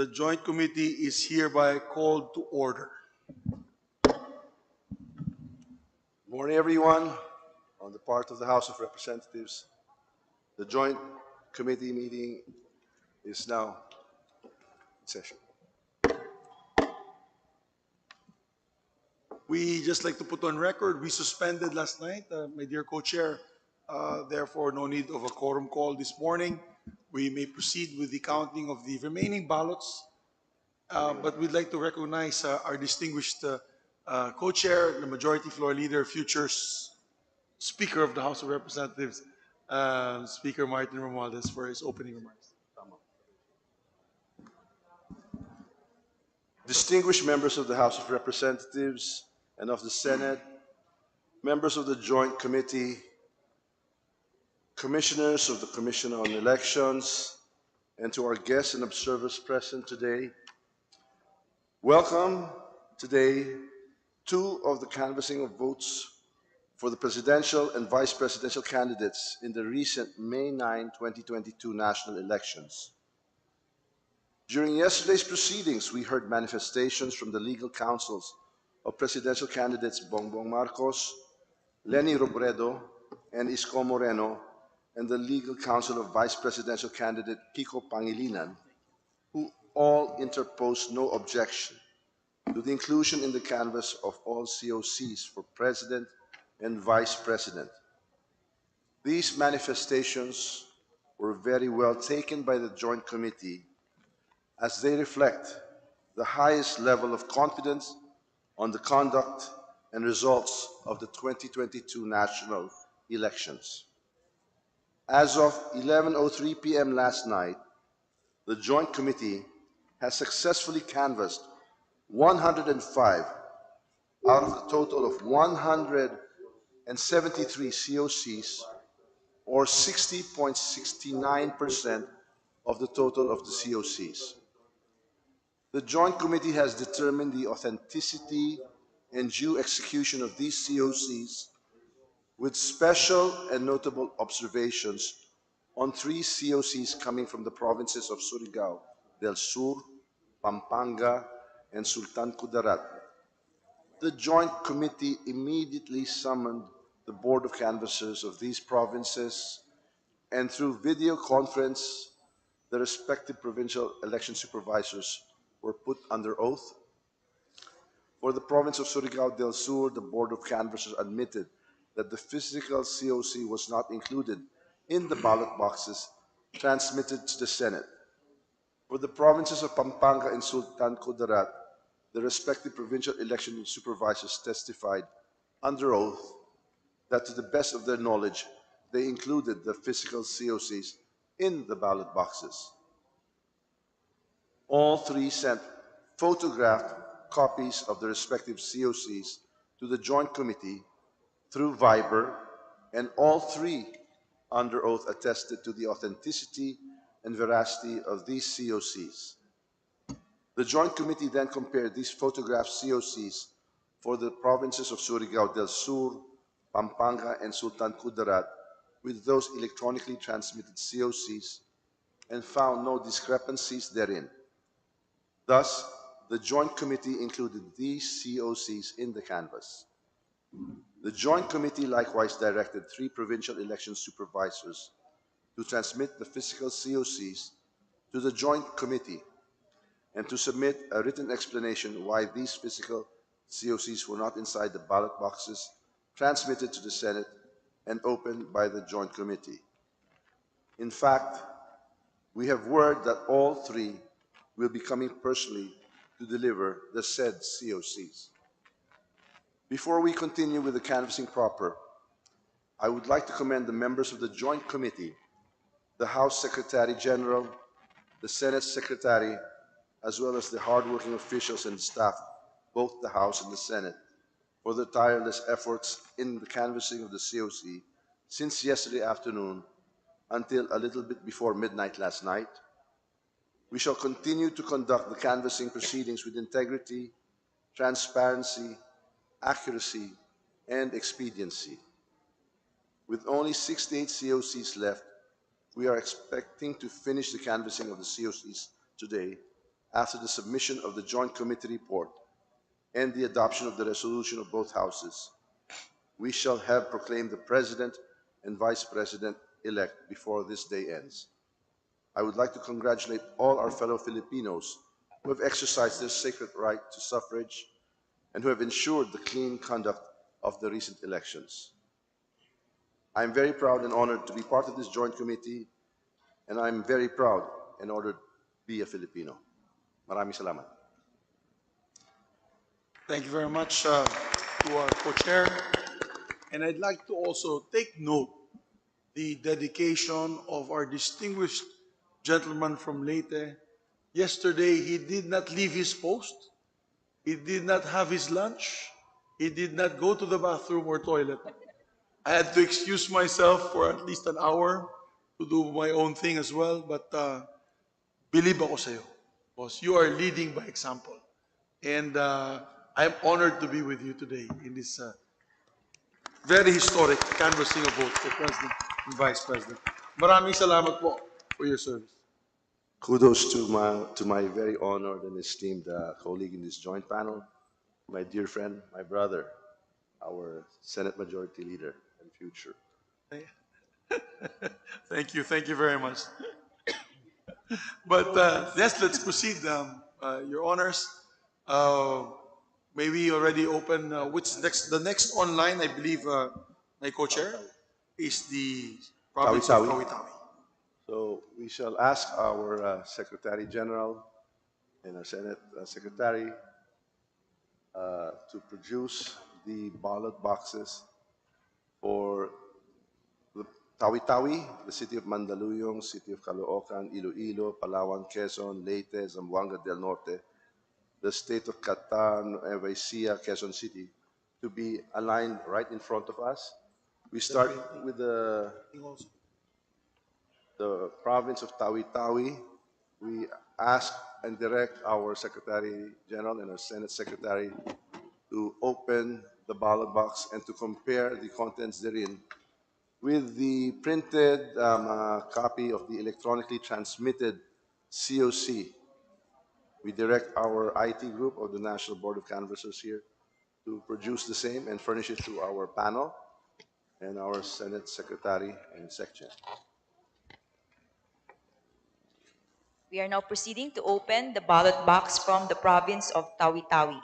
The Joint Committee is hereby called to order. Morning, everyone. On the part of the House of Representatives, the Joint Committee meeting is now in session. We just like to put on record, we suspended last night, my dear co-chair, therefore no need of a quorum call this morning. We may proceed with the counting of the remaining ballots, but we'd like to recognize our distinguished co-chair, the Majority Floor Leader, future Speaker of the House of Representatives, Speaker Martin Romualdez, for his opening remarks. Distinguished members of the House of Representatives and of the Senate, members of the Joint Committee, commissioners of the Commission on Elections, and to our guests and observers present today, welcome today two of the canvassing of votes for the presidential and vice presidential candidates in the recent May 9, 2022 national elections. During yesterday's proceedings, we heard manifestations from the legal counsels of presidential candidates Bongbong Marcos, Leni Robredo, and Isko Moreno, and the legal counsel of vice presidential candidate Kiko Pangilinan, who all interposed no objection to the inclusion in the canvass of all COCs for president and vice president. These manifestations were very well taken by the Joint Committee as they reflect the highest level of confidence on the conduct and results of the 2022 national elections. As of 11:03 p.m. last night, the Joint Committee has successfully canvassed 105 out of the total of 173 COCs, or 60.69% of the total of the COCs. The Joint Committee has determined the authenticity and due execution of these COCs with special and notable observations on 3 COCs coming from the provinces of Surigao del Sur, Pampanga, and Sultan Kudarat. The Joint Committee immediately summoned the Board of Canvassers of these provinces, and through video conference, the respective provincial election supervisors were put under oath. For the province of Surigao del Sur, the Board of Canvassers admitted that the physical COC was not included in the ballot boxes transmitted to the Senate. For the provinces of Pampanga and Sultan Kudarat, the respective provincial election supervisors testified under oath that to the best of their knowledge, they included the physical COCs in the ballot boxes. All 3 sent photographed copies of the respective COCs to the Joint Committee through Viber, and all 3 under oath attested to the authenticity and veracity of these COCs. The Joint Committee then compared these photographed COCs for the provinces of Surigao del Sur, Pampanga, and Sultan Kudarat with those electronically transmitted COCs and found no discrepancies therein. Thus, the Joint Committee included these COCs in the canvass. The Joint Committee likewise directed 3 provincial election supervisors to transmit the physical COCs to the Joint Committee and to submit a written explanation why these physical COCs were not inside the ballot boxes transmitted to the Senate and opened by the Joint Committee. In fact, we have word that all 3 will be coming personally to deliver the said COCs. Before we continue with the canvassing proper, I would like to commend the members of the Joint Committee, the House Secretary General, the Senate Secretary, as well as the hardworking officials and staff, both the House and the Senate, for their tireless efforts in the canvassing of the COC since yesterday afternoon until a little bit before midnight last night. We shall continue to conduct the canvassing proceedings with integrity, transparency, accuracy, and expediency. With only 68 COCs left, we are expecting to finish the canvassing of the COCs today after the submission of the Joint Committee report and the adoption of the resolution of both houses, we shall have proclaimed the President and Vice President-elect before this day ends. I would like to congratulate all our fellow Filipinos who have exercised their sacred right to suffrage and who have ensured the clean conduct of the recent elections. I am very proud and honored to be part of this joint committee, and I am very proud and honored to be a Filipino. Maraming salamat. Thank you very much to our co-chair. And I'd like to also take note the dedication of our distinguished gentleman from Leyte. Yesterday, he did not leave his post. He did not have his lunch. He did not go to the bathroom or toilet. I had to excuse myself for at least an hour to do my own thing as well. But believe ako sa'yo, boss. You are leading by example. And I'm honored to be with you today in this very historic canvassing of votes for President and Vice President. Maraming salamat po for your service. Kudos to my very honored and esteemed colleague in this joint panel, my dear friend, my brother, our Senate Majority Leader and future. Thank you very much. But yes, let's proceed, Your Honors. May we already open which next? The next online, I believe, my co-chair is the province of Tawi-Tawi. Tawi-Tawi. So we shall ask our Secretary General and our Senate Secretary to produce the ballot boxes for the Tawi-Tawi, the city of Mandaluyong, city of Caloocan, Iloilo, Palawan, Quezon, Leyte, Zamboanga del Norte, the state of Nueva Ecija, Quezon City, to be aligned right in front of us. We start with the province of Tawi-Tawi. We ask and direct our Secretary General and our Senate Secretary to open the ballot box and to compare the contents therein with the printed copy of the electronically transmitted COC. We direct our IT group of the National Board of Canvassers here to produce the same and furnish it to our panel and our Senate Secretary and Section. We are now proceeding to open the ballot box from the province of Tawi-Tawi.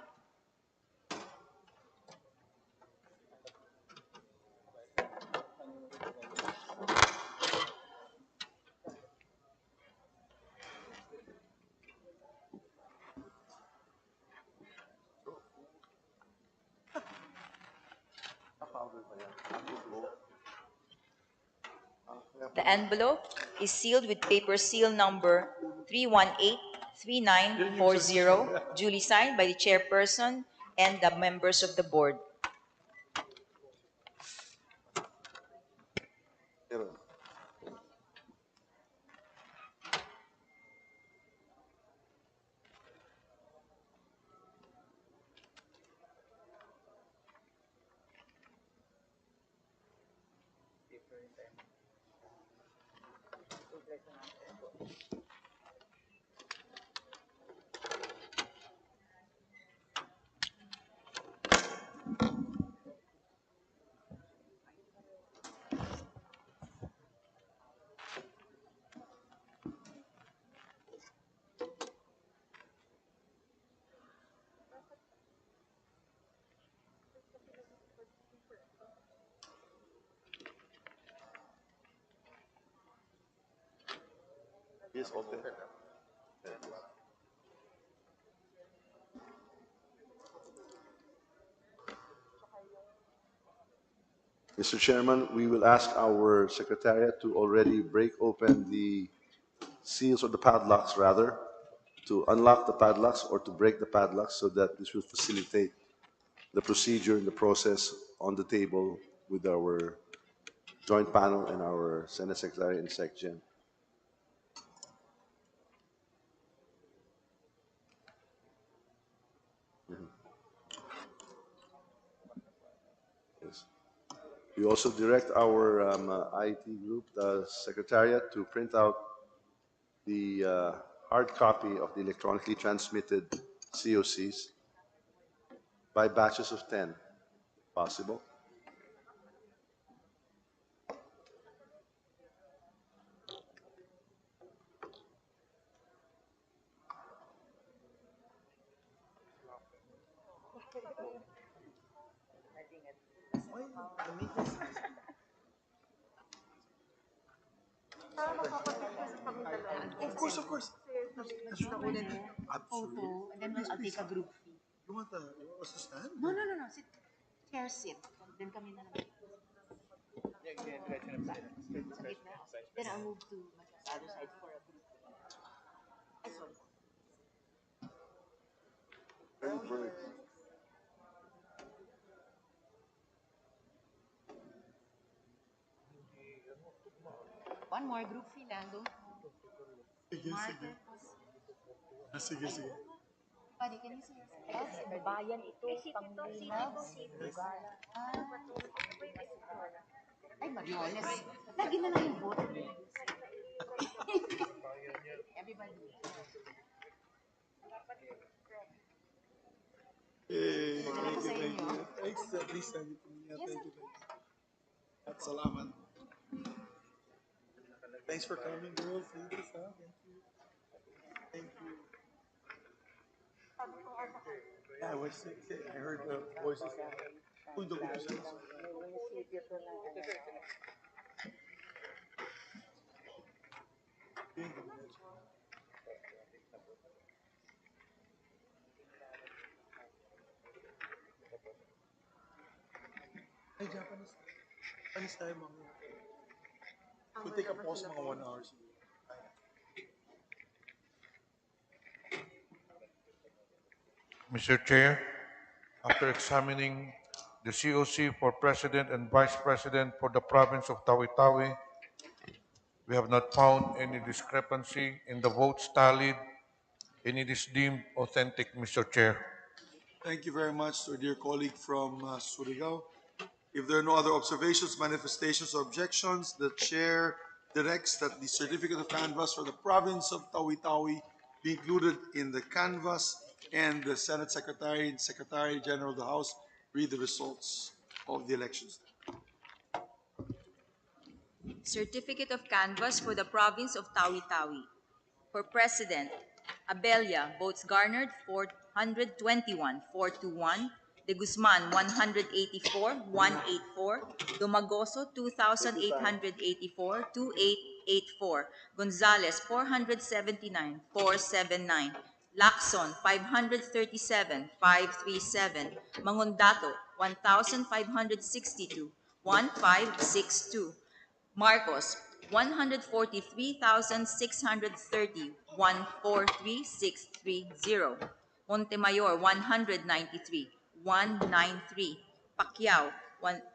The envelope is sealed with paper seal number 3183940, duly signed by the chairperson and the members of the board. Yes, okay. Mr. Chairman, we will ask our Secretariat to already break open the seals or the padlocks rather, to unlock the padlocks or to break the padlocks so that this will facilitate the procedure and the process on the table with our joint panel and our Senate Secretary and Section. Yes. We also direct our IT group, the Secretariat, to print out the hard copy of the electronically transmitted COCs by batches of 10, possible. Of course, of course. Absolutely. Photo, and then I'll take a group fee. You want us to stand? No, no, no, no. Sit. Chair sit. Then kami na lang. Sa gitna. Then I'll move to the other side for a group. Ay, sorry. One more group fee lang. Don't Sige, sige. Sige, sige. Buddy, can you see yourself? Bayan ito, Pangilinan, Lugala. Ay, Mariones. Lagi na lang yung vote. Everybody. Hey, thank you. Thanks, please send it to me. Yeah, thank you. At salamat. Thanks for coming, girls. Thank you, sir. Thank you. Yeah, I was sick. I heard the voices. Undo ko po siya. Ay, Japanese. Japanese tayo, mga. We'll take a pause mga 1 hour. Mr. Chair, after examining the COC for President and Vice President for the province of Tawi-Tawi, we have not found any discrepancy in the votes tallied, and it is deemed authentic, Mr. Chair. Thank you very much to our dear colleague from Surigao. If there are no other observations, manifestations, or objections, the chair directs that the certificate of canvass for the province of Tawi-Tawi be included in the canvass, and the Senate Secretary and Secretary General of the House read the results of the elections. Certificate of canvass for the province of Tawi-Tawi. For President, Abella, votes garnered 421, 421. De Guzman, 184, 184. Domagoso, 2,884, 2884. Gonzales, 479, 479. Lacson, 537, 537. Mangundato, 1,562, 1562. Marcos, 143,630, 143,630. Montemayor, 193, 193. Pacquiao,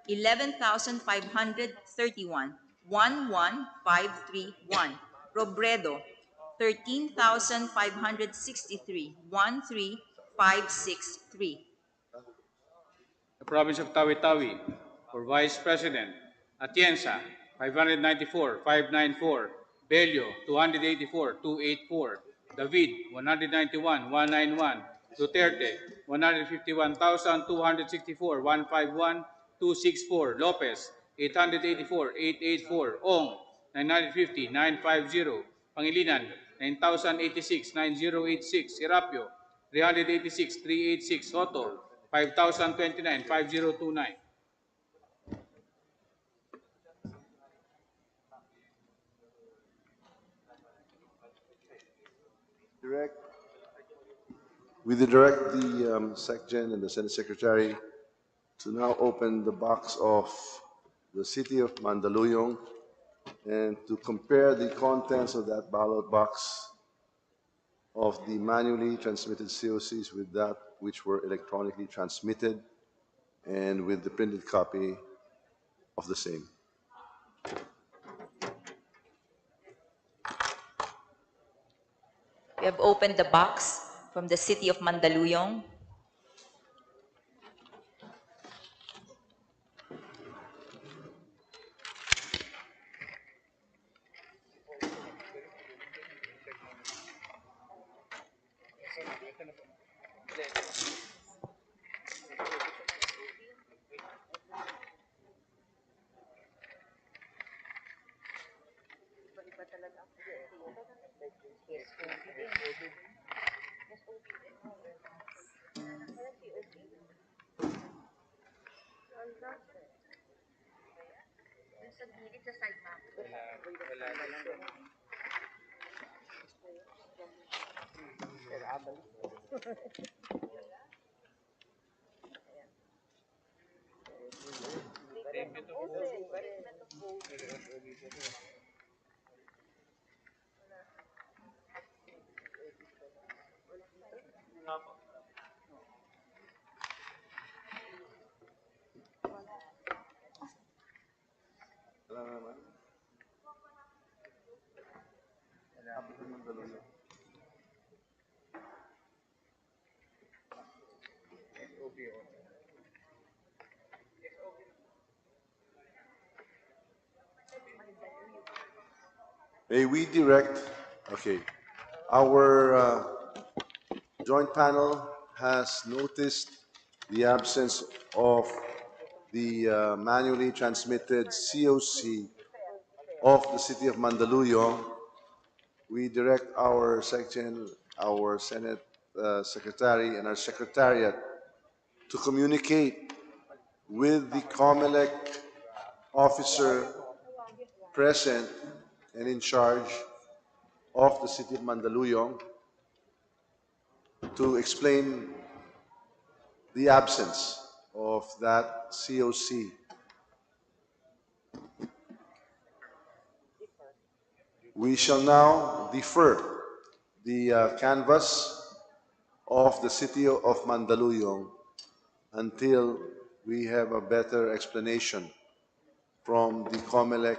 11,531, 11,531. Robredo, 13,563, 13,563. The province of Tawi-Tawi, for Vice President, Atienza, 594, 594, Bello, 284, 284, David, 191, 191, Duterte, 151,264, 151, 264, Lopez, 884, 884, Ong, 950, 950, Pangilinan, 9,086, 9086, Serapio, 386, 386, Soto, 5,029, 5029. We direct the SecGen and the Senate Secretary to now open the box of the city of Mandaluyong and to compare the contents of that ballot box of the manually transmitted COCs with that which were electronically transmitted and with the printed copy of the same. We have opened the box from the city of Mandaluyong. May we direct, okay, our joint panel has noticed the absence of the manually transmitted COC of the City of Mandaluyong. We direct our section, our Senate Secretary, and our Secretariat to communicate with the COMELEC officer present and in charge of the City of Mandaluyong to explain the absence of that COC. We shall now defer the canvass of the City of Mandaluyong until we have a better explanation from the COMELEC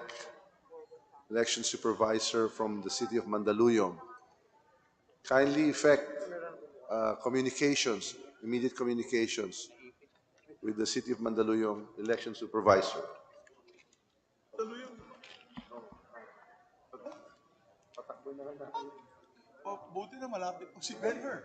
election supervisor from the City of Mandaluyong. Kindly effect communications, immediate communications with the City of Mandaluyong election supervisor. Oh, buti na malapit po si Benher.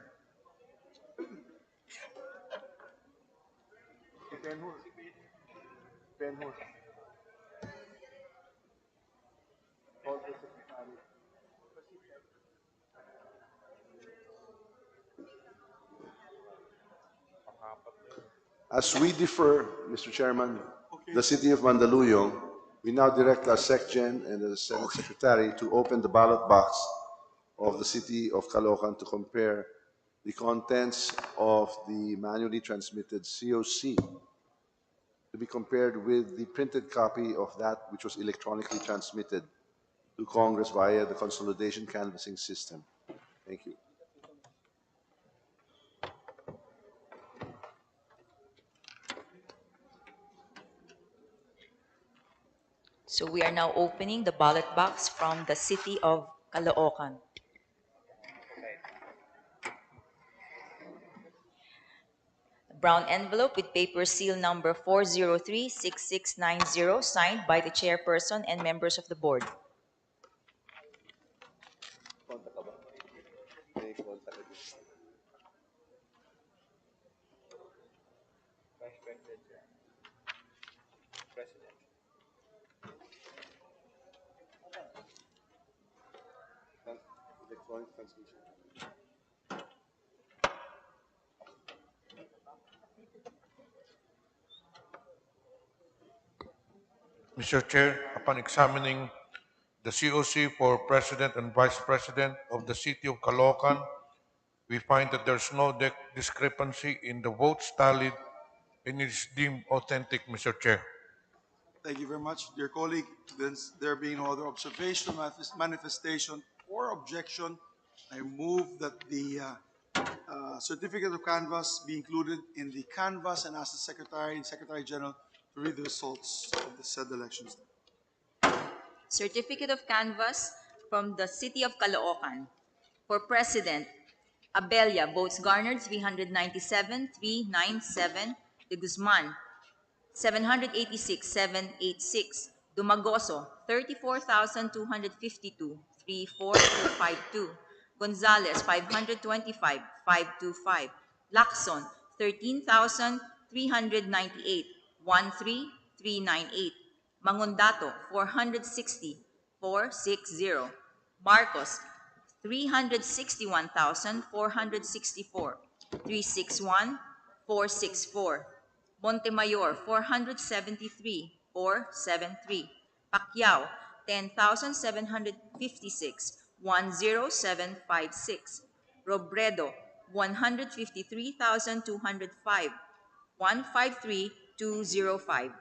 As we defer, Mr. Chairman, the City of Mandaluyong, we now direct our SecGen and the Senate Secretary to open the ballot box of the City of Caloocan to compare the contents of the manually transmitted COC to be compared with the printed copy of that which was electronically transmitted to Congress via the consolidation canvassing system. Thank you. So we are now opening the ballot box from the City of Caloocan. Brown envelope with paper seal number 4036690, signed by the chairperson and members of the board. Mr. Chair, upon examining the COC for President and Vice President of the City of Caloocan, we find that there's no discrepancy in the votes tallied and it is deemed authentic, Mr. Chair. Thank you very much, dear colleague. There being no other observation, manifestation, or objection, I move that the certificate of canvass be included in the canvass and ask the Secretary and Secretary General to read the results of the said elections. Certificate of canvass from the City of Caloocan. For President, Abella, votes garnered 397,397. De Guzman, 786,786. Dumagoso, 34,252. 34252. Gonzales, 525,525. Lacson, 13,398, 13,398. Mangondato, 460, 460. Marcos, 361,464, 361, 464. Montemayor, 473, 473. Pacquiao, 10,756, 10756. Robredo, 153,205, 153,205.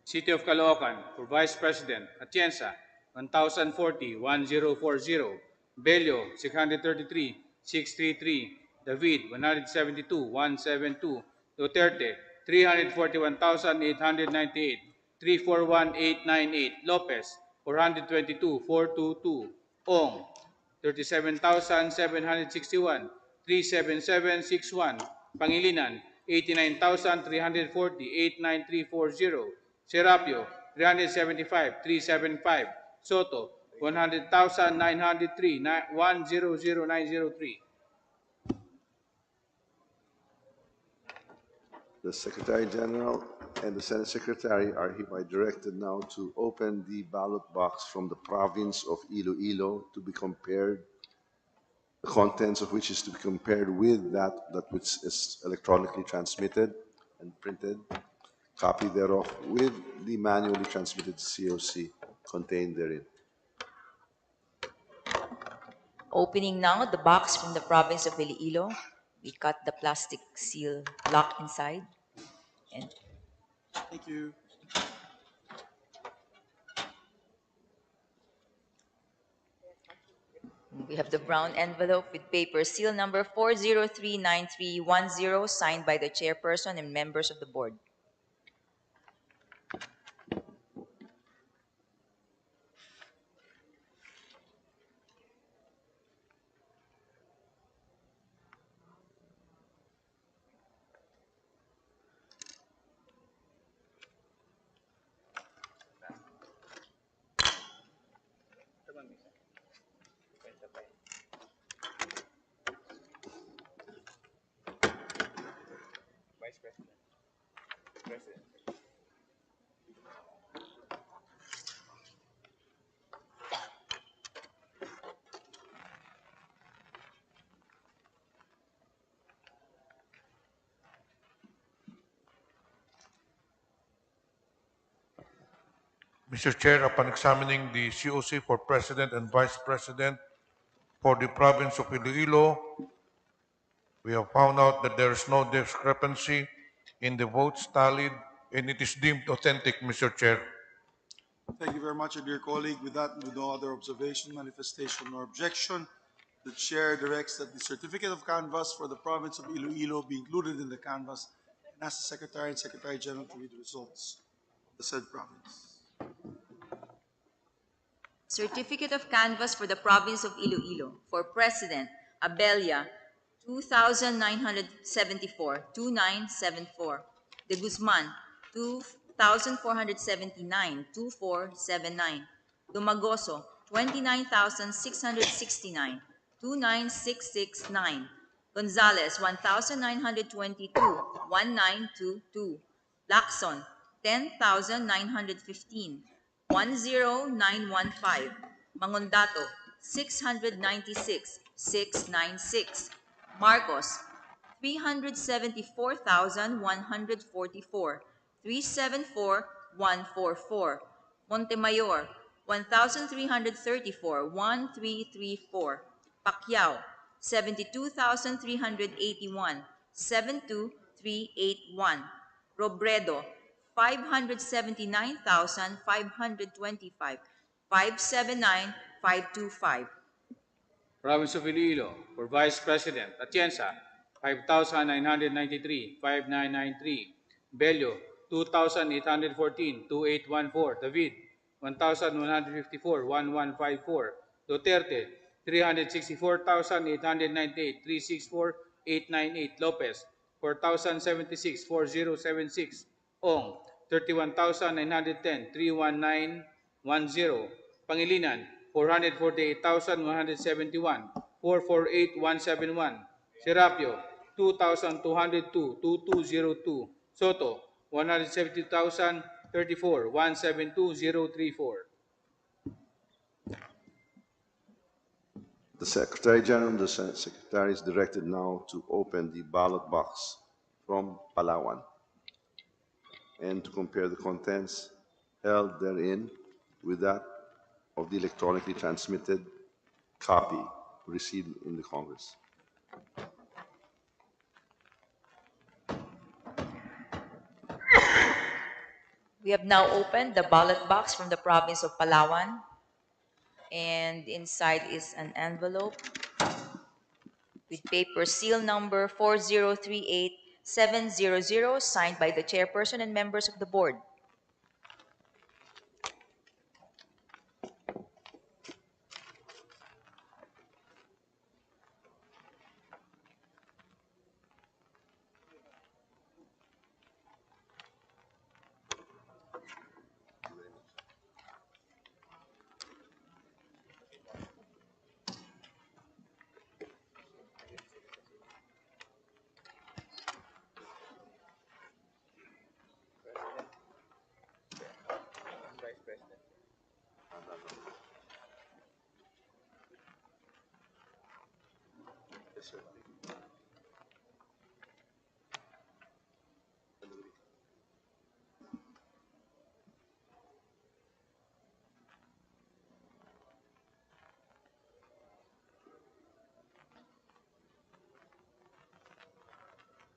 City of Caloocan, for Vice President, Atienza, 1040, 1040. Bello, 633, 633. David, 172, 172. Duterte, 341,898, 341,898. Lopez, 422, 422. Ong, 37,761, 37761. Pangilinan, 89,340, 89340. Serapio, 375, 375. Soto, 100,903, 100,903. The Secretary General and the Senate Secretary are hereby directed now to open the ballot box from the province of Iloilo to be compared, the contents of which is to be compared with that which is electronically transmitted and printed, copy thereof with the manually transmitted COC contained therein. Opening now the box from the province of Iloilo. We cut the plastic seal lock inside. And Thank you. we have the brown envelope with paper seal number 4039310, signed by the chairperson and members of the board. Vice President. President. Mr. Chair, upon examining the COC for President and Vice President for the province of Iloilo, we have found out that there is no discrepancy in the votes tallied, and it is deemed authentic, Mr. Chair. Thank you very much, dear colleague. With that, with no other observation, manifestation, or objection, the chair directs that the certificate of canvass for the province of Iloilo be included in the canvass and asks the Secretary and Secretary General to read the results of the said province. Certificate of canvass for the province of Iloilo. For President, Abella, 2,974, 2,974. De Guzman, 2,479, 2,479. Dumagoso, 29,669, 2,9669. Gonzales, 1,922, 1,922. Lacson, 10,915, 10915. Mangondato, 696, 696. Marcos, 374,144, 374,144. Montemayor, 1,334, 1,334. Pacquiao, 72,381, 72,381. Robredo, 579,525, 579,525. Province of Iloilo, for Vice President, Atienza, 5,993, 5,993. Bello, 2,814, 2,814. David, 1,154, 1,154. Duterte, 364,898, 364, 898. Lopez, 4,076, 4,076. Ong, 31,910, 31910. Pangilinan, 448,171, 448,171. Serapio, 2,202, 2202. Soto, 170,034, 172,034. The Secretary General and the Senate Secretary is directed now to open the ballot box from Palawan and to compare the contents held therein with that of the electronically transmitted copy received in the Congress. We have now opened the ballot box from the province of Palawan, and inside is an envelope with paper seal number 4038700, signed by the chairperson and members of the board.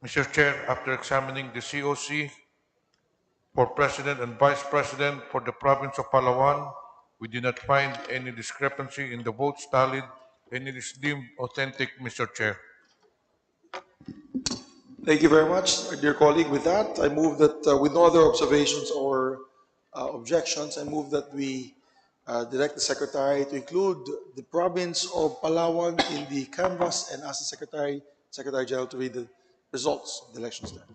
Mr. Chair, after examining the COC for President and Vice President for the province of Palawan, we did not find any discrepancy in the votes tallied, and it is deemed authentic, Mr. Chair. Thank you very much, dear colleague. With that, I move that with no other observations or objections, I move that we direct the Secretary to include the province of Palawan in the canvass and ask the Secretary General to read the results of the elections there.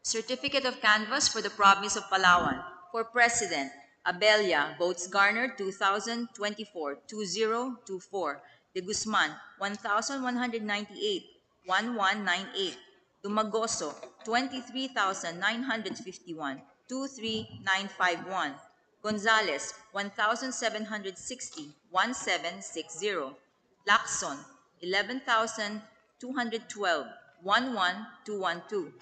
Certificate of canvass for the province of Palawan. For President, Abella, votes garnered 2,024, 2024. De Guzman, 1,198, 1198. Dumagoso, 23,951, 23951. Gonzales, 1,760, 1760. Lacson, 11,212, 11212.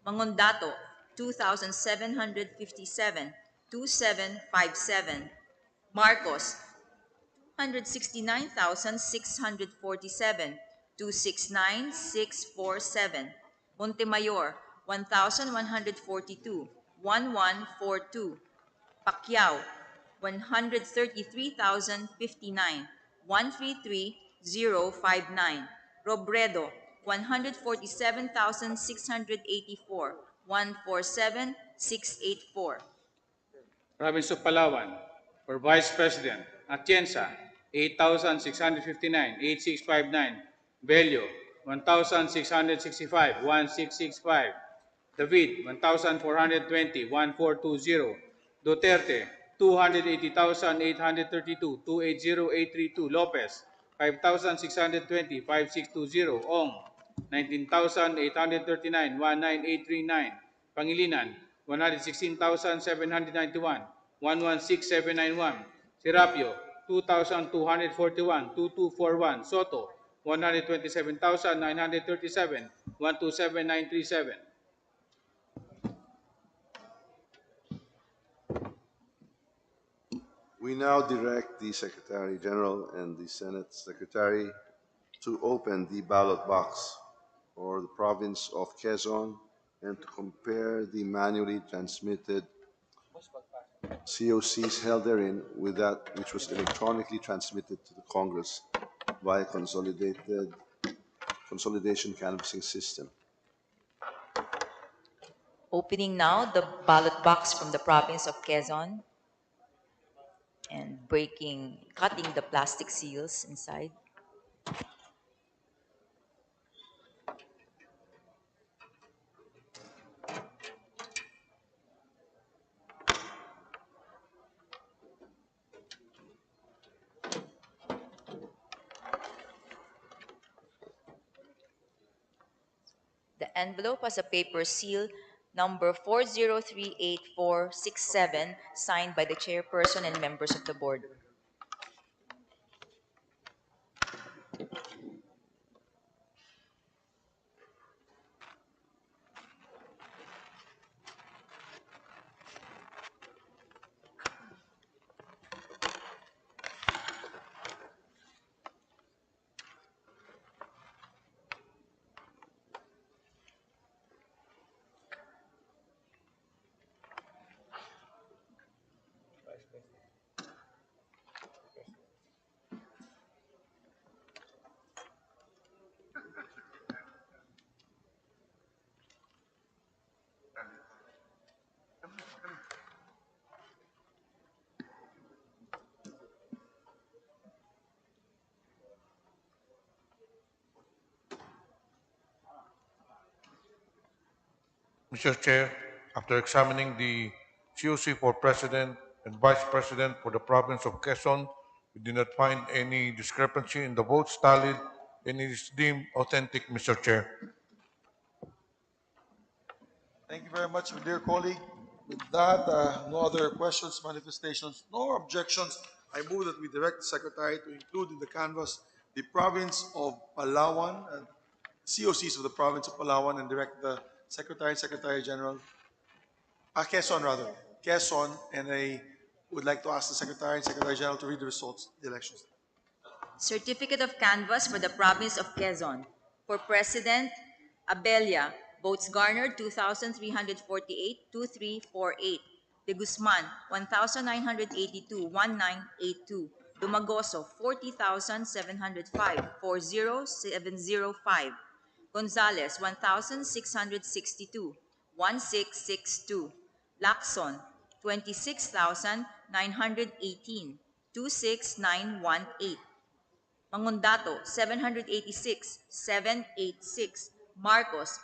Mangondato, 2,757, 2757. Marcos, 169,647, 269647. Montemayor, 1,142, 1142. Pacquiao, 133,059, 133059. Robredo, 147,684, 147684. Province of Palawan, for Vice President, Atienza, 8,659, 8659. Bello, 1,665, 1665. David, 1,420, 1420. Duterte, 280,832, 280832. Lopez, 5,620, 5620. Ong, 19,839, 19839. Pangilinan, 116,791, 116791. Serapio, 2,241, 2241. Soto, 127,937, 127,937. We now direct the Secretary General and the Senate Secretary to open the ballot box for the province of Quezon and to compare the manually transmitted COCs held therein with that which was electronically transmitted to the Congress via consolidation canvassing system. Opening now the ballot box from the province of Quezon and cutting the plastic seals inside. envelope has a paper seal number 403847, signed by the chairperson and members of the board. Mr. Chair, after examining the COC for President and Vice President for the province of Quezon, we did not find any discrepancy in the votes tallied and it is deemed authentic, Mr. Chair. Thank you very much, my dear colleague. With that, no other questions, manifestations, nor objections. I move that we direct the Secretary to include in the canvas the province of Palawan, COCs of the province of Palawan, and direct the Secretary and Secretary General, Quezon rather, Quezon, and I would like to ask the Secretary and Secretary General to read the results of the elections. Certificate of canvass for the province of Quezon. For President, Abella, votes garnered 2,348-2348. De Guzman, 1,982-1982. Dumagoso, 40,705-40705. Gonzales, 1,662-1662. Lacson, 26,918-26918. Mangundato, 786,786. Marcos,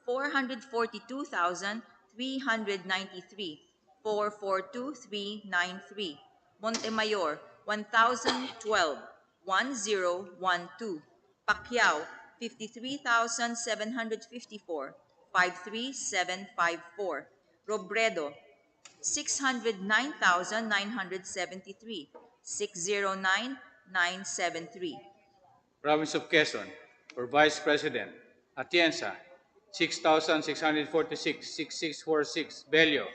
442,393. 442,393. Montemayor, 1,012. 1012. Pacquiao, 53,754. 53754. Robredo, 609,973. 609,973. Province of Quezon, for Vice President, Atienza, 6,646-6646. Bello,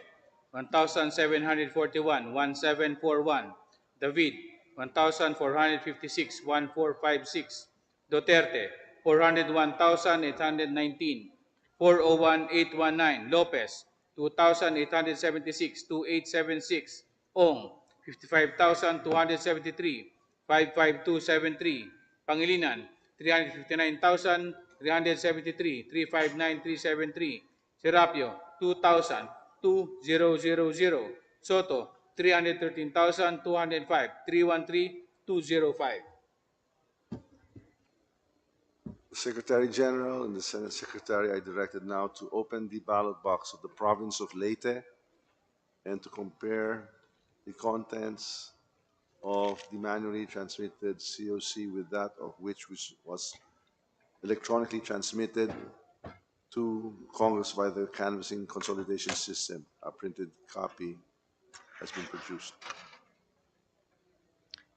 1,741-1741. David, 1,456-1456. Duterte, 401,819. 401,819. Lopez, 2,876-2876. Ong, 55,273. 55273. Pangilinan, 359,373. 359,373. Serapio, 2,000. 2000. Soto, 313,205. 313,205. The Secretary General and the Senate Secretary are directed now to open the ballot box of the province of Leyte and to compare the contents of the manually transmitted COC with that of which was electronically transmitted to Congress by the canvassing consolidation system. A printed copy has been produced.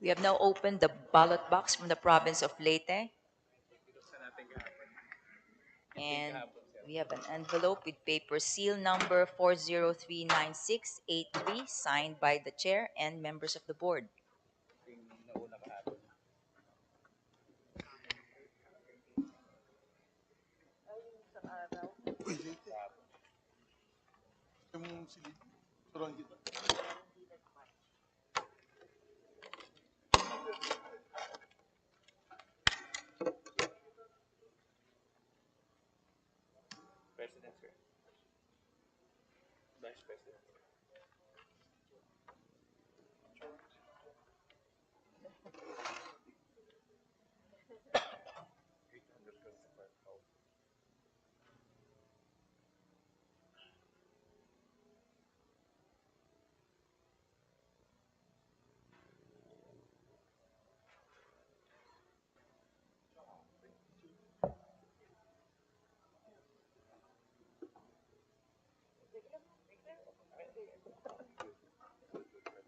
We have now opened the ballot box from the province of Leyte. And we have an envelope with paper seal number 4039683, signed by the chair and members of the board. Uy, Leyte. Yung silid. Turuan kita. President, sir. Vice President.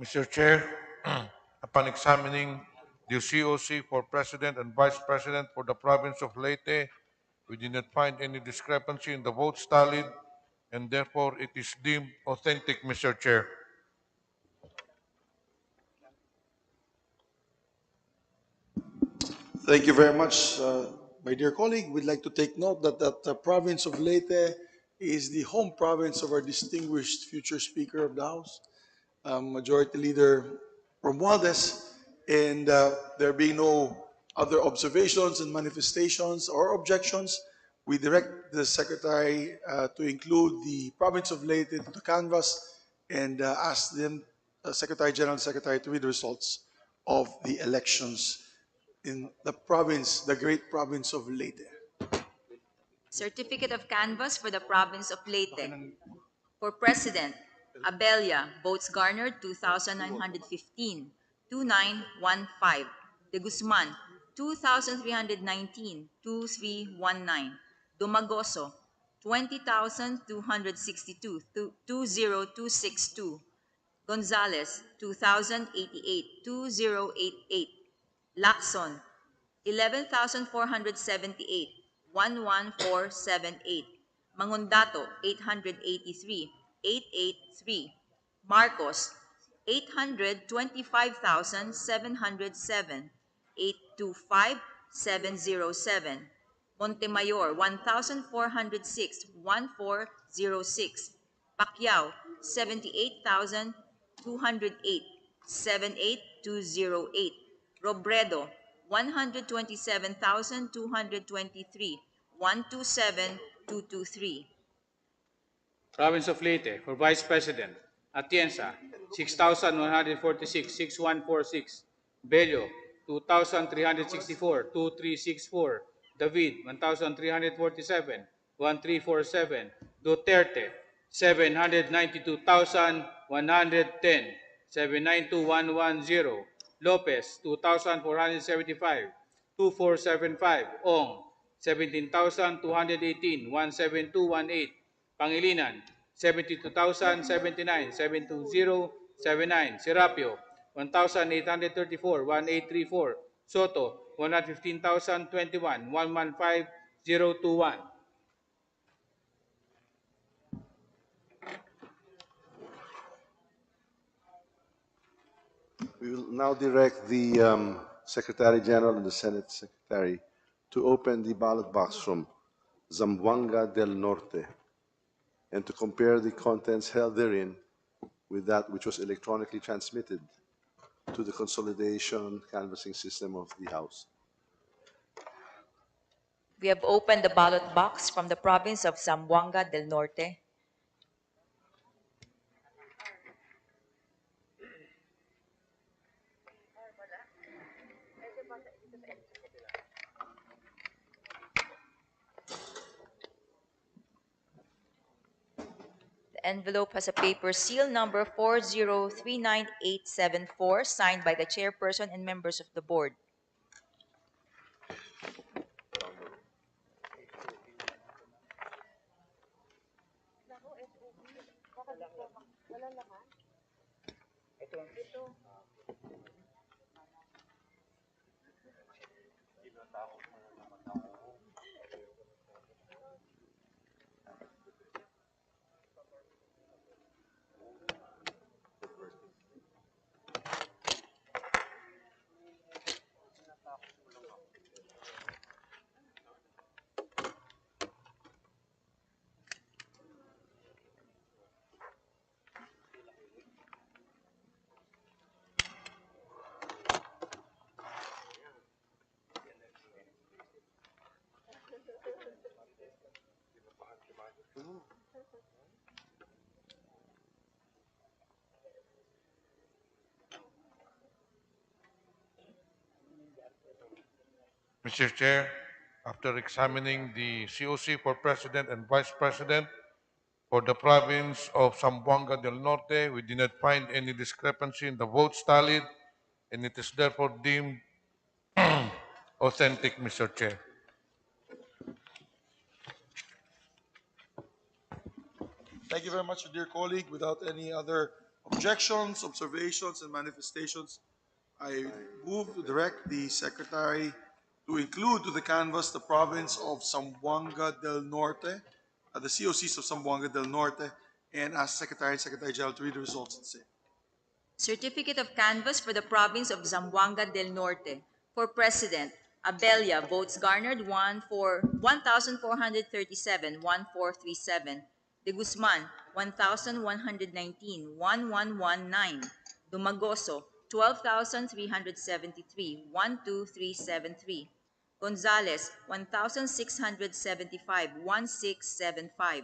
Mr. Chair, upon examining the COC for President and Vice President for the province of Leyte, we did not find any discrepancy in the votes tallied, and therefore it is deemed authentic, Mr. Chair. Thank you very much, my dear colleague. We'd like to take note that the province of Leyte is the home province of our distinguished future Speaker of the House, Majority Leader Romualdez, and there being no other observations and manifestations or objections, we direct the Secretary to include the province of Leyte to the canvas and ask them, Secretary General and Secretary, to read the results of the elections in the province, the great province of Leyte. Certificate of canvass for the province of Leyte. For President, Abella, votes garnered 2,915, 2,915. De Guzman, 2,319, 2,319. Dumagoso, 20,262, 2,0262. Gonzales, 2,088, 2,088. Lacson, 11,478, 11478. Mangundato, 883, 883. Marcos, 825,707, 825, 707. Montemayor, 1,406, 1406. Pacquiao, 78,208, 78208. Robredo, 127,223, 127,223. Province of Leyte, for Vice President, Atienza, 6,146, 6,146. Bello, 2,364, 2,364. David, 1,347, 1,347. Duterte, 792,110, 792,110. Lopez, 2,475, 2,475. Ong, 17,218, 17218. Pangilinan, 72,079, 72079. Serapio, 1,834, 1834. Soto, 115,021, 115021. We will now direct the Secretary General and the Senate Secretary to open the ballot box from Zamboanga del Norte and to compare the contents held therein with that which was electronically transmitted to the consolidation canvassing system of the House. We have opened the ballot box from the province of Zamboanga del Norte. The envelope has a paper seal number 4039874, signed by the chairperson and members of the board. Mr. Chair, after examining the COC for President and Vice President for the province of Zamboanga del Norte, we did not find any discrepancy in the votes tallied, and it is therefore deemed authentic, Mr. Chair. Thank you very much, dear colleague. Without any other objections, observations, and manifestations, I move to direct the Secretary to include to the canvas the province of Zamboanga del Norte, the COCs of Zamboanga del Norte, and ask Secretary and Secretary General to read the results of the same. Certificate of canvass for the province of Zamboanga del Norte. For President, Abella, votes garnered 1,437, De Guzman, 1,119, 1,119. Dumagoso, 12,373, 1,2373. Gonzales, 1,675, 1,675.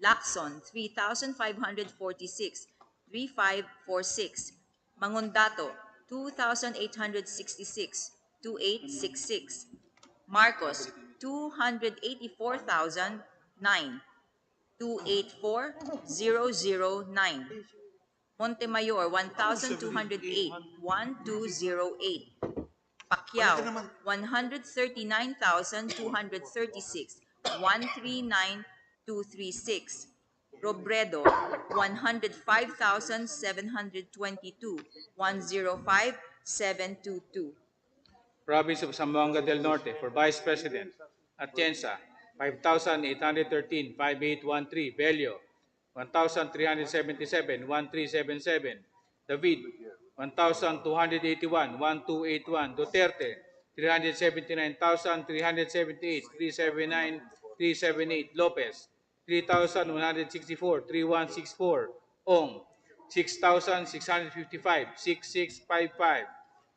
Lacson, 3,546, 3,546. Mangondato, 2,866, 2,866. Marcos, 284,009, 284,009. Montemayor, 1,208, 1,208. Pacquiao, 139,236, 139,236. Robredo, 105,722, 105,722. Province of Zamboanga del Norte, for Vice President, Atienza, 5,813, 5,813. Bello, 1,377, 1,377. David, 1,281, 1,281. Duterte, 379,378, 379, 378. Lopez, 3,164, 3,164. Ong, 6,655, 6,655.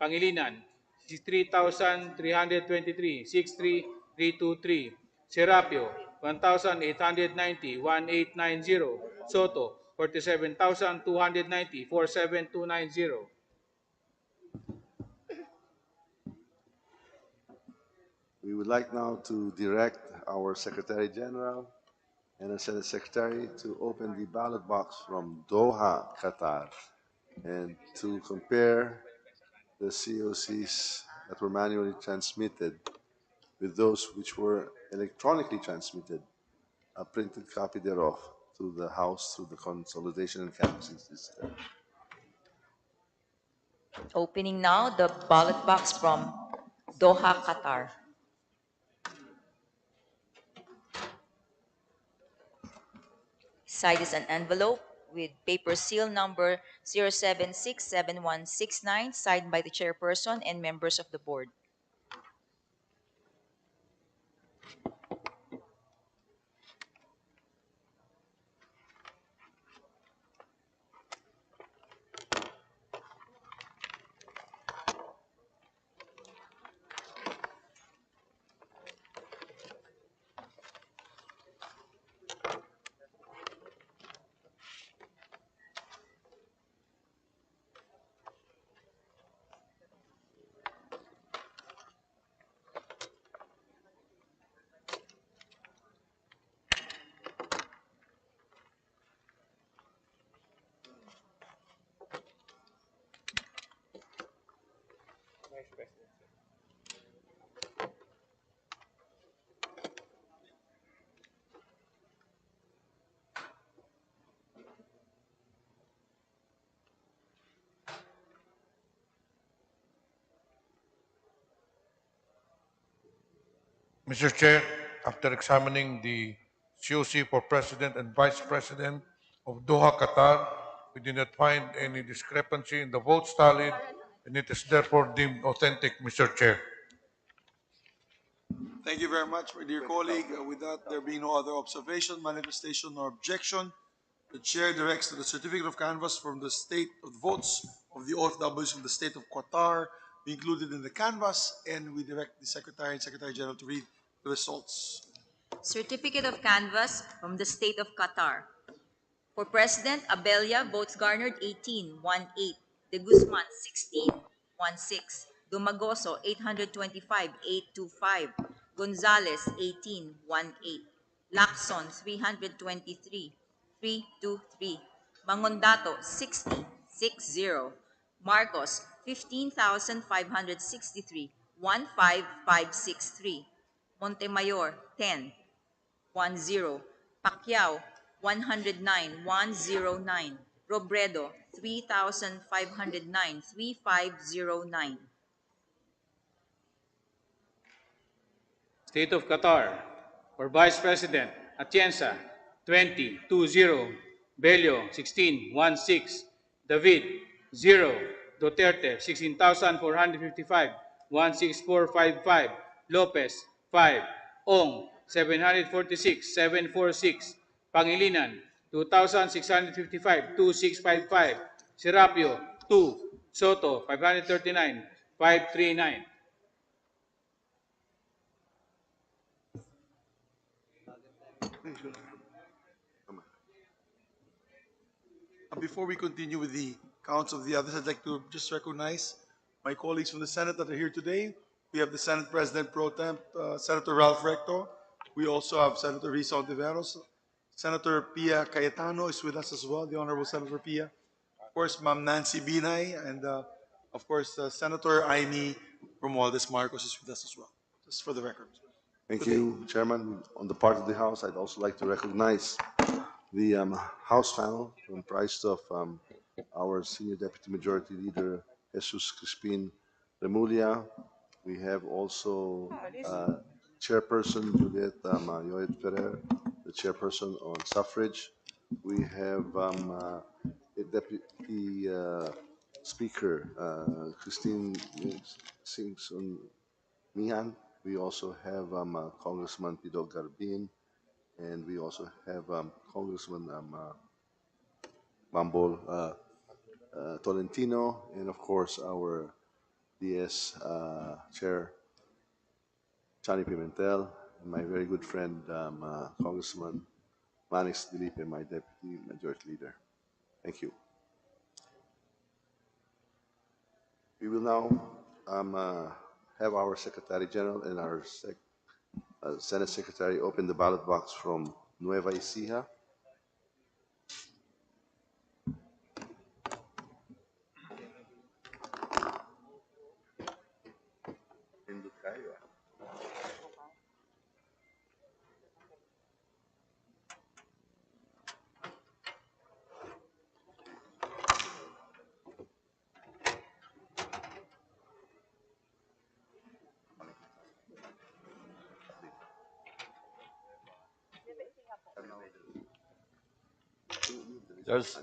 Pangilinan, 63,323, 63,323. Serapio, 1,890, 1,890. Soto, 47,290, 47,290. We would like now to direct our Secretary General and the Senate Secretary to open the ballot box from Doha, Qatar, and to compare the COCs that were manually transmitted with those which were electronically transmitted, a printed copy thereof, to the House through the consolidation and canvassing system. Opening now the ballot box from Doha, Qatar. Side is an envelope with paper seal number 0767169, signed by the chairperson and members of the board. Mr. Chair, after examining the COC for President and Vice President of Doha, Qatar, we did not find any discrepancy in the votes tallied, and it is therefore deemed authentic, Mr. Chair. Thank you very much, my dear colleague. With that, there being no other observation, manifestation, or objection, the chair directs that the certificate of canvass from the state of the votes of the OFWs from the state of Qatar be included in the canvass, and we direct the Secretary and Secretary General to read the results. Certificate of canvass from the state of Qatar. For President, Abella, votes garnered 18, 1-8. De Guzman, 16, 1-6. Dumagoso, 825, 825. Gonzales, 18, 1-8. Lacson, 323, 323. Mangondato, 60, 60. Marcos, 15,563, 15563. Montemayor, 10, 10. Pacquiao, 109, 109. Robredo, 3,509, 3,509. State of Qatar. For Vice President, Atienza, 20, 20. Bello, 16, 16. David, 0. Duterte, 16,455, 16455. Lopez, 5. Ong, 746, 746. Pangilinan, 2,655, 2655. Serapio, 2. Soto, 539, 539. Before we continue with the counts of the others, I'd like to just recognize my colleagues from the Senate that are here today. We have the Senate President Pro Temp, Senator Ralph Recto. We also have Senator Risa Ontiveros. Senator Pia Cayetano is with us as well, the Honorable Senator Pia. Of course, Ma'am Nancy Binay, and of course, Senator Aimee Romualdez Marcos is with us as well, just for the record. Thank you, Chairman. On the part of the House, I'd also like to recognize the House panel comprised of our Senior Deputy Majority Leader, Jesus Crispin Remulla. We have also Chairperson Juliet Yoet Ferrer, the Chairperson on Suffrage. We have a Deputy Speaker, Christine Singson Mihan. We also have Congressman Pido Garbin, and we also have Congressman Mambol Tolentino, and of course our DS Chair, Chani Pimentel, and my very good friend, Congressman Manix Dilipe, my Deputy Majority Leader. Thank you. We will now have our Secretary General and our Senate Secretary open the ballot box from Nueva Ecija.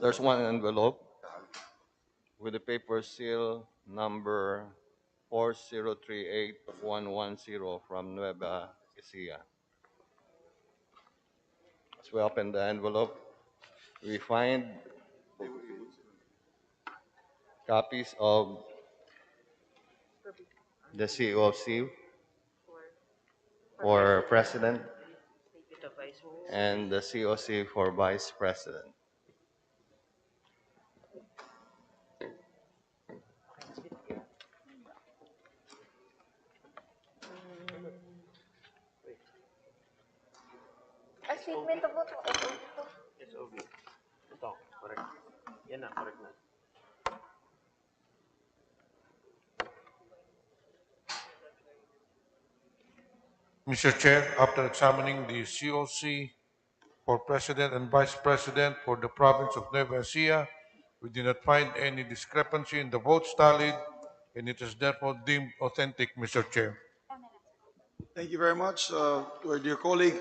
There's one envelope with the paper seal number 4038110 from Nueva Ecija. As we open the envelope, we find copies of the COC for President and the COC for Vice President. Statement of vote. SOB. Ito, correct. Yan na, correct na. Mr. Chair, after examining the COC for President and Vice President for the province of Nueva Ecija, we did not find any discrepancy in the votes tallied, and it is therefore deemed authentic, Mr. Chair. Thank you very much to our dear colleague.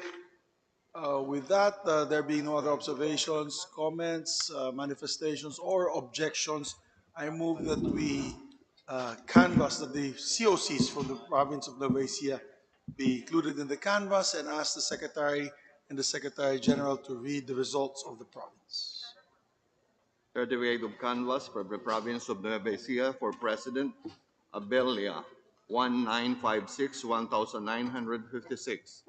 With that, there being no other observations, comments, manifestations, or objections, I move that we canvass that the COCs from the province of Nueva Ecija be included in the canvass and ask the Secretary and the Secretary General to read the results of the province. Certificate of canvass for the province of Nueva Ecija for President, Abelia, 1956, 1956.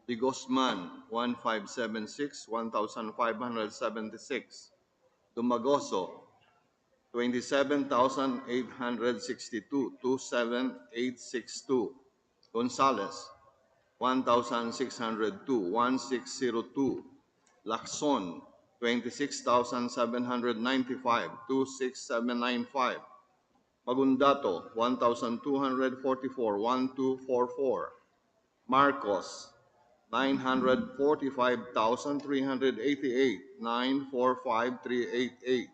De Guzman, 1576, 1576. Dumagoso, 27,862, 27862. Gonzales, 1,602, 1602. Lacson, 26,795, 26795. Magundato, 1,244, 1244. Marcos, 945,388, 945388.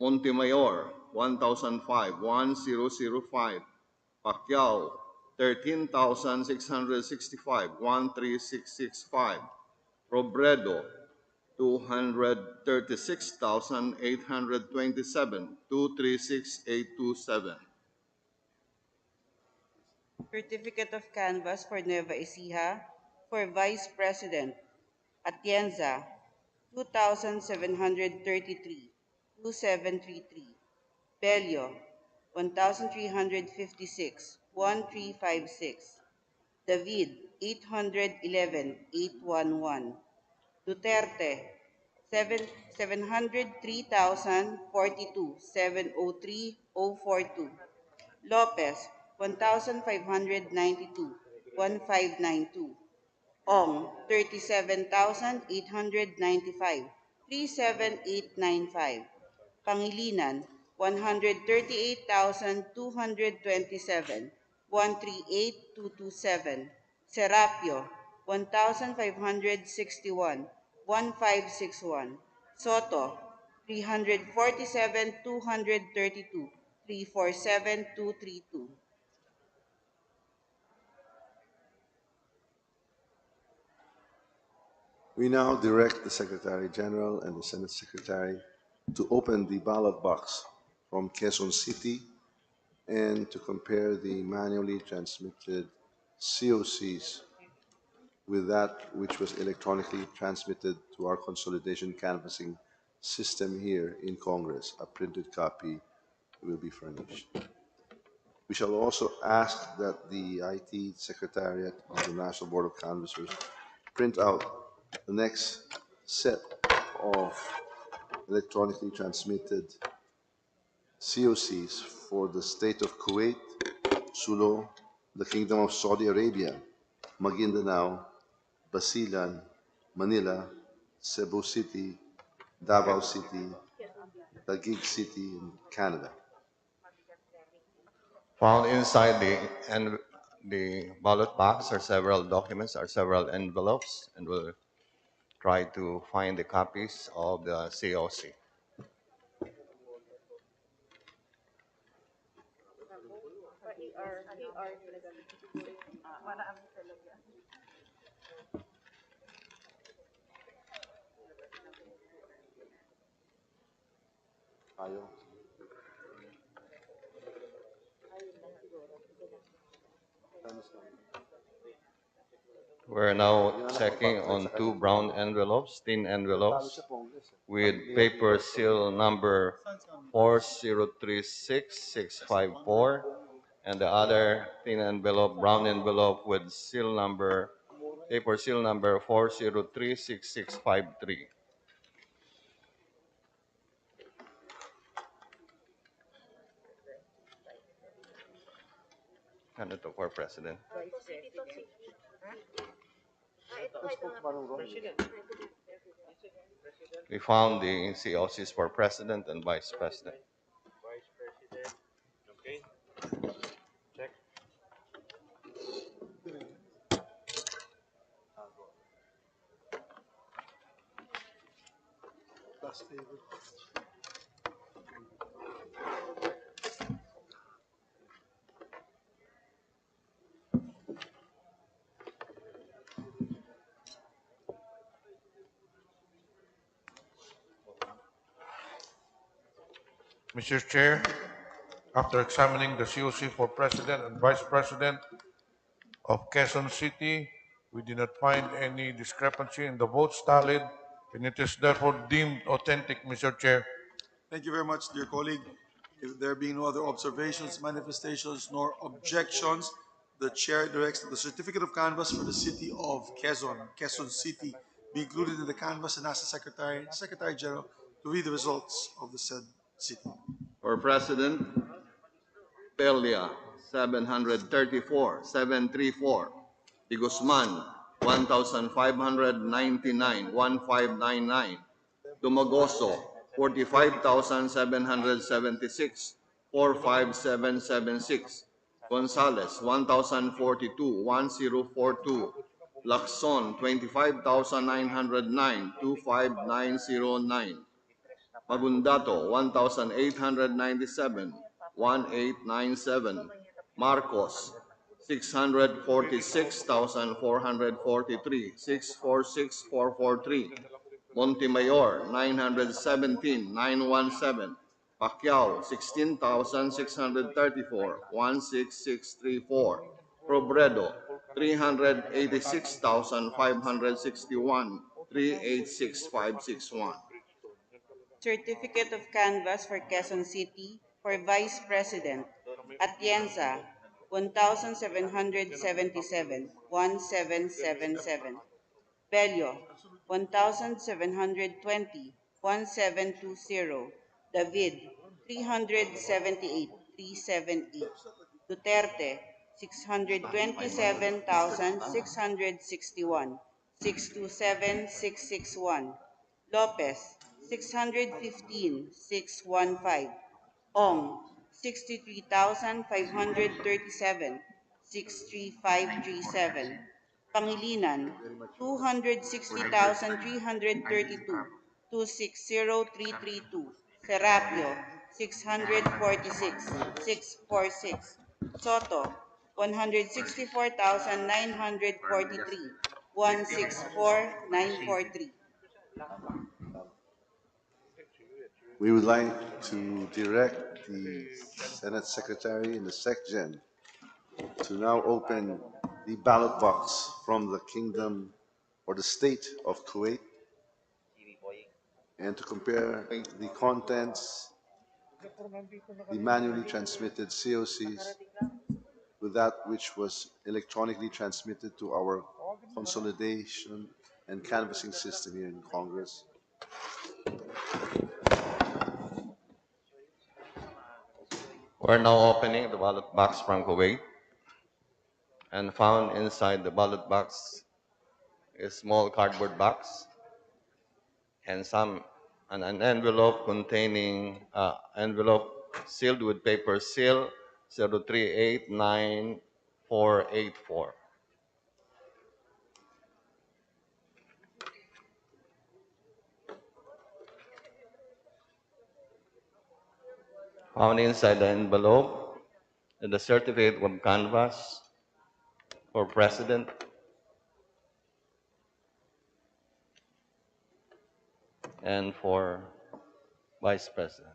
Montemayor, 1,005, 1,005. Pacquiao, 13,665, 13665. Robredo, 236,827, 236,827. Certificate of Canvass for Nueva Ecija for Vice President, Atienza, 2,733, 2,733. Bello, 1,356, 1,356. David, 811, 811. Duterte, 703,042, 703, 042. Lopez, 1,592, 1,592. Ong, 37,895, 37895. Pangilinan, 138,227, 138,227. Serapio, 1,561, 1,561. Soto, 347,232, 347,232. We now direct the Secretary General and the Senate Secretary to open the ballot box from Quezon City and to compare the manually transmitted COCs with that which was electronically transmitted to our consolidation canvassing system here in Congress. A printed copy will be furnished. We shall also ask that the IT Secretariat of the National Board of Canvassers print out the next set of electronically transmitted COCs for the state of Kuwait, Sulu, the Kingdom of Saudi Arabia, Maguindanao, Basilan, Manila, Cebu City, Davao City, Taguig City, and Canada. Found inside the ballot box are several documents, are several envelopes, and we'll try to find the copies of the COC. Ayaw. We're now checking on two brown envelopes, thin envelopes, with paper seal number 4036654, and the other thin envelope, brown envelope with seal number, paper seal number 4036653. Ano to for President? We found the COCs for President and Vice President. Vice President. Okay. Check. Mr. Chair, after examining the COC for President and Vice President of Quezon City, we did not find any discrepancy in the votes tallied, and it is therefore deemed authentic, Mr. Chair. Thank you very much, dear colleague. If there being no other observations, manifestations, nor objections, the chair directs that the certificate of canvass for the city of Quezon City, be included in the canvass and ask the Secretary General to read the results of the said city. For President, Pelia, 734, 734. De Guzman, 1,599, 1,599. Dumagoso, 45,776, 45776. Gonzales, 1,042, 1042. Lacson, 25,909, 25909. Magundato, 1,897, 1,897. Marcos, 646,443, 646,443. Montemayor, 917, 917. Pacquiao, 16,634, 16634. Robredo, 386,561, 386,561. Certificate of Canvass for Quezon City for Vice President. Atienza, 1,777, 1777. Bello, 1,720, 1720. David, 378, 378. Duterte, 627,661, 627, 661. Lopez, 615, 615. Ong, 63,537, 63537. Pangilinan, 260,332, 260,332. Serapio, 646, 646. Soto, 164,943, 164,943. We would like to direct the Senate Secretary and the SecGen to now open the ballot box from the Kingdom or the State of Kuwait and to compare the contents, the manually transmitted COCs, with that which was electronically transmitted to our consolidation and canvassing system here in Congress. We're now opening the ballot box from Kuwait, and found inside the ballot box a small cardboard box and an envelope containing envelope sealed with paper seal 0389484. Found inside the envelope is the certificate of canvass for president and for vice president,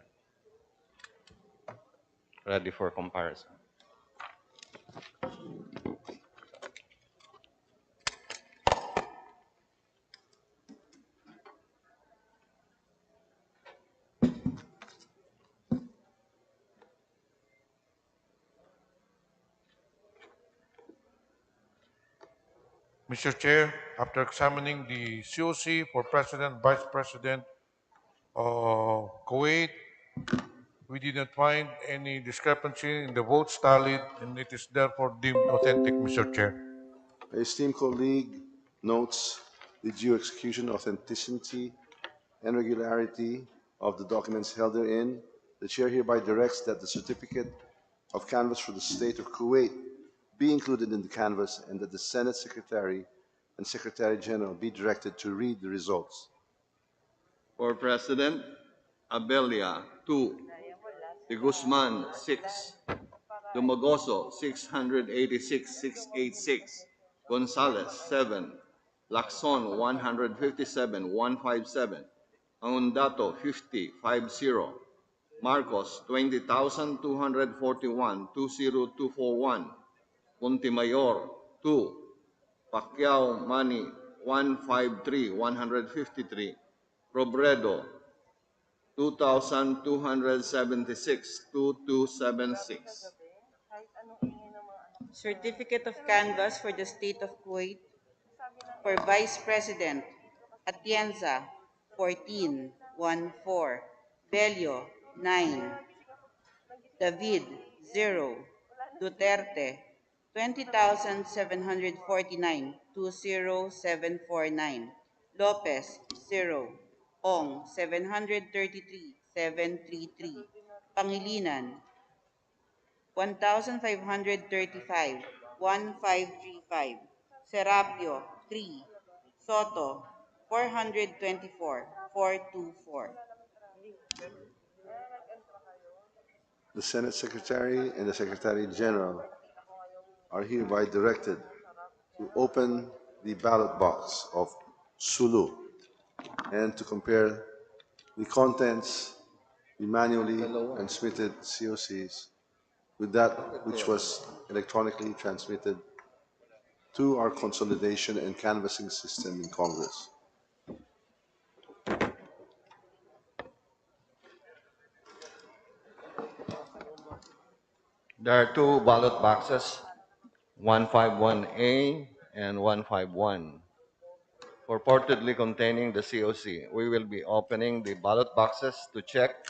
ready for comparison. Mr. Chair, after examining the COC for President, Vice President of Kuwait, we did not find any discrepancy in the votes tallied, and it is therefore deemed authentic, Mr. Chair. My esteemed colleague notes the due execution, authenticity, and regularity of the documents held therein. The Chair hereby directs that the certificate of canvass for the State of Kuwait be included in the canvass and that the Senate Secretary and Secretary General be directed to read the results. For president, Abelia, 2. De Guzman, 6. Dumagoso, 686, 686. Gonzales, 7. Lacson, 157, 157. Angundato, 50, 50. Marcos, 20,241, 20241. Montemayor, 2. Pacquiao, Manny, 153, 153. Robredo, 2,276, 2276. Certificate of Canvass for the State of Kuwait for Vice President. Atienza, 14, 14. Bello, 9. David, 0. Duterte, 20,749, 20749. Lopez, 0. Ong, 733, 733. Pangilinan, 1,535, 1,535. Serapio, 3. Soto, 424, 424. The Senate Secretary and the Secretary General are hereby directed to open the ballot box of Sulu and to compare the contents, the manually transmitted COCs, with that which was electronically transmitted to our consolidation and canvassing system in Congress. There are two ballot boxes, 151A and 151, purportedly containing the COC. We will be opening the ballot boxes to check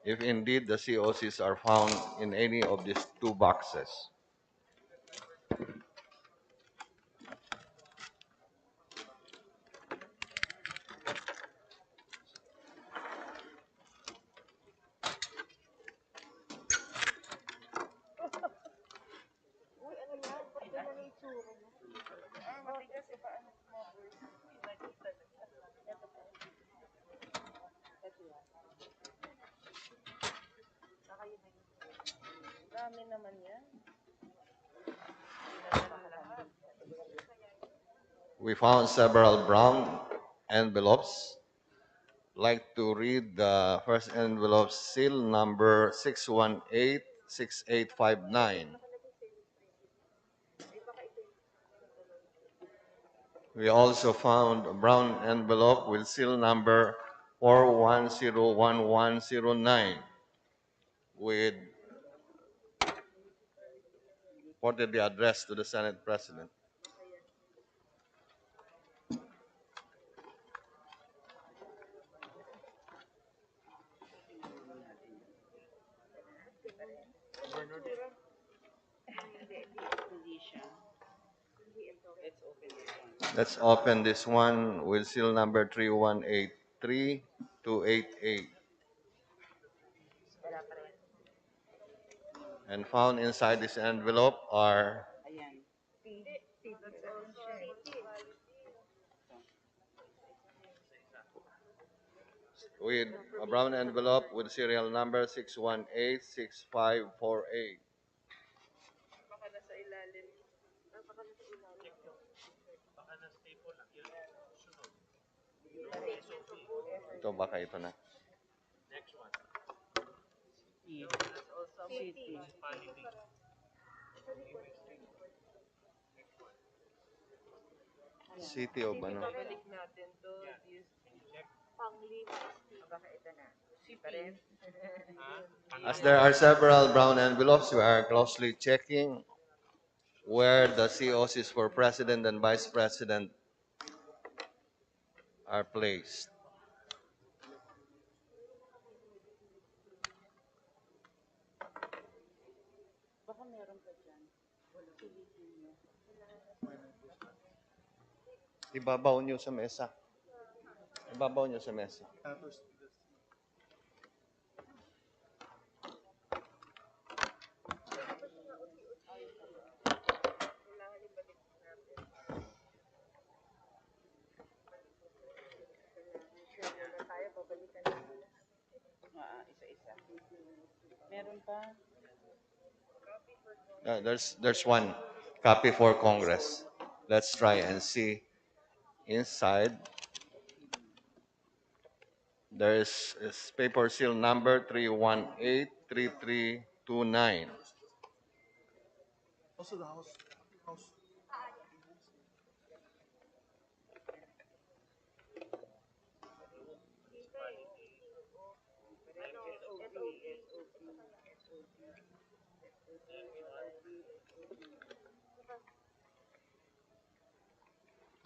if indeed the COCs are found in any of these two boxes. We found several brown envelopes. Like to read the first envelope, seal number 6186859. We also found a brown envelope with seal number 4101109 with reported the address to the Senate President. Let's open this one with seal number 3183288. And found inside this envelope are with a brown envelope with serial number 6186548. Ito baka ito na. City of ano? As there are several brown envelopes, we are closely checking where the COCs for President and Vice President are placed. Ibabaw nyo sa mesa. Ibabaw nyo sa mesa. Isa-isa. Meron pa? There's one copy for Congress. Let's try and see inside. There is paper seal number 3183329. Also the House.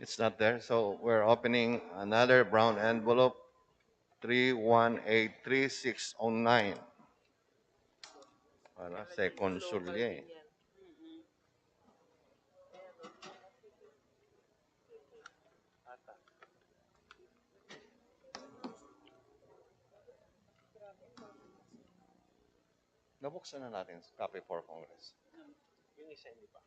It's not there, so we're opening another brown envelope, 3183609. Para sa konsulye. Nabuksan na natin copy for Congress. Yung isa hindi pa.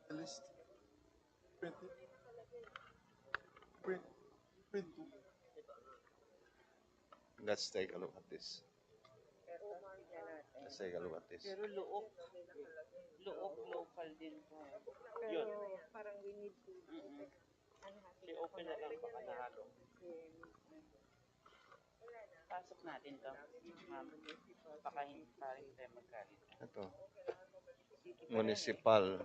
The list. Print it. Print. Print. Let's take a look at this. Let's take a look at this. Pero Luok local din to. Pero parang we need to I-open na lang, baka nahalo. Pasok natin to. Baka hindi tayo magkalit. Ito. Municipal.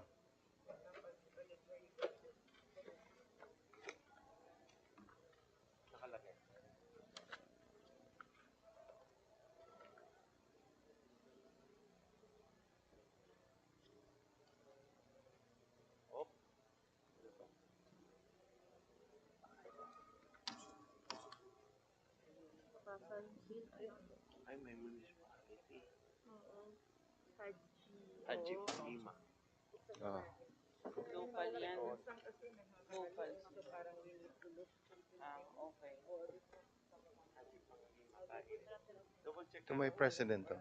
Nakalagay. Oh. Ay, may municipality. Haji Lima. Ah. Local yan. Local. Okay. Double check Ito may president. Oh.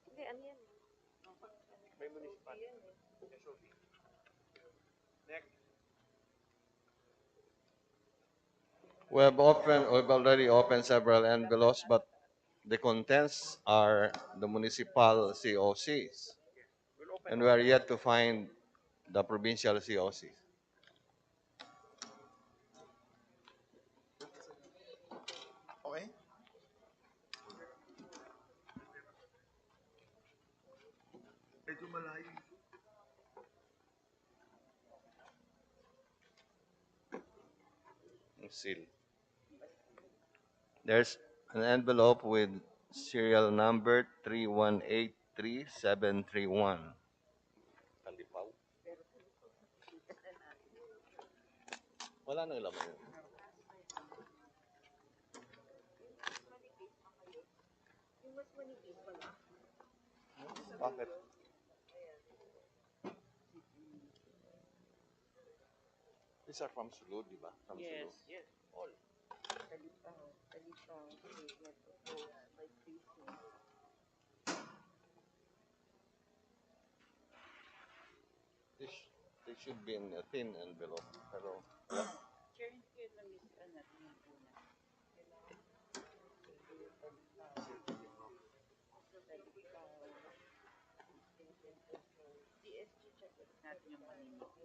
Hindi, ano yan? may municipality. SOB. Next. We've already opened several envelopes, but the contents are the municipal COCs. We'll open And we are yet to find the provincial COCs. Okay? Medyo malayo. Seal. There's an envelope with serial number 3183731. Kalipaw. Wala nang laman yun. Bakit? These are from Sulu, di ba? From Yes. Sulu. Yes, all. This, this should be in a thin envelope. Pero, Sharing kayo na miss natin yung una. DSG check natin yung maninipis.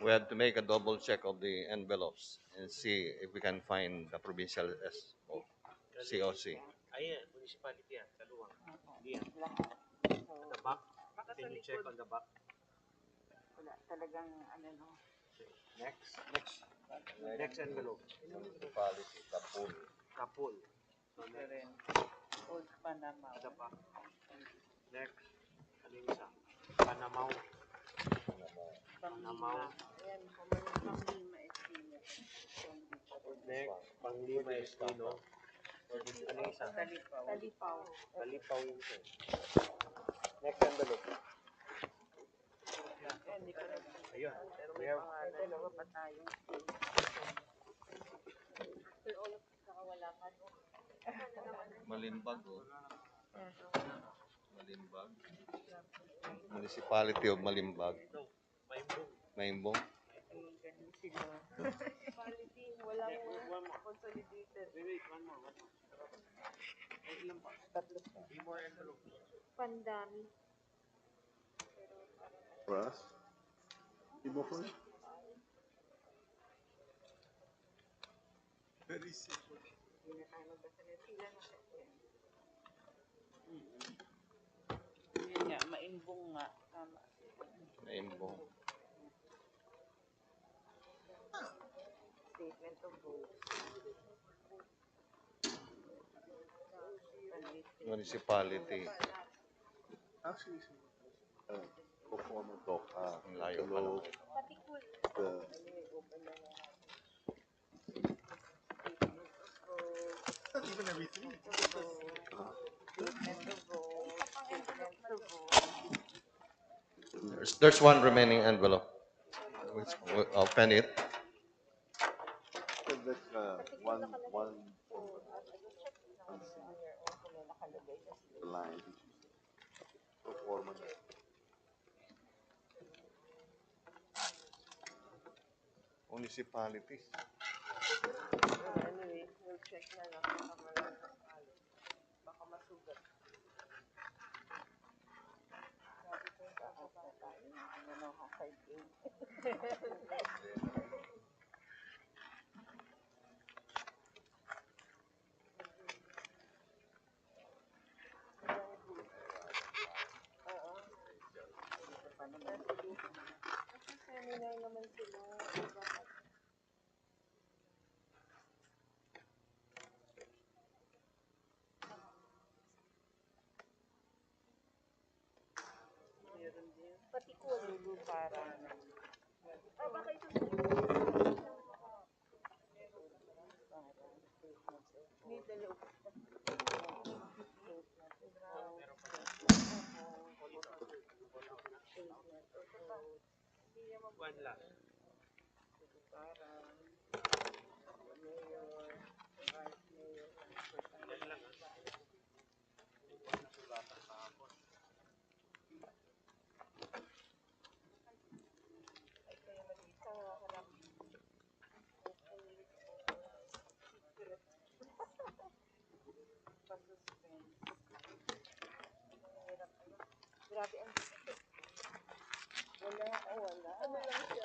we had to make a double check of the envelopes and see if we can find the provincial SO, COC. Ayan, municipality yan. Kaluwang. Hindi yan. The back. Can you check on the back? Wala talagang ano no. Next. Next envelope. Municipality, Kapul. Kapul. So next. Old Panama. The back. Next. Ano yung isa? Panamaw. Panglima. Ayan, Panglima Espino. Next. Panglima Espino. Ano yung isa? Talipaw. Kalipaw yung isa. Next envelope. Hindi ko rin. Ayun. We have Dalawa pa tayo. Malimbag, oh. Malimbag. Municipality of Malimbag. Maimbong. Ganun sila. Quality, wala mo consolidated. Wait, one more. Ay, ilan pa? Tatlo pa. 3 more envelopes. Pandami. Russ? Ibo ko? Very simple. Yun nga, maimbong nga. Tama. Maimbong. Statement of vote. Municipality. Actually, performer doc. Ang layo pa lang. Not even every three. There's one remaining envelope. Which we'll open it. That's one the line. Pro forma. Municipalities. Anyway, we'll check na lang. Baka masugat. Sabi ko, baka tayo na side A. Seminar naman sila. Meron din. Pati ko para baka ito may dalaw. One lang. Grabe ang wala. Ano lang siya?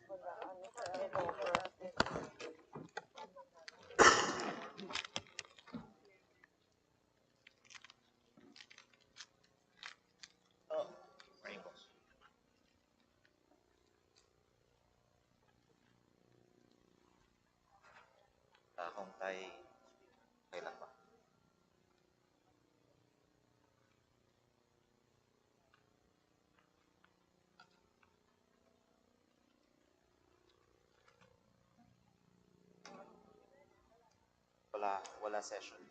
Wala, ano siya? Kung tayo, kailan ba? Wala session.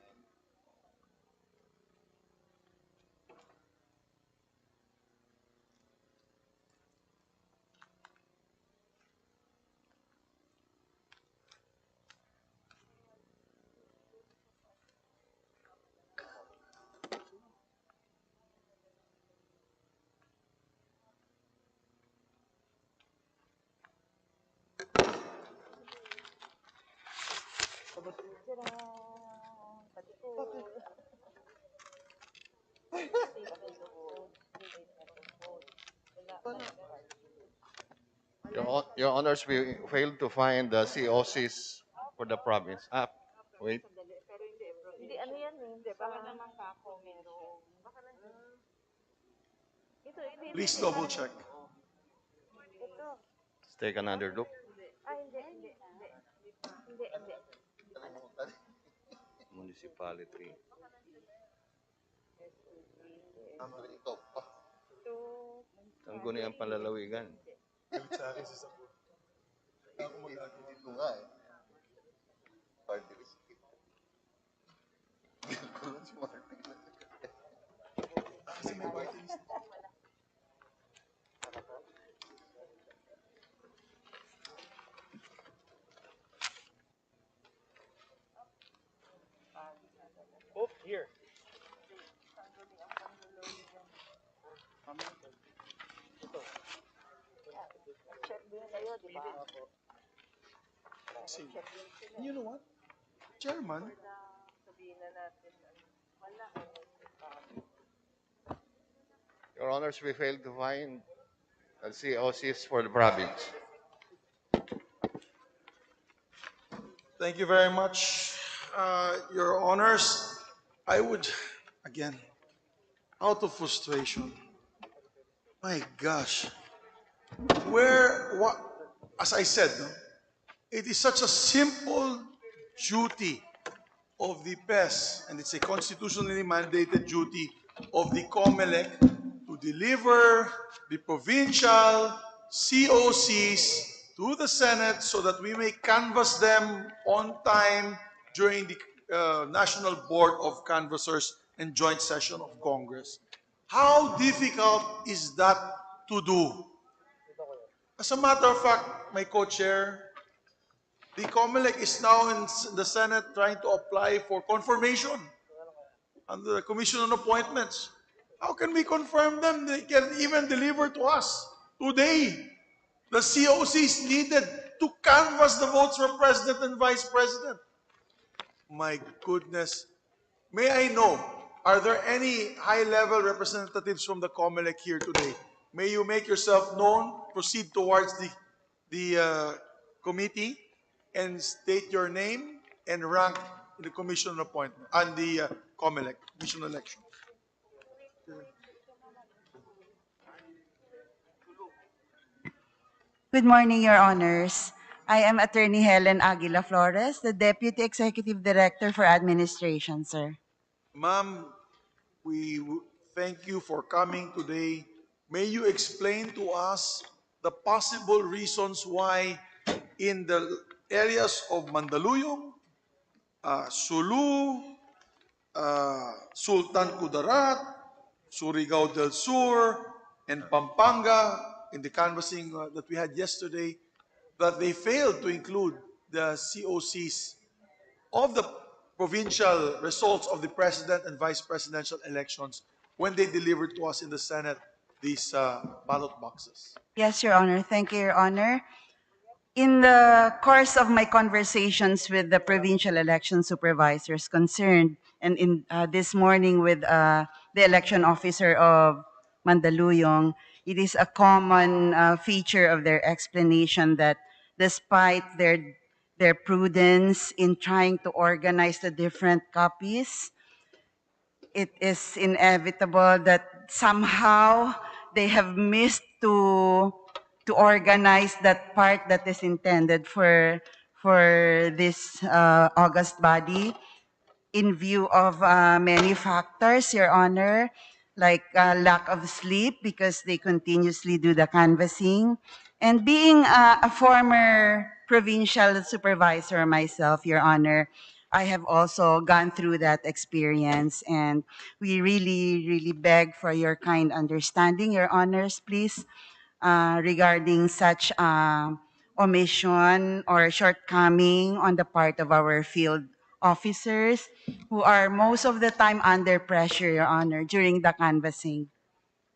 Your Honors, we failed to find the COCs for the province. Wait. Hindi, ano yan eh. Hindi, baka naman kako meron. Ito. Please double check. Ito. Let's take another look. Hindi. Municipality. Tangguni ang panlalawigan. Dito nga eh. Party list. Kulong si Martin. Kasi may party list. Oh, here. Check din kayo, di ba? See, you know what? Chairman, Sabihin na natin. Wala. Your Honors, we failed to find the COCs for the province. thank you very much, Your Honors. I would, again, out of frustration, my gosh, what, as I said, no, it is such a simple duty of the PES, and it's a constitutionally mandated duty of the COMELEC to deliver the provincial COCs to the Senate so that we may canvass them on time during the National Board of Canvassers and Joint Session of Congress. How difficult is that to do? As a matter of fact, my co-chair, the COMELEC is now in the Senate trying to apply for confirmation under the Commission on Appointments. How can we confirm them? They can even deliver to us today the COCs needed to canvass the votes for President and Vice President. My goodness. May I know, are there any high-level representatives from the COMELEC here today? May you make yourself known, proceed towards the committee, and state your name and rank in the commission appointment, and the COMELEC, commission election. Good morning, Your Honors. I am Attorney Helen Aguila Flores, the Deputy Executive Director for Administration, sir. Ma'am, we thank you for coming today. May you explain to us the possible reasons why in the areas of Mandaluyong, Sulu, Sultan Kudarat, Surigao del Sur, and Pampanga in the canvassing that we had yesterday, that they failed to include the COCs of the provincial results of the president and vice presidential elections when they delivered to us in the Senate these ballot boxes. Yes, Your Honor. Thank you, Your Honor. In the course of my conversations with the provincial election supervisors concerned, and in this morning with the election officer of Mandaluyong, it is a common feature of their explanation that despite their prudence in trying to organize the different copies, it is inevitable that somehow they have missed to organize that part that is intended for this August body in view of many factors, Your Honor, like lack of sleep because they continuously do the canvassing. And being a former provincial supervisor myself, Your Honor, I have also gone through that experience, and we really, really beg for your kind understanding, Your Honors, please, regarding such omission or shortcoming on the part of our field officers who are most of the time under pressure, Your Honor, during the canvassing.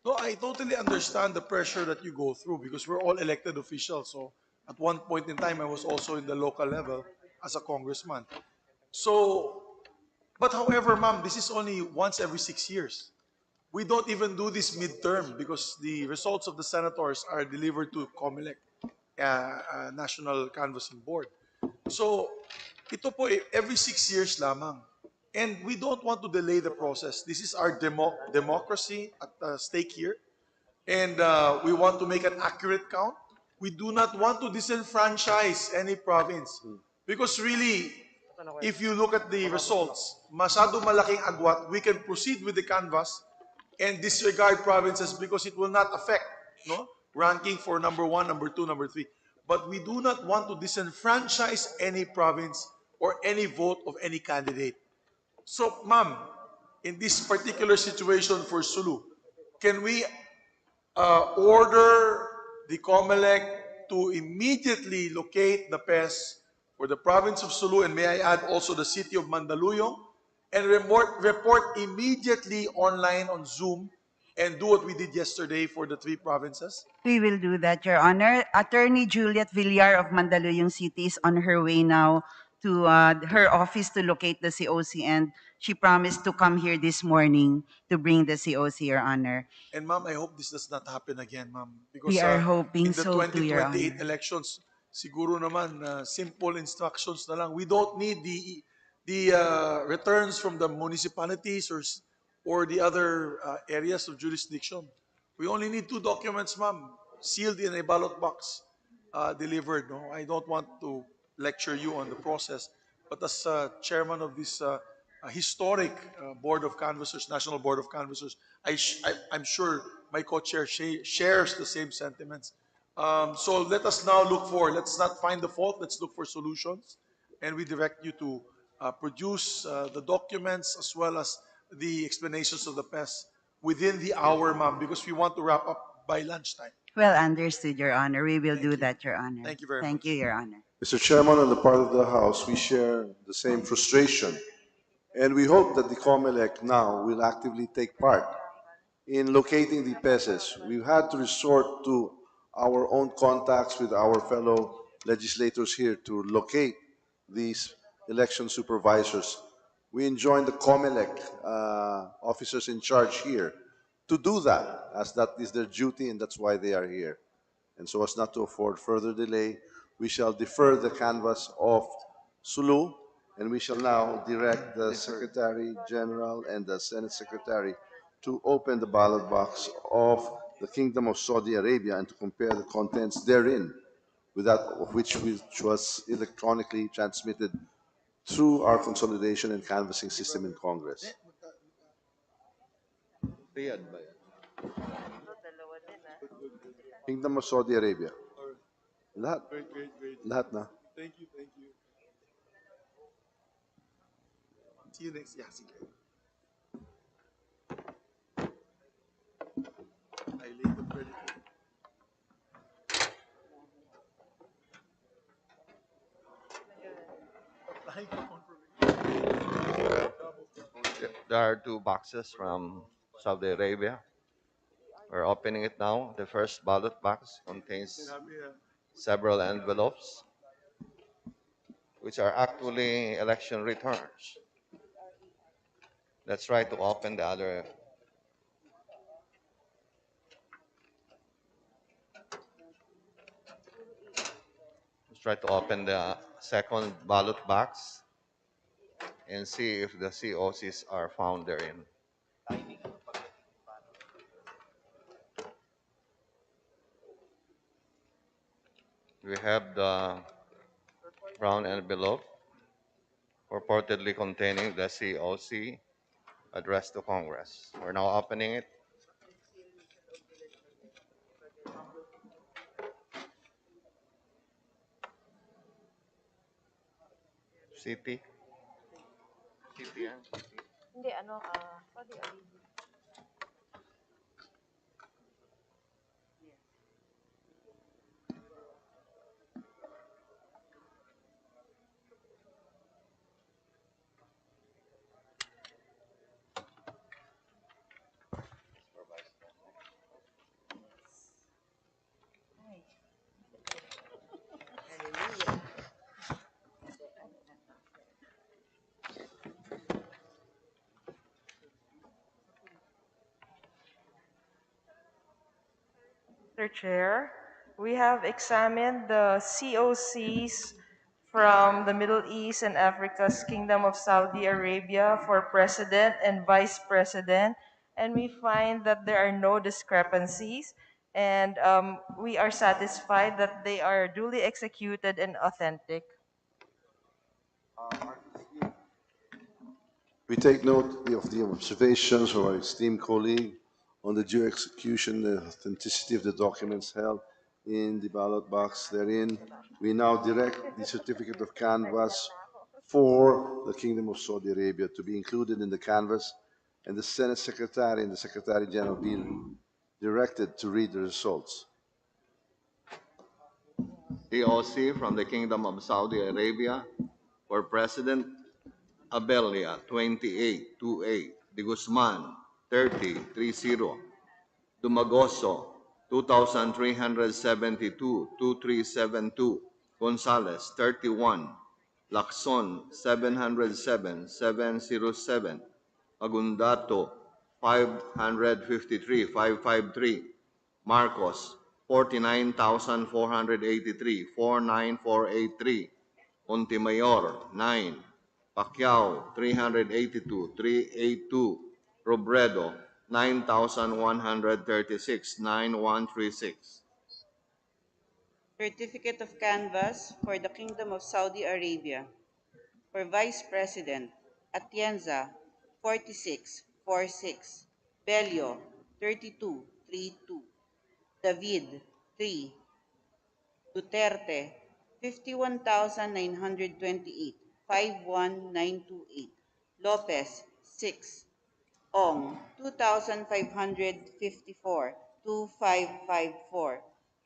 No, I totally understand the pressure that you go through because we're all elected officials. So at one point in time, I was also in the local level as a congressman. So, but however, ma'am, this is only once every 6 years. We don't even do this midterm because the results of the senators are delivered to COMELEC, National Canvassing Board. So, ito po every 6 years lamang. And we don't want to delay the process. This is our democracy at stake here. And we want to make an accurate count. We do not want to disenfranchise any province. Because really, if you look at the results, masyado malaking agwat, we can proceed with the canvass and disregard provinces because it will not affect ranking for number 1, number 2, number 3. But we do not want to disenfranchise any province or any vote of any candidate. So, ma'am, in this particular situation for Sulu, can we order the COMELEC to immediately locate the PES for the province of Sulu, and may I add also the city of Mandaluyong, and report immediately online on Zoom and do what we did yesterday for the 3 provinces? We will do that, Your Honor. Attorney Juliet Villar of Mandaluyong City is on her way now to her office to locate the COC, and she promised to come here this morning to bring the COC, Your Honor. And ma'am, I hope this does not happen again, ma'am. Because We are hoping in the so too, Your 2028 Honor. elections, siguro naman, simple instructions na lang. We don't need the returns from the municipalities or the other areas of jurisdiction. We only need 2 documents, ma'am, sealed in a ballot box, delivered. No, I don't want to lecture you on the process, but as chairman of this historic board of canvassers, National Board of Canvassers, I'm sure my co-chair shares the same sentiments. So let us now let's not find the fault, let's look for solutions. And we direct you to produce the documents as well as the explanations of the PES within the hour, ma'am, because we want to wrap up by lunchtime. Well understood, Your Honor. We will Thank do you. that, Your Honor. Thank you very Thank you, much. Your Honor. Mr. Chairman, on the part of the House, we share the same frustration, and we hope that the COMELEC now will actively take part in locating the peces. We've had to resort to our own contacts with our fellow legislators here to locate these election supervisors. We enjoin the COMELEC officers in charge here to do that, as that is their duty and that's why they are here. And so as not to afford further delay, we shall defer the canvass of Sulu, and we shall now direct the Secretary General and the Senate Secretary to open the ballot box of the Kingdom of Saudi Arabia and to compare the contents therein with that of which was electronically transmitted through our consolidation and canvassing system in Congress. Riyadh ba yan? Kingdom of Saudi Arabia. Lahat. Great. Lahat na. Thank you. See you next. Yeah, sige. I laid the credit. Applying for confirmation. There are two boxes from Saudi Arabia. We're opening it now. The first ballot box contains Sinabi na, several envelopes, which are actually election returns. Let's try to open the other. Let's try to open the second ballot box and see if the COCs are found therein. We have the brown envelope purportedly containing the COC addressed to Congress. We're now opening it. City. City yan. Hindi, Saudi Arabia. Mr. Chair, we have examined the COCs from the Middle East and Africa's Kingdom of Saudi Arabia for President and Vice President, and we find that there are no discrepancies, and we are satisfied that they are duly executed and authentic. We take note of the observations of our esteemed colleague on the due execution, the authenticity of the documents held in the ballot box therein. We now direct the certificate of canvass for the Kingdom of Saudi Arabia to be included in the canvass, and the Senate Secretary and the Secretary General be directed to read the results. COC from the Kingdom of Saudi Arabia for President Abelia 2828, De Guzman 3030, Dumagoso 2372-2372, Gonzales 31, Lacson 707-707, Agundato 553-553, Marcos 49,483-49483, Montemayor 9, Pacquiao 382-382, Robredo 9,136-9136. Certificate of canvass for the Kingdom of Saudi Arabia. For Vice President, Atienza, 4646. Bello, 3232. David, 3. Duterte, 51,928. 51928. Lopez, 6. Ong, 2,554, 2,554.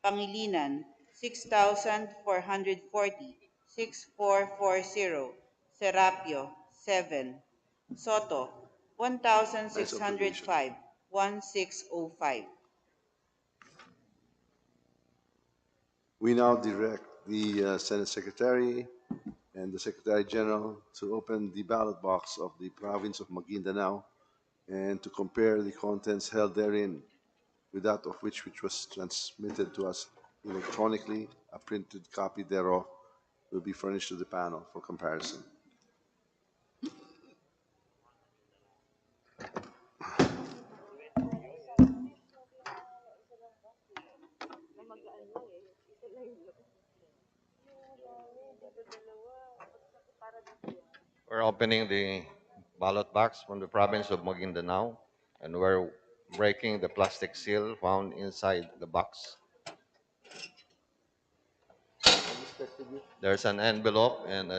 Pangilinan, 6,440, 6,440. Serapio, 7. Soto, Nice observation. 1,605, 1,605. We now direct the Senate Secretary and the Secretary General to open the ballot box of the province of Maguindanao and to compare the contents held therein with that of which was transmitted to us electronically. A printed copy thereof will be furnished to the panel for comparison. We're opening the ballot box from the province of Maguindanao, and we're breaking the plastic seal found inside the box. There's an envelope and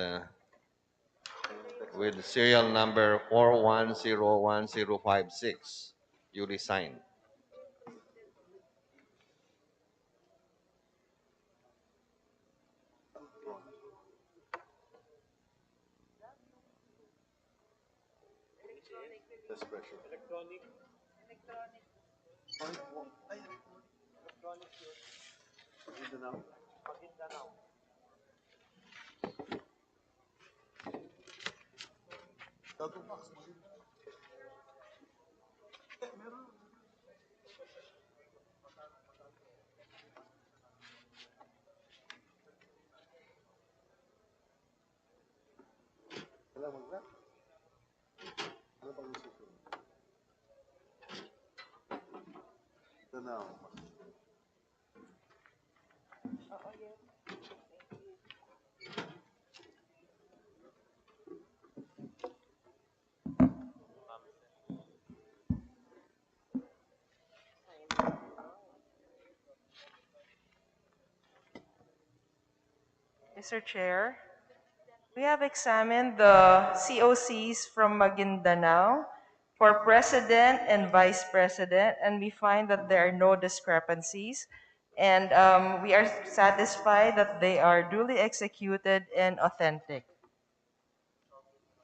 with serial number 4101056, duly signed. Mr. Chair, we have examined the COCs from Maguindanao for President and Vice President, and we find that there are no discrepancies. And we are satisfied that they are duly executed and authentic.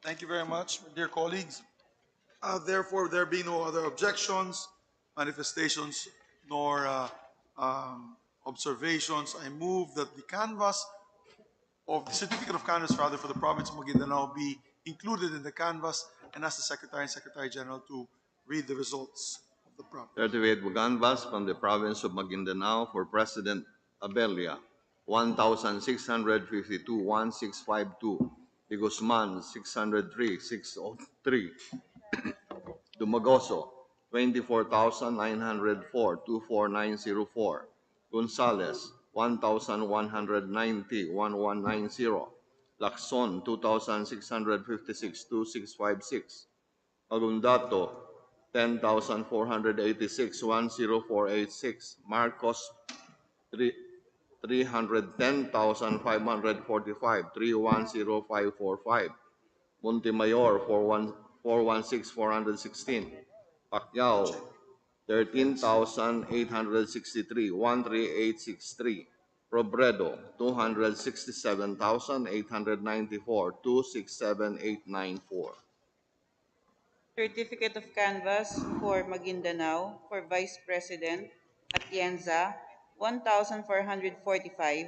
Thank you very much, dear colleagues. Therefore, there be no other objections, manifestations, nor observations. I move that the canvas of the certificate of canvas, rather, for the province of Maguindanao be included in the canvas, and ask the Secretary and Secretary General to read the results of the province. Certificate Buganbas from the province of Maguindanao for President Abelia, 1,652,1652. De Guzman, 603,603. Dumagoso, 24,904, 24904. Gonzales, 1,190, 1190. Lacson, 2,656, 2656. Agundato, 10,486, 10486. Marcos, 310,545, 310545. Montemayor, 416,416. Pacquiao, 13,863, 13863. Robredo, 267,894, 267894. Certificate of Canvas for Maguindanao for Vice President Atienza, 1,445,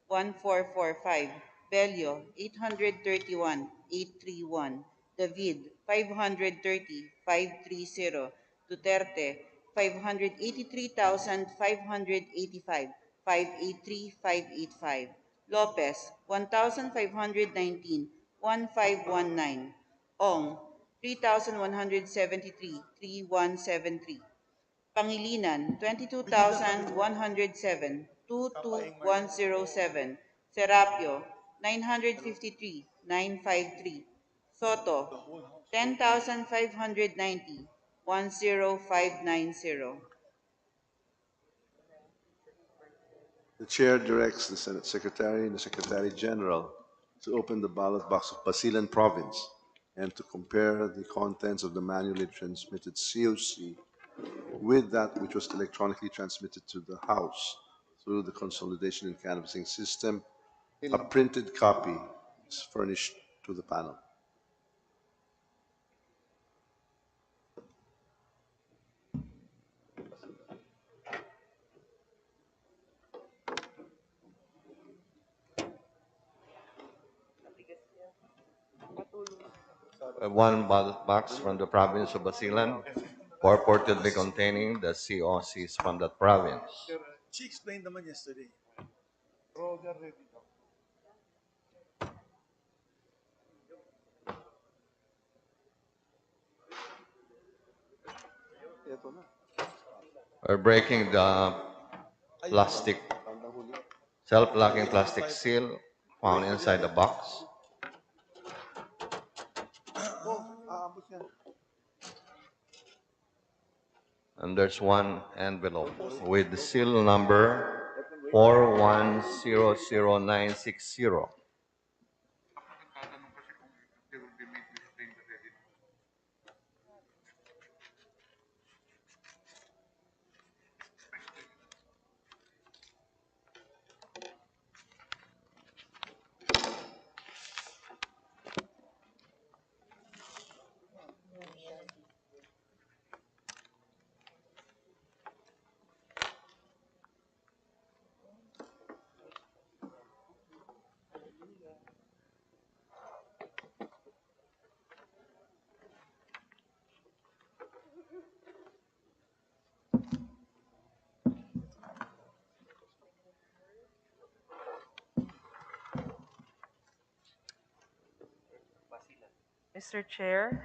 1,445. Bello, 831, 831. David, 530, 530. Duterte, 583,585, 583, 585. Lopez, 1,519, 1,519. Ong, 3,173, 3,173. Pangilinan, 22,107, 22,107. Serapio, 953, 953. Soto, 10,590, 10590. The Chair directs the Senate Secretary and the Secretary General to open the ballot box of Basilan Province and to compare the contents of the manually transmitted COC with that which was electronically transmitted to the House through the consolidation and canvassing system. A printed copy is furnished to the panel. One ballot box from the province of Basilan, purportedly containing the COCs from that province. She explained naman yesterday. We're breaking the plastic, self-locking plastic seal found inside the box. And there's one envelope with the seal number 4100960. Mr. Chair,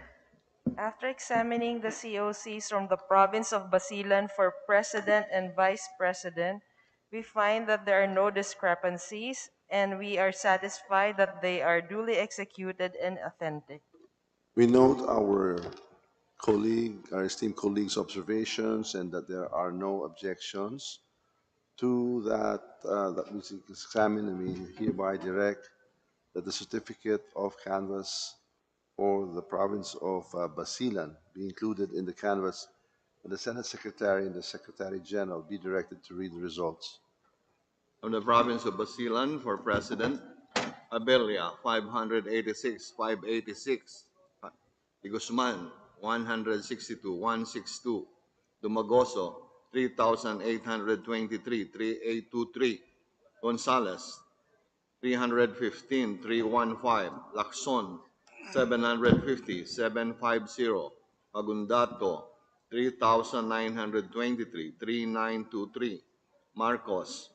after examining the COCs from the province of Basilan for President and Vice President, we find that there are no discrepancies and we are satisfied that they are duly executed and authentic. We note our esteemed colleagues' observations and that there are no objections to that we examine, and we hereby direct that the certificate of canvass for the province of Basilan be included in the canvass, and the Senate Secretary and the Secretary General be directed to read the results. From the province of Basilan for President, Abelia 586,586, De Guzman 162,162, Dumagoso 3,823,3823, Gonzales 315,315, Lacson 750,750, Agundato 3,923,3923, Marcos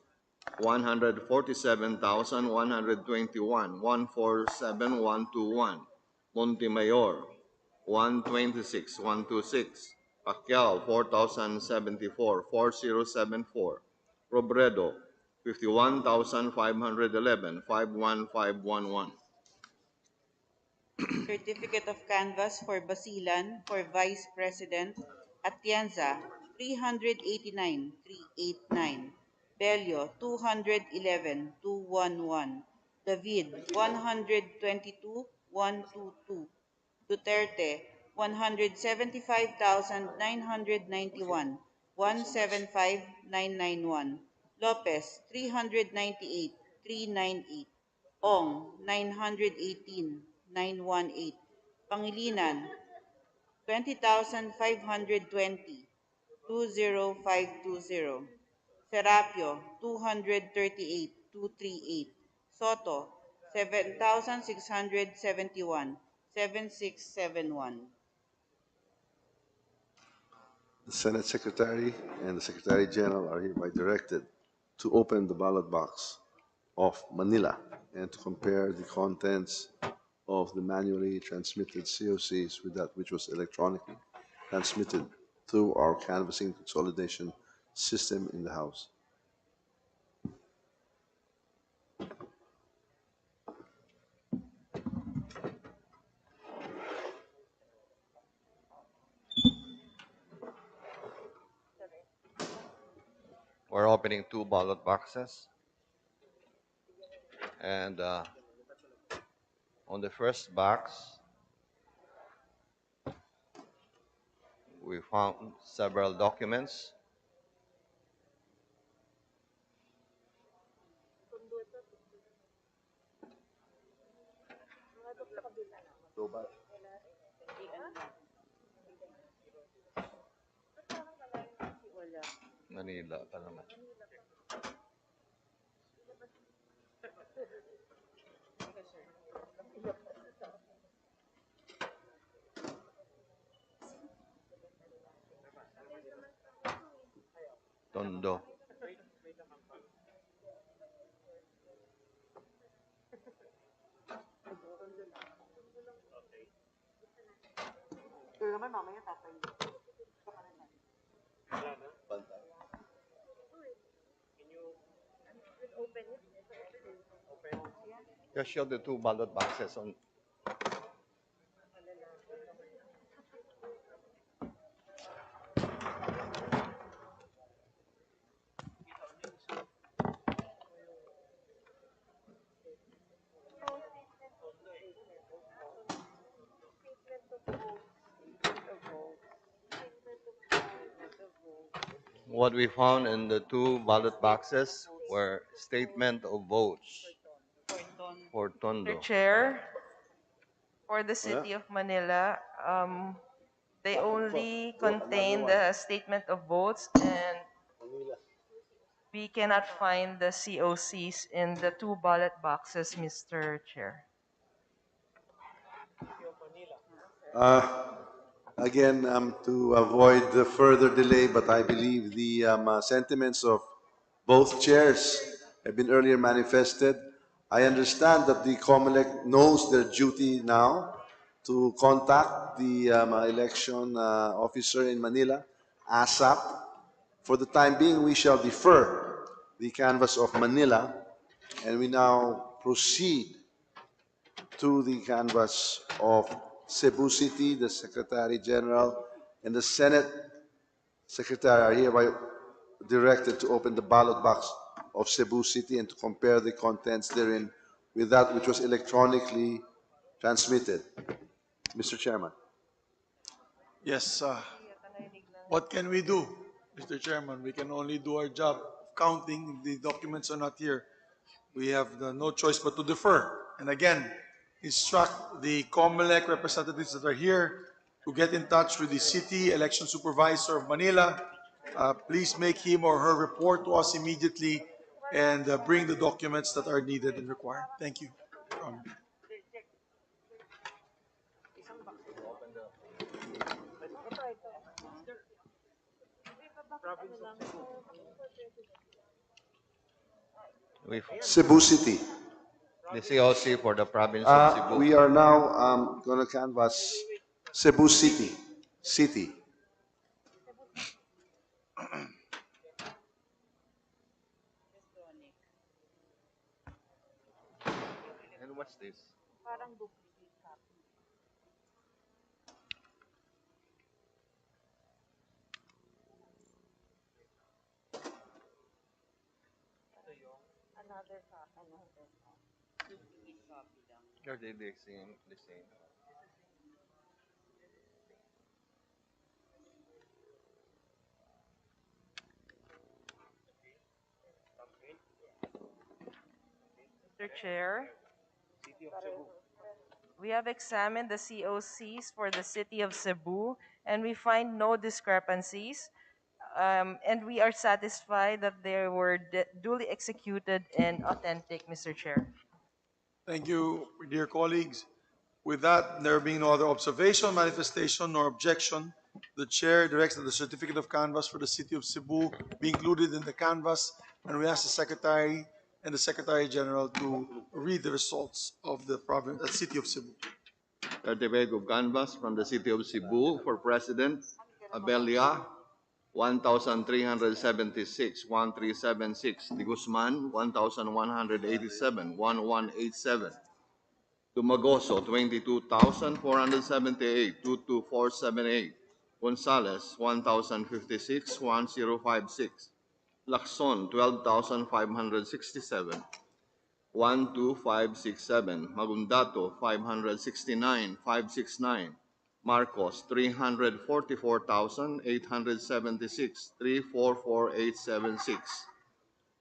147,121, 147,121, Montemayor 126,126, Pacquiao 4,074, 4074, Robredo 51,511, 51511. Certificate of Canvass for Basilan for Vice President, Atienza, 389, 389. Bello, 211, 211. David, 122, 122. Duterte, 175,991, 175,991. Lopez, 398, 398. Ong, 918, 918. Pangilinan, 20,520, 20520. Serapio, 238, 238. Soto, 7,671, 7671. The Senate Secretary and the Secretary General are hereby directed to open the ballot box of Manila and to compare the contents of the manually transmitted COCs with that which was electronically transmitted through our canvassing consolidation system in the House. We're opening two ballot boxes. And on the first box, We found several documents. Manila pa naman. Tondo. Just show the two ballot boxes on. What we found in the two ballot boxes were statement of votes for Mr. Tondo. Chair, for the City of Manila, they only contain the statement of votes, and we cannot find the COCs in the two ballot boxes, Mr. Chair. Again, to avoid the further delay, but I believe the sentiments of both chairs have been earlier manifested. I understand that the COMELEC knows their duty now to contact the election officer in Manila, ASAP. For the time being, we shall defer the canvass of Manila, and we now proceed to the canvass of Cebu City. The Secretary General and the Senate Secretary are hereby directed to open the ballot box of Cebu City and to compare the contents therein with that which was electronically transmitted. Mr. Chairman. Yes, what can we do, Mr. Chairman? We can only do our job of counting. If the documents are not here, we have no choice but to defer. And again, instruct the COMELEC representatives that are here to get in touch with the City Election Supervisor of Manila. Please make him or her report to us immediately and bring the documents that are needed and required. Thank you. Cebu City. The COC for the province of Cebu. We are now going to canvass Cebu City. And what's this? Are they the same? The same. Mr. Chair, we have examined the COCs for the City of Cebu, and we find no discrepancies. And we are satisfied that they were duly executed and authentic, Mr. Chair. Thank you, dear colleagues. With that, there being no other observation, manifestation, nor objection, the chair directs that the certificate of canvass for the City of Cebu be included in the canvass, and we ask the Secretary and the Secretary General to read the results of the City of Cebu. Certificate of canvass from the City of Cebu for President, Abelia, 1,376, 1,376. De Guzman, 1,187, 1,187. Dumagoso, 22,478, 22478. Gonzales, 1,056, 1056. Lacson, 12,567, 12567. Magundato, 569, 569. Marcos, 344,876, 344,876.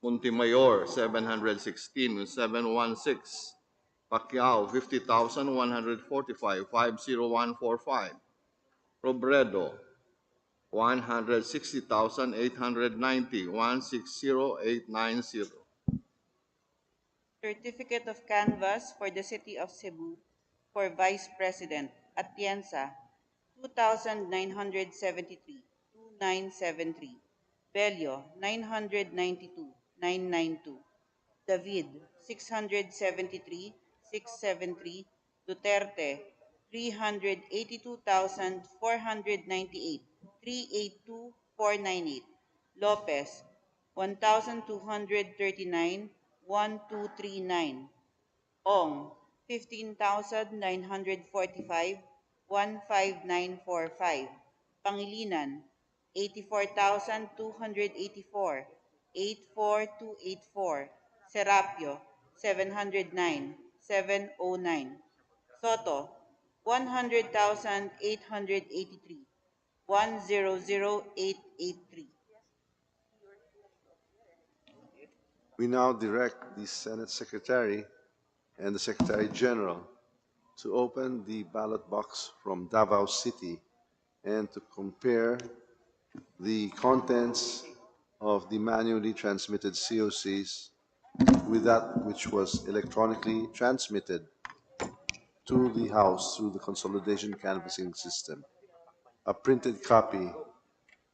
Montemayor, 716,716. Pacquiao, 50,145, 50145. Robredo, 160,890, 160,890. Certificate of Canvass for the City of Cebu for Vice President, Atienza, 2,973, 2,973. Bello, 992, 992. David, 673, 673. Duterte, 382,498, 382,498. Lopez, 1,239, 1,239. Ong, 15,945, 15945. Pangilinan, 84,284, 84284. Serapio, 709, 709. Soto, 100,883, 100,883. We now direct the Senate Secretary and the Secretary General to open the ballot box from Davao City and to compare the contents of the manually transmitted COCs with that which was electronically transmitted to the House through the consolidation canvassing system. A printed copy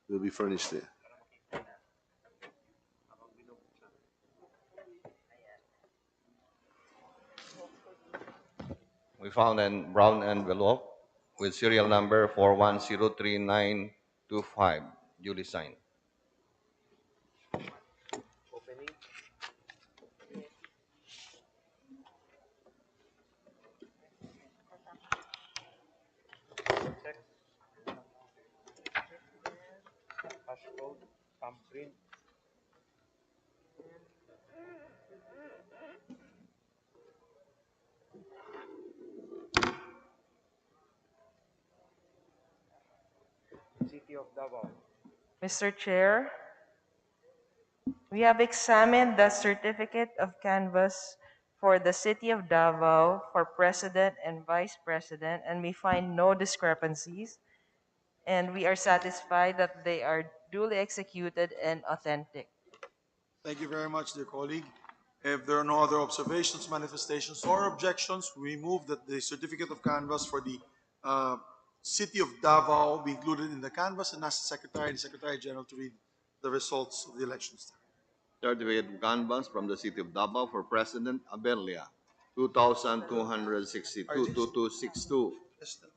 will be furnished there. We found a brown envelope with serial number 4103925, duly signed. Opening. Check. Passcode. Thumbprint. City of Davao. Mr. Chair, we have examined the certificate of canvass for the City of Davao for President and Vice President, and we find no discrepancies, and we are satisfied that they are duly executed and authentic. Thank you very much, dear colleague. If there are no other observations, manifestations, or objections, we move that the certificate of canvass for the uh, City of Davao be included in the canvass and ask the Secretary and Secretary General to read the results of the elections. Certificate of canvass from the City of Davao for President Abelia, 2,262, 2262.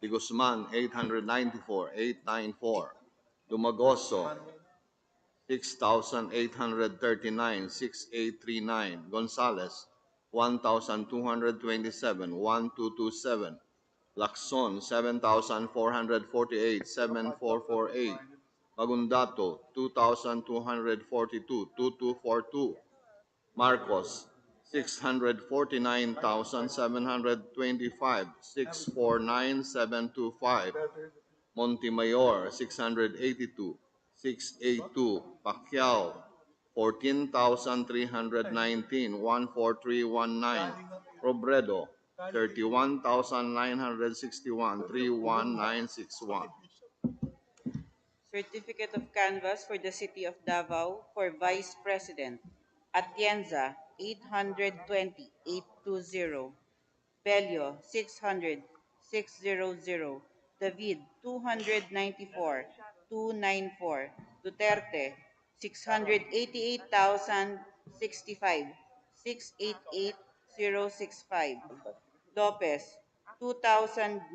De Guzman, 894, 894. Dumagoso, 6,839, 6839. Gonzales, 1,227, 1227. Lacson, 7,448, 7448. Magundato, 2,242, 2242. Marcos, 649,725, 649,725. Montemayor, 682, 682. Pacquiao, 14,319, 14319. Robredo, 31,961, 31961. Certificate of Canvass for the City of Davao for Vice President, Atienza, 820, 820. Bello, 600, 600. David, 294, 294. Duterte, 688,065, 688,065. Lopez, 2009,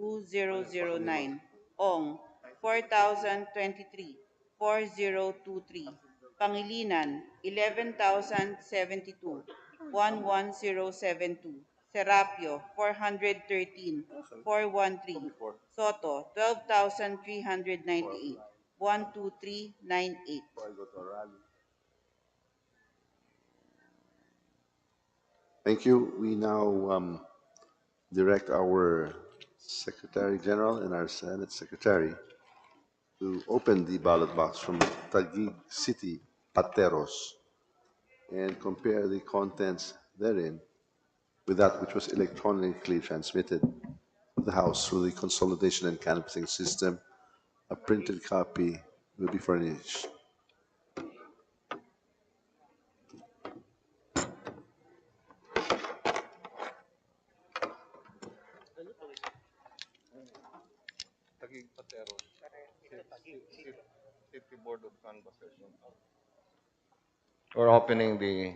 2009. Ong, 4023, 4023. Pangilinan, 11,072, 11072. Serapio, 413, 413. Soto, 12,398, 12398. Thank you. We now direct our Secretary General and our Senate Secretary to open the ballot box from Taguig City, Pateros, and compare the contents therein with that which was electronically transmitted to the House through the consolidation and canvassing system. A printed copy will be furnished. Taguig Pateros, City Board of Canvassers. We're opening the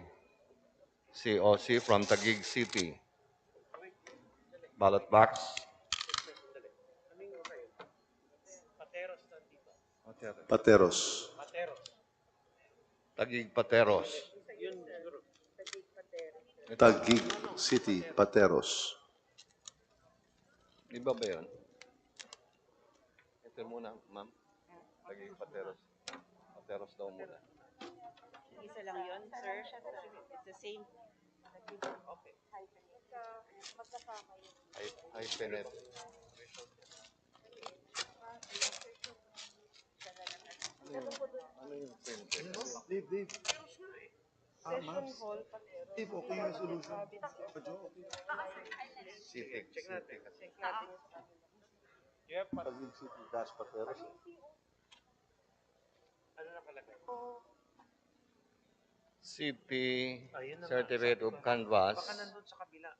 COC from Taguig City. Ballot box. Pateros nandito. Pateros. Pateros. Taguig Pateros. Yun siguro. Taguig City, Pateros. Iba ba yun? Ito muna, ma'am. Taguig Pateros. Pateros daw muna. Isa lang yun, sir. It's the same. Okay. Hyphenate. Ano yung printed? Dave. Ma'am. Dave, okay yung resolution. City. Check natin. You have Taguig City, dash Pateros. ano nakalagay? City Ayun na nga, Certificate sabi of ko, Canvas. Baka nandun sa kabila.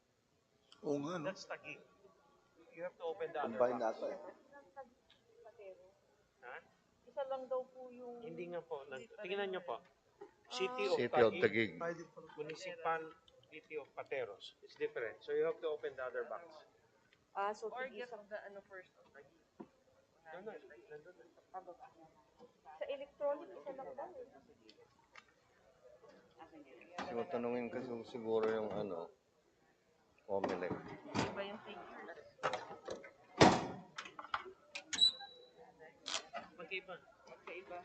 Oo nga, no? That's Taguig. You have to open the other Combine box. nata eh. Ha? Isa lang daw po yung... Hindi nga po. Tingnan nyo po. City of City of Taguig. Taguig. Municipality of Pateros. It's different. So you have to open the other box. So or get the ano first. Nandun na. Sa electronic, isa lang daw. So, tanungin ko siguro yung ano, Comelec. Iba yung figures. Magkaiba.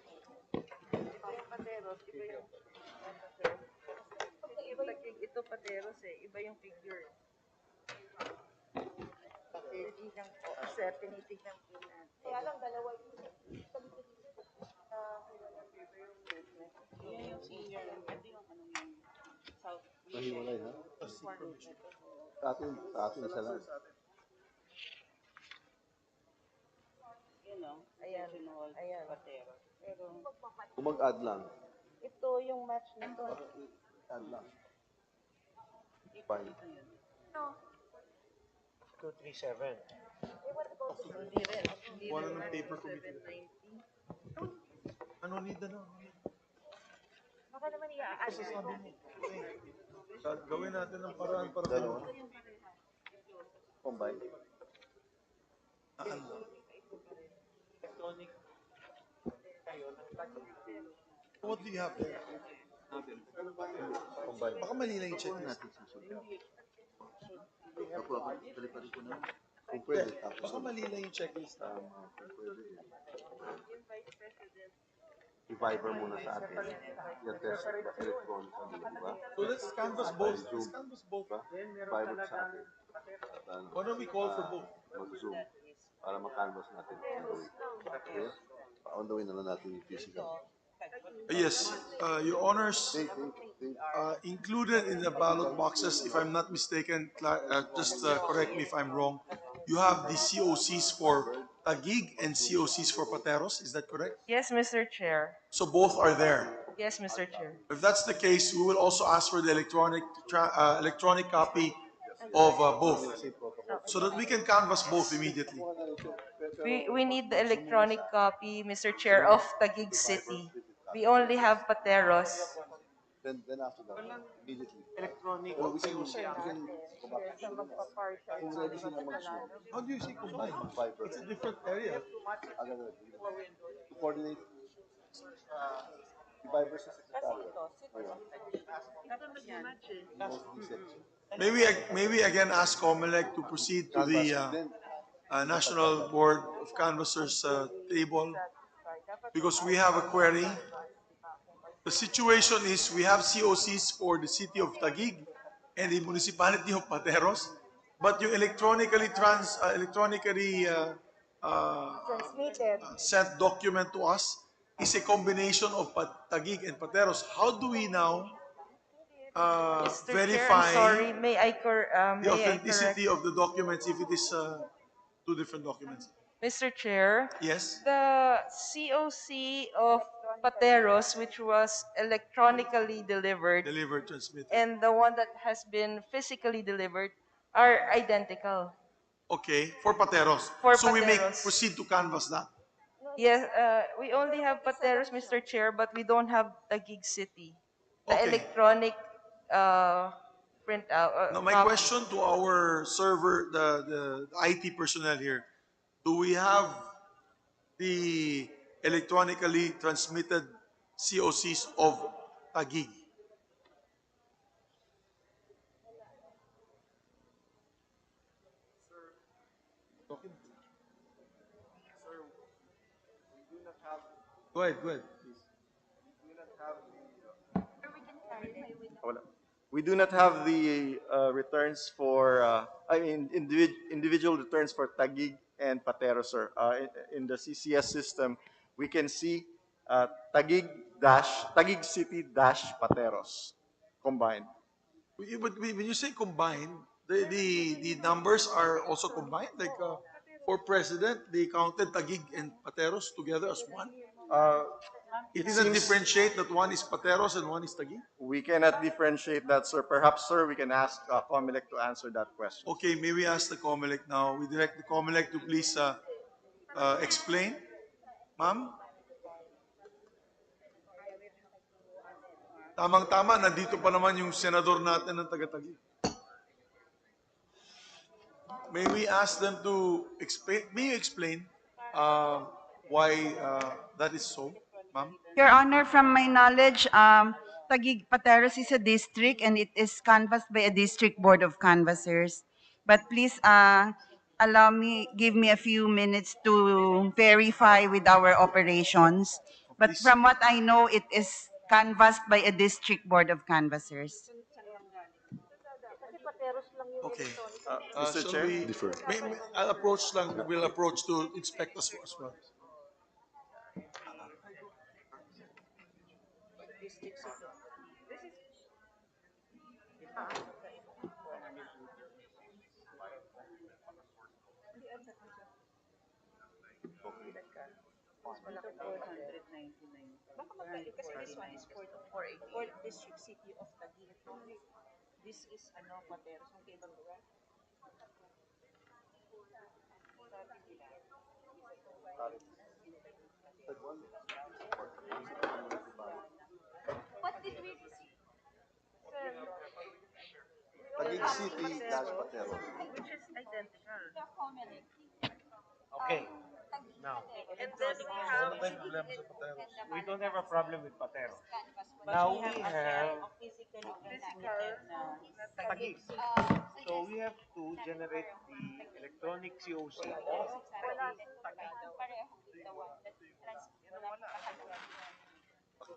Yung Pateros, iba yung... Ito Pateros iba yung figure. Tinitignan po, sir, tinitignan po natin. Kaya lang, dalawa yun. Mahiwalay ha? Sa atin isa lang. Ayan. Pero, Kung mag-add lang. ito yung match nito. Add lang. Fine. 237. Wala ng paper committee. Ano need na? Baka naman i-add. Gawin natin ng paraan para Dalawa. Combine. Electronic. What do you have there? Combine. Baka mali lang yung checklist. Kung pwede. Tapos Baka mali lang yung checklist. i-Viber muna sa atin. I-test electronic di ba? So let's canvass both. Let's canvass both. Viber sa atin. Why don't we call for both? Mag-zoom para ma-canvas natin on the way. Okay? On the way na lang natin yung physical. Yes, Your Honors, included in the ballot boxes, if I'm not mistaken, just correct me if I'm wrong, you have the COCs for Taguig and COCs for Pateros, is that correct? Yes, Mr. Chair. So both are there. Yes, Mr. Chair. If that's the case, we will also ask for the electronic copy of both, so that we can canvass both immediately. We need the electronic copy, Mr. Chair, of Taguig City. We only have Pateros. Then after that, immediately. Electronic. We can go back. Kung ready sila mag-zoom, How do you say combine? Viber. It's a different area. Agad-agad. To coordinate, i-Viber sa secretary. Maybe again ask COMELEC to proceed to the National Board of Canvassers table, because we have a query. The situation is we have COCs for the city of Taguig and the municipality of Pateros, But yung electronically sent document to us is a combination of Taguig and Pateros. How do we now Mr. Chair, I'm verify sorry. May I the correct? authenticity of the documents if it is two different documents? Mr. Chair, Yes? the COC of Pateros, which was electronically delivered, Delivered, transmitted. and the one that has been physically delivered are identical. Okay, for Pateros. For So we may Pateros. proceed to canvass that. Yes, we only have Pateros, Mr. Chair, but we don't have Taguig City. The Okay. electronic printout Now my copy. question to our server, the IT personnel here, do we have the electronically transmitted COCs of Taguig? Go ahead, please. Wala. We do not have the returns for, individual returns for Taguig and Patero, sir. In the CCS system, we can see Taguig City dash Pateros combined. But when you say combined, the numbers are also combined. Like for president, they counted Taguig and Pateros together as one. It doesn't differentiate that one is Pateros and one is Taguig. We cannot differentiate that, sir. Perhaps, sir, we can ask Comelec to answer that question. Okay, may we ask the COMELEC now? We direct the COMELEC to please explain. Ma'am? Tamang-tama, nandito pa naman yung senador natin ng taga-Taguig. May we ask them to explain? May you explain why that is so, ma'am? Your Honor, from my knowledge, Taguig Pateros is a district and it is canvassed by a district board of canvassers. But please give me a few minutes to verify with our operations. But Please. from what I know, it is canvassed by a district board of canvassers. Okay. Mr. Shall Chair? we? Defer. We'll approach to inspect as well. Taguig City dash Patero. Which is identical. Okay. Now, And then we don't have a problem with Patero. Now we have Taguig. So we have to generate the electronic COC of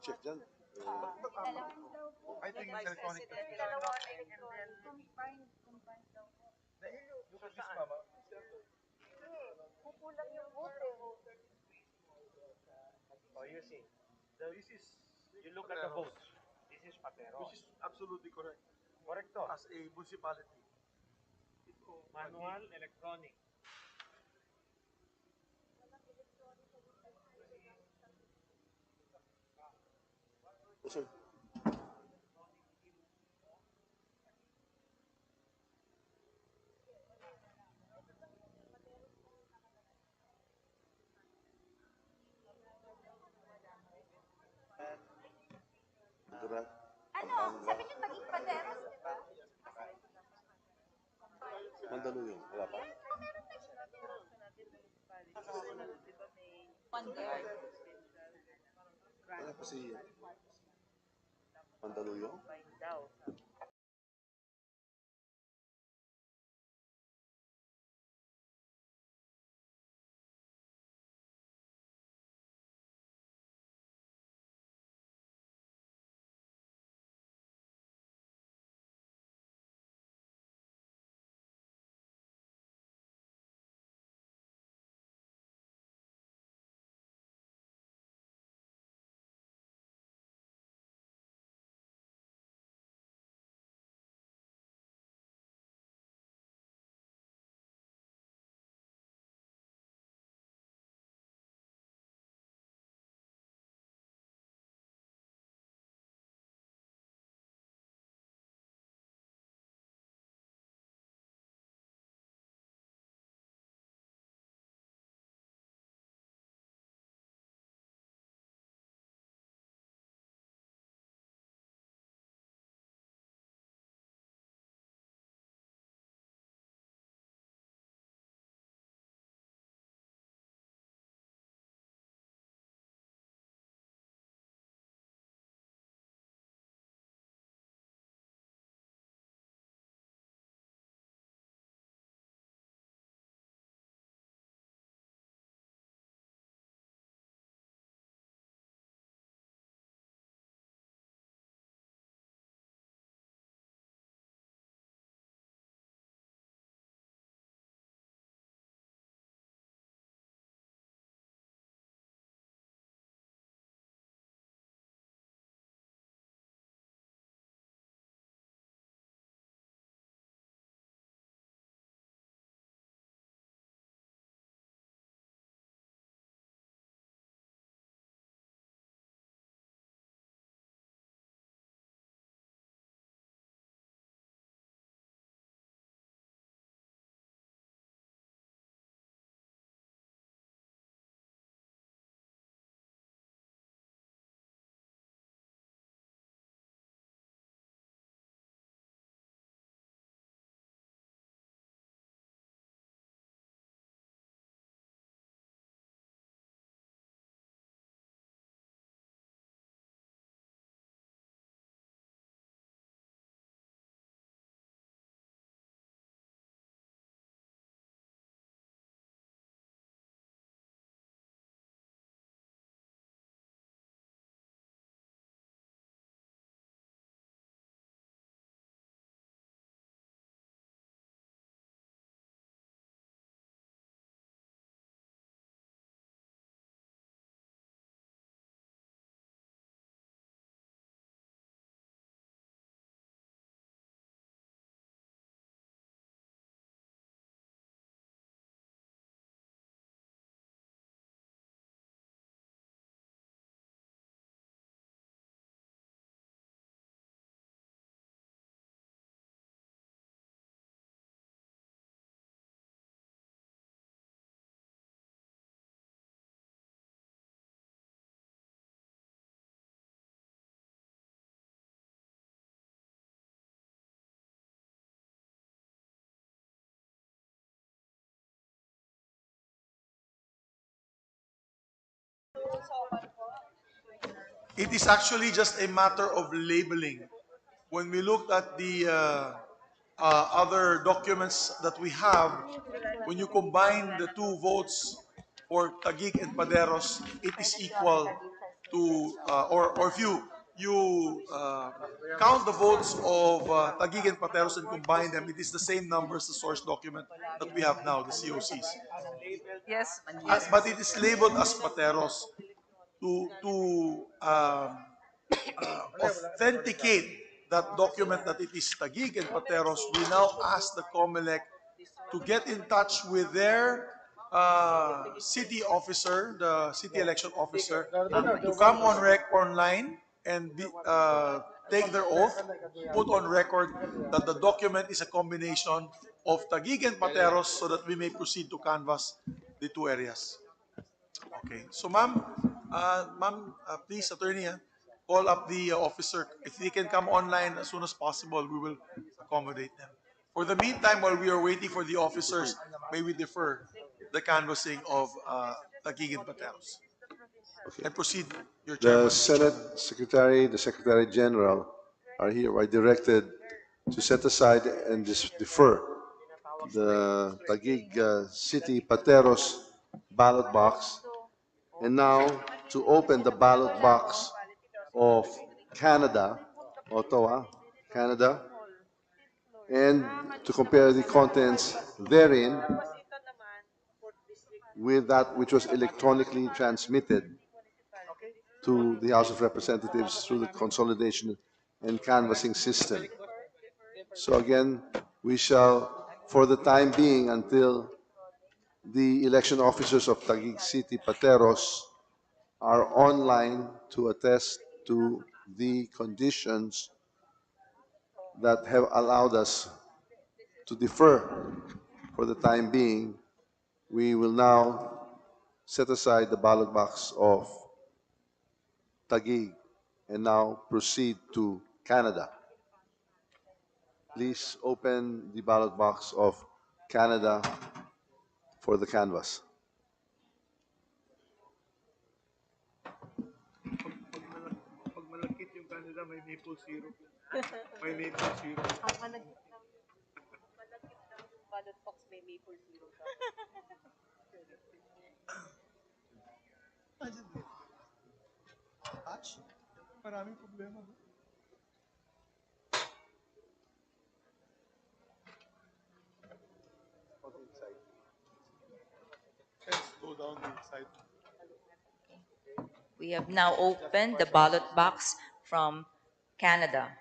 Check dyan. I think it's electronic. Oh, you see. You look at the votes. This is Patero. Which is absolutely correct. Correcto. As a municipality. Manual, electronic. Yes, sir. Diba? Sabi niyo Taguig Pateros, di ba? Mandaluyong. Wala pa? Wala pa si Mandaluyong? It is actually just a matter of labeling. When we looked at the other documents that we have, when you combine the two votes for Taguig and Paderos, it is equal to, or if you count the votes of Taguig and Pateros and combine them, it is the same number as the source document that we have now, the COCs. Yes, But it is labeled as Pateros to authenticate that document that it is Taguig and Pateros. We now ask the COMELEC to get in touch with their city officer, the city election officer, to come on online and take their oath, put on record that the document is a combination of Taguig and Pateros so that we may proceed to canvass the two areas. Okay. So, please, attorney, call up the officer. If they can come online as soon as possible, we will accommodate them. For the meantime, while we are waiting for the officers, may we defer the canvassing of Taguig and Pateros. And proceed, your The chairman. Senate Secretary, the Secretary General are hereby directed to set aside and defer the Taguig City Pateros ballot box, and now to open the ballot box of Canada, Ottawa, Canada, and to compare the contents therein with that which was electronically transmitted to the House of Representatives through the consolidation and canvassing system. So again, we shall, for the time being, until the election officers of Taguig City, Pateros, are online to attest to the conditions that have allowed us to defer for the time being, we will now set aside the ballot box of Taguig and now proceed to Canada. Please open the ballot box of Canada for the canvass. Pag malagkit yung Canada, may maple syrup. May maple syrup. Ang malagkit ng ballot box may maple syrup. Touch? Maraming problema. Let's go down the side. We have now opened the ballot box from Canada.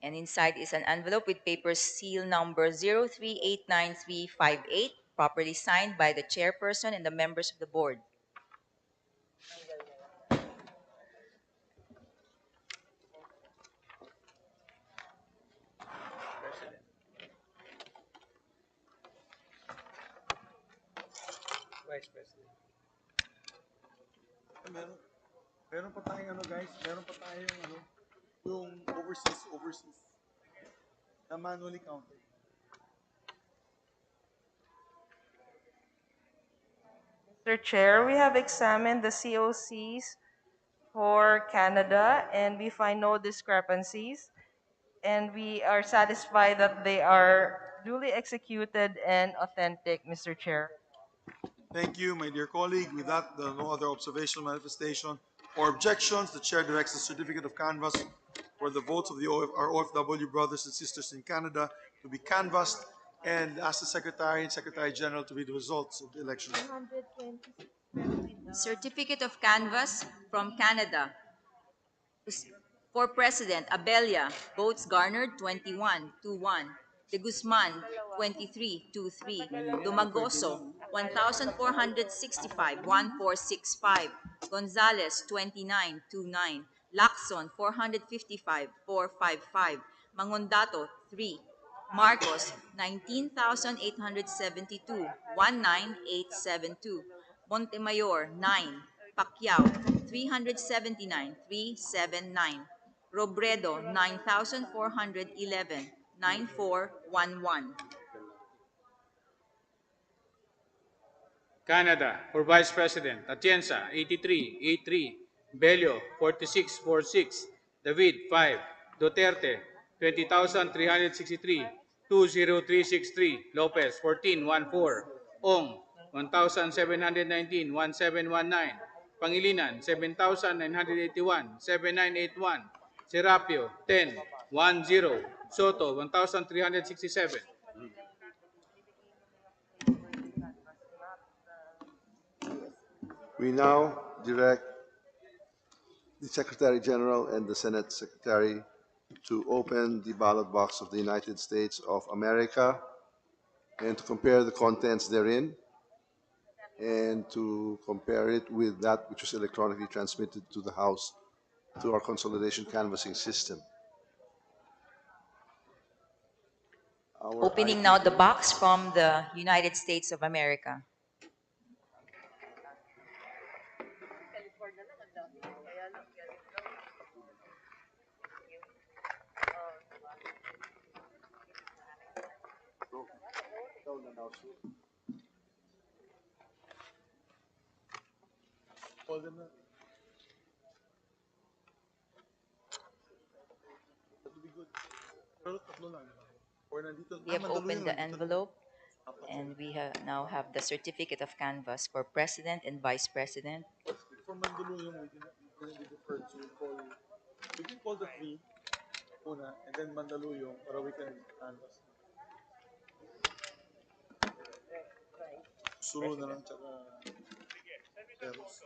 And inside is an envelope with paper seal number 038938, properly signed by the chairperson and the members of the board. Vice President. Meron pa tayong guys, meron pa tayong yung overseas na manually counted. Mr. Chair, we have examined the COCs for Canada and we find no discrepancies, and we are satisfied that they are duly executed and authentic, Mr. Chair. Thank you, my dear colleague. With that, no other observation, manifestation, or objections. The chair directs the certificate of canvass for the votes of our OFW brothers and sisters in Canada to be canvassed, and ask the Secretary and Secretary General to read the results of the election. Certificate of canvass from Canada. For President, Abella, votes garnered 21-1. De Guzman, 23-3. Dumagoso, 1,465-1,465. Gonzales, 29-9. Lacson, 455-455. Mangondato, 3. Marcos, 19,872-19,872. Montemayor, 9. Pacquiao, 379-379. Robredo, 9,411, 9411. Canada. For Vice President, Atienza, 83, Bello, 4646, David, 5, Duterte, 20,363, 20363, Lopez, 1414, Ong, 1,719, 1719, Pangilinan, 7,981, 7981, Serapio, 10, 10, Soto, 1,367. We now direct the Secretary General and the Senate Secretary to open the ballot box of the United States of America and to compare the contents therein and to compare it with that which was electronically transmitted to the House through our consolidation canvassing system. Opening now the box from the United States of America. We have opened the envelope and we now have the certificate of canvass for President and Vice President. For Mandaluyong, we can defer to we can call the three una, and then Mandaluyong, para we can canvas. Suru na lang, tsaka Teros.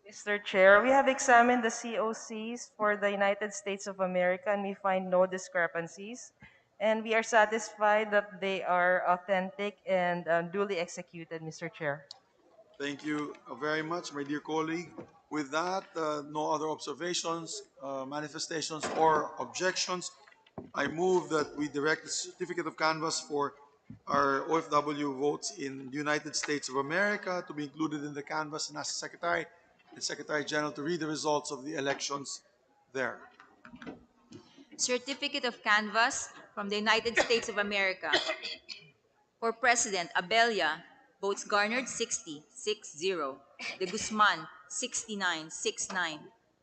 Mr. Chair, we have examined the COCs for the United States of America and we find no discrepancies. And we are satisfied that they are authentic and duly executed, Mr. Chair. Thank you very much, my dear colleague. With that, no other observations, manifestations, or objections. I move that we direct the certificate of canvass for our OFW votes in the United States of America to be included in the canvass and ask the Secretary and Secretary General to read the results of the elections there. Certificate of canvass from the United States of America. For President, Abella, votes garnered 60, 6-0. De Guzman, 69, 6-9.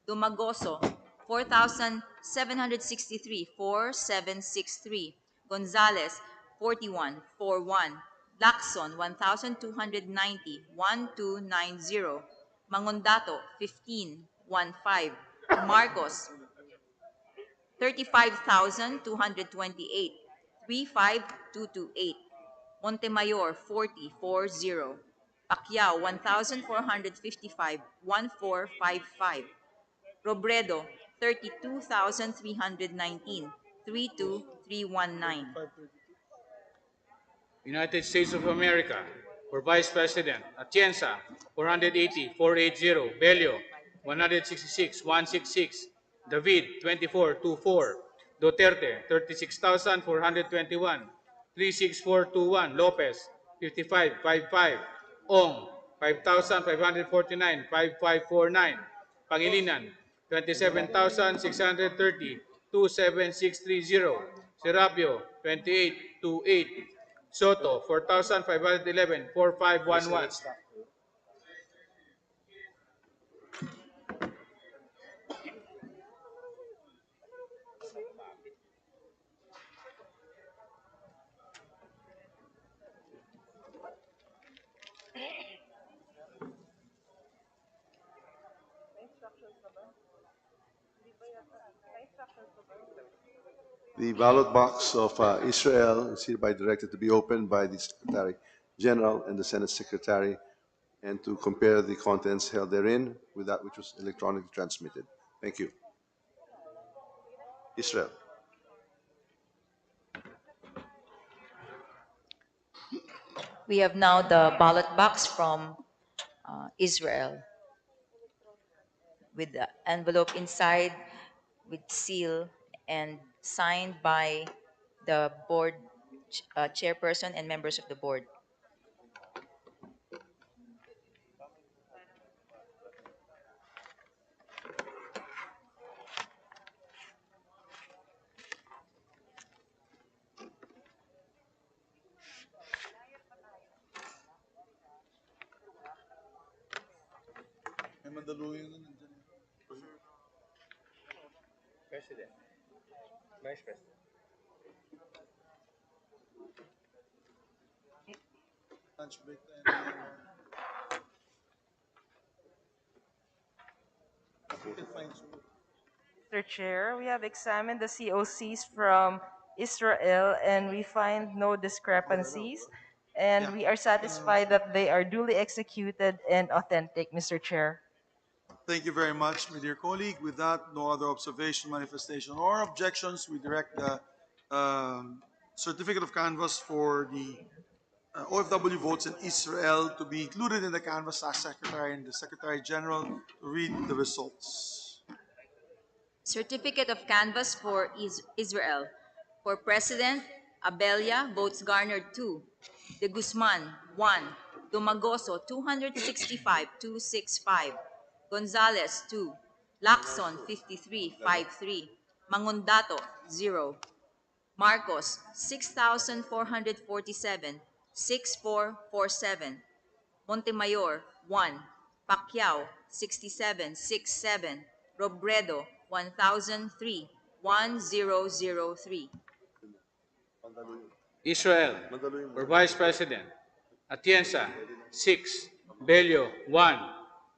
Dumagoso, 4,763, 4,763. Gonzales, 41, 4-1. Lacson, 1,290, 1,290. Mangondato, 15, 1-5. Marcos, 35,228, 35228. Montemayor, 40, 40. Pacquiao, 1,455, 1455. Robredo, 32,319, 32319. United States of America. For Vice President, Atienza, 480, 480. Bello, 166, 166. David, 2424. Duterte, 36,421, 36421. Lopez, 5555. Ong, 5,549, 5549. Pangilinan, 27,630, 27630. Serapio, 2828. Soto, 4,511, 4511. The ballot box of Israel is hereby directed to be opened by the Secretary General and the Senate Secretary and to compare the contents held therein with that which was electronically transmitted. Thank you. Israel. We have now the ballot box from Israel with the envelope inside with seal and signed by the board chairperson and members of the board. President. Vice President. Lunch break tayo. You can find some. Mr. Chair, we have examined the COCs from Israel and we find no discrepancies. And Yeah. we are satisfied that they are duly executed and authentic, Mr. Chair. Thank you very much, my dear colleague. With that, no other observation, manifestation, or objections. We direct the certificate of canvass for the OFW votes in Israel to be included in the canvass as secretary and the Secretary General to read the results. Certificate of canvass for Israel. For President, Abelia, votes garnered 2. De Guzman, 1. Dumagoso, 265,265. Gonzales, 2. Lacson, 53,53. Mangundato, 0. Marcos, 6,447, 6,447. Montemayor, 1. Pacquiao, 6767. Robredo, 1003, 1003. Israel. For Vice President. Atienza, 6. Bello, 1.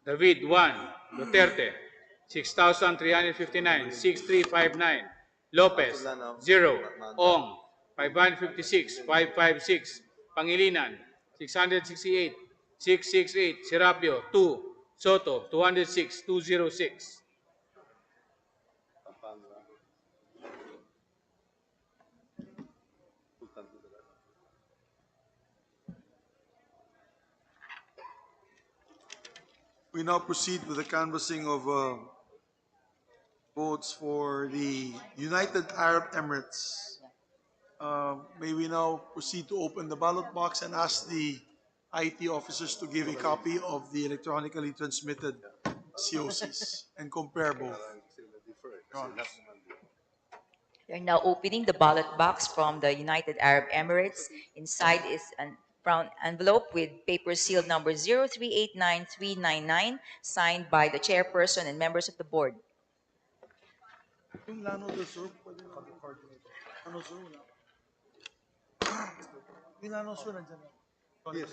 David, 1. Duterte, 6,359, 6,359. Lopez, 0. Ong, 556, 556. Pangilinan, 668, 668. Serapio, 2. Soto, 206, 206. We now proceed with the canvassing of votes for the United Arab Emirates. May we now proceed to open the ballot box and ask the IT officers to give a copy of the electronically transmitted COCs and compare both. They're now opening the ballot box from the United Arab Emirates. Inside is a brown envelope with paper seal number 0389399, signed by the chairperson and members of the board. Yung Lano del Sur, pwede na mag-coordinate. Lano Sur, wala. Yung Lano Sur, nandiyan na. Yes.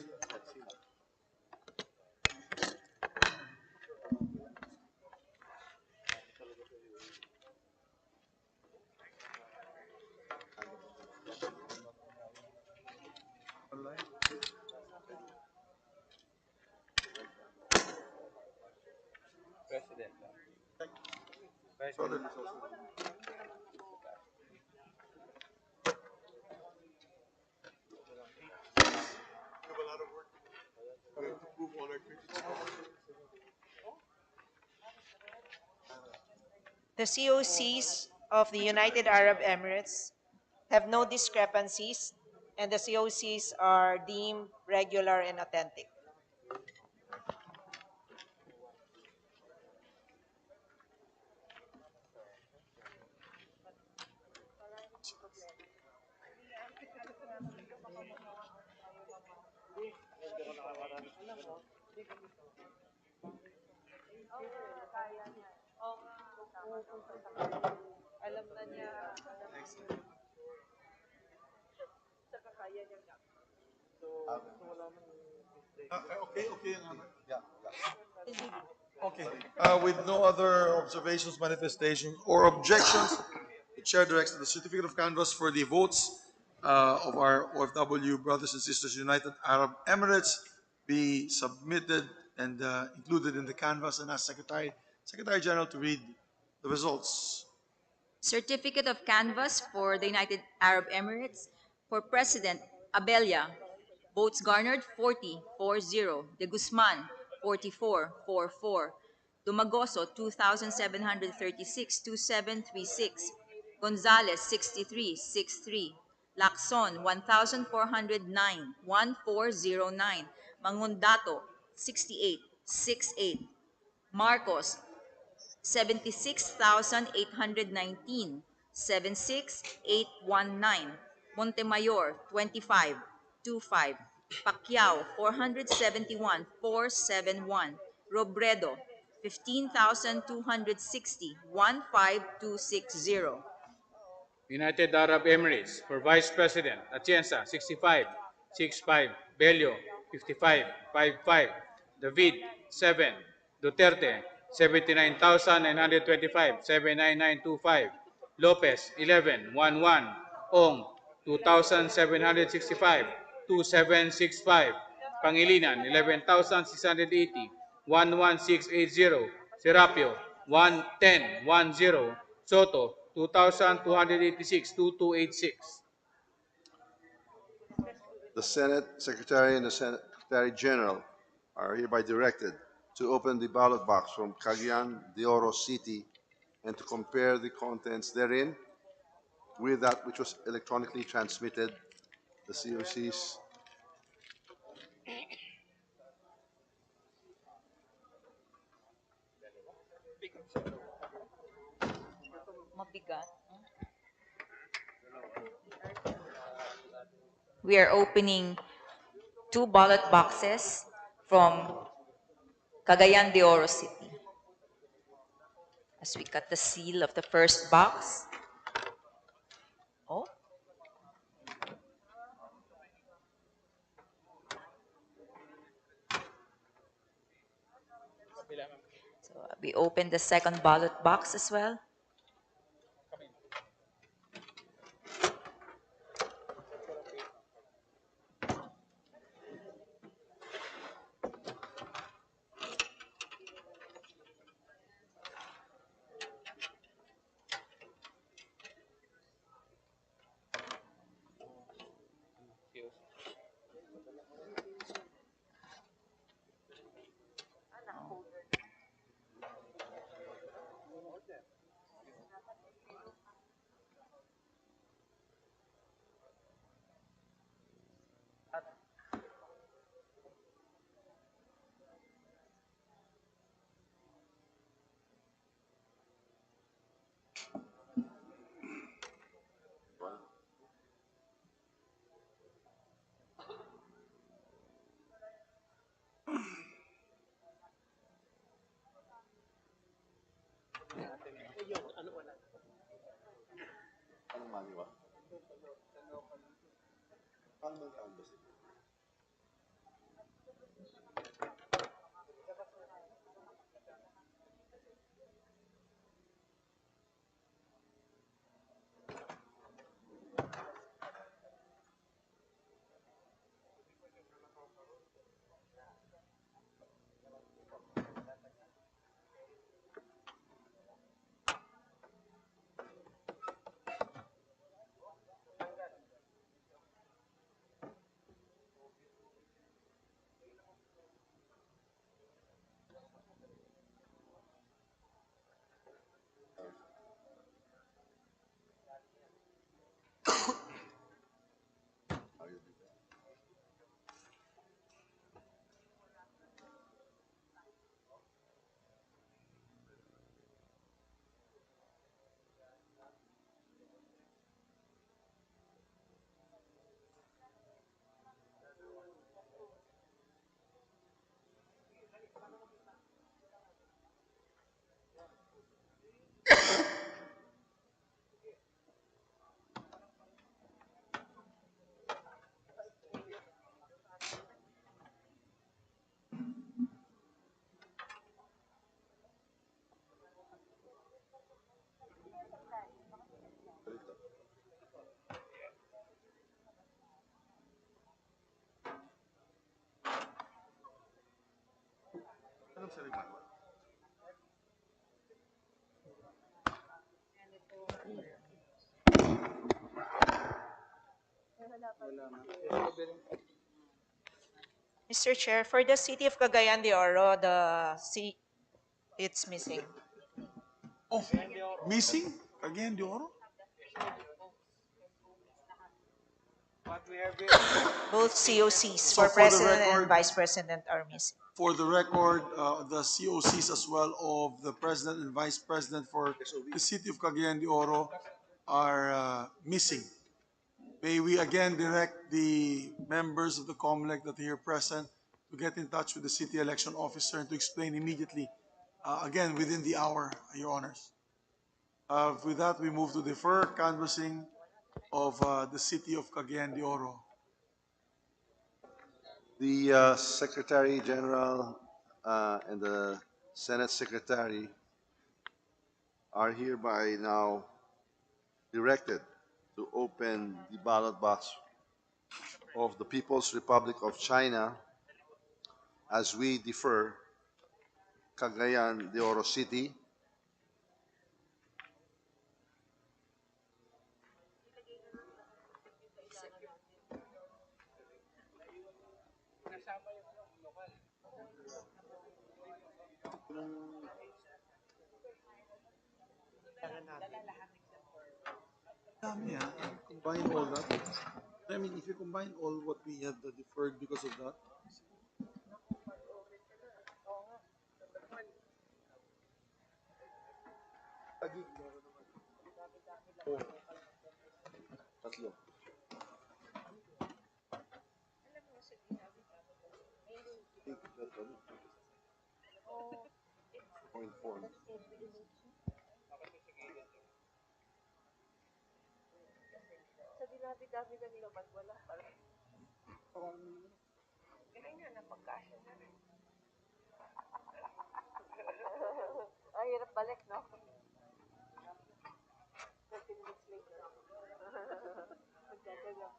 President. Vice President. The COCs of the United Arab Emirates have no discrepancies, and the COCs are deemed regular and authentic. Alam na niya. Okay. Okay. With no other observations, manifestations, or objections, the chair directs that the certificate of canvass for the votes of our OFW brothers and sisters United Arab Emirates be submitted and included in the canvass and ask Secretary General to read the results. Certificate of canvass for the United Arab Emirates. For President, Abelia, votes garnered 40,40. De Guzman, 44,44. Dumagoso, 2,736, 2,736. Gonzales, 63,63. Lacson, 1,409, 1,409. Mangundato, 68,68. Marcos, 76,819, 76,819. Montemayor, 25, 25. Pacquiao, 471, 471. Robredo, 15,260, 15260. United Arab Emirates. For Vice President, Atienza, 65, 65. Bello, 55, 55. David, 7. Duterte, 79,925, 79925. Lopez, 11, 11. Ong, 2,765, 2765. Pangilinan, 11,680, 11680. Serapio, 110, 10. Soto, 2,286, 2286. The Senate Secretary and the Secretary General are hereby directed to open the ballot box from Cagayan de Oro City and to compare the contents therein with that which was electronically transmitted. The COCs. Mabigat. We are opening 2 ballot boxes from Cagayan de Oro City. As we cut the seal of the first box. Oh. So we open the second ballot box as well. Mr. Chair, for the city of Cagayan de Oro, it's missing. Oh, missing? Again, de Oro? Both COCs So for for the president and record, vice president are missing. For the record, the COCs as well of the President and Vice President for the City of Cagayan de Oro are missing. May we again direct the members of the COMELEC that are here present to get in touch with the City Election Officer and to explain immediately again within the hour, Your Honors. With that, we move to defer canvassing of the city of Cagayan de Oro. The Secretary General and the Senate Secretary are hereby now directed to open the ballot box of the People's Republic of China as we defer Cagayan de Oro City. Dami, ah. Combine all that. I mean, if you combine all what we had deferred because of that, Tatlo. Point four. Sa dinabi-dabi na naman, wala pa rin. Kaya nga, napagkasya na rin. Ay, hirap balik, no? 30 minutes later. Magdadagang.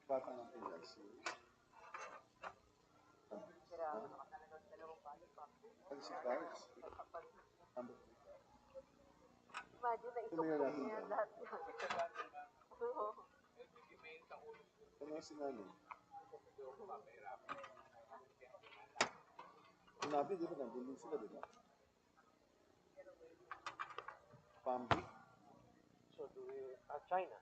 Bata ng Pinas. Grabe, nakatalagang dalawang balik pa. Ano si Paris? Imagine na ituktok niya lahat. Ano si Nani? Sinabi, di ba nandun din sila, di ba? Pambi. So, China.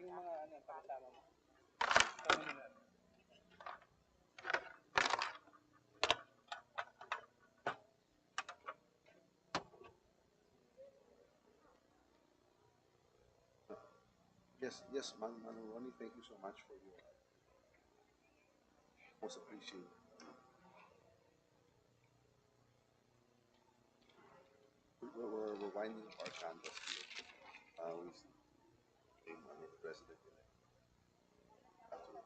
Yung mga ano, pakasama mo. Yes, Manu Ronnie, thank you so much for your most appreciated. We're winding up our canvas here. We see the president-elect. Absolutely.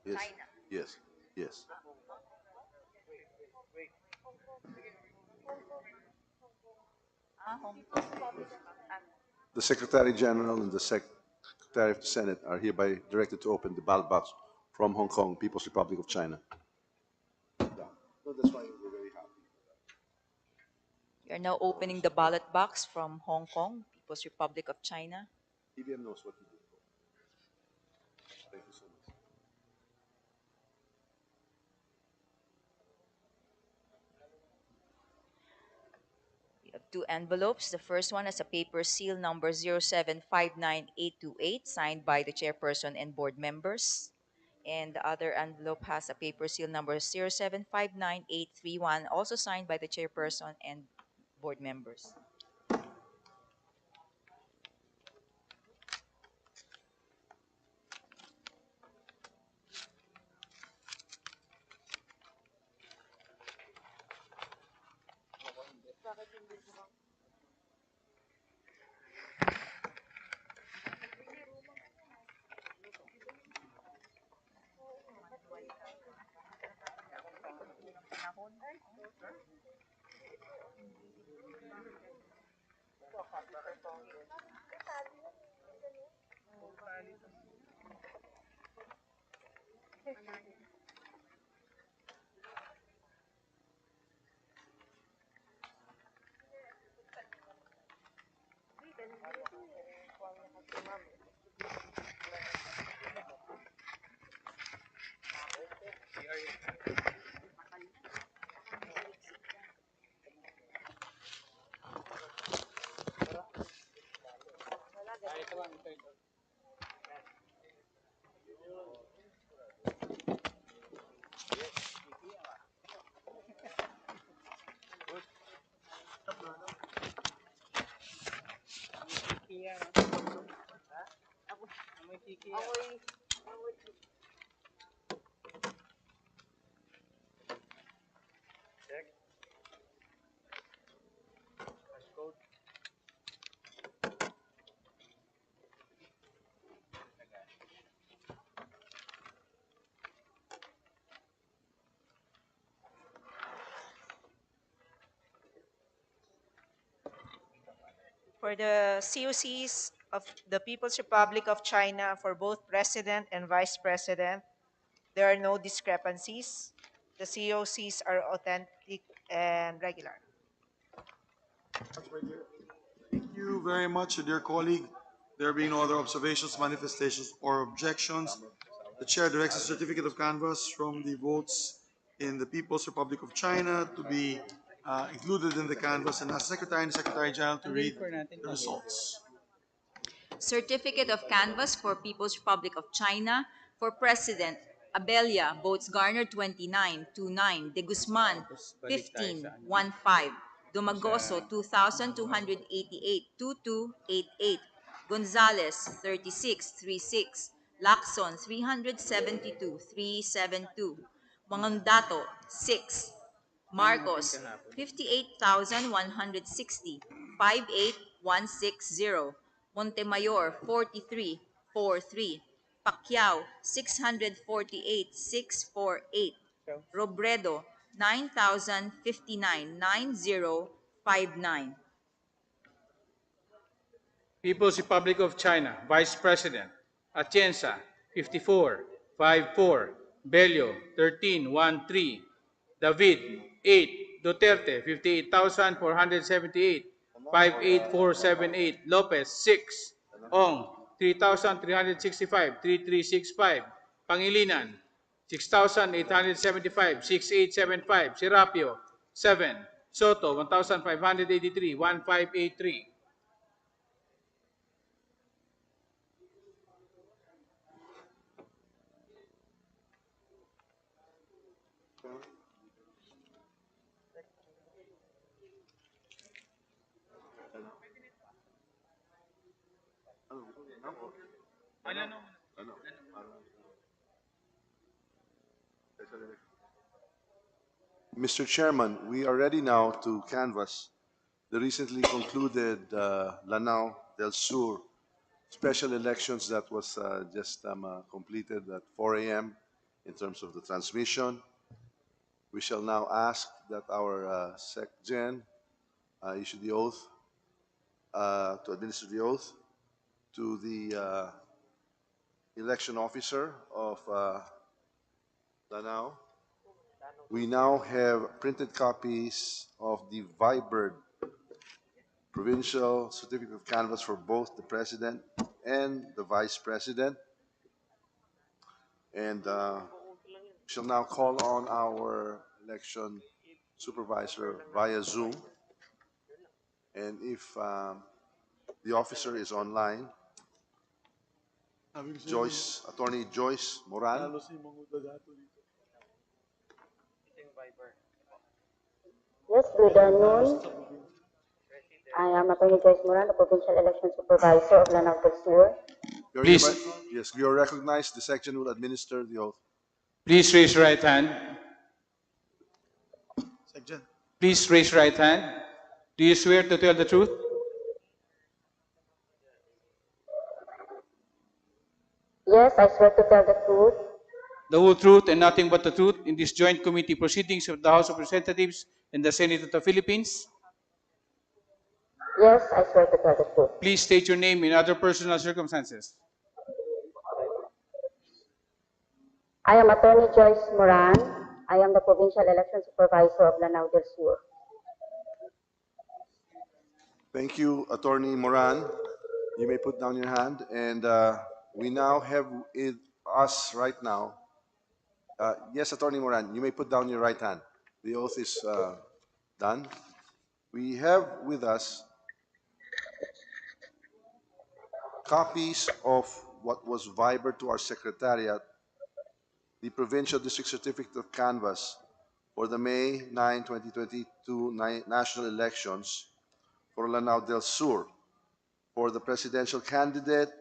Yes, China. yes. Hong Kong. The Secretary General and the Secretary of the Senate are hereby directed to open the ballot box from Hong Kong, People's Republic of China. Yeah. So that's why we're very happy. We are now opening the ballot box from Hong Kong, People's Republic of China. EBM knows what to do. Thank you so much. We have two envelopes. The first one has a paper seal number 0759828, signed by the chairperson and board members. And the other envelope has a paper seal number 0759831, also signed by the chairperson and board members. For the COCs of the People's Republic of China for both President and Vice President, there are no discrepancies. The COCs are authentic and regular. Thank you very much, dear colleague. There being no other observations, manifestations, or objections, the chair directs a certificate of canvass from the votes in the People's Republic of China to be included in the canvass and asks Secretary and Secretary General to read the results. Certificate of canvass for People's Republic of China for President Abella, votes garnered 29, De Guzman 15, Domagoso 2,288, 2288, Gonzales 36, Lacson 372, 372, Mangondato 6, Marcos 58,160, 58160, Montemayor 43, 43, Pacquiao 648, 648, Robredo 9,059, 9059. People's Republic of China, Vice President, Atienza, 54, 54, Bello, 13, 13, David, 8, Duterte, 58,478, 58478, Lopez, 6, Ong, 3,365, 3365, Pangilinan, 6,875, 6875, Serapio, 7, Soto, 1,583, 1583. Mr. Chairman, we are ready now to canvass the recently concluded Lanao del Sur special elections that was just completed at 4 a.m. in terms of the transmission. We shall now ask that our Sec-Gen issue the oath, to administer the oath to the election officer of Lanao. We now have printed copies of the Vibird provincial certificate of canvass for both the president and the vice president. And shall now call on our election supervisor via Zoom. And if the officer is online, Attorney Joyce Moran. Yes, good afternoon. I am Attorney Joyce Moran, the Provincial Election Supervisor of Lanao del Sur. Please. Yes, you are recognized. The section will administer the oath. Please raise your right hand. Section. Please raise your right hand. Do you swear to tell the truth? Yes, I swear to tell the truth. The whole truth and nothing but the truth in these joint committee proceedings of the House of Representatives and the Senate of the Philippines? Yes, I swear to tell the truth. Please state your name and other personal circumstances. I am Attorney Joyce Moran. I am the Provincial Election Supervisor of Lanao del Sur. Thank you, Attorney Moran. You may put down your hand. And we now have with us right now. Yes, Attorney Moran, you may put down your right hand. The oath is done. We have with us copies of what was Viber to our Secretariat, the Provincial District Certificate of Canvass for the May 9, 2022 national elections for Lanao del Sur, for the presidential candidate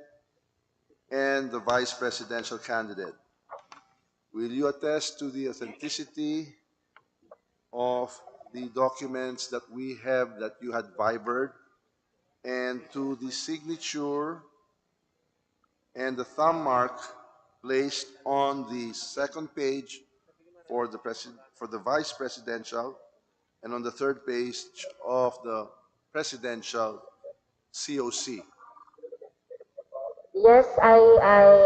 and the vice presidential candidate. Will you attest to the authenticity of the documents that we have that you had vibered and to the signature and the thumb mark placed on the second page for the vice presidential and on the third page of the presidential COC? Yes, I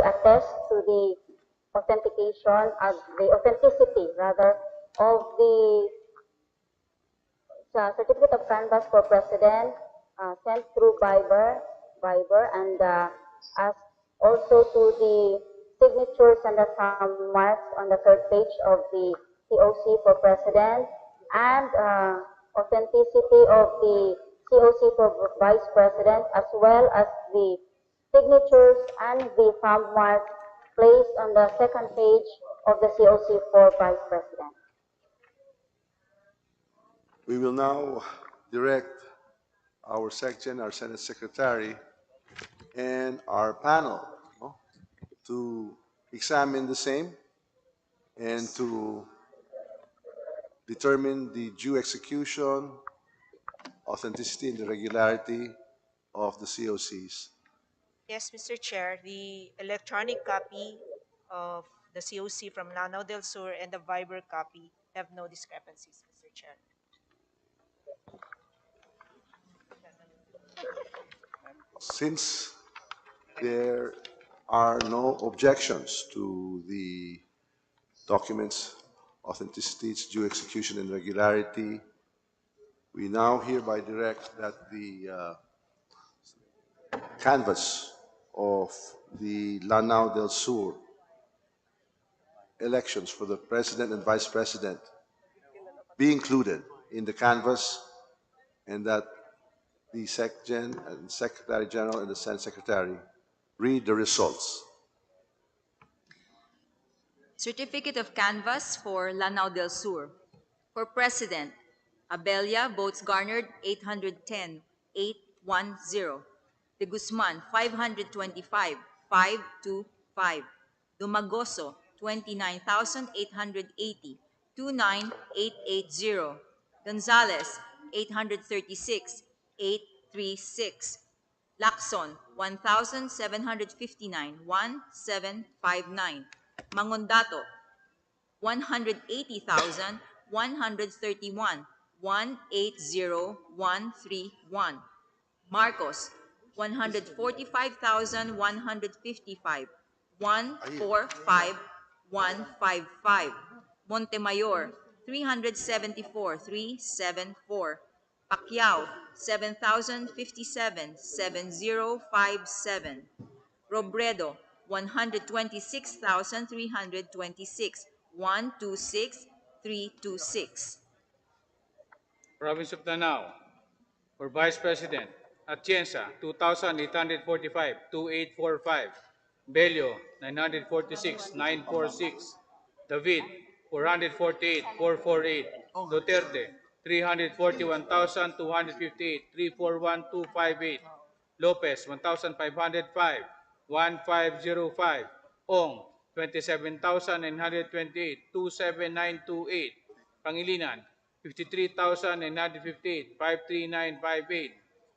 attest to the authenticity rather, of the certificate of canvass for president sent through Viber, and as also to the signatures and the thumb marks on the third page of the COC for president, and authenticity of the COC for vice president, as well as the signatures and the thumb marks placed on the second page of the COC for vice president. We will now direct our section, our Senate Secretary, and our panel, no, to examine the same and to determine the due execution, authenticity, and the regularity of the COCs. Yes, Mr. Chair, the electronic copy of the COC from Lanao del Sur and the Viber copy have no discrepancies, Mr. Chair. Since there are no objections to the documents, authenticity, its due execution, and regularity, we now hereby direct that the canvass of the Lanao del Sur elections for the president and vice president be included in the canvass, and that the SecGen and Secretary General and the Senate Secretary read the results. Certificate of canvass for Lanao del Sur. For President, Abella, votes garnered 810, 810. De Guzman, 525, 525. Dumagoso, 29,880, 29880. Gonzales, 836, 836. Lacson, 1,759, 1759. Mangondato, 180,131, 180131. Marcos, 145,155, 145155. Montemayor, 374, 374. Pacquiao, 7,057, 7057. Robredo, 126,326, 126,326. Province of Danao. For Vice President, Atienza, 2,845, 2845. Bello, 946, 946. David, 448, 448. Duterte, 341,258, 341,258. Lopez, 1,505, 1505. Ong, 27,928, 27928. Pangilinan, 53,958, 53958.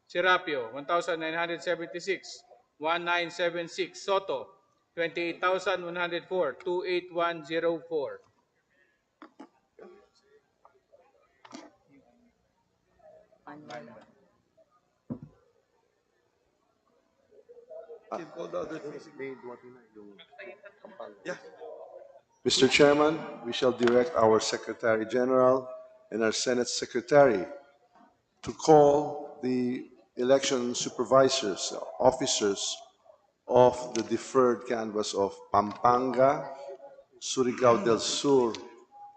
Serapio, 1,976, 1976. Soto, 28,104, 28104. Mr. Chairman, we shall direct our Secretary General and our Senate Secretary to call the election supervisors, officers of the deferred canvass of Pampanga, Surigao del Sur,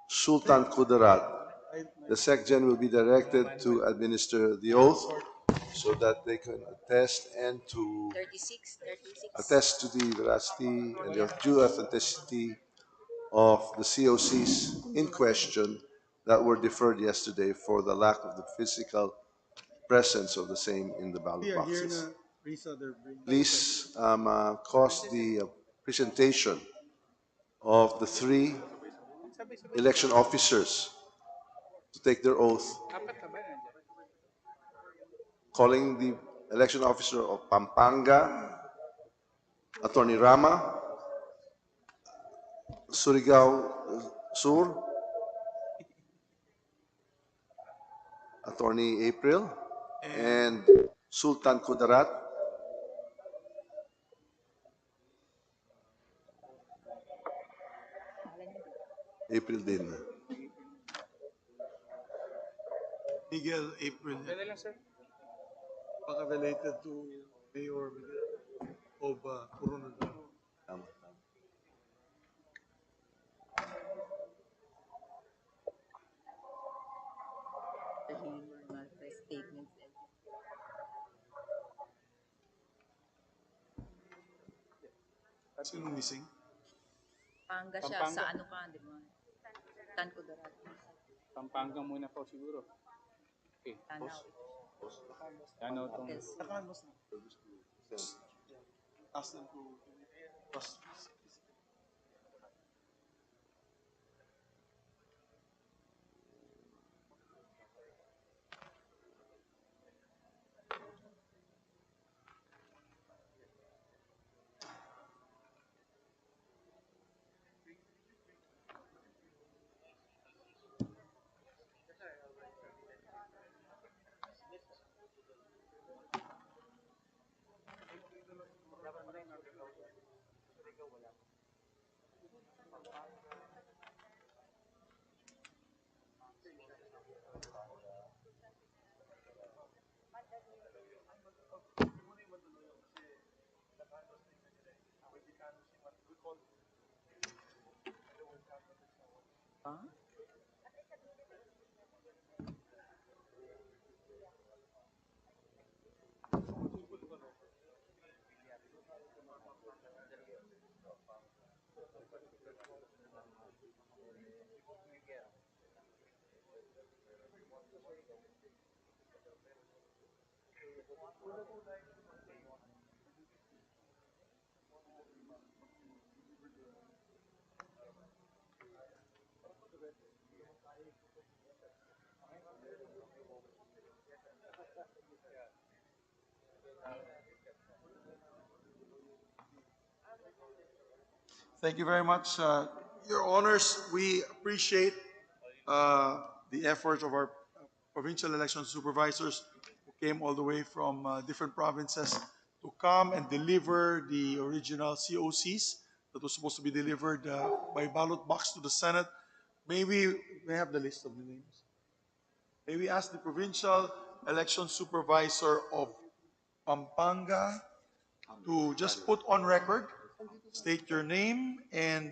Sultan Kudarat. The SecGen will be directed to administer the oath so that they can attest and to 36. attest to the veracity and the due authenticity of the COCs in question that were deferred yesterday for the lack of the physical presence of the same in the ballot boxes. please cause the presentation of the three election officers to take their oath, calling the election officer of Pampanga, Attorney Rama, Surigao Sur, Attorney April, and Sultan Kudarat. April din. Miguel April. Baka related to Mayor Miguel of Coronado. Tama. Statements. Sino missing? Panga siya Pampanga. sa ano ka, di ba? Tan Kudarat. Pampanga muna po siguro. Okay. Tanaw. Tanaw tong... Yes. Ask them to trust. Huh? Thank you very much. Your Honors, we appreciate the efforts of our provincial election supervisors who came all the way from different provinces to come and deliver the original COCs that was supposed to be delivered by ballot box to the Senate. May have the list of the names? May we ask the provincial election supervisor of Pampanga to just put on record, state your name, and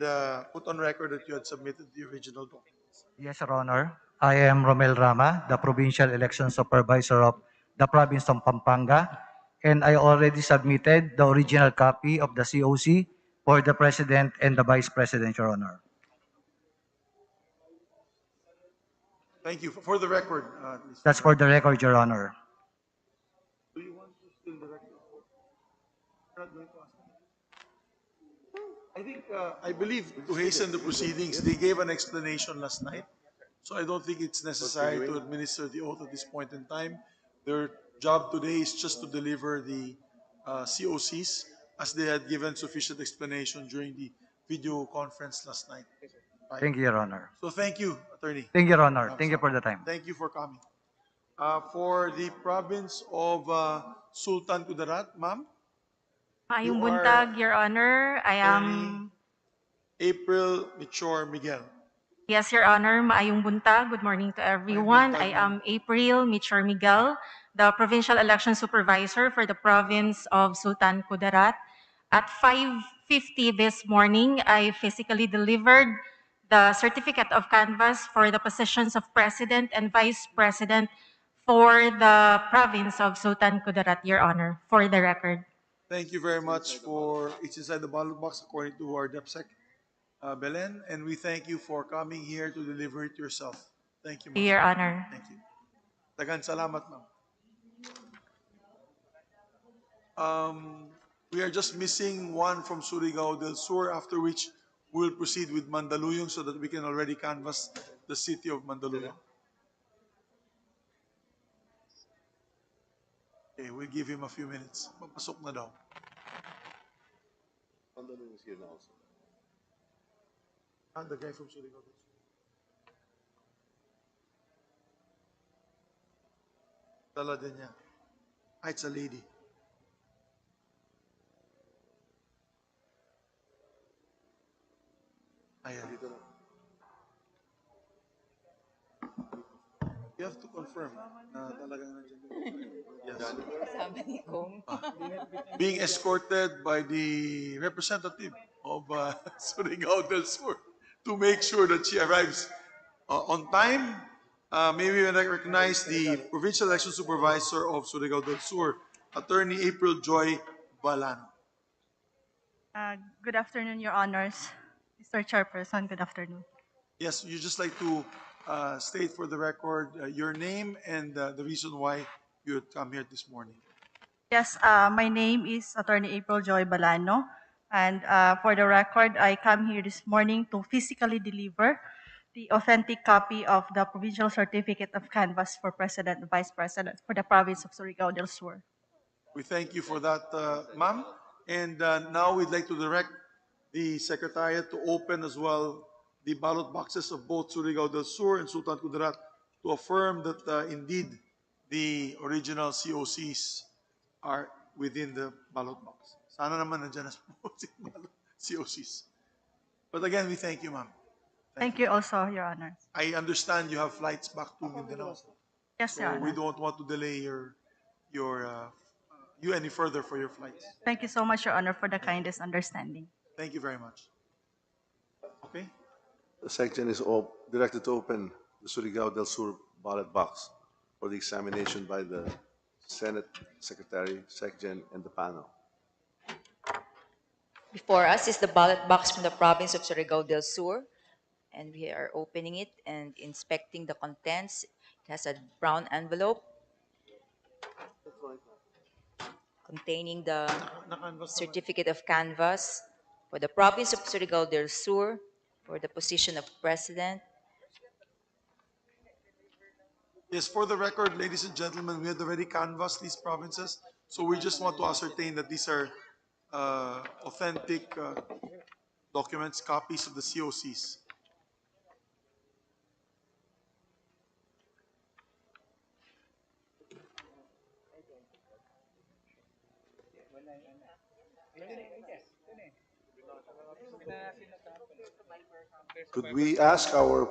put on record that you had submitted the original documents. Yes, Your Honor. I am Romel Rama, the Provincial Election Supervisor of the Province of Pampanga, and I already submitted the original copy of the COC for the President and the Vice President, Your Honor. Thank you. For the record, please. That's for the record, Your Honor. Do you want to still the record? You're not going to ask them? I think, I believe to hasten the proceedings, they gave an explanation last night. So I don't think it's necessary to administer the oath at this point in time. Their job today is just to deliver the COCs as they had given sufficient explanation during the video conference last night. Right? Thank you, Your Honor. So thank you, Attorney. Thank you, Your Honor. Thank you for the time. Thank you for coming. For the province of Sultan Kudarat, ma'am, Maayong You are buntag, Your Honor. I am... April Michor Miguel. Yes, Your Honor. Maayong buntag. Good morning to everyone. buntag, I am April Michor Miguel, the Provincial Election Supervisor for the province of Sultan Kudarat. At 5:50 this morning, I physically delivered the certificate of canvass for the positions of President and Vice President for the province of Sultan Kudarat, Your Honor, for the record. Thank you very much for it's inside the ballot box according to our DepSec, Belen, and we thank you for coming here to deliver it yourself. Thank you, ma'am. Your Honor. Thank you. Dagan salamat, ma'am. We are just missing one from Surigao del Sur, after which we'll proceed with Mandaluyong so that we can already canvass the city of Mandaluyong. Okay, we'll give him a few minutes. Papasok na daw. Mandaluyong is here now also. The guy from Surigao del Sur. Dala din niya. It's a lady. Ayan. You have to confirm na talagang nandiyan. Yes. Sabi ni Kong. Being escorted by the representative of Surigao del Sur to make sure that she arrives on time. Maybe when I recognize the Provincial Election Supervisor of Surigao del Sur, Attorney April Joy Balano. Good afternoon, Your Honors. Mr. Chairperson, good afternoon. Yes, you just like to state for the record your name and the reason why you had come here this morning. Yes, my name is Attorney April Joy Balano, and for the record, I come here this morning to physically deliver the authentic copy of the Provincial Certificate of Canvass for President and Vice President for the province of Surigao del Sur. We thank you for that, ma'am. And now we'd like to direct the Secretariat to open as well the ballot boxes of both Surigao del Sur and Sultan Kudarat to affirm that indeed the original COCs are within the ballot box. Sana naman nandiyan na po si COCs. But again, we thank you, ma'am. Thank you also, Your Honor. I understand you have flights back to Mindanao. Yes, Your So we Honor. don't want to delay you any further for your flights. Thank you so much, Your Honor, for the kindest understanding. Thank you very much. Okay. The section is directed to open the Surigao del Sur ballot box for the examination by the Senate Secretary, Secgen, and the panel. Before us is the ballot box from the province of Surigao del Sur, and we are opening it and inspecting the contents. It has a brown envelope containing the certificate of canvass for the province of Surigao del Sur for the position of president. Yes, for the record, ladies and gentlemen, we had already canvassed these provinces, so we just want to ascertain that these are authentic documents, copies of the COCs. Could we ask our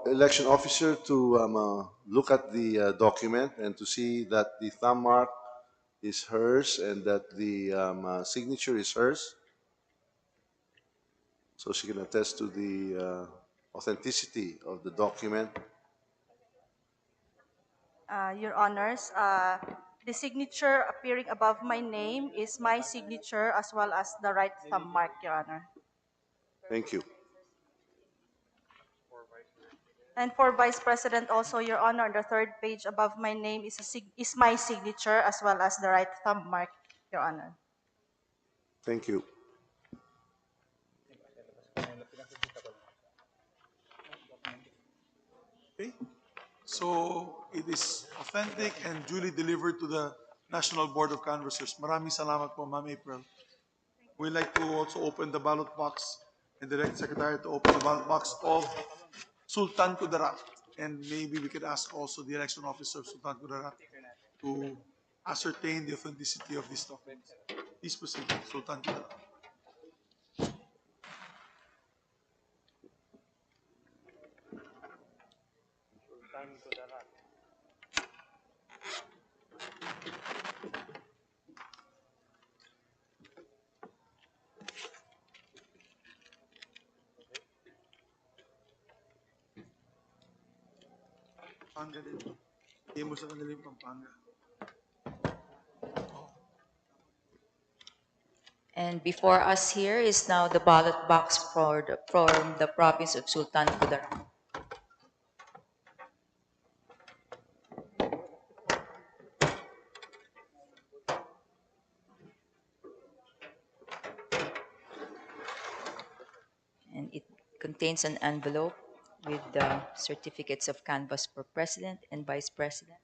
election officer to look at the document and to see that the thumb mark is hers and that the signature is hers, so she can attest to the authenticity of the document? Your Honors, the signature appearing above my name is my signature as well as the right thumb mark, Your Honor. Thank you. And for Vice President also, Your Honor, the third page above my name is my signature as well as the right thumb mark, Your Honor. Thank you. Okay. So it is authentic and duly delivered to the National Board of Canvassers. Maraming salamat po, Ma'am April. We'd like to also open the ballot box and direct the Secretary to open the ballot box of Sultan Kudarat. And maybe we could ask also the election officer of Sultan Kudarat to ascertain the authenticity of these documents. Please proceed, Sultan Kudarat. Pampanga din. Hindi mo sa kanila yung Pampanga. And before us here is now the ballot box from the province of Sultan Kudarat. contains an envelope with the certificates of canvass for President and Vice President.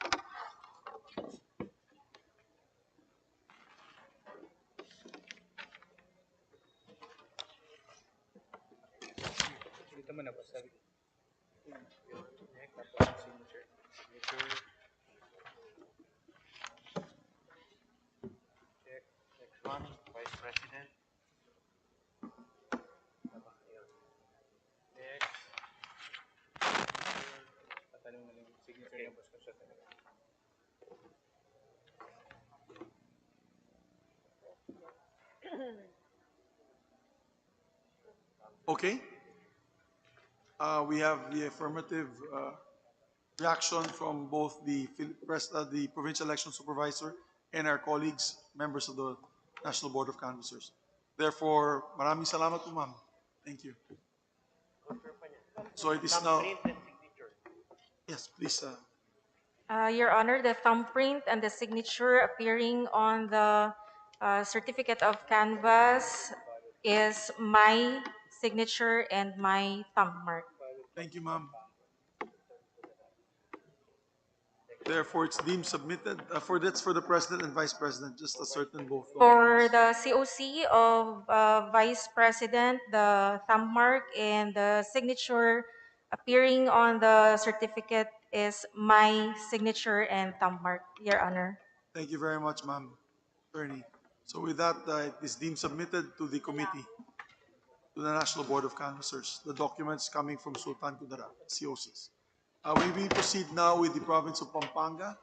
Dito mo na po sa tapos signature. Check. Next one, Vice President. Next. Patanong na yung signature niya po sa Okay. We have the affirmative reaction from both the provincial election supervisor and our colleagues, members of the National Board of Canvassers. Therefore, maraming salamat po, ma'am. Thank you. So it is now. Yes, please. Your Honor, the thumbprint and the signature appearing on the certificate of canvass is my signature and my thumb mark. Thank you, ma'am. Therefore, it's deemed submitted. That's for the President and Vice President, just ascertain both. For the COC of Vice President, the thumb mark and the signature appearing on the certificate is my signature and thumb mark, Your Honor. Thank you very much, ma'am. Attorney. So with that, it is deemed submitted to the committee, to the National Board of Canvassers, the documents coming from Sultan Kudarat, COCs. We will proceed now with the province of Pampanga.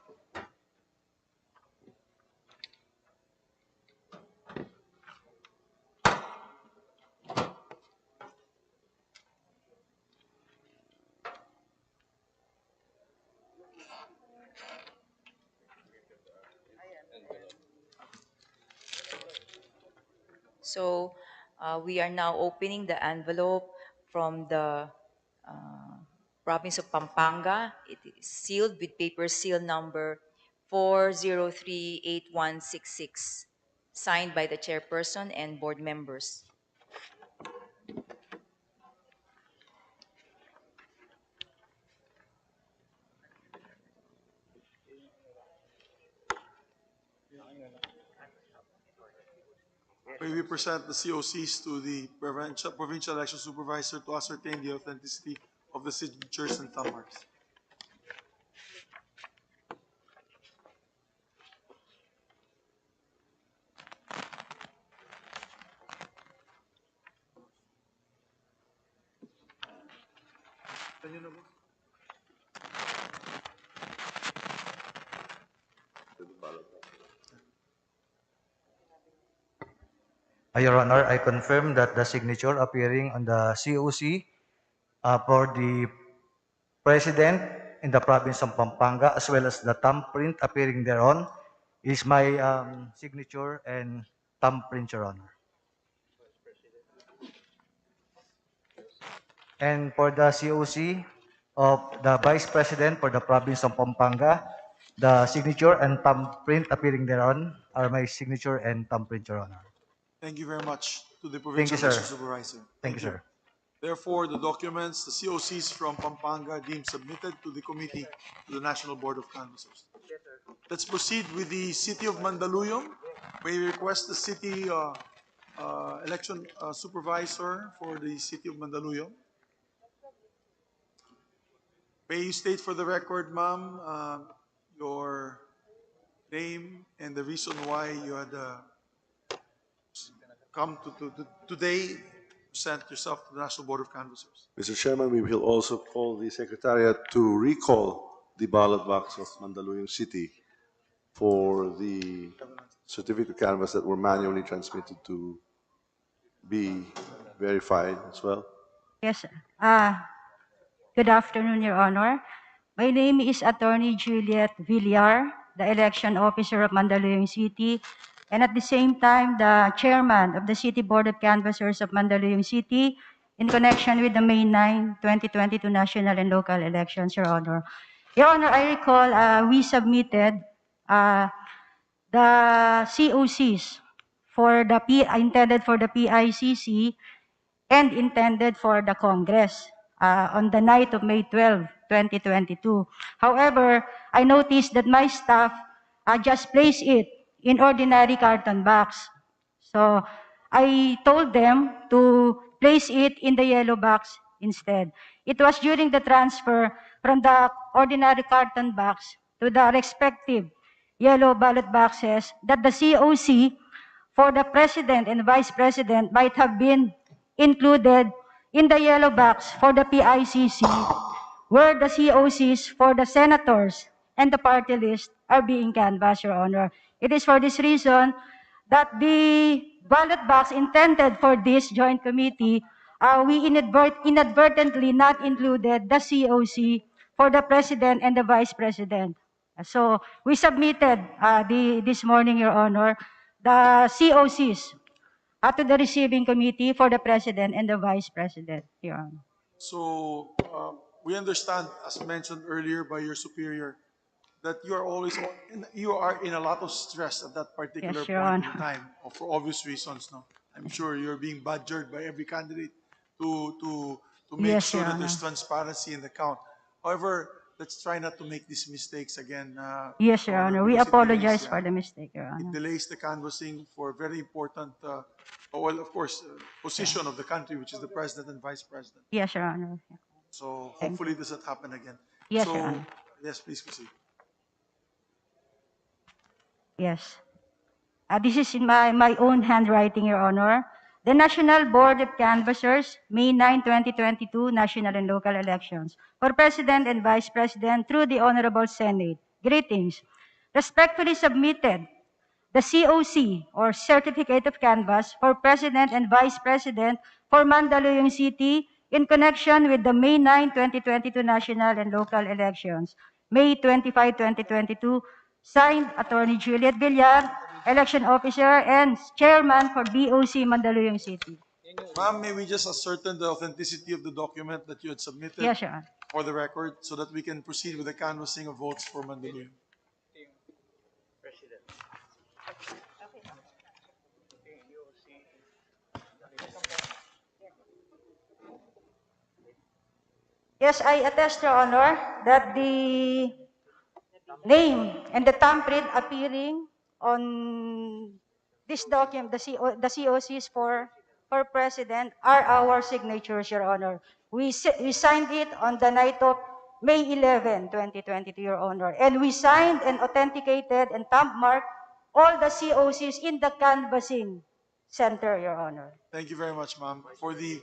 So we are now opening the envelope from the province of Pampanga. It is sealed with paper seal number 4038166, signed by the chairperson and board members. May we present the COCs to the provincial election supervisor to ascertain the authenticity of the signatures and thumb marks. Your Honor, I confirm that the signature appearing on the COC for the President in the province of Pampanga, as well as the thumbprint appearing thereon, is my signature and thumbprint, Your Honor. And for the COC of the Vice President for the province of Pampanga, the signature and thumbprint appearing thereon are my signature and thumbprint, Your Honor. Thank you very much to the provincial election supervisor. Thank you, sir. Therefore, the documents, the COCs from Pampanga deemed submitted to the committee, to the National Board of Canvassers. Let's proceed with the city of Mandaluyong. We request the city election supervisor for the city of Mandaluyong. May you state for the record, ma'am, your name and the reason why you had come to today, present yourself to the National Board of Canvassers. Mr. Chairman, we will also call the Secretariat to recall the ballot box of Mandaluyong City for the certificate of canvass that were manually transmitted to be verified as well. Yes. Good afternoon, Your Honor. My name is Attorney Juliet Villar, the election officer of Mandaluyong City, and at the same time, the chairman of the City Board of Canvassers of Mandaluyong City in connection with the May 9, 2022 national and local elections, Your Honor. Your Honor, I recall we submitted the COCs for the intended for the PICC and intended for the Congress on the night of May 12, 2022. However, I noticed that my staff just placed it in ordinary carton box. So I told them to place it in the yellow box instead. It was during the transfer from the ordinary carton box to the respective yellow ballot boxes that the COC for the president and vice president might have been included in the yellow box for the PICC, where the COCs for the senators and the party list are being canvassed, Your Honor. It is for this reason that the ballot box intended for this joint committee, we inadvertently not included the COC for the president and the vice president. So we submitted this morning, Your Honor, the COCs to the receiving committee for the president and the vice president, Your Honor. So we understand, as mentioned earlier by your superior, that you are always you are in a lot of stress at that particular Yes, Your point in Honor. time, for obvious reasons. No, I'm sure you're being badgered by every candidate to make Yes, sure Your that there's Honor. transparency in the count. However, let's try not to make these mistakes again, Yes, Your Your Honor, Honor. We because apologize for the mistake, Your it Honor. delays the canvassing for very important, well, of course, position of the country, which is the president and vice president. Yes, Your Honor. So Thank hopefully you. this doesn't happen again. Yes, Your So Honor. yes, please proceed. Yes. This is in my own handwriting, Your Honor. The National Board of Canvassers, May 9, 2022, national and local elections for President and Vice President through the Honorable Senate. Greetings. Respectfully submitted, the COC or Certificate of Canvass for President and Vice President for Mandaluyong City in connection with the May 9, 2022 national and local elections. May 25, 2022, signed Attorney Juliet Villar, Election Officer and Chairman for BOC Mandaluyong City. Ma'am, may we just ascertain the authenticity of the document that you had submitted Yes, Your Honor. for the record so that we can proceed with the canvassing of votes for Mandaluyong? Yes, I attest, Your Honor, that the name and the thumbprint appearing on this document, the COCs for President, are our signatures, Your Honor. We signed it on the night of May 11, 2022, Your Honor. And we signed and authenticated and thumb marked all the COCs in the canvassing center, Your Honor. Thank you very much, ma'am. For the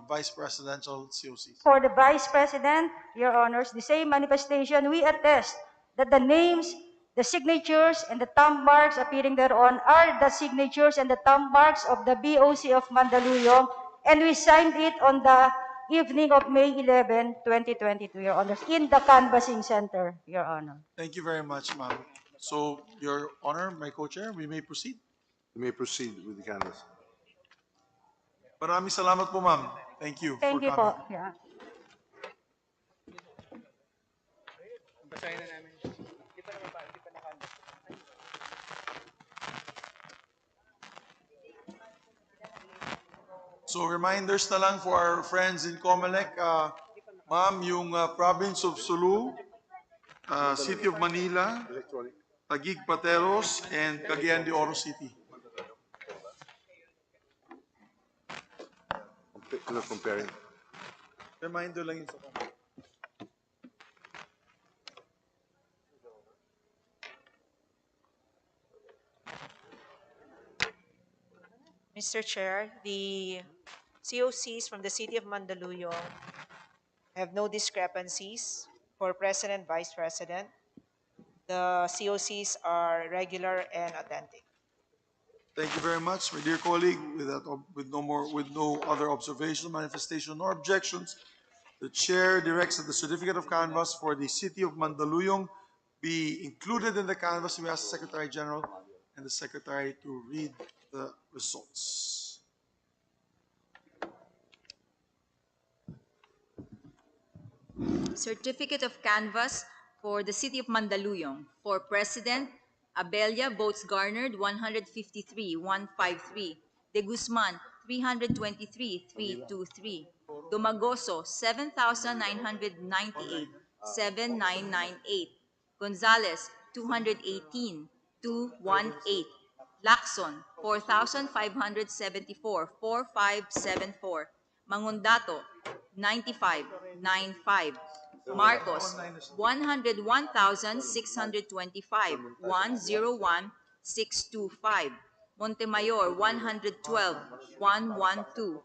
vice presidential COCs. For the Vice President, Your Honors, the same manifestation, we attest that the names, the signatures, and the thumb marks appearing thereon are the signatures and the thumb marks of the BOC of Mandaluyong, and we signed it on the evening of May 11, 2022, Your Honors, in the Canvassing Center, Your Honor. Thank you very much, ma'am. So, Your Honor, my co-chair, we may proceed. You may proceed with the canvass. Maraming salamat po, ma'am. Thank you Thank for you coming. po. Yeah. Basahin na namin. Hindi pa nakanda. So reminders na lang for our friends in Comelec, ma'am, yung province of Sulu, City of Manila, Taguig Pateros, and Cagayan de Oro City. Comparing. Reminder lang yun sa Comelec. Mr. Chair, the COCs from the City of Mandaluyong have no discrepancies for President, Vice President. The COCs are regular and authentic. Thank you very much, my dear colleague. With no other observation, manifestation, or objections, the chair directs that the certificate of canvass for the City of Mandaluyong be included in the canvass. We ask the Secretary General and the Secretary to read the results. Certificate of canvass for the City of Mandaluyong. For President, Abella, votes garnered 153,153. De Guzman, 323,323. Dumagoso, 7,998, 7,998. Gonzales, 218,218. Lacson, 4,574, 4,574. Mangundato, 95,95. Marcos, 101,625, 101,625. Montemayor, 112, 112.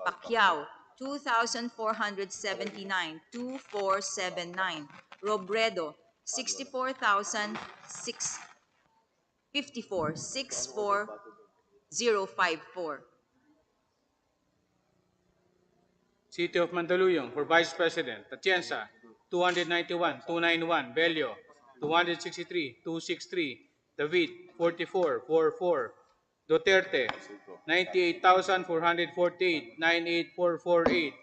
Pacquiao, 2,479, 2,479. Robredo, 64,654, 64054. City of Mandaluyong for Vice President, Atienza, 291, 291, Bello, 263, 263, David, 44, 44, Duterte, 98,448, 98448,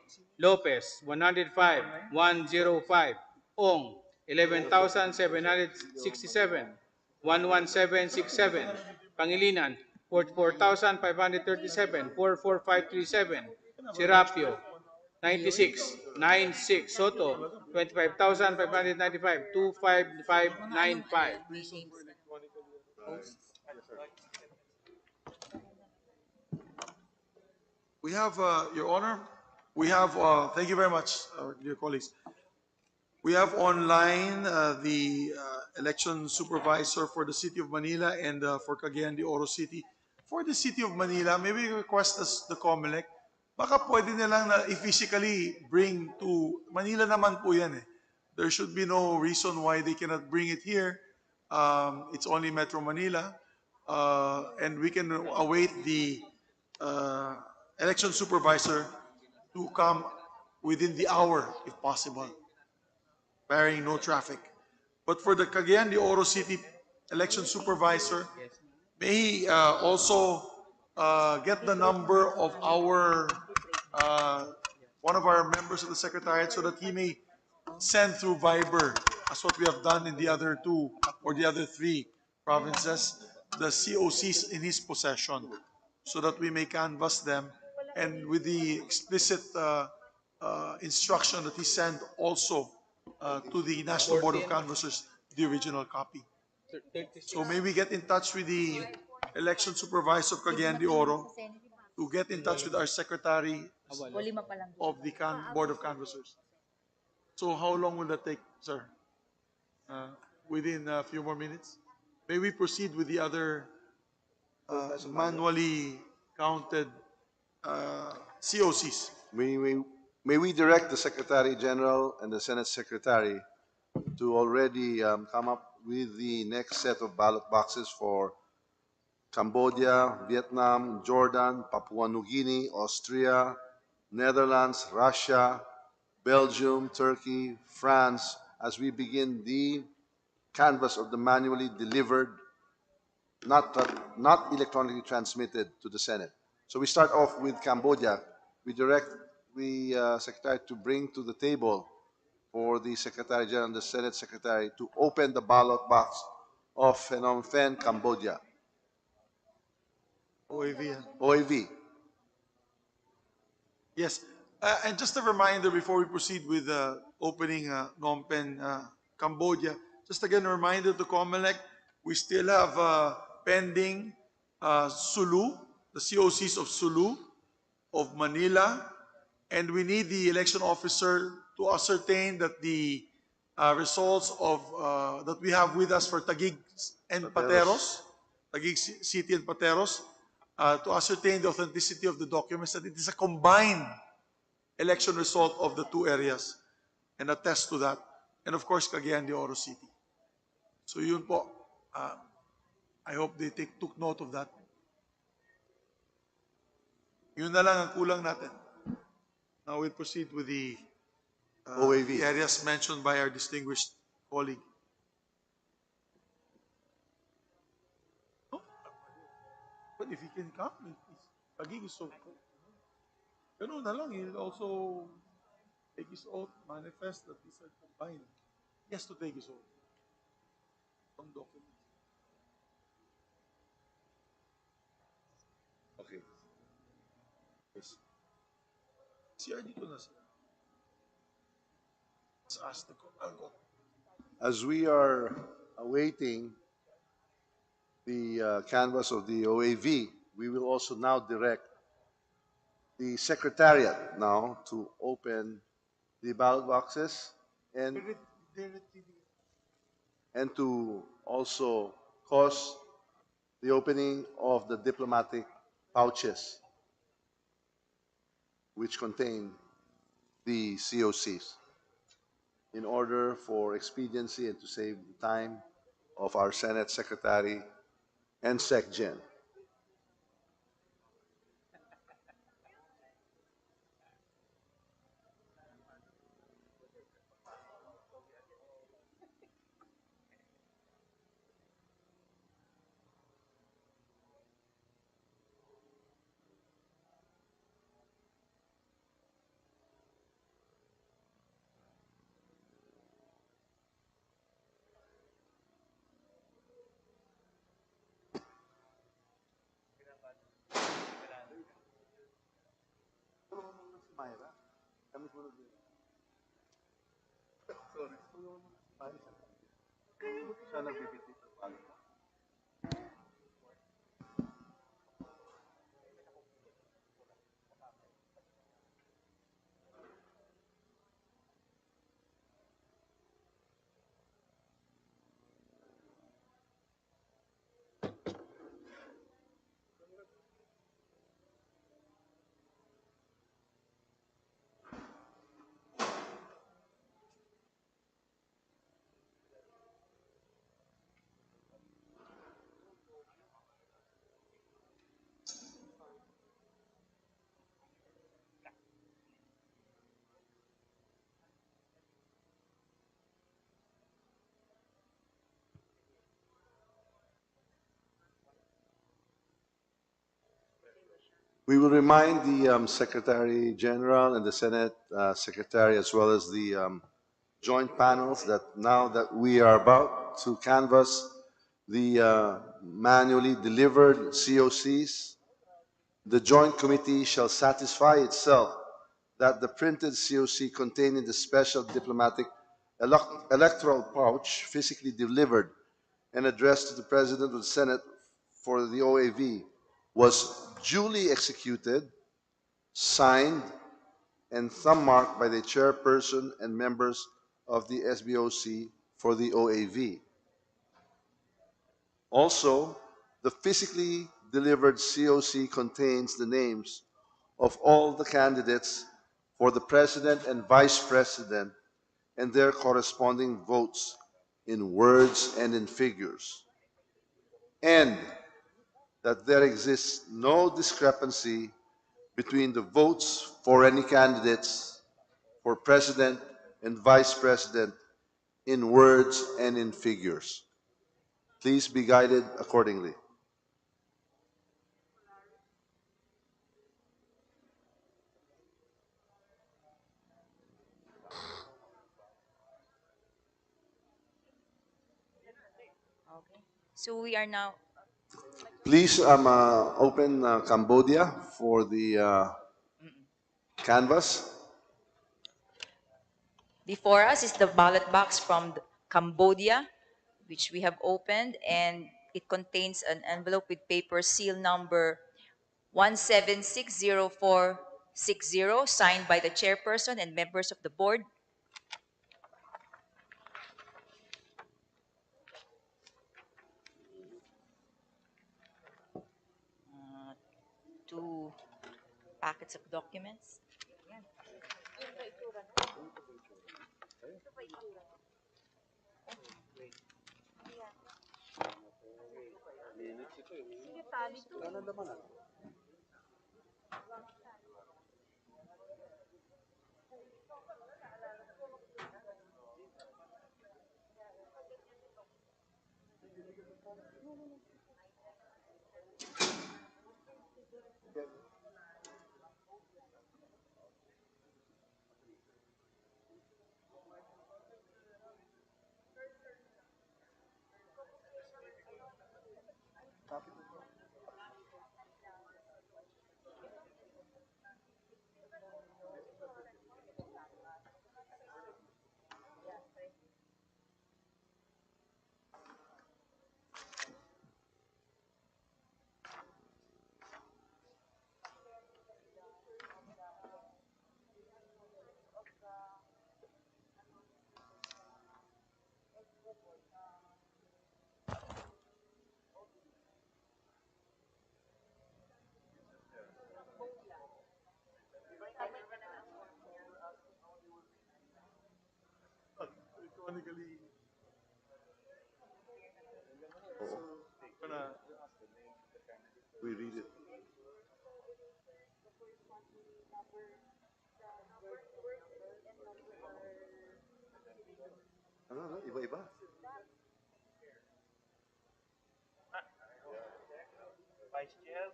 Lopez, 105, 105, Ong, 11,767, 11767, Pangilinan, 44,537, 44537, Serapio, 96, 96, Soto, 25,595, 25595. We have, Your Honor, we have, thank you very much, dear colleagues. We have online the election supervisor for the City of Manila and for Cagayan de Oro City. For the City of Manila, maybe request us the COMELEC, baka pwede nilang na physically bring to, Manila naman po yan eh. There should be no reason why they cannot bring it here. It's only Metro Manila. And we can await the election supervisor to come within the hour, if possible, barring no traffic. But for the Cagayan de Oro City election supervisor, may he also get the number of our one of our members of the Secretariat so that he may send through Viber, as what we have done in the other two or the other three provinces, the COCs in his possession, so that we may canvass them, and with the explicit instruction that he send also to the National Board of Canvassers the original copy. So may we get in touch with the election supervisor of Cagayan de Oro to get in touch with our secretary of the Board of Canvassers. So how long will that take, sir? Within a few more minutes? May we proceed with the other manually counted COCs? May we direct the Secretary General and the Senate Secretary to already come up with the next set of ballot boxes for Cambodia, Vietnam, Jordan, Papua New Guinea, Austria, Netherlands, Russia, Belgium, Turkey, France, as we begin the canvass of the manually delivered, not electronically transmitted to the Senate. So we start off with Cambodia. We direct the Secretary to bring to the table for the Secretary General and the Senate Secretary to open the ballot box of Phnom Penh, Cambodia. OAV. OAV. Yes. And just a reminder before we proceed with opening Phnom Penh, Cambodia, just again a reminder to COMELEC, we still have pending Sulu, the COCs of Sulu, of Manila, and we need the election officer to ascertain that the results of that we have with us for Taguig and Pateros, Taguig City and Pateros, to ascertain the authenticity of the documents, that it is a combined election result of the two areas, and attest to that. And of course, Cagayan de Oro City. So yun po, I hope they took note of that. Yun na lang ang kulang natin. Now we'll proceed with the OAV. the areas mentioned by our distinguished colleague. Oh, but if he can come, Taguig is so cool. Ganun na lang, he'll also take his oath, manifest that these are combined. He has to take his oath. Some documents. Okay. CR dito na sila. Let's ask the I'll go. As we are awaiting the canvas of the OAV, we will also now direct the Secretariat now to open the ballot boxes and to also cause the opening of the diplomatic pouches which contain the COCs in order for expediency and to save the time of our Senate Secretary and SecGen. We will remind the Secretary General and the Senate Secretary as well as the joint panels that now that we are about to canvass the manually delivered COCs, the Joint Committee shall satisfy itself that the printed COC containing the special diplomatic electoral pouch physically delivered and addressed to the President of the Senate for the OAV was duly executed, signed, and thumb marked by the chairperson and members of the SBOC for the OAV. Also, the physically delivered COC contains the names of all the candidates for the President and Vice President and their corresponding votes in words and in figures, and that there exists no discrepancy between the votes for any candidates for President and Vice President in words and in figures. Please be guided accordingly. Okay. So we are now. Please open Cambodia for the canvas. Before us is the ballot box from Cambodia, which we have opened, and it contains an envelope with paper seal number 1760460, signed by the chairperson and members of the board. Two packets of documents. We read it. Ano, iba-iba. Vice Chair.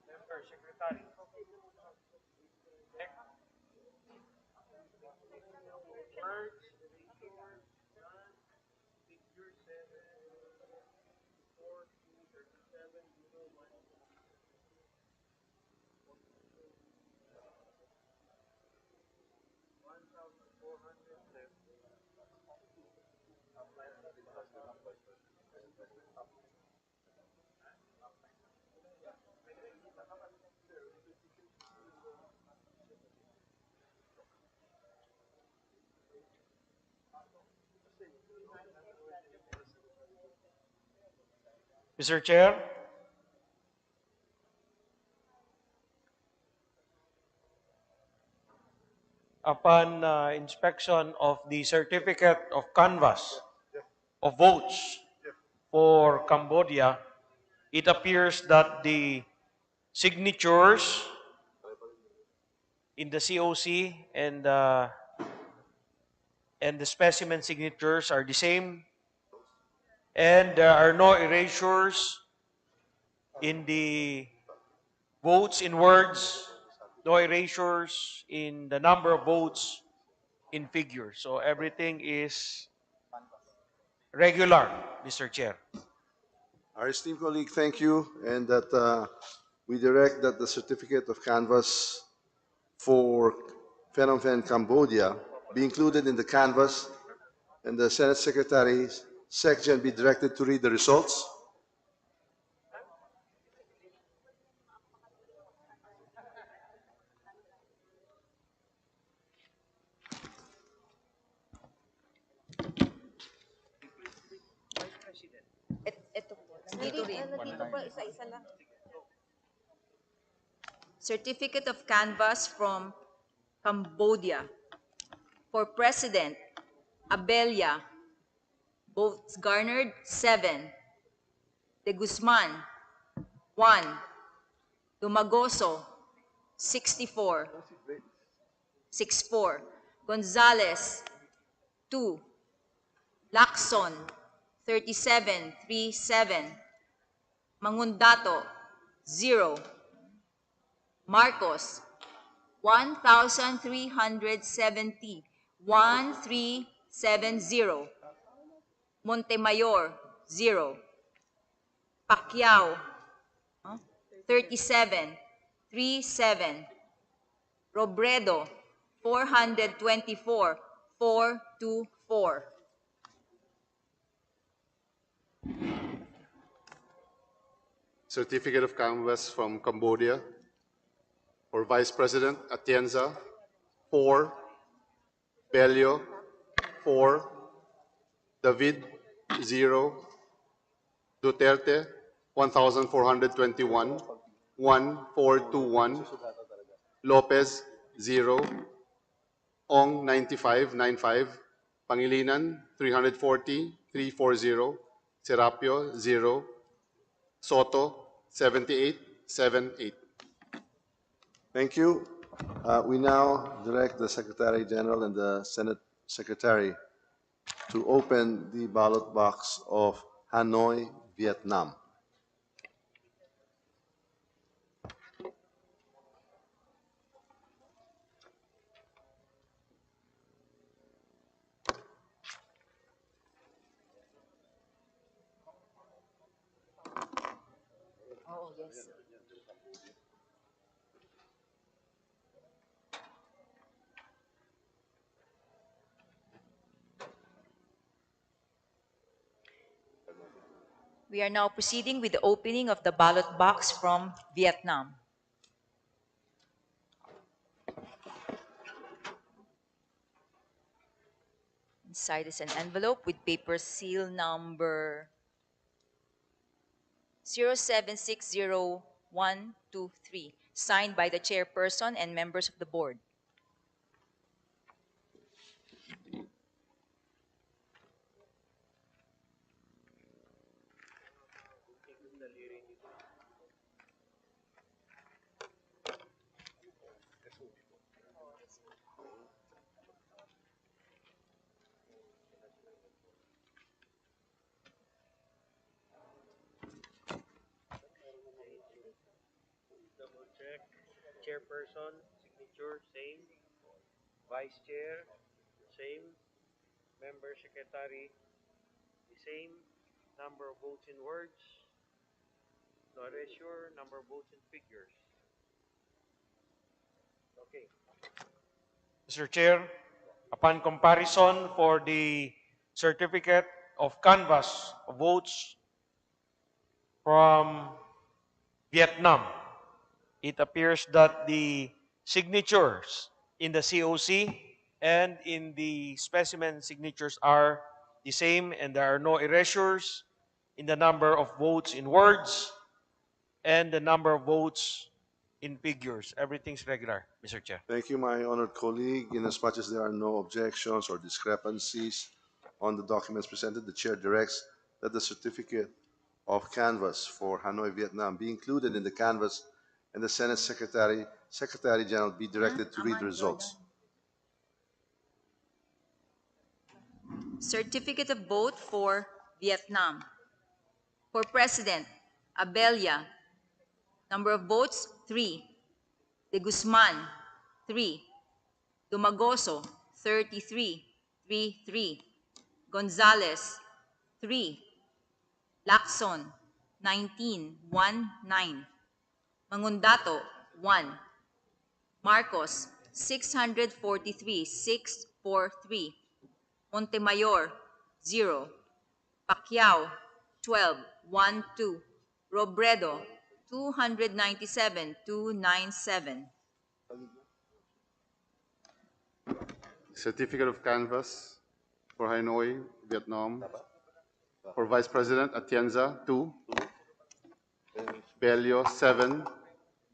Member, Secretary. Words, ratio, none, figure 7, 4, 2, 37, 0, 1, 1,400 left. Mr. Chair, upon inspection of the certificate of canvass of votes for Cambodia, it appears that the signatures in the COC and the specimen signatures are the same, and there are no erasures in the votes in words, no erasures in the number of votes in figures. So everything is regular, Mr. Chair. Our esteemed colleague, thank you, and that we direct that the certificate of canvass for Phnom Penh, Cambodia be included in the canvass, and the Senate Secretary, Secgen, be directed to read the results. Ito po. Dito rin. Nandito po, isa-isa lang. Certificate of Canvass from Cambodia. For President, Abelia, votes garnered 7. De Guzman, 1. Dumagoso, 64. 64. Gonzales, 2. Lacson, 3737. Mangundato, 0. Marcos, 1,370. 1370. Montemayor, 0. Pacquiao, 37. 37. Robredo, 424. 424. Certificate of Canvass from Cambodia. For Vice President, Atienza, 4. Belio, 4. David, 0. Duterte, 1,421. 1,421. Lopez, 0. Ong, 95. Pangilinan, 340. 340. Serapio, 0. Soto, 78. Thank you. We now direct the Secretary General and the Senate Secretary to open the ballot box of Hanoi, Vietnam. Oh, yes. We are now proceeding with the opening of the ballot box from Vietnam. Inside is an envelope with paper seal number 0760123, signed by the chairperson and members of the board. Check. Chairperson, signature, same. Vice Chair, same. Member Secretary, the same. Number of votes in words, no erasure. Number of votes in figures. Okay. Mr. Chair, upon comparison for the certificate of canvass of votes from Vietnam, it appears that the signatures in the COC and in the specimen signatures are the same, and there are no erasures in the number of votes in words and the number of votes in figures. Everything's regular, Mr. Chair. Thank you, my honored colleague. In as much as there are no objections or discrepancies on the documents presented, the chair directs that the certificate of canvass for Hanoi, Vietnam be included in the canvass, and the Senate Secretary General be directed to read the results. Certificate of vote for Vietnam. For President, Abella. Number of votes, 3. De Guzman, 3. Dumagoso, 33, 3. Gonzales, 3. Lacson, 19, 9. Mangundato, 1. Marcos, 643, 643. Montemayor, 0. Pacquiao, 12, 2. Robredo, 297, 297. Certificate of canvass for Hanoi, Vietnam. For Vice President, Atienza, 2. Bello, 7.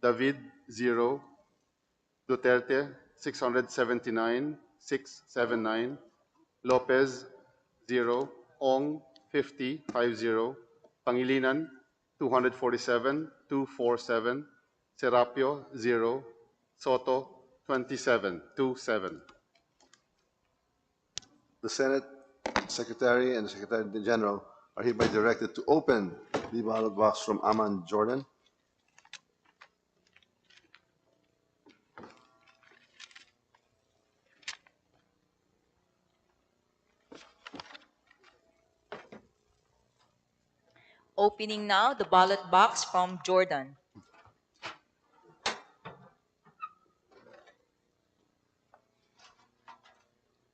David, 0. Duterte, 679, 679. Lopez, 0. Ong, 50, 50. Pangilinan, 247, 247. Serapio, 0. Soto, 27, 27. The Senate Secretary and the Secretary General are hereby directed to open the ballot box from Aman Jordan. Opening now the ballot box from Jordan.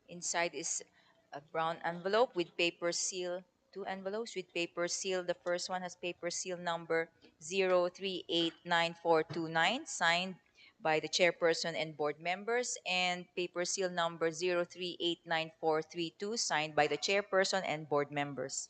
Inside is a brown envelope with paper seal, 2 envelopes with paper seal. The first one has paper seal number 0389429, signed by the chairperson and board members, and paper seal number 0389432, signed by the chairperson and board members.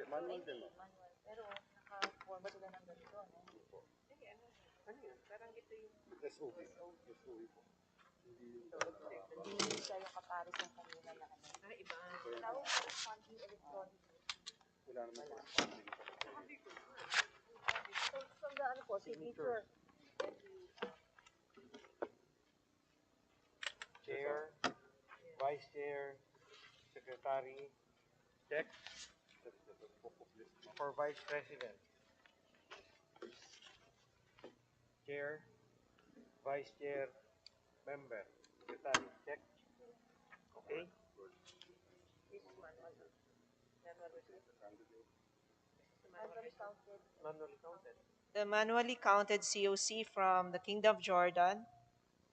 Manual din, no? Pero naka-form sila ng ganito, no? Ano yun? Parang ito yung SOV. SOV po. Hindi siya yung kapares ng kanina na ano. Iba. Tawag corresponding electronic. Wala naman corresponding. From the ano po, signature. Chair, Vice Chair, Secretary, check. For Vice President. Chair, Vice Chair, Member, Secretary, check. Okay. This is manual. Manually counted. The manually counted COC from the Kingdom of Jordan,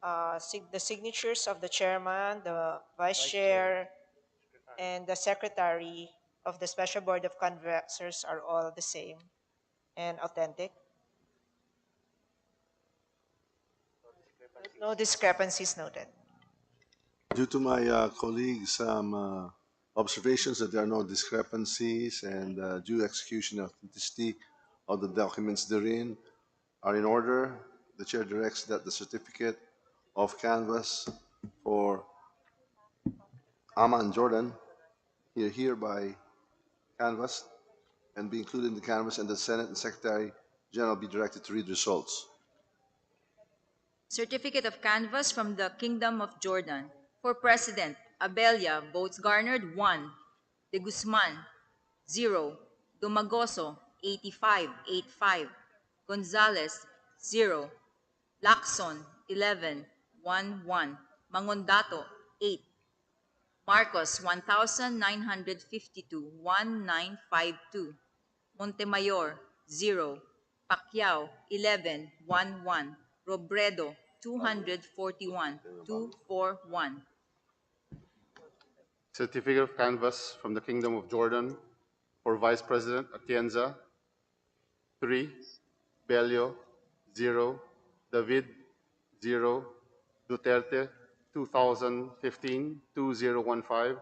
the signatures of the chairman, the vice chair, and the secretary of the Special Board of Canvassers are all the same and authentic. No discrepancies noted. Due to my colleagues' observations that there are no discrepancies and due execution and authenticity of the documents therein are in order. The chair directs that the certificate of canvass for Aman Jordan hereby canvassed and be included in the canvass, and the Senate and Secretary General be directed to read results. Certificate of canvass from the Kingdom of Jordan. For President, Abella, votes garnered 1. De Guzman, 0. Dumagoso, 85. Gonzales, 0. Lacson, 11. 1. Mangondato, 8. Marcos, 1,952. 1952. Montemayor, 0. Pacquiao, 11. 1. Robredo, 241. 241. Certificate of canvass from the Kingdom of Jordan for Vice President Atienza, 3. Bello, 0. David, 0. Duterte, 2015-2015.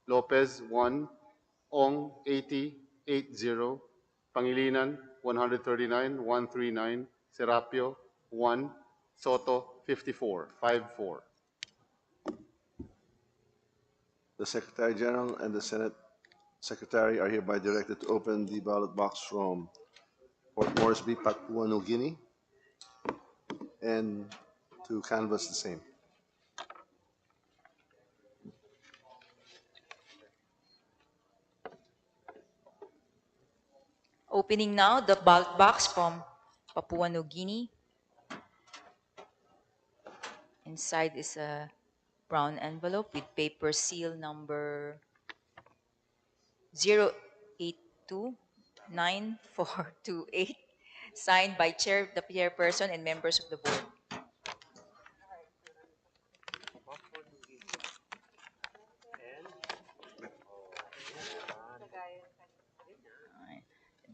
Lopez, 1. Ong, 80. Pangilinan, 139. Serapio, 1. Soto, 54. The Secretary General and the Senate Secretary are hereby directed to open the ballot box from Port Moresby, Papua New Guinea, and to canvass the same. Opening now the ballot box from Papua New Guinea. Inside is a brown envelope with paper seal number 0829428, signed by the chairperson and members of the board.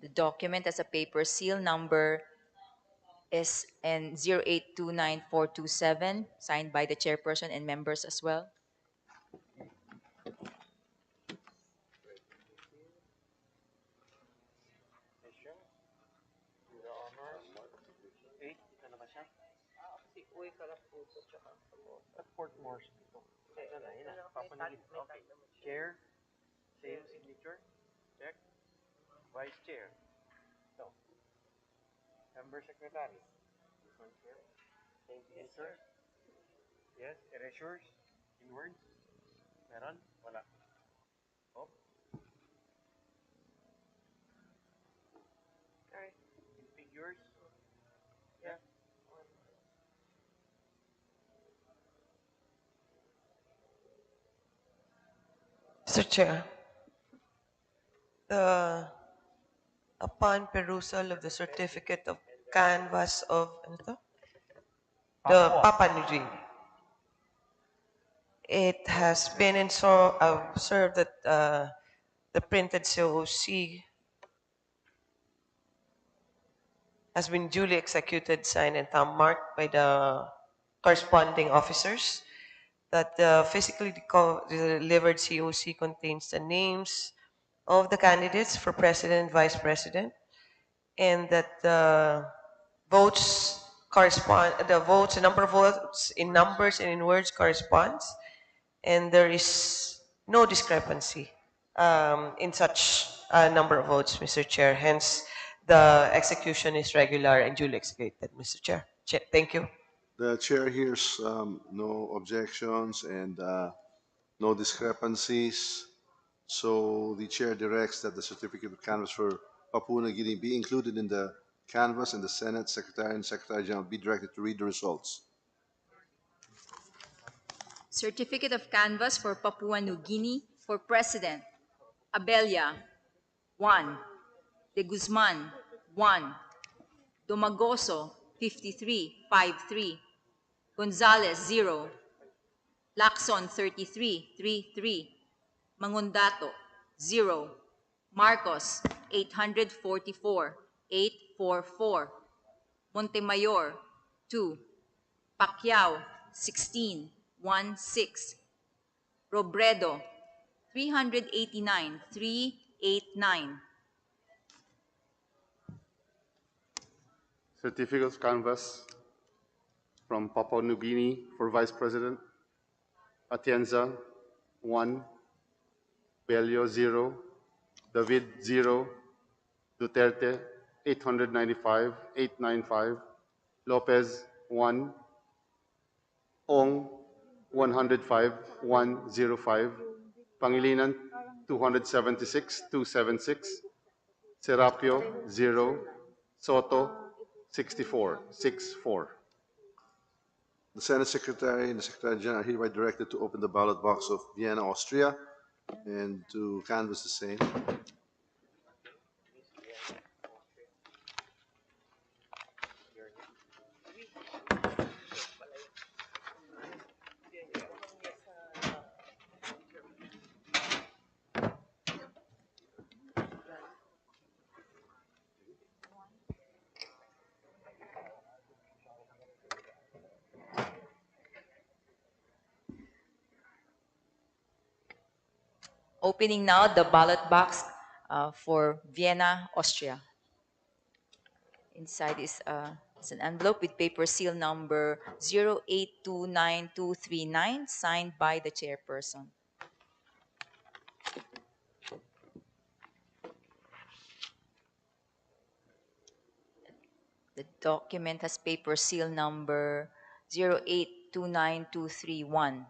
The document has a paper seal number SN 0829427, signed by the chairperson and members as well. Chair, same signature, check. Vice Chair, no. Member Secretary, this one here, same signature. Yes, erasures, inwards, meron, wala. Oh. Okay, figures, yeah. Mr. Chair, upon perusal of the certificate of canvass of the Papua New Guinea, it has been observed that the printed COC has been duly executed, signed, and thumb marked by the corresponding officers. That the physically delivered COC contains the names of the candidates for president, vice president, and that the votes correspond, the number of votes in numbers and in words corresponds, and there is no discrepancy in such a number of votes, Mr. Chair. Hence, the execution is regular and duly executed, Mr. Chair. Thank you. The chair hears no objections and no discrepancies. So the chair directs that the certificate of canvass for Papua New Guinea be included in the canvass, and the Senate Secretary and Secretary General be directed to read the results. Certificate of canvass for Papua New Guinea. For President, Abella, 1. De Guzman, 1. Domagoso, 53. Gonzales, 0. Lacson, 33. Mangondato, 0. Marcos, 844. Montemayor, 2. Pacquiao, 16. Robredo, 389, 389. Certificate of canvass from Papua New Guinea for Vice President, Atienza 1, Bello 0, David 0, Duterte 895, 895, Lopez 1, Ong 105, 105, Pangilinan 276, 276, Serapio 0, Soto 64, 64. The Senate Secretary and the Secretary General are hereby directed to open the ballot box of Vienna, Austria, and to canvass the same. Opening now the ballot box for Vienna, Austria. Inside is an envelope with paper seal number 0829239, signed by the chairperson. The document has paper seal number 0829231.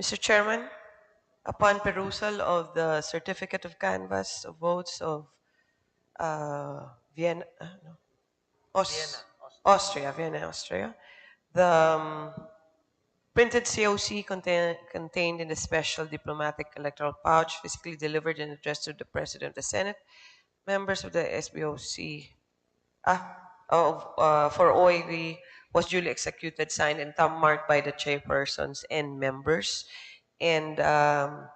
Mr. Chairman, upon perusal of the certificate of canvass of votes of Vienna, no, Austria, Vienna, Austria, the printed COC contained in the special diplomatic electoral pouch, physically delivered and addressed to the President of the Senate, members of the SBOC, for OAV, was duly executed, signed, and thumb marked by the chairpersons and members. And the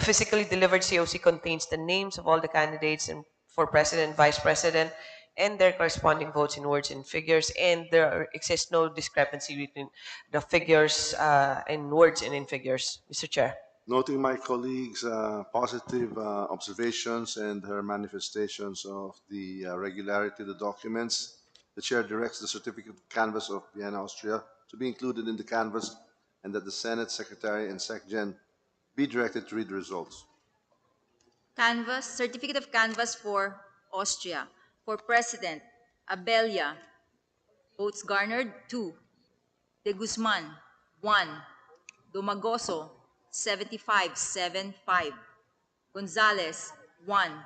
physically delivered COC contains the names of all the candidates for president, vice president, and their corresponding votes in words and figures. And there exists no discrepancy between the figures in words and in figures, Mr. Chair. Noting my colleagues' positive observations and her manifestations of the regularity of the documents, the Chair directs the certificate of canvass of Vienna, Austria to be included in the canvass and that the Senate Secretary and SecGen be directed to read the results. Canvass, certificate of canvass for Austria. For President, Abella, votes garnered 2. De Guzman, 1. Domagoso, 75.75. Gonzales, 1.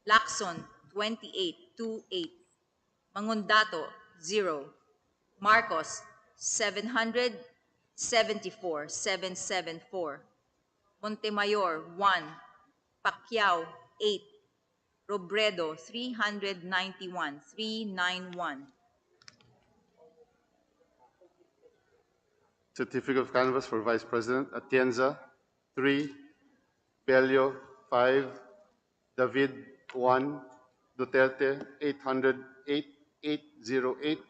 Lacson, 28.28. Mangondato, 0. Marcos, 774.774. Montemayor, 1. Pacquiao, 8. Robredo, 391.391. Certificate of canvass for Vice President, Atienza 3, Bello 5, David 1, Duterte 808, 808,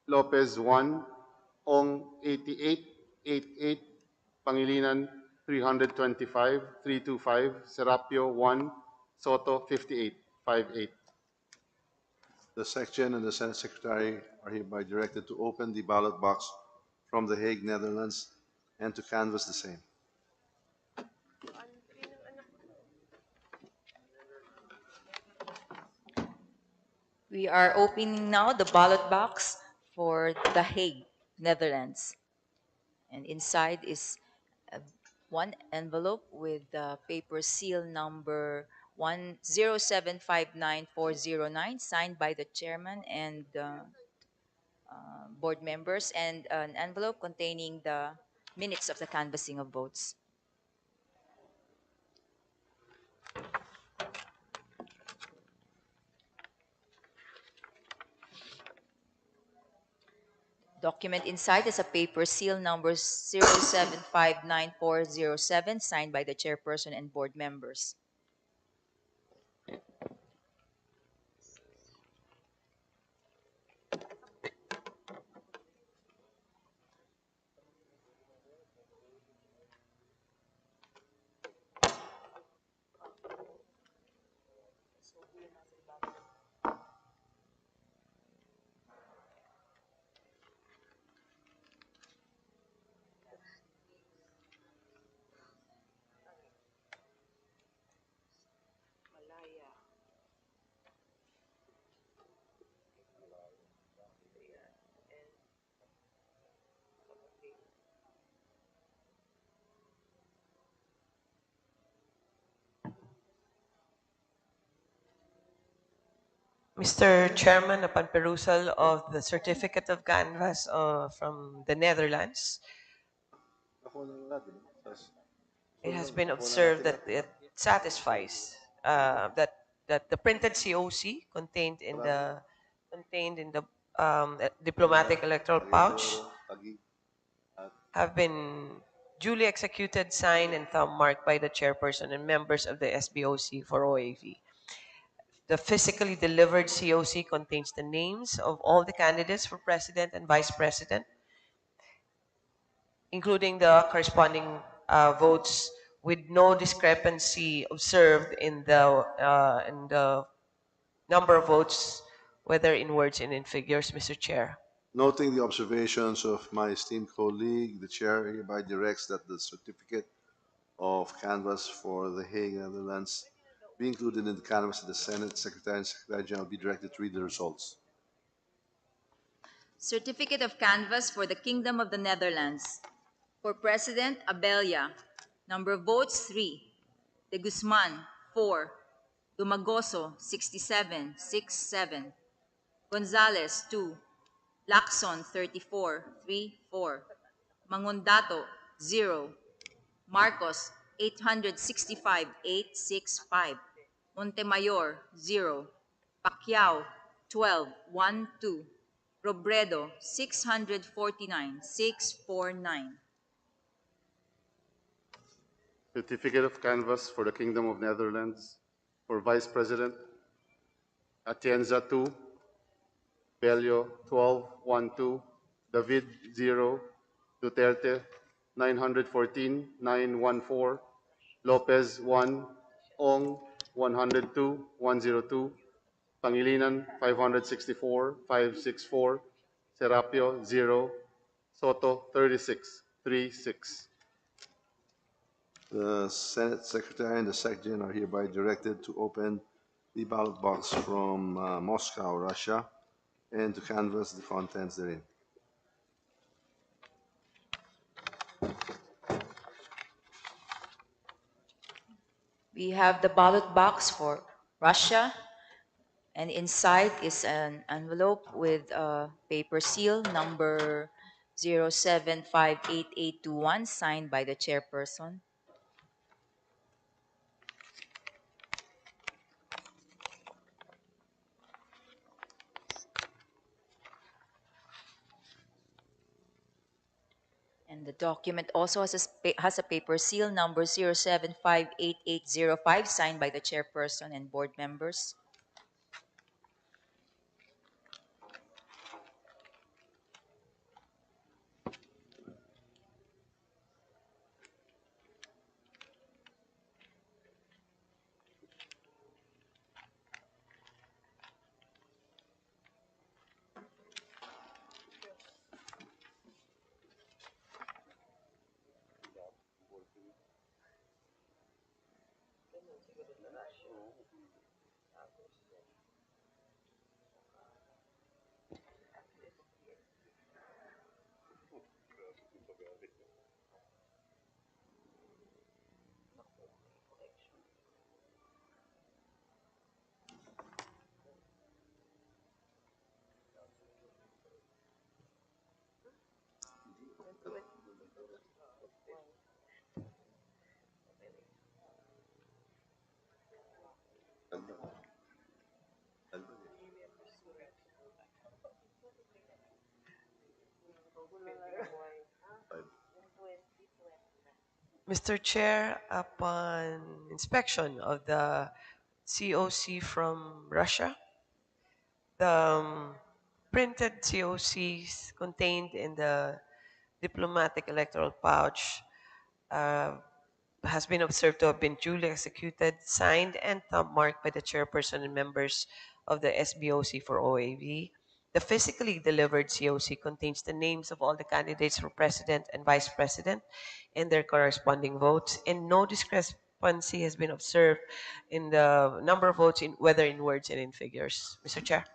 Lopez 1, Ong 88, 88, Pangilinan 325, 325, Serapio 1, Soto 58, 58. The SecGen and the Senate Secretary are hereby directed to open the ballot box from The Hague, Netherlands, and to canvass the same. We are opening now the ballot box for The Hague, Netherlands. And inside is one envelope with the paper seal number 10759-409, signed by the chairman and board members, and an envelope containing the minutes of the canvassing of votes. Document inside is a paper seal number 0759407, signed by the chairperson and board members. Mr. Chairman, upon perusal of the certificate of canvass from the Netherlands, it has been observed that it satisfies that the printed COC contained in the diplomatic electoral pouch have been duly executed, signed, and thumb marked by the chairperson and members of the SBOC for OAV. The physically delivered COC contains the names of all the candidates for president and vice president, including the corresponding votes, with no discrepancy observed in the number of votes, whether in words and in figures, Mr. Chair. Noting the observations of my esteemed colleague, the chair hereby directs that the certificate of canvass for the Hague, Netherlands, be included in the canvass of the Senate. Secretary and Secretary General be directed to read the results. Certificate of canvass for the Kingdom of the Netherlands. For President, Abella. Number of votes, 3. De Guzman, 4. Dumagoso, 67. Gonzales, 2. Lacson, 34, 3. Mangondato, 0. Marcos, 865. Montemayor, 0. Pacquiao, 12, 2. Robredo, 649. Certificate of canvass for the Kingdom of Netherlands. For Vice President, Atienza 2, Bello 12, David 0, Duterte 914, Lopez 1, Ong 102, Pangilinan 564, Serapio 0, Soto 36. The Senate Secretary and the Secretary are hereby directed to open the ballot box from Moscow, Russia, and to canvass the contents therein. We have the ballot box for Russia, and inside is an envelope with a paper seal number 0758821, signed by the chairperson. And the document also has a paper seal number 0758805, signed by the chairperson and board members. Mr. Chair, upon inspection of the COC from Russia, the printed COCs contained in the diplomatic electoral pouch has been observed to have been duly executed, signed, and thumb marked by the chairperson and members of the SBOC for OAV. The physically delivered COC contains the names of all the candidates for president and vice president and their corresponding votes, and no discrepancy has been observed in the number of votes, whether in words and in figures. Mr. Chair.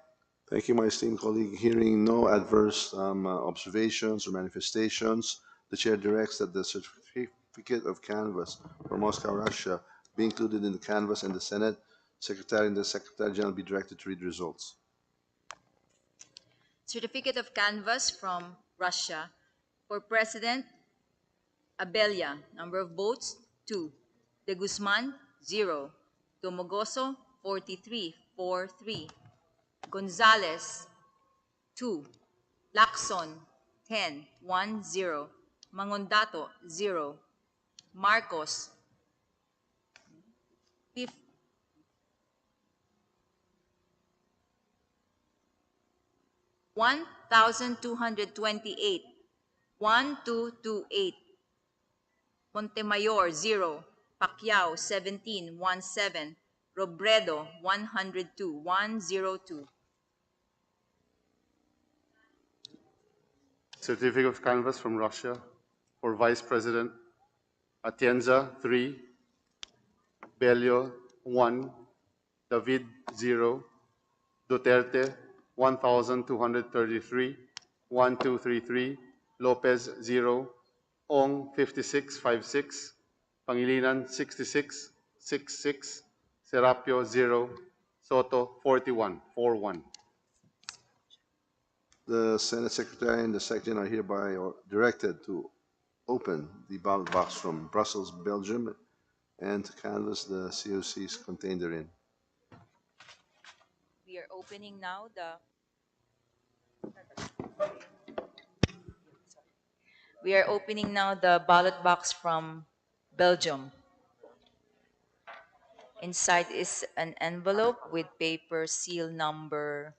Thank you, my esteemed colleague. Hearing no adverse observations or manifestations, the chair directs that the certificate of canvass for Moscow, Russia be included in the canvass, and the Senate Secretary and the Secretary General be directed to read results. Certificate of canvass from Russia for President Abella, number of votes 2. De Guzman 0. Domogoso 4343. Gonzales 2. Lacson 10 1 0. Mangondato 0. Marcos 1,228. 1228. Montemayor 0. Pacquiao 1717. Robredo 102 102. Certificate of canvass from Russia for Vice President Atienza 3, Bello 1, David 0, Duterte 1,233, 1233, Lopez 0, Ong 5656, Pangilinan 6666, Serapio 0, Soto 4141. The Senate Secretary and the Secretary are hereby directed to open the ballot box from Brussels, Belgium, and to canvass the COCs contained therein. We are opening now the ballot box from Belgium. Inside is an envelope with paper seal number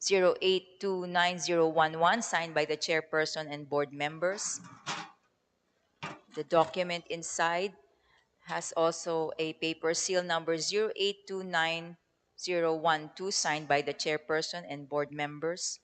08290111 signed by the chairperson and board members. The document inside has also a paper seal number 08290012 signed by the chairperson and board members.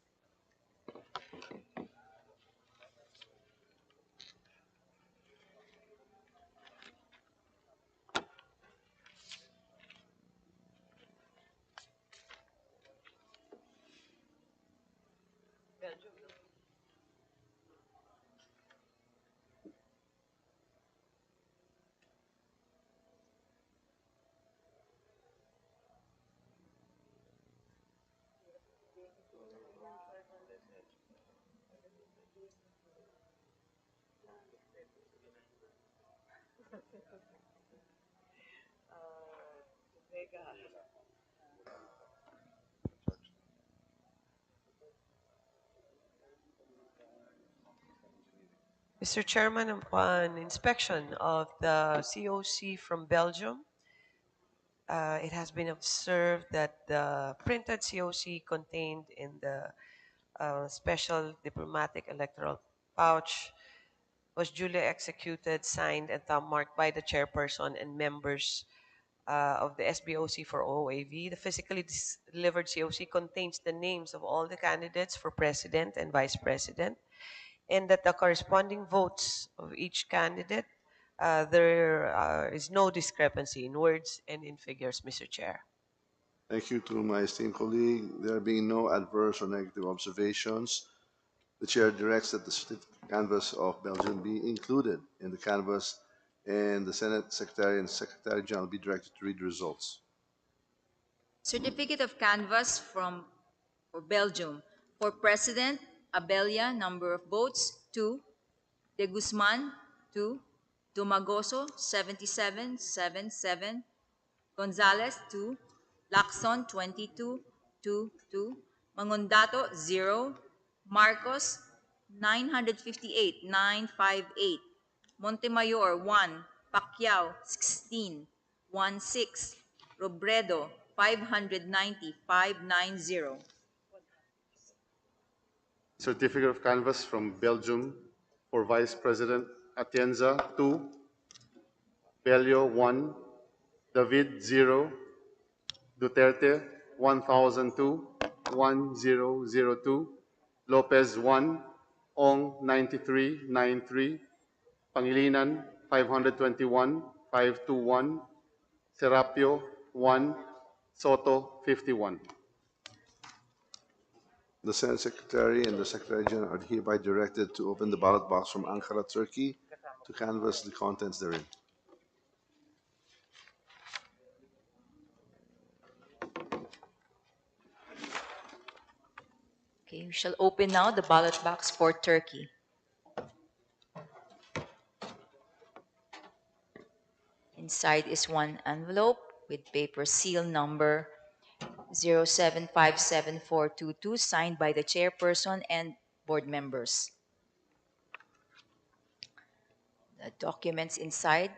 Mr. Chairman, upon inspection of the COC from Belgium, it has been observed that the printed COC contained in the special diplomatic electoral pouch was duly executed, signed, and thumb marked by the chairperson and members of the SBOC for OAV. The physically delivered COC contains the names of all the candidates for president and vice president, and that the corresponding votes of each candidate, there is no discrepancy in words and in figures, Mr. Chair. Thank you to my esteemed colleague. There being no adverse or negative observations, the chair directs that the certificate canvass of Belgium be included in the canvass, and the Senate Secretary and Secretary General be directed to read the results. Certificate of canvass for Belgium. For President Abella, number of votes 2. De Guzman 2. Dumagoso 7777. Gonzales 2. Lacson 22 2 2. Mangondato 0. Marcos 958, 958. Montemayor, 1. Pacquiao, 16, 16. Robredo, 590, 590. Certificate of canvass from Belgium for Vice President Atienza 2, Bello 1, David 0, Duterte 1002, 1002, Lopez 1, Ong 9393, Pangilinan 521, 521, Serapio 1, Soto 51. The Senate Secretary and the Secretary General are hereby directed to open the ballot box from Ankara, Turkey, to canvass the contents therein. Okay, we shall open now the ballot box for Turkey. Inside is one envelope with paper seal number 0757422 signed by the chairperson and board members. The documents inside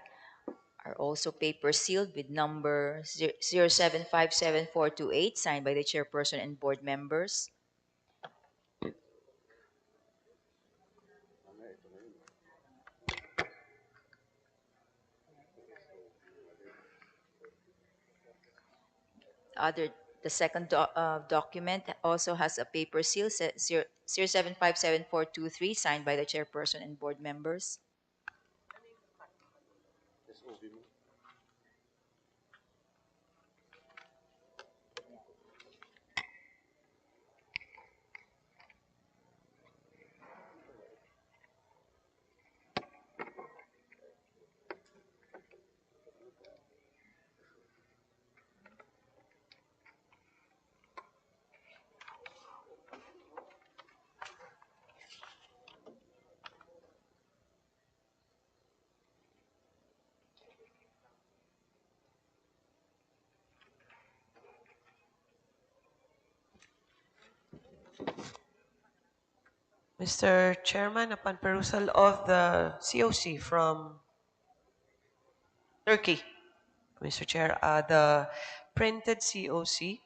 are also paper sealed with number 0757428 signed by the chairperson and board members. The second document also has a paper seal 0757423 signed by the chairperson and board members. Mr. Chairman, upon perusal of the COC from Turkey, Mr. Chair, the printed COC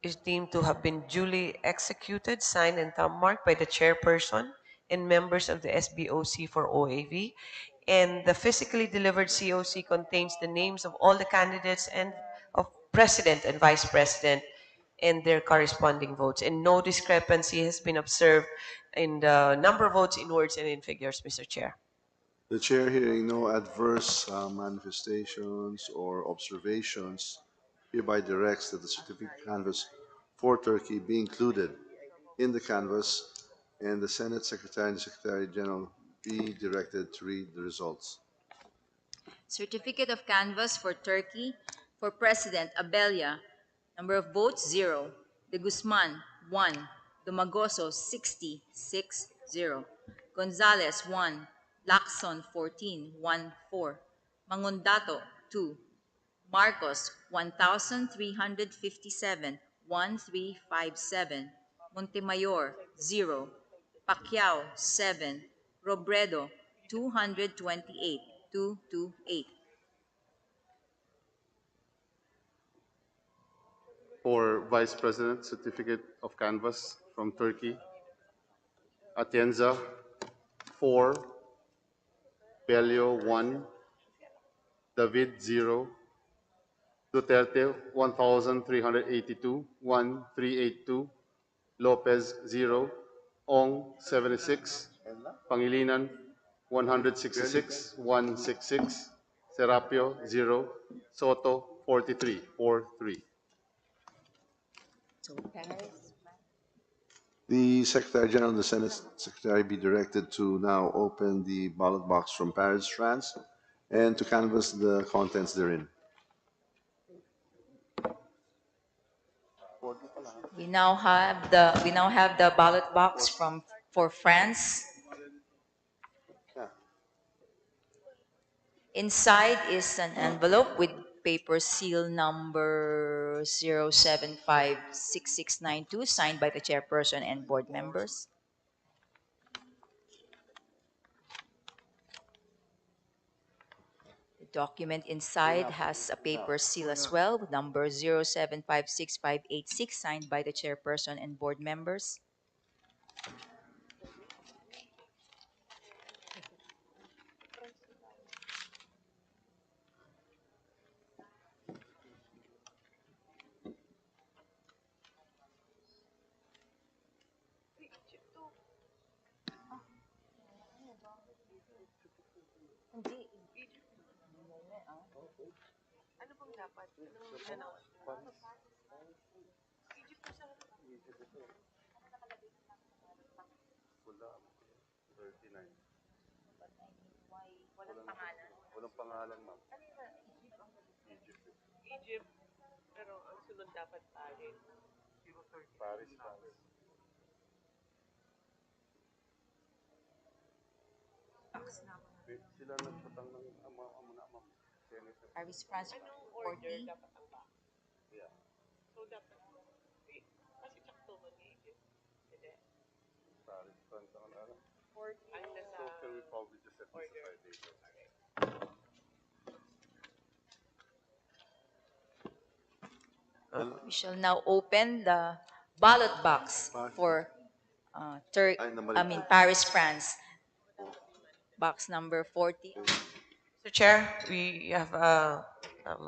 is deemed to have been duly executed, signed, and thumb marked by the chairperson and members of the SBOC for OAV. And the physically delivered COC contains the names of all the candidates and of president and vice president and their corresponding votes. And no discrepancy has been observed in the number of votes in words and in figures, Mr. Chair. The Chair, hearing no adverse manifestations or observations, hereby directs that the certificate canvass for Turkey be included in the canvass, and the Senate Secretary and the Secretary General be directed to read the results. Certificate of canvass for Turkey for President Abella. Number of votes 0. De Guzman 1. Dumagoso 60, 6-0. Gonzales 1. Lacson 14, 1-4. Mangondato 2. Marcos 1,357, 1,357. Montemayor 0. Pacquiao 7. Robredo 228, 228. For Vice President, certificate of canvass from Turkey, Atienza 4, Bello 1, David 0, Duterte 1,382, 1,382, Lopez 0, Ong 76, Pangilinan 166, 166, Serapio 0, Soto 43, 43. So Paris. The Secretary General and the Senate Secretary be directed to now open the ballot box from Paris, France, and to canvass the contents therein. We now have the ballot box for France. Inside is an envelope with paper seal number 0756692, signed by the chairperson and board members. The document inside has a paper seal as well, with number 0756586, signed by the chairperson and board members. Ano bang dapat? Anong ginawa? Wala. 39. Walang pangalan. Walang pangalan, ma'am. Egypt. Egypt. Pero ang sunod dapat Paris. Paris, France. Sila nagpatang ng ama na, ma'am. Senator. Paris, France, Anong order 40. dapat ang box? Yeah. So dapat, kasi sakto man ni Egypt. Hindi. Paris, France, ang ano. Ang nasa So can we probably just set this aside later? We shall now open the ballot box for Paris, France. Box number 40. Mr. Chair, we have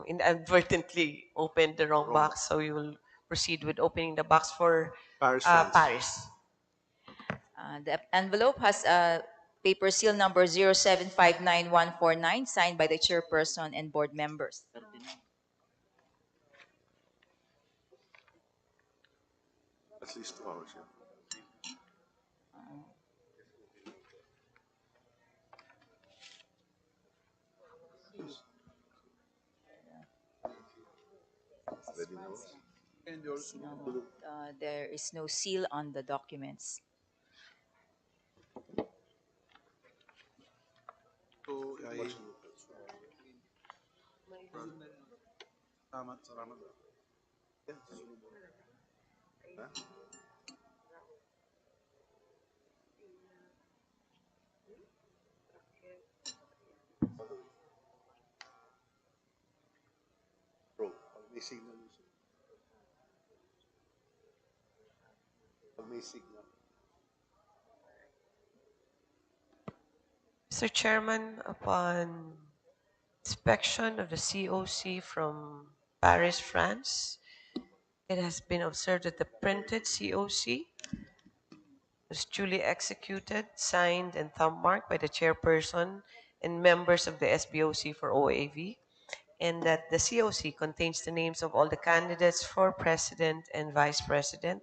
inadvertently opened the wrong box, so we will proceed with opening the box for Paris, France. Paris. The envelope has a paper seal number 0759149, signed by the chairperson and board members. At least 2 hours, yeah. There is no seal on the documents. So, salamat. Bro, pag may signal. Pag may signal. Mr. Chairman, upon inspection of the COC from Paris, France, it has been observed that the printed COC was duly executed, signed, and thumb marked by the chairperson and members of the SBOC for OAV, and that the COC contains the names of all the candidates for president and vice president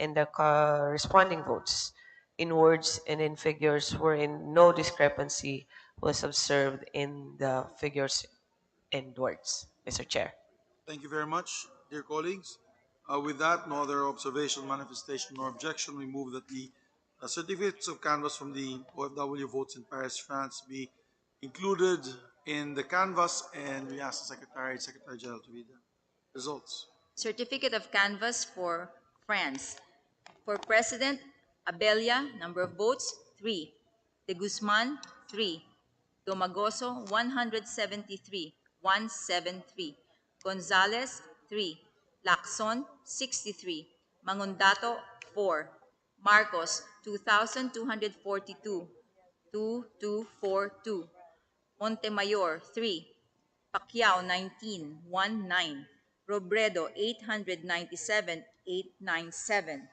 and the corresponding votes in words and in figures wherein no discrepancy was observed in the figures and words. Mr. Chair. Thank you very much, dear colleagues. With that, no other observation, manifestation, or objection, we move that the certificates of canvass from the OFW votes in Paris, France be included in the canvass, and we ask the Secretary General to read the results. Certificate of canvass for France. For President, Abella, number of votes, 3. De Guzman, 3. Domagoso, 173, 173. Gonzales, 3. Lacson, 63. Mangundato, 4. Marcos, 2,242, 2242. Montemayor, 3. Pacquiao, 19, 19. Robredo, 897, 897.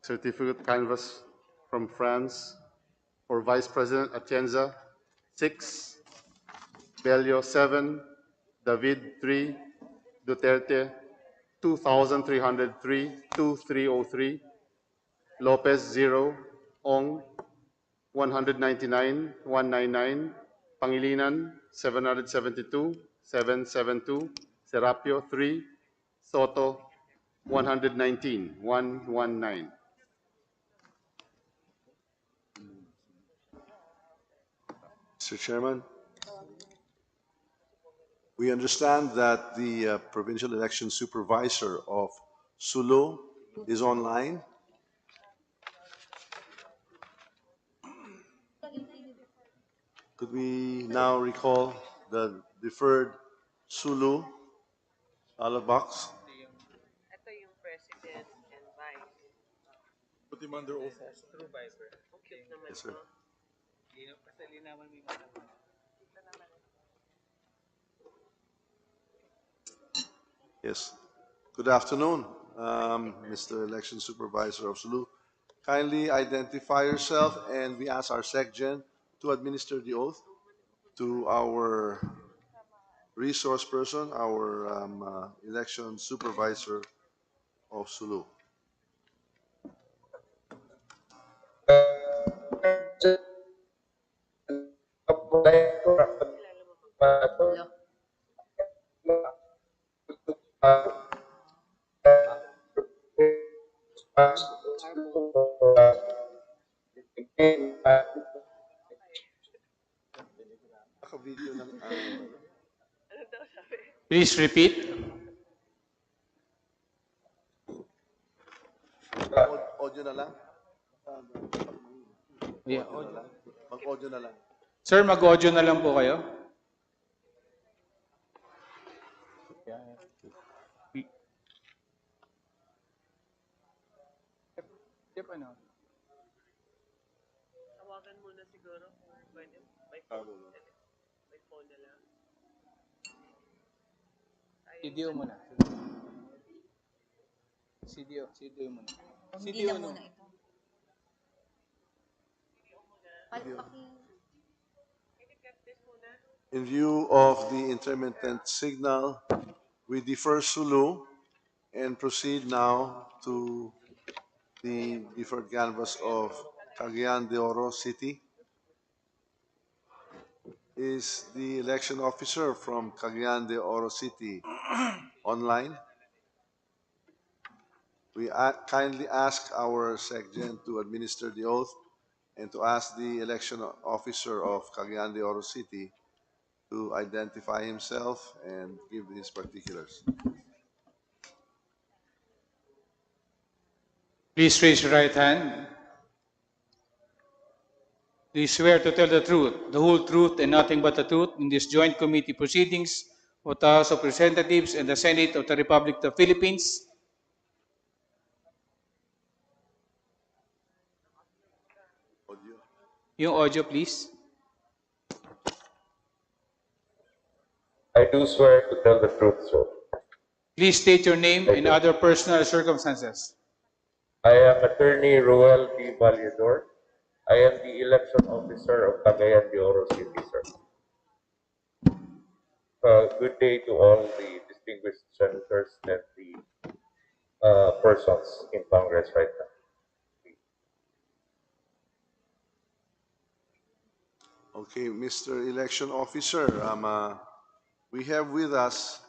Certificate canvass from France for Vice President Atienza, 6. Bello, 7. David, 3. Duterte, 2,303, 2303. Lopez, 0. Ong, 199, 199. Pangilinan, 772, 772. Serapio, 3. Soto, 119, 119. Mr. Chairman, We understand that the provincial election supervisor of Sulu is online. Could we now recall the deferred Sulu ballot box? Ito yung president and vice. Put him under oath also. True Viper. Ang cute naman Yes, sir. ito. Yes. Good afternoon, Mr. Election Supervisor of Sulu. Kindly identify yourself, and we ask our SecGen to administer the oath to our resource person, our election supervisor of Sulu. Please repeat. Audio na lang? Yeah, Audio na lang? Mag-audio na lang. Sir, mag-audio na lang po kayo. Tawagan muna siguro kung pwede. By phone. By phone na lang. CDO muna. CDO muna. Hindi na muna ito. In view of the intermittent signal, we defer Sulu and proceed now to the deferred canvas of Cagayan de Oro City. Is the election officer from Cagayan de Oro City online? We kindly ask our SecGen to administer the oath and to ask the election officer of Cagayan de Oro City to identify himself and give his particulars. Please raise your right hand. Do you swear to tell the truth, the whole truth, and nothing but the truth in this joint committee proceedings of the House of Representatives and the Senate of the Republic of the Philippines? Audio. Yung audio, please. I do swear to tell the truth, sir. Please state your name and other personal circumstances. I am Attorney Ruel D. Vallador. I am the election officer of Cagayan de Oro City, sir. Good day to all the distinguished senators and the persons in Congress right now. Okay, Mr. Election Officer, we have with us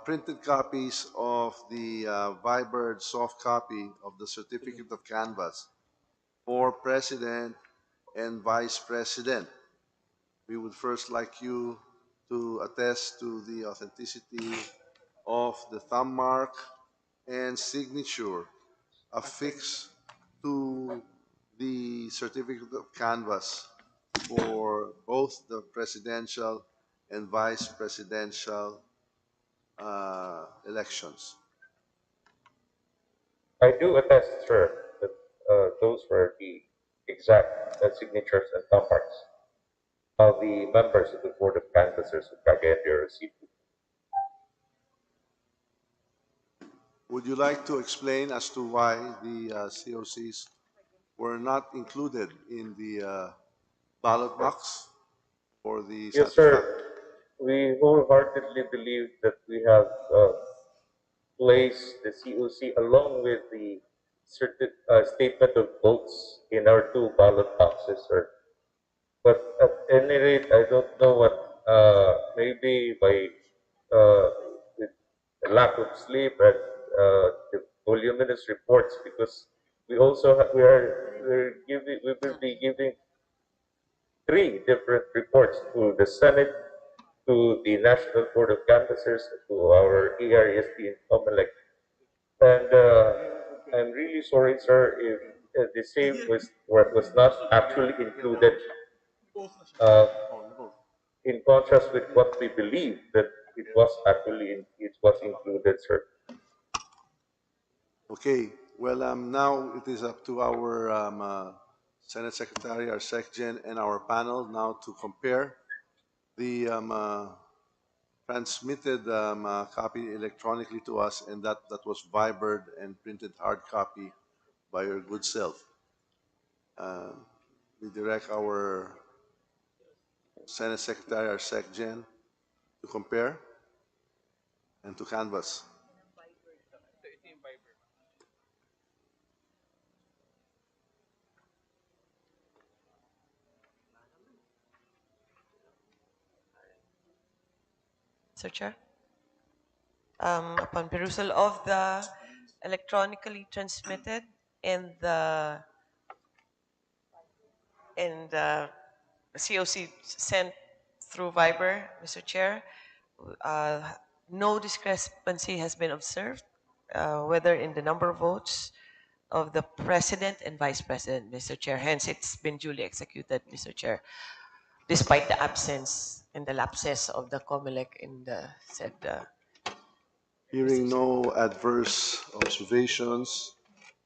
printed copies of the Viber soft copy of the Certificate of Canvass for President and Vice President. We would first like you to attest to the authenticity of the thumb mark and signature affixed to the Certificate of Canvass for both the presidential and vice presidential elections. I do attest, sir, that those were the exact signatures and thumb marks of the members of the Board of Canvassers of Cagayan de Oro City. Would you like to explain as to why the COCs were not included in the ballot box for the Yes, sir. We wholeheartedly believe that we have placed the COC along with the statement of votes in our two ballot boxes, sir. But at any rate, I don't know what, maybe by with the lack of sleep and the voluminous reports, because we also we will be giving three different reports to the Senate, to the National Board of Canvassers, to our ERST in Comelec. And I'm really sorry, sir, if the same was not actually included uh, in contrast with what we believe that it was included, sir. Okay, well, now it is up to our Senate Secretary, our SecGen, and our panel now to compare the transmitted copy electronically to us and that was vibered and printed hard copy by your good self. We direct our Senate Secretary, our SecGen, to compare and to canvass. Mr. Chair, upon perusal of the electronically transmitted and the COC sent through Viber, Mr. Chair, uh, no discrepancy has been observed, whether in the number of votes of the President and Vice President, Mr. Chair. Hence, it's been duly executed, Mr. Chair, despite the absence and the lapses of the COMELEC in the said. Hearing no adverse observations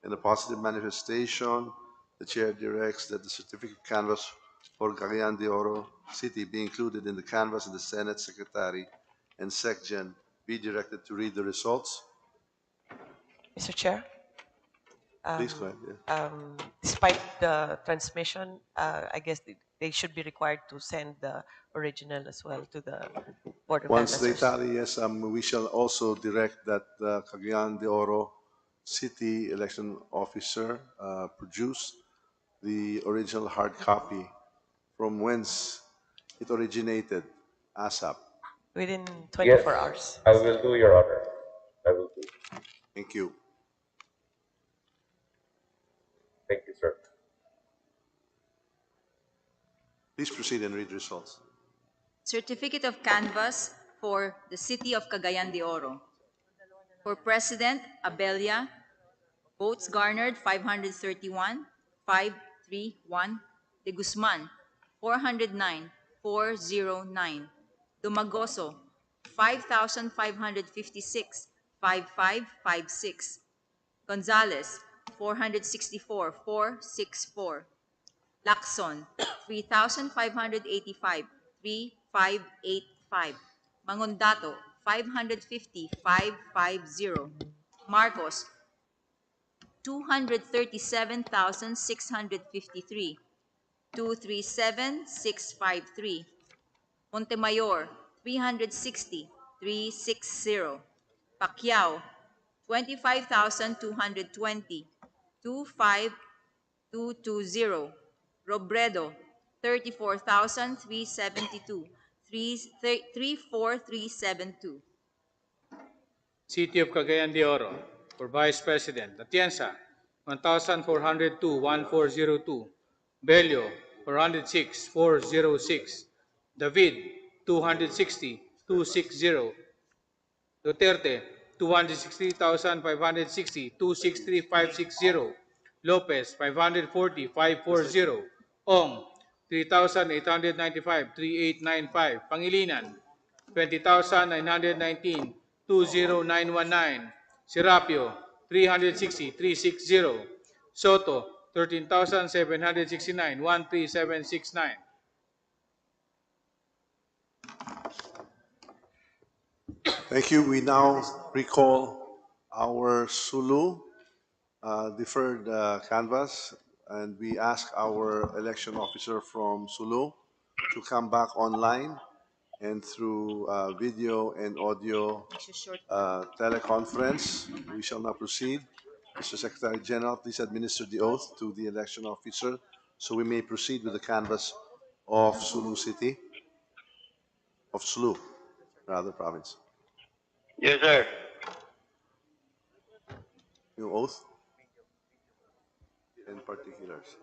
and a positive manifestation, the chair directs that the certificate canvass for Cagayan de Oro City be included in the canvass and the Senate Secretary and SecGen be directed to read the results. Mr. Chair? Please go ahead. Yeah. Despite the transmission, I guess they should be required to send the original as well to the Board of Once they Canvassers. tally, yes, we shall also direct that the Cagayan de Oro City election officer produce the original hard copy from whence it originated, ASAP. Within Yes, 24 hours. I will do, Your Honor. I will do. Thank you. Thank you, sir. Please proceed and read the results. Certificate of Canvass for the City of Cagayan de Oro. For President, Abella, votes garnered 531, 531. De Guzman, 409, 409. Dumagoso, 5,556, 5556. Gonzales, 464, 464. Lacson, 3,585, 3,585. Mangondato, 550, 550. Marcos, 237,653, 237,653. Montemayor, 360, 360. Pacquiao, 25,220, 25,220. Robredo, 34,372, 34,372. City of Cagayan de Oro. For Vice President, Atienza, 1,402, 1,402. Bello, 406, 406. David, 260, 260. Duterte, 260,560, 263,560. Lopez, 540, 540. Ong, 3,895, 3,895. Pangilinan, 20,919, 20919. Serapio, 360, 360. Soto, 13,769, 13769. Thank you. We now recall our Sulu deferred canvas, and we ask our election officer from Sulu to come back online and through video and audio teleconference. We shall now proceed. Mr. Secretary General, please administer the oath to the election officer so we may proceed with the canvass of Sulu City, of Sulu, rather, province. Yes, sir. Your oath and particulars.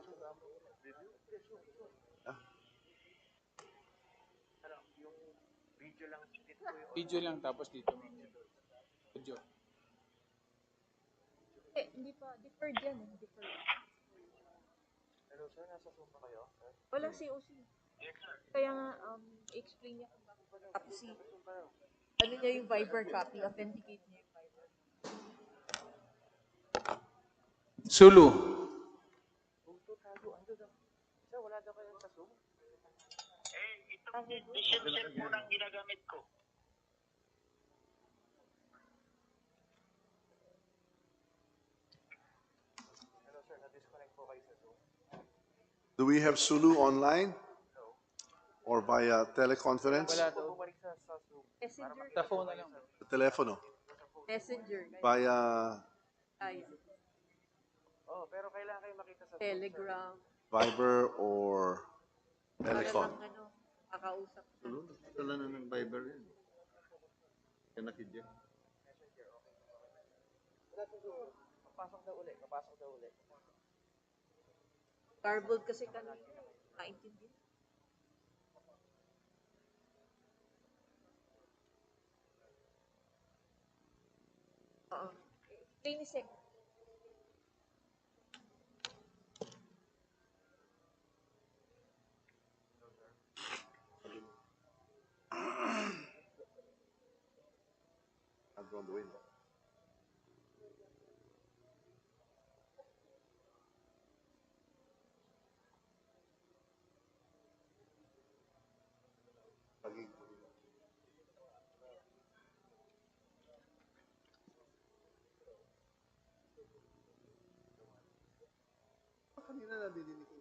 Video lang tapos dito. Video. Hindi pa. Deferred yan. Deferred. Hello sir, nasa Zoom ba kayo? Walang COC. Kaya nga, explain niya kung bakit wala. Tapos ano niya yung Viber copy, authenticate niya yung Viber. Sulu. Sir, wala daw kayo sa Zoom? Itong Vision po ang ginagamit ko. Hello sir, na-disconnect po kayo sa Zoom. Do we have Sulu online? Or via teleconference? Wala daw. Sa Zoom. Messenger. Sa phone na lang. Sa telepono? Messenger. Via Oh, pero kailangan kayo makita sa Zoom, Telegram. Viber or Telecom? Para lang kakausap. Dala na ng Viber yan. Kaya nakidya. Papasok daw ulit, papasok daw ulit. Garbled kasi kanina. Maintindihan. Oo. Explain ni Sek. I've gone the window. Kanina nadidinig ko.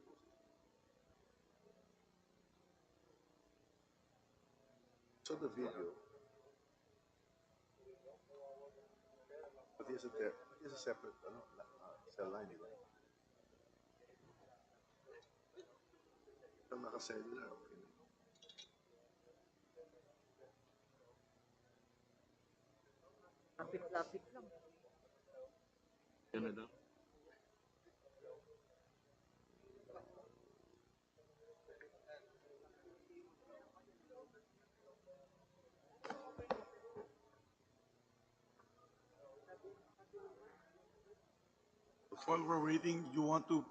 So the video. But here's a separate cell line, di ba? Kung naka-cellular, okay. Lapit-lapit lang. Yan na daw. While we're waiting, you want to?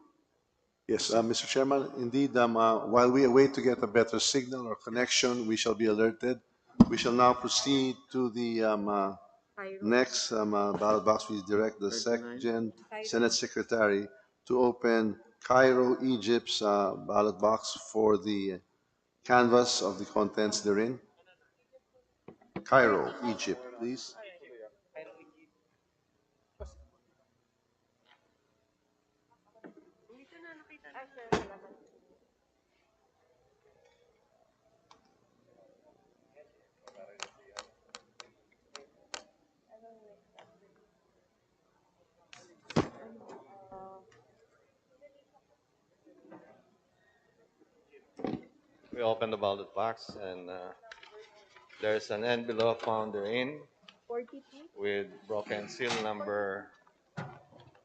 Yes, Mr. Chairman, indeed, while we await to get a better signal or connection, we shall be alerted. We shall now proceed to the next ballot box. We direct the Senate Secretary to open Cairo, Egypt's ballot box for the canvas of the contents therein. Cairo, Egypt, please. We open the ballot box and there's an envelope found therein 42. with broken seal number,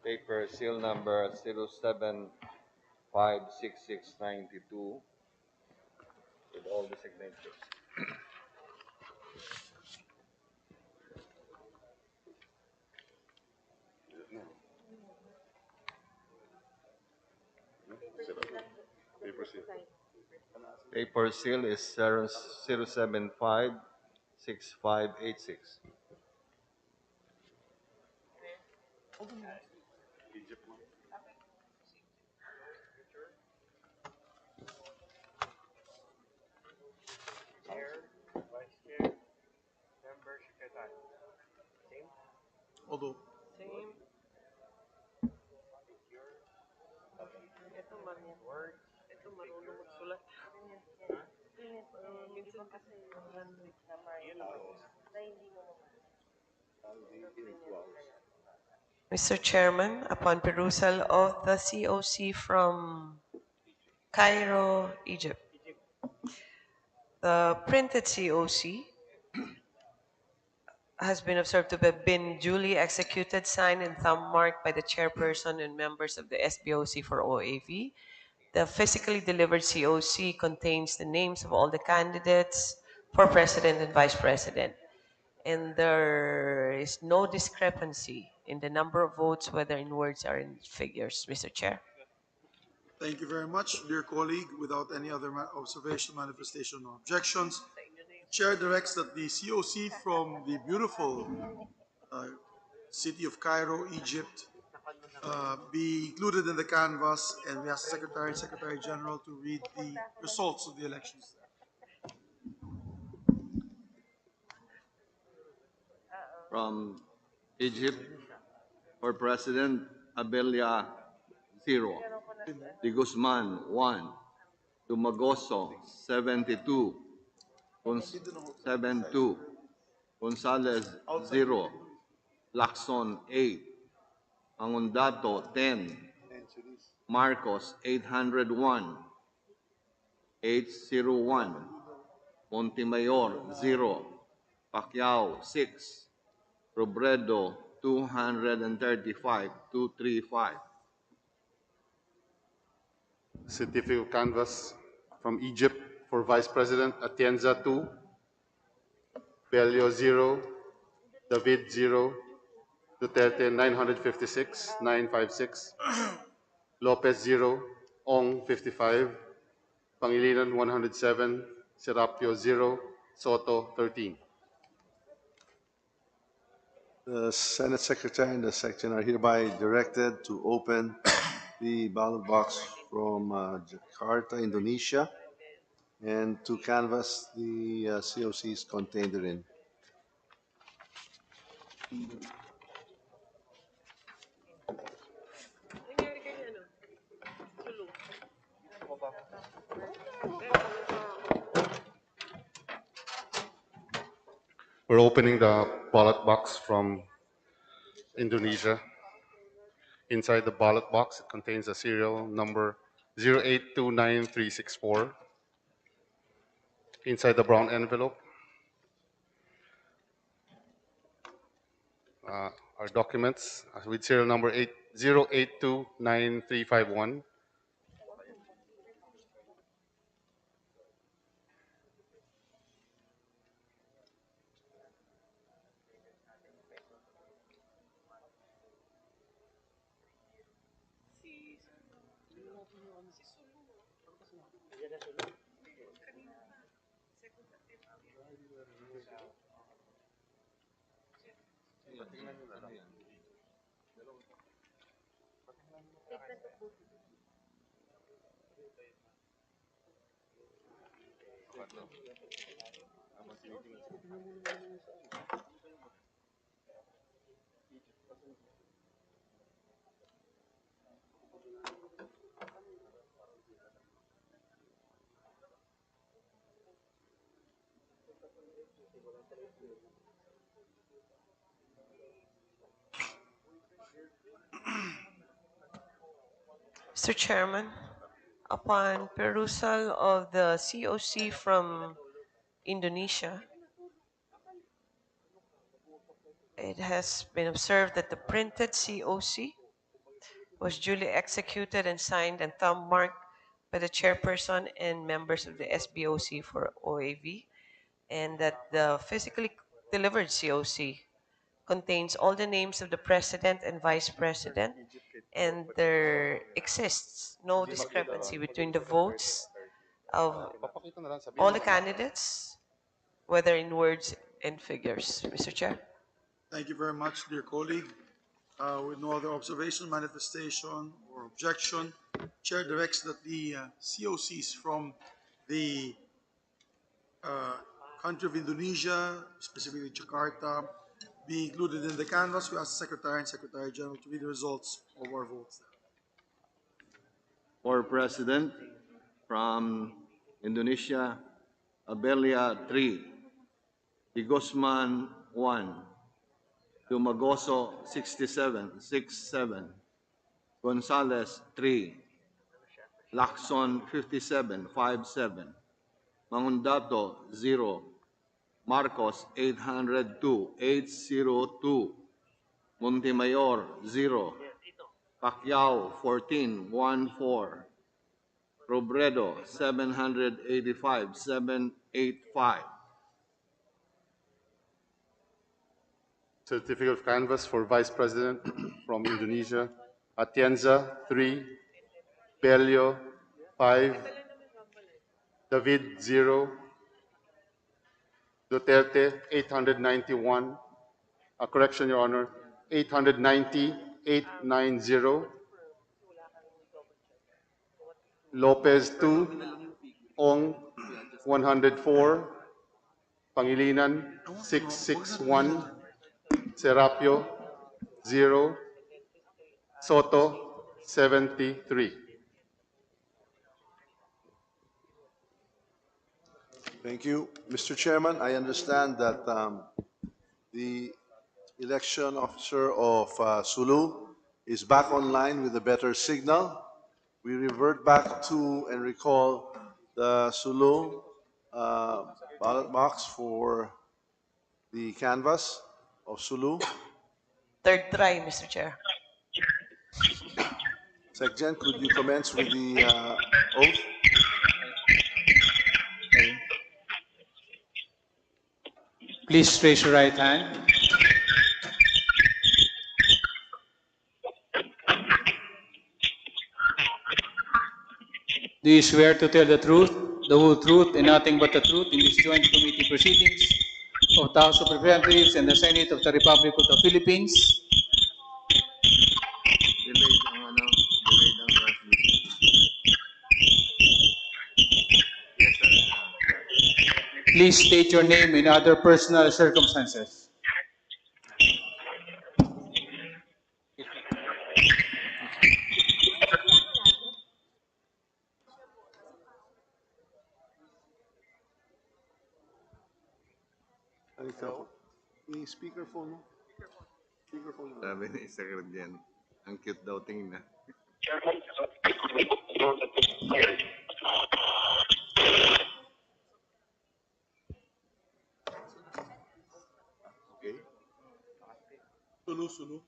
paper seal number 07566692 with all the signatures. Paper seal is 0756586. Chair, Vice Chair, Member, Secretary. Same? Although, Same. Ito man yan. Word. Ito marunong magsulat. Minsan kasi yung language na hindi mo Mr. Chairman, upon perusal of the COC from Cairo, Egypt, the printed COC has been observed to have been duly executed, signed, and thumb marked by the chairperson and members of the SBOC for OAV. The physically delivered COC contains the names of all the candidates, for President and Vice President. And there is no discrepancy in the number of votes, whether in words or in figures, Mr. Chair. Thank you very much, dear colleague. Without any other observation, manifestation, or objections, Chair directs that the COC from the beautiful city of Cairo, Egypt, be included in the canvas, and we ask the Secretary and Secretary General to read the results of the elections. From Egypt, for President, Abelia, 0. De Guzman, 1. Dumagoso, 72. 72. Gonzalez, 0. Lacson, 8. Angundato, 10. Marcos, 801. 801. Montemayor, 0. Pacquiao, 6. Robredo, 235. 235. Certificate of canvass from Egypt for Vice President, Atienza 2, Bello 0, David 0, Duterte 956, 956, Lopez 0, Ong 55, Pangilinan 107, Serapio 0, Soto 13. The Senate Secretary and the Section are hereby directed to open the ballot box from Jakarta, Indonesia, and to canvass the COCs contained therein. We're opening the ballot box from Indonesia. Inside the ballot box, it contains a serial number 0829364. Inside the brown envelope, our documents with serial number 0829351. Mr. Chairman, upon perusal of the COC from Indonesia, it has been observed that the printed COC was duly executed and signed and thumb marked by the chairperson and members of the SBOC for OAV, and that the physically delivered COC contains all the names of the president and vice president, and there exists no discrepancy between the votes of all the candidates, whether in words and figures. Mr. Chair. Thank you very much, dear colleague. With no other observation, manifestation, or objection, Chair directs that the COCs from the country of Indonesia, specifically Jakarta, be included in the canvas. We ask the Secretary and Secretary General to read the results of our votes. For President, from Indonesia, Abelia, 3. De Guzman, 1. Dumagoso, 67, 67. Gonzalez, 3. Lacson, 57, 57. Mangundato, 0. Marcos, 802, 802. Montemayor, 0. Pacquiao, 14, 14. Robredo, 785, 785. certificate of canvass for Vice President from Indonesia, Atienza, 3, Belio, 5, David, 0, Duterte, 891, correction, Your Honor, 890, 890, Lopez, 2, Ong, 104, Pangilinan, 661, Serapio, 0, Soto, 73. Thank you. Mr. Chairman, I understand that the election officer of Sulu is back online with a better signal. We revert back to and recall the Sulu ballot box for the canvas of Sulu. Third try, Mr. Chair. Secgen, could you commence with the oath? Please raise your right hand. Do you swear to tell the truth, the whole truth, and nothing but the truth in this joint committee proceedings of the House of Representatives and the Senate of the Republic of the Philippines? Please state your name and other personal circumstances. Speakerphone mo? Speakerphone mo. Sabi ni Secretary Jen, ang cute daw tingin na. Okay. Sulu.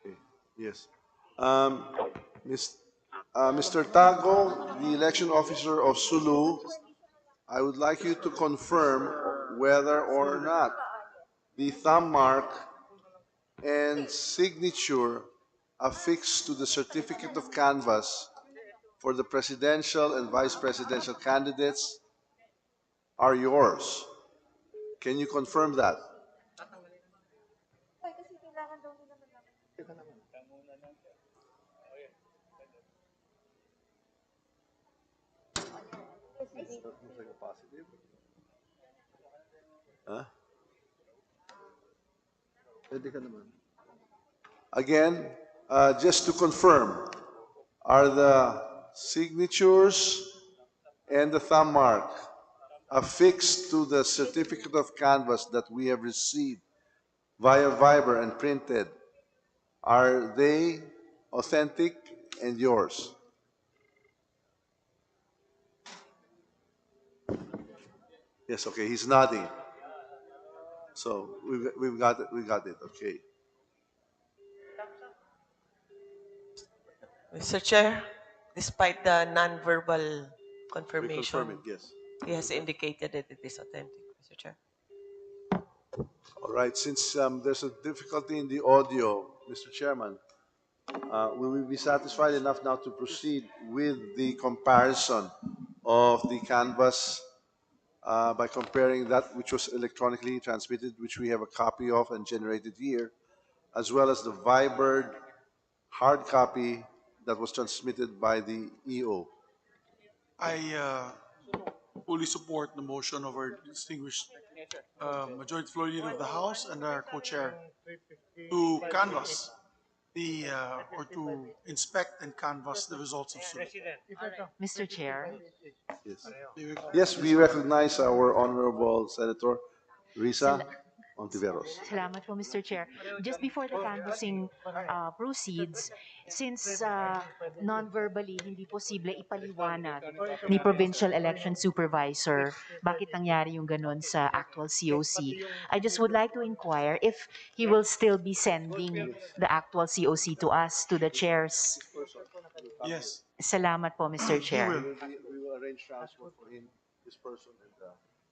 Okay. Yes. Mr. Tago, the election officer of Sulu, I would like you to confirm whether or not the thumb mark and signature affixed to the certificate of canvass for the presidential and vice presidential candidates are yours. Can you confirm that? Huh? Again, just to confirm, are the signatures and the thumb mark affixed to the certificate of canvass that we have received via Viber and printed, are they authentic and yours? Yes, okay, he's nodding. So we've got it, okay. Mr. Chair, despite the non-verbal confirmation, We confirm it, yes. he has indicated that it is authentic, Mr. Chair. All right, since there's a difficulty in the audio, Mr. Chairman, will we be satisfied enough now to proceed with the comparison of the canvas by comparing that which was electronically transmitted, which we have a copy of and generated here, as well as the Viber hard copy that was transmitted by the EO? I fully support the motion of our distinguished Majority Floor Leader of the House and our co-chair to canvass or to inspect and canvass the results of Sulu. Mr. Chair. Yes. Yes, we recognize our Honorable Senator Risa Ontiveros. Salamat po, Mr. Chair. Just before the canvassing proceeds, since non-verbally hindi posible ipaliwanag ni Provincial Election Supervisor bakit nangyari yung ganun sa actual COC, I just would like to inquire if he will still be sending the actual COC to us, to the chairs. Yes, Salamat po, Mr. he Chair. will. We will arrange transport for him, this person, and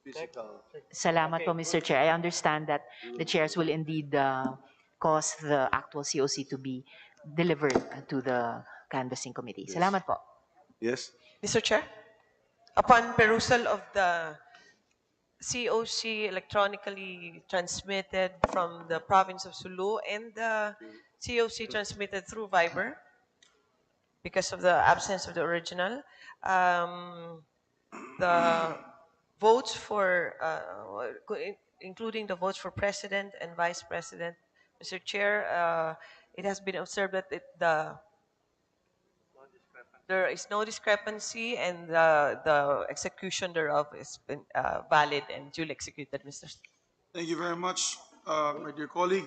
physical. Salamat po, Mr. Chair. I understand that the chairs will indeed cause the actual COC to be delivered to the canvassing committee. Yes. Salamat po. Yes. Mr. Chair, upon perusal of the COC electronically transmitted from the province of Sulu and the COC transmitted through Viber because of the absence of the original, the votes for, including the votes for president and vice president, Mr. Chair, it has been observed that there is no discrepancy and the execution thereof has been valid and duly executed, Mr. Thank you very much, my dear colleague.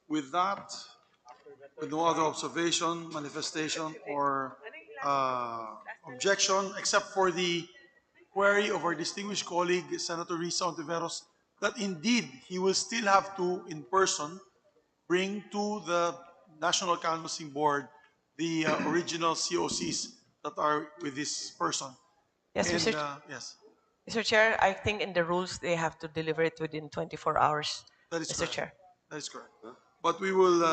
With that, with no other observation, manifestation, or objection, except for the query of our distinguished colleague, Senator Risa Ontiveros, that indeed he will still have to, in person, bring to the National Canvassing Board the original COCs that are with this person. Yes, And, Mr. yes, Mr. Chair, I think in the rules they have to deliver it within 24 hours, that is Mr. correct. Chair. That is correct. But we will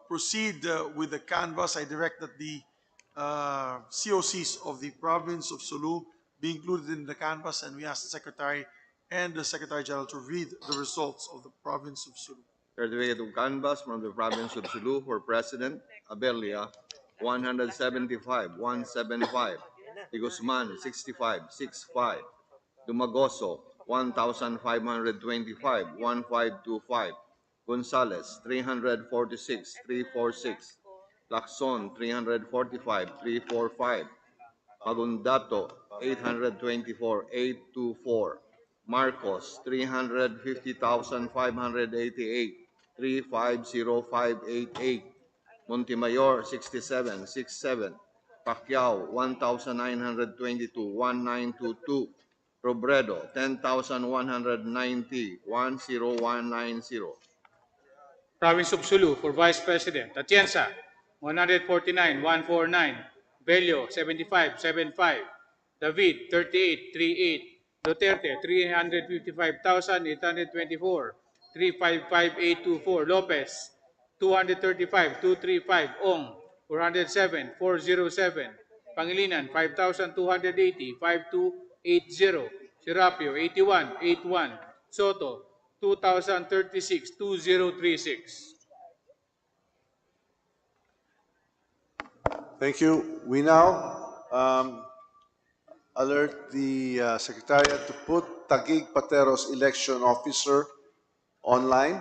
proceed with the canvas. I direct that the COCs of the province of Sulu be included in the canvas, and we ask the Secretary and the Secretary General to read the results of the province of Sulu. Certificate of canvass from the province of Sulu for President Abelia, 175, 175. De Guzman, 65, 65. Dumagoso, 1,525, 1525. Gonzales, 346, 346. Lacson, 345, 345. Magundato, 824, 824. Marcos, 350,588, 350588. Montemayor, 67, 67. Pacquiao, 1,922, 1922. Robredo, 10,190, 10190. Province of Sulu for Vice President, Atienza, 149, 149. Bello, 75, 75. David, 38, 38. Duterte, 355,824. 355,824. Lopez, 235, 235. Ong, 407, 407. Pangilinan, 5,280, 5280. Serapio, 81, 81. Soto, 2036, 2036. Thank you. We now alert the Secretariat to put Taguig Pateros election officer online.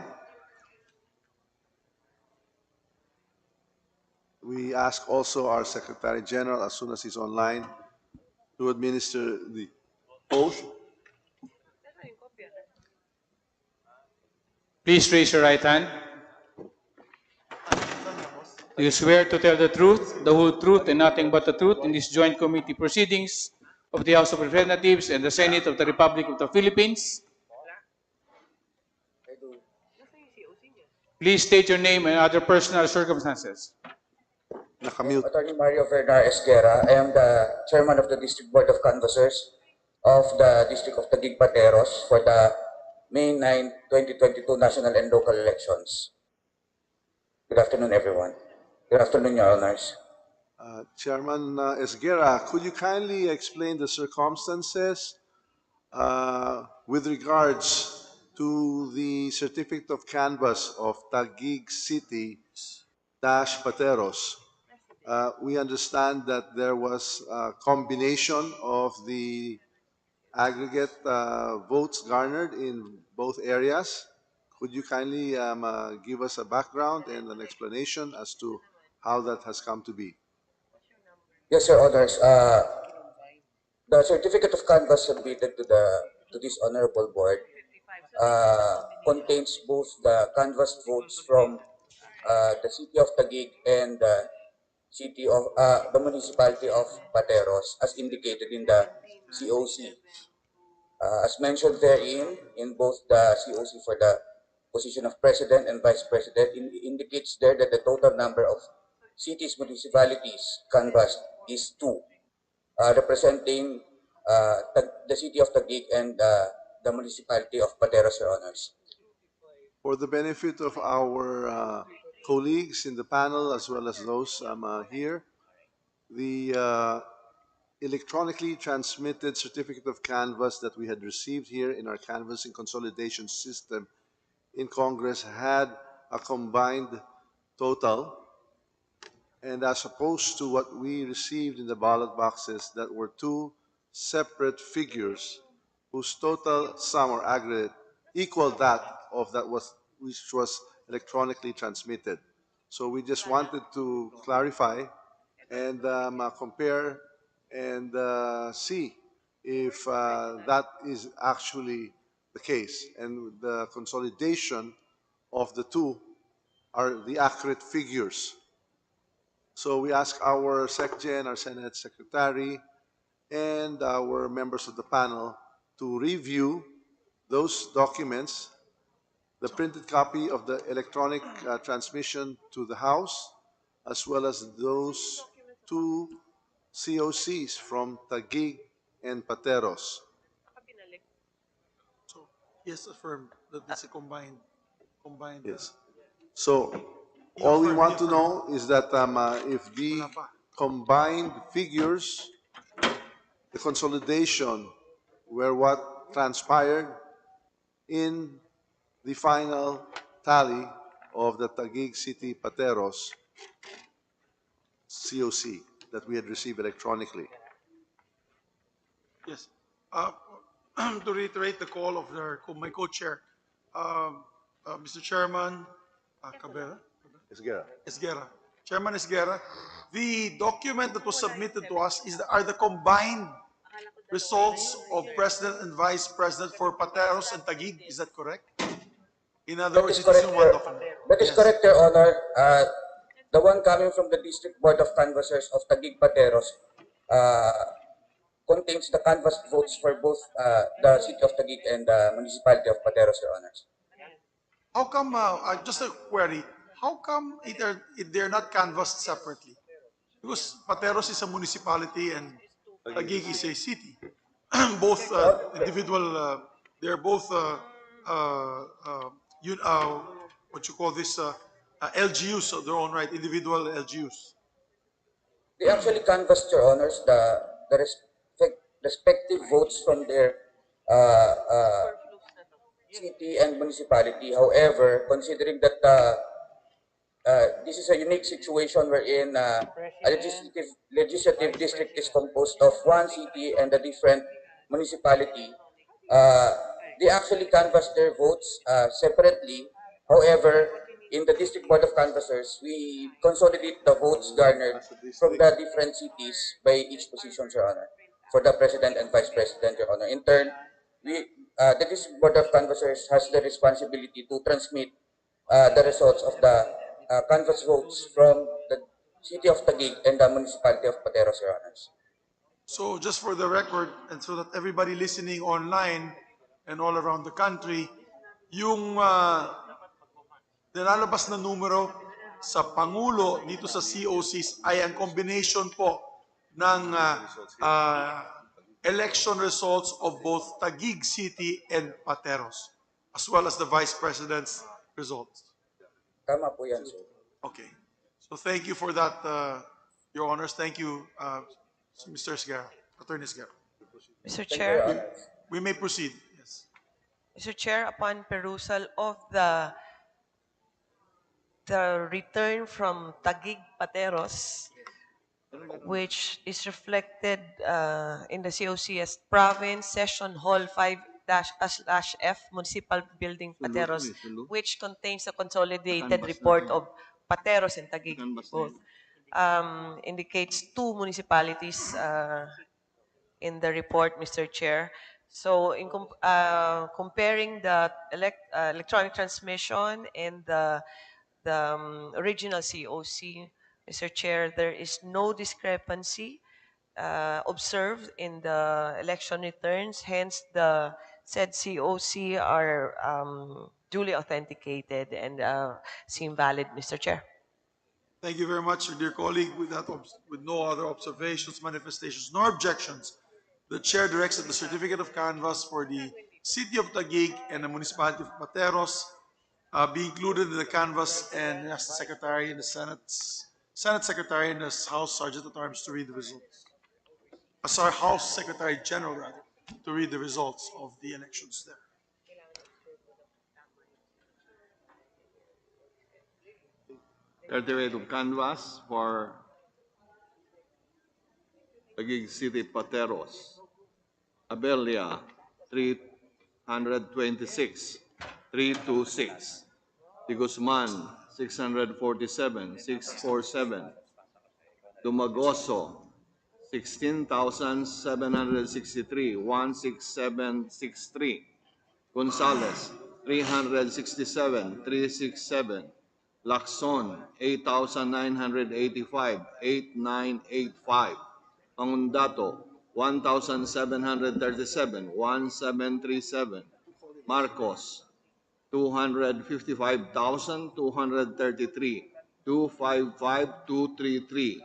We ask also our Secretary General, as soon as he's online, to administer the oath. Please raise your right hand. Do you swear to tell the truth, the whole truth, and nothing but the truth in these joint committee proceedings of the House of Representatives and the Senate of the Republic of the Philippines? Please state your name and other personal circumstances. Attorney Mario Vernar Esguera. I am the chairman of the District Board of Canvassers of the District of Taguig Pateros for the May 9, 2022 national and local elections. Good afternoon, everyone. Good afternoon, Your Honors. Chairman Esguera, could you kindly explain the circumstances with regards to the certificate of canvass of Taguig City Pateros? We understand that there was a combination of the aggregate votes garnered in both areas. Could you kindly give us a background and an explanation as to how that has come to be? Yes, Your Honors. The certificate of canvass submitted to this honorable board contains both the canvass votes from the city of Taguig and the city of the municipality of Pateros, as indicated in the COC. As mentioned therein, in both the COC for the position of president and vice president, indicates there that the total number of cities, municipalities canvassed is two, representing the city of Taguig and the municipality of Pateros, Your Honors. For the benefit of our colleagues in the panel as well as those here, the electronically transmitted certificate of canvass that we had received here in our canvassing consolidation system in Congress had a combined total, and as opposed to what we received in the ballot boxes that were two separate figures whose total sum or aggregate equal that of that was which was electronically transmitted. So we just wanted to clarify and compare and see if that is actually the case, and the consolidation of the two are the accurate figures. So we ask our SecGen, our Senate Secretary, and our members of the panel to review those documents, the printed copy of the electronic transmission to the House, as well as those two COCs from Taguig and Pateros. So, yes, affirmed that it's a combined. Yes. So He all we affirmed, want he to know is that if the combined figures, the consolidation, were what transpired in the final tally of the Taguig City Pateros COC that we had received electronically. Yes. Uh, to reiterate the call of my co-chair, Mr. Chairman Cabera, Esguerra. Esguerra, Chairman Esguerra, the document that was submitted to us are the combined results of President and Vice President for Pateros and Taguig. Is that correct? In other words, it is in one document. That is correct, Your Honor. The one coming from the District Board of Canvassers of Taguig Pateros contains the canvass votes for both the city of Taguig and the municipality of Pateros, Your Honors. How come, just a query, how come they're not canvassed separately? Because Pateros is a municipality and Taguig is a city. Both individual, they're both, what you call this, LGUs of their own right, individual LGUs. They actually canvassed, Your Honors, the respective votes from their uh, uh, city and municipality. However, considering that this is a unique situation wherein a legislative district is composed of one city and a different municipality, uh, they actually canvass their votes separately. However, in the District Board of Canvassers, we consolidate the votes garnered from the different cities by each position, Your Honor, for the President and Vice President, Your Honor. In turn, the District Board of Canvassers has the responsibility to transmit the results of the canvass votes from the city of Taguig and the municipality of Pateros, Your Honors. So just for the record, and so that everybody listening online and all around the country, yung nilalabas na numero sa Pangulo dito sa COCs ay ang combination po ng election results of both Taguig City and Pateros, as well as the Vice President's results. Tama po yan, sir. Okay. So thank you for that, Your Honors. Thank you, Mr. Esguerra, Attorney Esguerra. Mr. Chair. We may proceed. Yes. Mr. Chair, upon perusal of the return from Taguig Pateros, which is reflected in the COC as Province Session Hall 5-F Municipal Building Pateros, which contains a consolidated report of Pateros and Taguig both, indicates two municipalities in the report, Mr. Chair. So in comparing the electronic transmission and the original COC, Mr. Chair, there is no discrepancy observed in the election returns. Hence, the said COC are duly authenticated and seem valid, Mr. Chair. Thank you very much, dear colleague. With no other observations, manifestations, nor objections, the chair directs that the certificate of canvass for the city of Taguig and the municipality of Pateros be included in the canvass and ask the secretary and the Senate secretary and the House Sergeant at Arms to read the results. Sorry, House Secretary General rather, to read the results of the elections there. Certificate of canvass for Taguig City, Pateros. Abelia, 326, 326. De Guzman, 647, 647. Dumagoso, 16,763, 16763. Gonzales, 367, 367. Lacson, 8,985, 8985. Pangundato, 1,737, 1737. Marcos, 255,233, 255,233.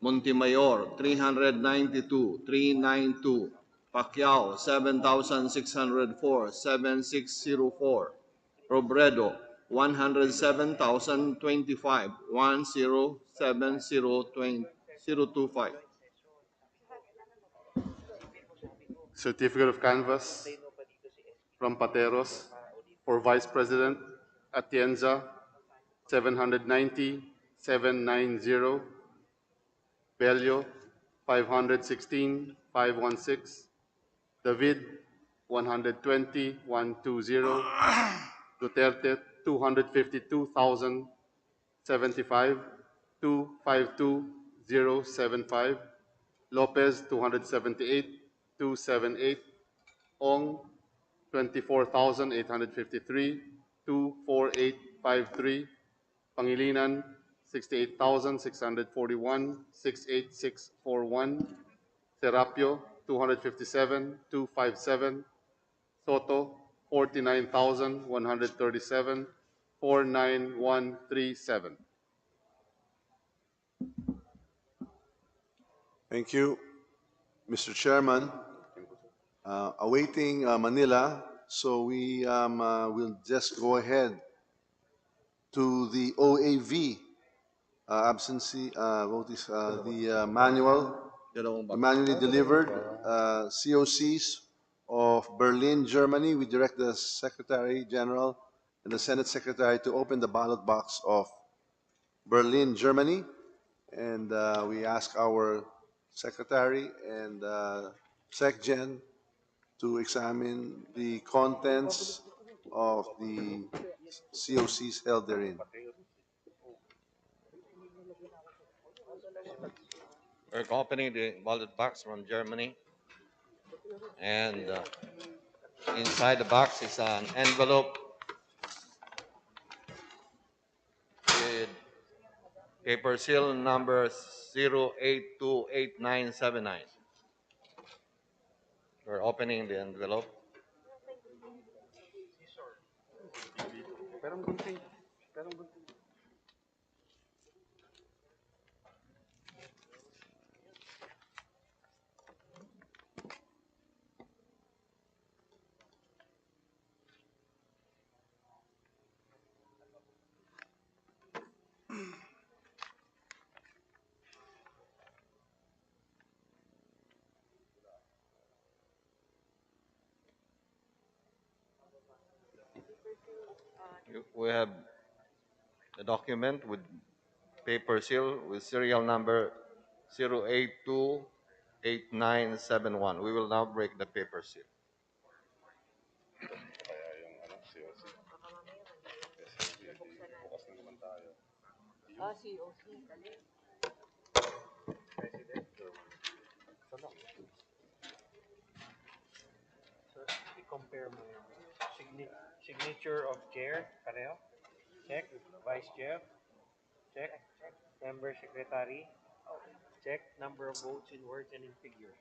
Montemayor, 392, 392. Pacquiao, 7,604, 7604. Robredo, 107,025, 107,025. Certificate of canvass from Pateros for Vice President Atienza, 790, 790. Bello, 516, 516. David, 120, 120. Duterte, 252,075, 252,075. Lopez, 278, 278. Ong, 24,853, 24853. Pangilinan, 68,641, 68641. Serapio, 257, 257. Soto, 49,137, 49137. Thank you, Mr. Chairman. Awaiting Manila, so we will just go ahead to the OAV absentee vote is the manually delivered COCs of Berlin, Germany. We direct the Secretary General and the Senate Secretary to open the ballot box of Berlin, Germany, and we ask our Secretary and SecGen to examine the contents of the COCs held therein. We're opening the ballot box from Germany. And inside the box is an envelope with paper seal number 0828979. We're opening the envelope. We have the document with paper seal with serial number 0828971. We will now break the paper seal. I-compare mo yung signature of chair, pareho. Check. Vice chair. Check. Member secretary. Check. Number of votes in words and in figures.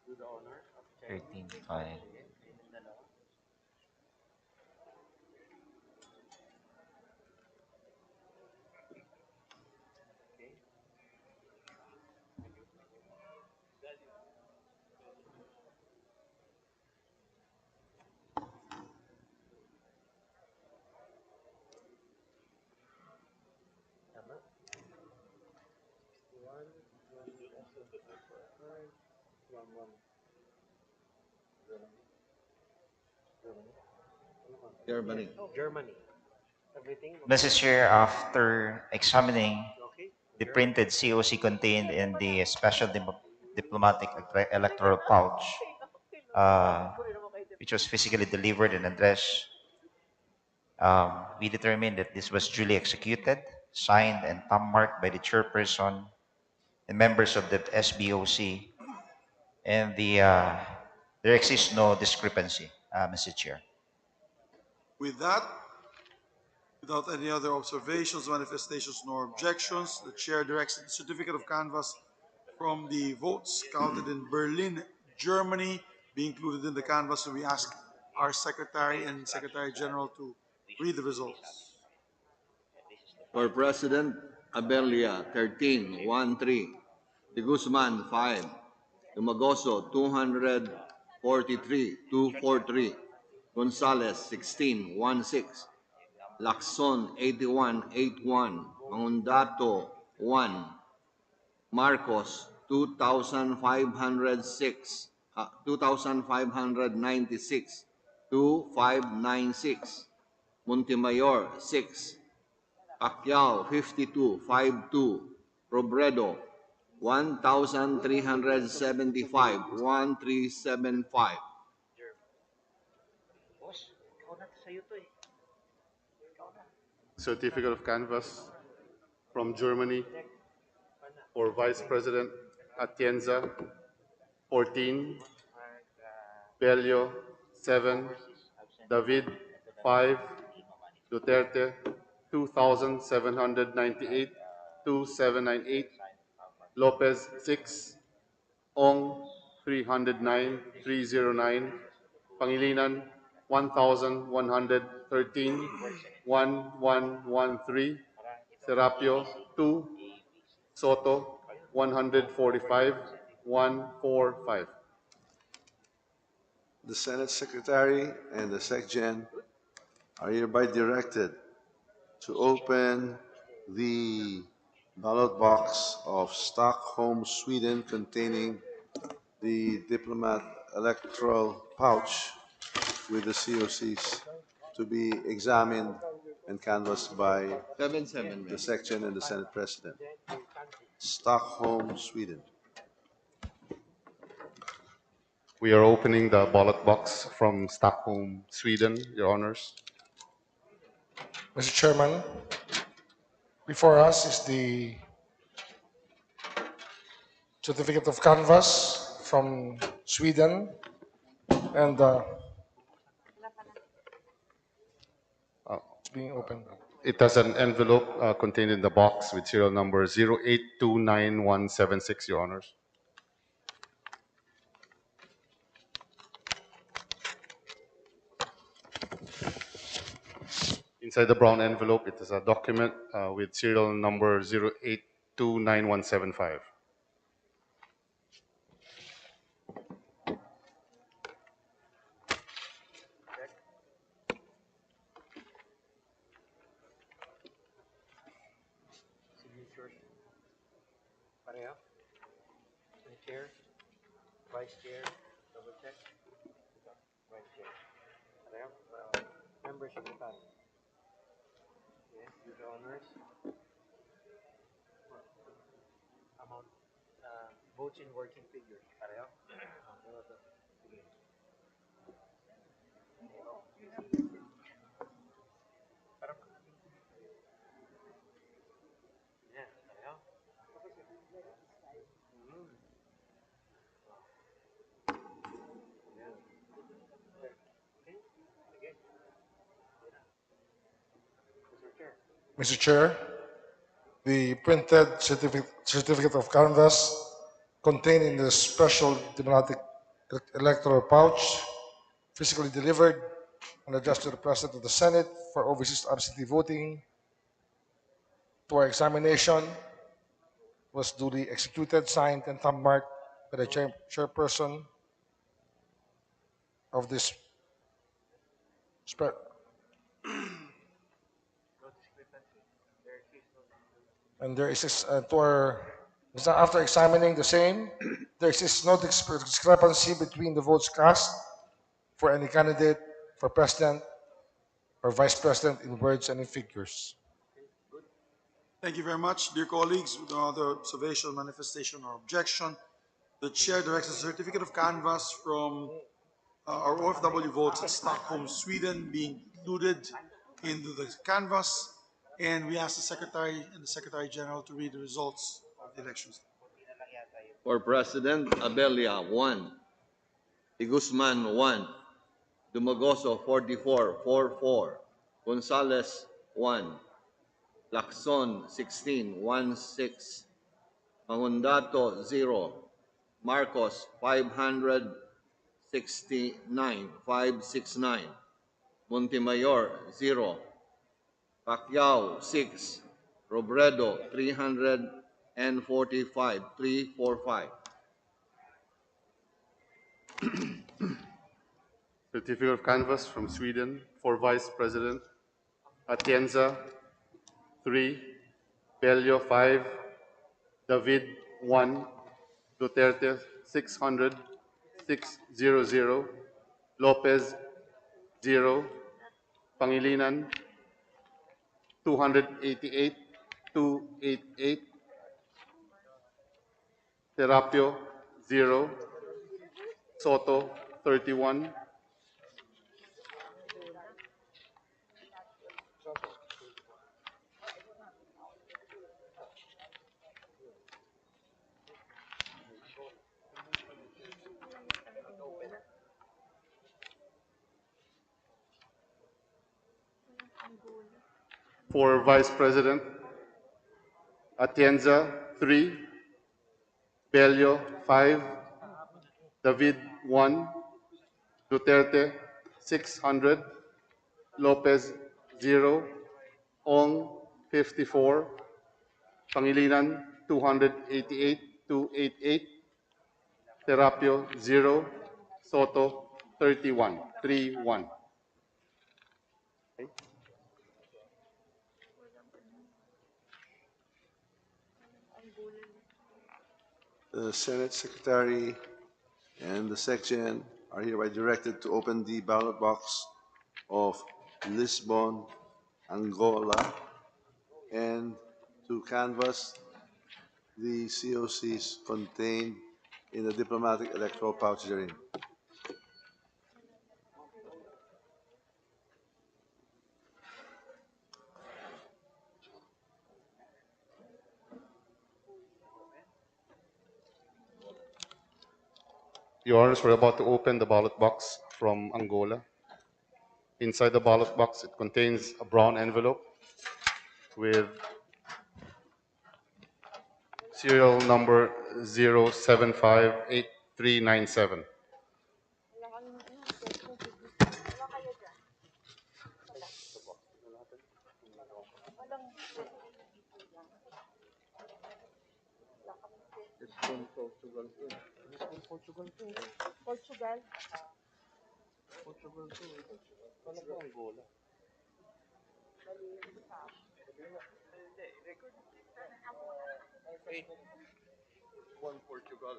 Do the honor of check. 13.5. Germany. Mr. Chair, after examining the printed COC contained in the special diplomatic electoral pouch, which was physically delivered and addressed, we determined that this was duly executed, signed, and thumb marked by the chairperson and members of the SBOC, and there exists no discrepancy, Mr. Chair. With that, without any other observations, manifestations, nor objections, the chair directs that the certificate of canvass from the votes counted in Berlin, Germany, be included in the canvass. So we ask our Secretary and Secretary General to read the results. For President, Abelia, 13-1-3. De Guzman, 5. Dumagoso, 243-243. Gonzales, 16-16. Lacson, 81-81. Mangundato, 1. Marcos, 2,506. 2,596 to 596. Montemayor, 6. Pacquiao, 52-52. Robredo, 1,375. 1,375. Certificate of canvass from Germany for Vice President Atienza, 14. Bello, 7. David, 5. Duterte, 2,798. 2,798. Lopez, 6. Ong, 309. 309. Pangilinan, 1,113. 1,113. Serapio, 2. Soto, 145. 145. The Senate Secretary and the SecGen are hereby directed to open the ballot box of Stockholm, Sweden, containing the diplomat electoral pouch with the COCs to be examined and canvassed by 7-7. the SecGen and the Senate President. Stockholm, Sweden. We are opening the ballot box from Stockholm, Sweden, Your Honors. Mr. Chairman, before us is the certificate of canvass from Sweden, and it's being opened. It has an envelope contained in the box with serial number 08291176, Your Honors. Inside the brown envelope, it is a document with serial number 08291175. Pareho. Chair, Vice Chair, double check. Vice Chair. Pareho. Members of the panel. Yes, Your Honors. Amount, votes in working figures. Pareho. Sige. Parang, yeah, pareho. Mr. Chair, the printed certificate of canvass contained in the special diplomatic electoral pouch, physically delivered and addressed to the President of the Senate for overseas absentee voting, to our examination, was duly executed, signed, and thumb marked by the chairperson of this and there is to our So after examining the same, there exists no discrepancy between the votes cast for any candidate for president or vice president in words and in figures. Thank you very much, dear colleagues. With no other observation, manifestation, or objection, the chair directs a certificate of canvass from our OFW votes in Stockholm, Sweden, being included into the canvass, and we ask the secretary and the secretary general to read the results of the elections. For President, Abelia, 1. Igusman, 1. Dumagoso, 44. Gonzales, 1. Lacson, 16. 16. Mangundato, 0. Marcos, 569. Montemayor, 0. Pacquiao, 6. Robredo, 345. Certificate of canvass from Sweden for Vice President, Atienza 3, Bello 5, David 1, Duterte 600, 600, Lopez 0, Pangilinan 288, 288, Terapio 0, Soto 31, for Vice President, Atienza 3, Bello 5, David 1, Duterte 600, Lopez 0, Ong 54, Pangilinan 288, 288, Terapio 0, Soto 31, 31. The Senate Secretary and the Section are hereby directed to open the ballot box of Lisbon, Angola, and to canvass the COCs contained in the diplomatic electoral pouch therein. Your Honors, we're about to open the ballot box from Angola. Inside the ballot box, it contains a brown envelope with serial number 0758397. Portugal.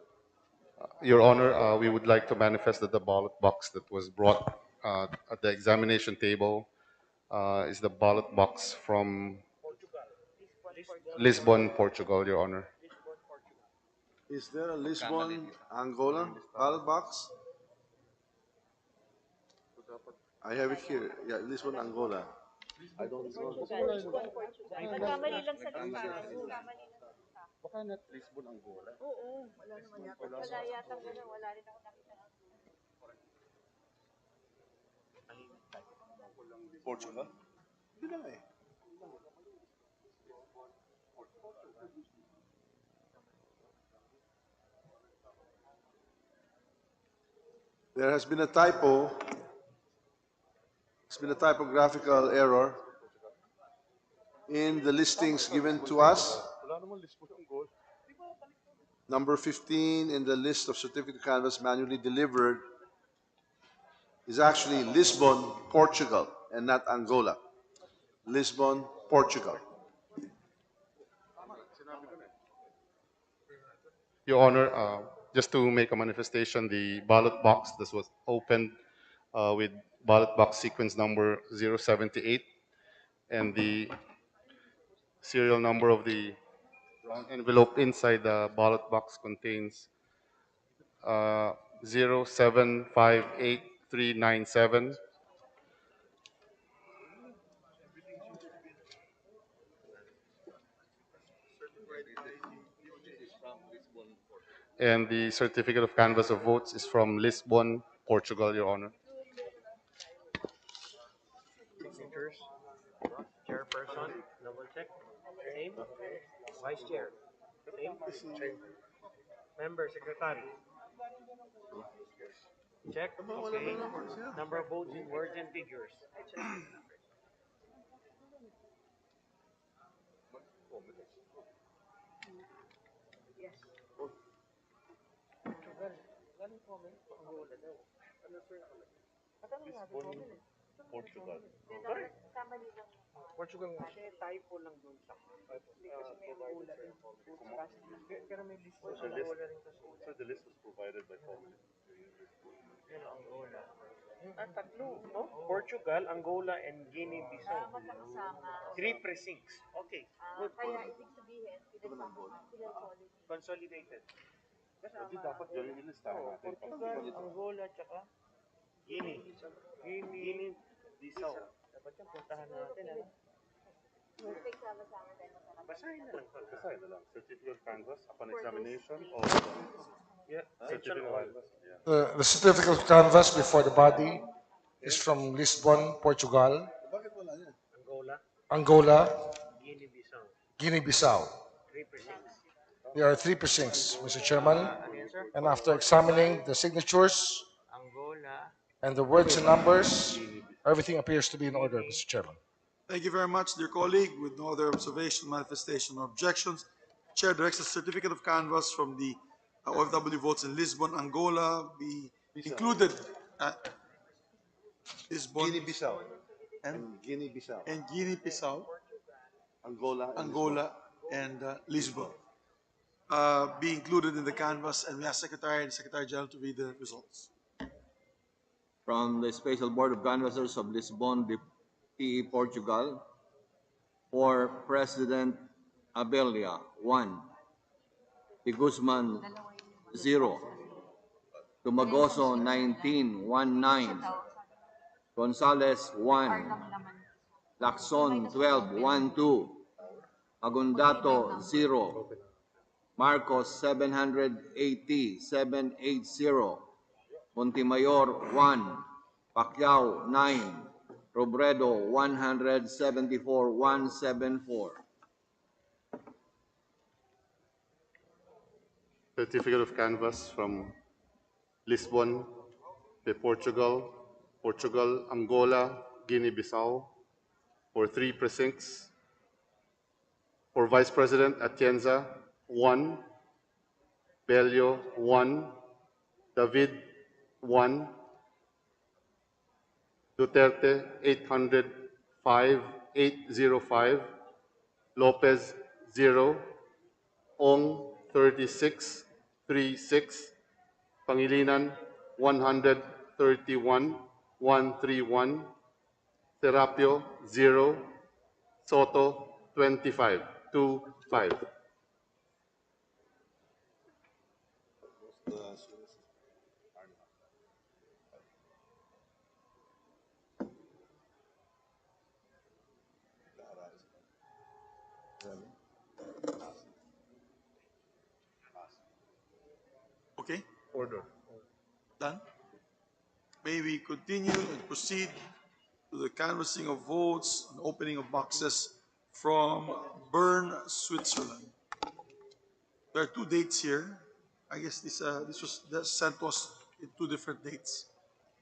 Your Honor, we would like to manifest that the ballot box that was brought at the examination table is the ballot box from Lisbon, Portugal, Your Honor. Is there a Lisbon, Angola ballot box? I have it here. Yeah, Lisbon, Angola. I don't know. Nagkamali lang sa listahan. Baka na Lisbon, Angola. Oo, wala naman yata. Wala yata gano'n. Wala rin ako nakita. Portugal? Hindi lang eh. There has been a typo. There's been a typographical error in the listings given to us. Number 15 in the list of certificate canvass manually delivered is actually Lisbon, Portugal, and not Angola. Lisbon, Portugal. Your Honor, just to make a manifestation, the ballot box that was opened with ballot box sequence number 078 and the serial number of the round envelope inside the ballot box contains 0758397. And the certificate of canvass of votes is from Lisbon, Portugal, Your Honor. Signatures. Chairperson, double check. Same. Vice Chair. Same. Member, Secretary. Check. Okay. Number of votes in words and figures. Portugal. Portugal. Typo lang dun sa pero may list po sa Angola rin kasi. So the list was provided by Formula. Pero Angola. Tatlo, no? Portugal, Angola, and Guinea-Bissau. 3 precincts. Okay. Good. Kaya ibig sabihin, Consolidated. Hindi dapat ganun yung listahan natin. Portugal, Angola, tsaka Guinea-Bissau. Dapat yung puntahan natin, ano? Basahin na lang. Basahin na lang. Certificate of canvass upon examination of certificate of canvass. The certificate of canvass before the body is from Lisbon, Portugal, Angola, Guinea-Bissau. 3 precincts. There are 3 precincts, Mr. Chairman. And after examining the signatures Angola, and the words and numbers, everything appears to be in order, Mr. Chairman. Thank you very much, dear colleague. With no other observation, manifestation, or objections, Chair directs a certificate of canvass from the OFW votes in Lisbon, Angola be included. Lisbon, Guinea-Bissau. and Guinea-Bissau. Guinea-Bissau, Angola, and Lisbon be included in the canvass, and we ask Secretary and Secretary General to read the results. From the Special Board of Canvassers of Lisbon, PE Portugal, for President Abelia, 1. De Guzman, 0. Tumagoso, 19, 19. Gonzales, 1. Lacson, 12, 12. Agundato, 0. Marcos, 780, 780. Montemayor, 1. Pacquiao, 9. Robredo, 174, 174. Certificate of canvass from Lisbon, Portugal, Angola, Guinea-Bissau for 3 precincts. For Vice President Atienza, 1. Bello, 1. David, 1. Duterte, 805, 805. Lopez, 0. Ong, 36, 36. Pangilinan, 131, 131. Serapio, 0. Soto, 25, 25. Okay? Order. Done? May we continue and proceed to the canvassing of votes and opening of boxes from Bern, Switzerland. There are 2 dates here. I guess this was sent to us in 2 different dates.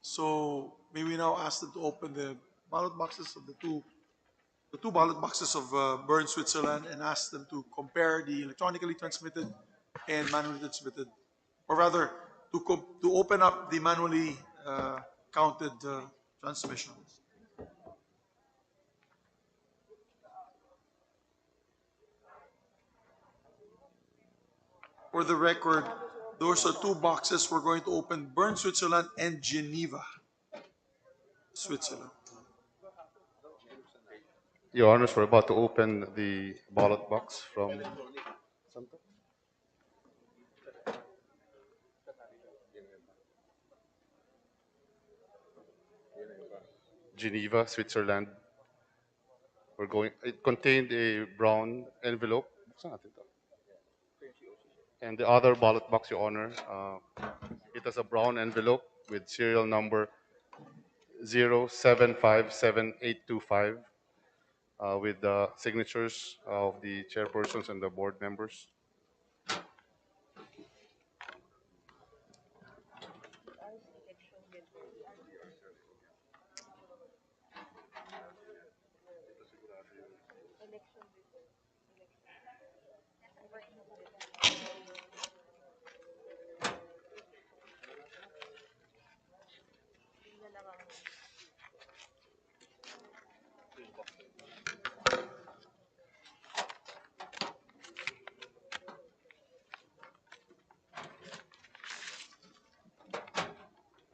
So may we now ask them to open the ballot boxes of the two ballot boxes of Bern, Switzerland, and ask them to compare the electronically transmitted and manually transmitted, or rather, to open up the manually counted transmissions. For the record, those are two boxes we're going to open: Bern, Switzerland, and Geneva, Switzerland. Your Honors, we're about to open the ballot box from Geneva, Switzerland. It contained a brown envelope. And the other ballot box, Your Honor, it has a brown envelope with serial number 0757825 with the signatures of the chairpersons and the board members.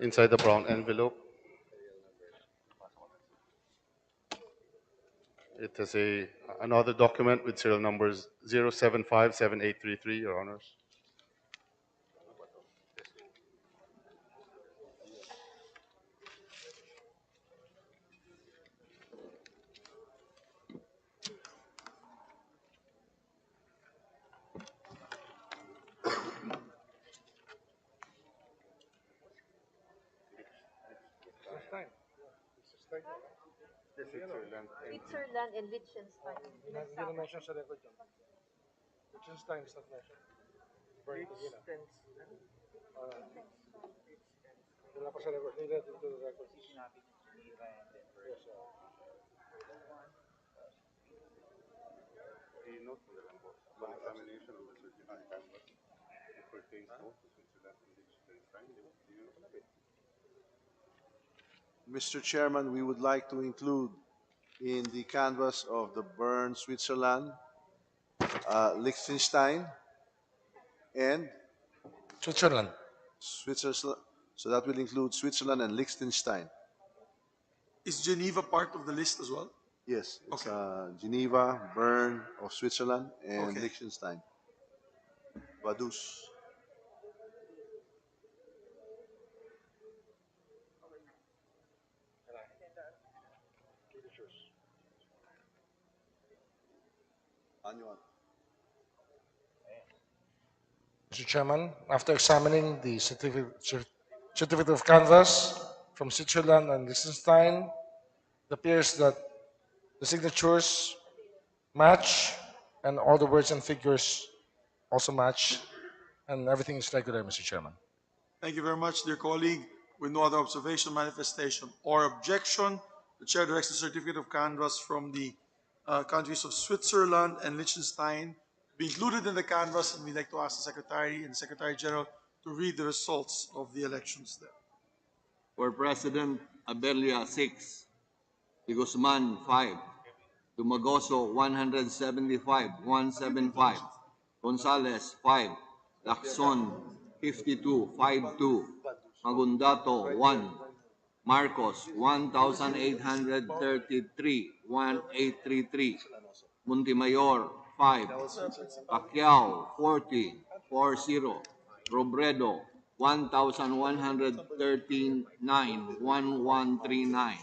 Inside the brown envelope, it has another document with serial numbers 0757833, Your Honors. Switzerland and Liechtenstein. mention sa record yun. Liechtenstein is not mentioned. Liechtenstein. Wala pa sa record. Nila dito the record. Yes, The note from the examination of the certified canvas pertains both to Switzerland and Liechtenstein. Mr. Chairman, we would like to include in the canvas of the Bern, Switzerland, Liechtenstein, and Switzerland. Switzerland. So that will include Switzerland and Liechtenstein. Is Geneva part of the list as well? Yes, it's Okay. Geneva, Bern of Switzerland, and Okay. Liechtenstein. Vaduz. Mr. Chairman, after examining the certificate of canvas from Switzerland and Liechtenstein, it appears that the signatures match and all the words and figures also match and everything is regular, Mr. Chairman. Thank you very much, dear colleague. With no other observation, manifestation, or objection, the chair directs the certificate of canvas from the countries of Switzerland and Liechtenstein be included in the canvas, and we'd like to ask the Secretary and Secretary General to read the results of the elections there. For President, Abelia 6, De Guzman 5, Dumagoso 175, 175, Gonzales 5, Lacson 52, 52, Magundato 1, Marcos 1,833, 1833, Montemayor 5, Pacquiao 40, 40, Robredo 1,139, 1139.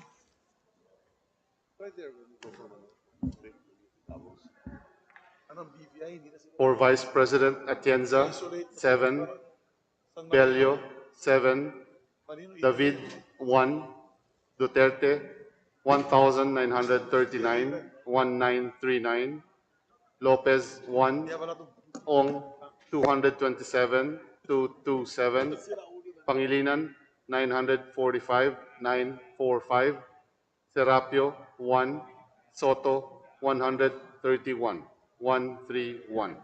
For Vice President Atienza, 7. Bello, 7. David, 1. Duterte, 1,939, 1939. Lopez, 1. Ong, 227, 227. Pangilinan, 945, 945. Serapio, 1. Soto, 131, 131.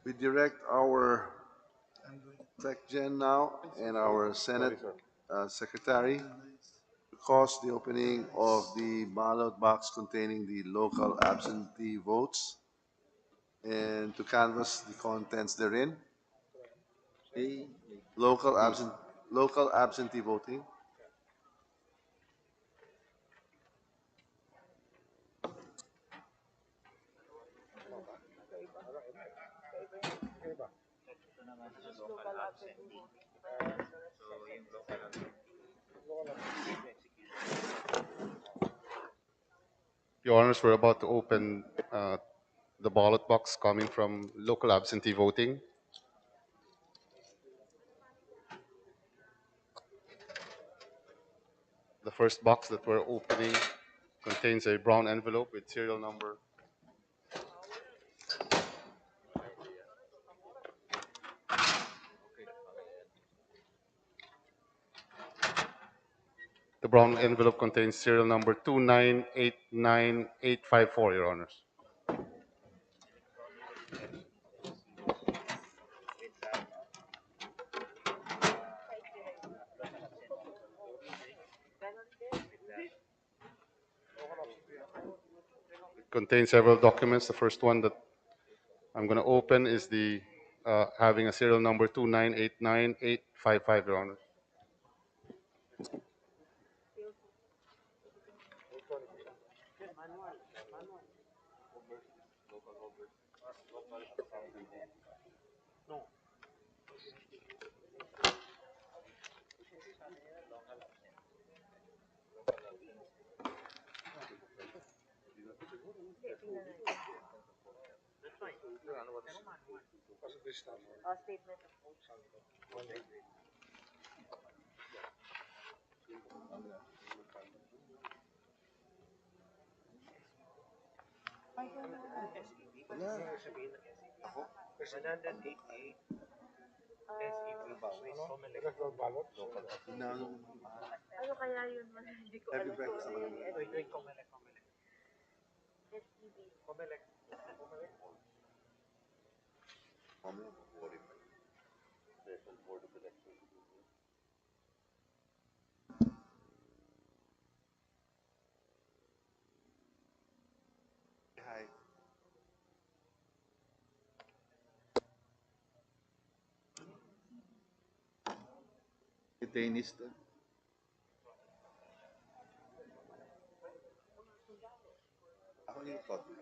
We direct our Tech Gen now and our Senate Secretary to cause the opening of the ballot box containing the local absentee votes. and to canvass the contents therein. A. Local absentee voting. Your Honors, we're about to open the ballot box coming from local absentee voting. The first box that we're opening contains a brown envelope with serial number. The brown envelope contains serial number 2989854, Your Honors. It contains several documents. The first one that I'm going to open is the having a serial number 2989855, Your Honors. Ano kaya yun? Hindi ko alam. Detainees. Ako yung copy.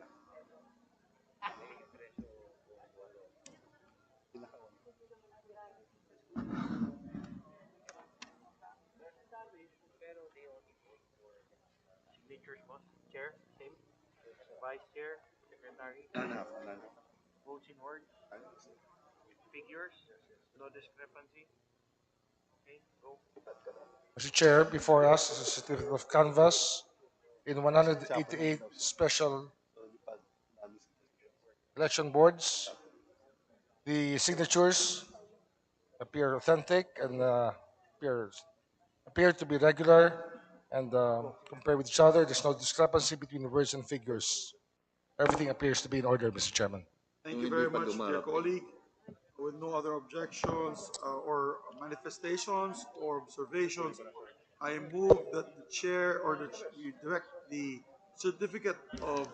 Signatures, boss. Chair, same. Vice Chair, Secretary. None. Votes in words. Figures. No discrepancy. Okay, go. Mr. Chair, before us is a certificate of canvass in 188 special election boards. The signatures appear authentic and appear to be regular and compare with each other. There's no discrepancy between the words and figures. Everything appears to be in order, Mr. Chairman. Thank you very much, dear colleague. With no other objections or manifestations or observations, I move that the chair or you direct the certificate of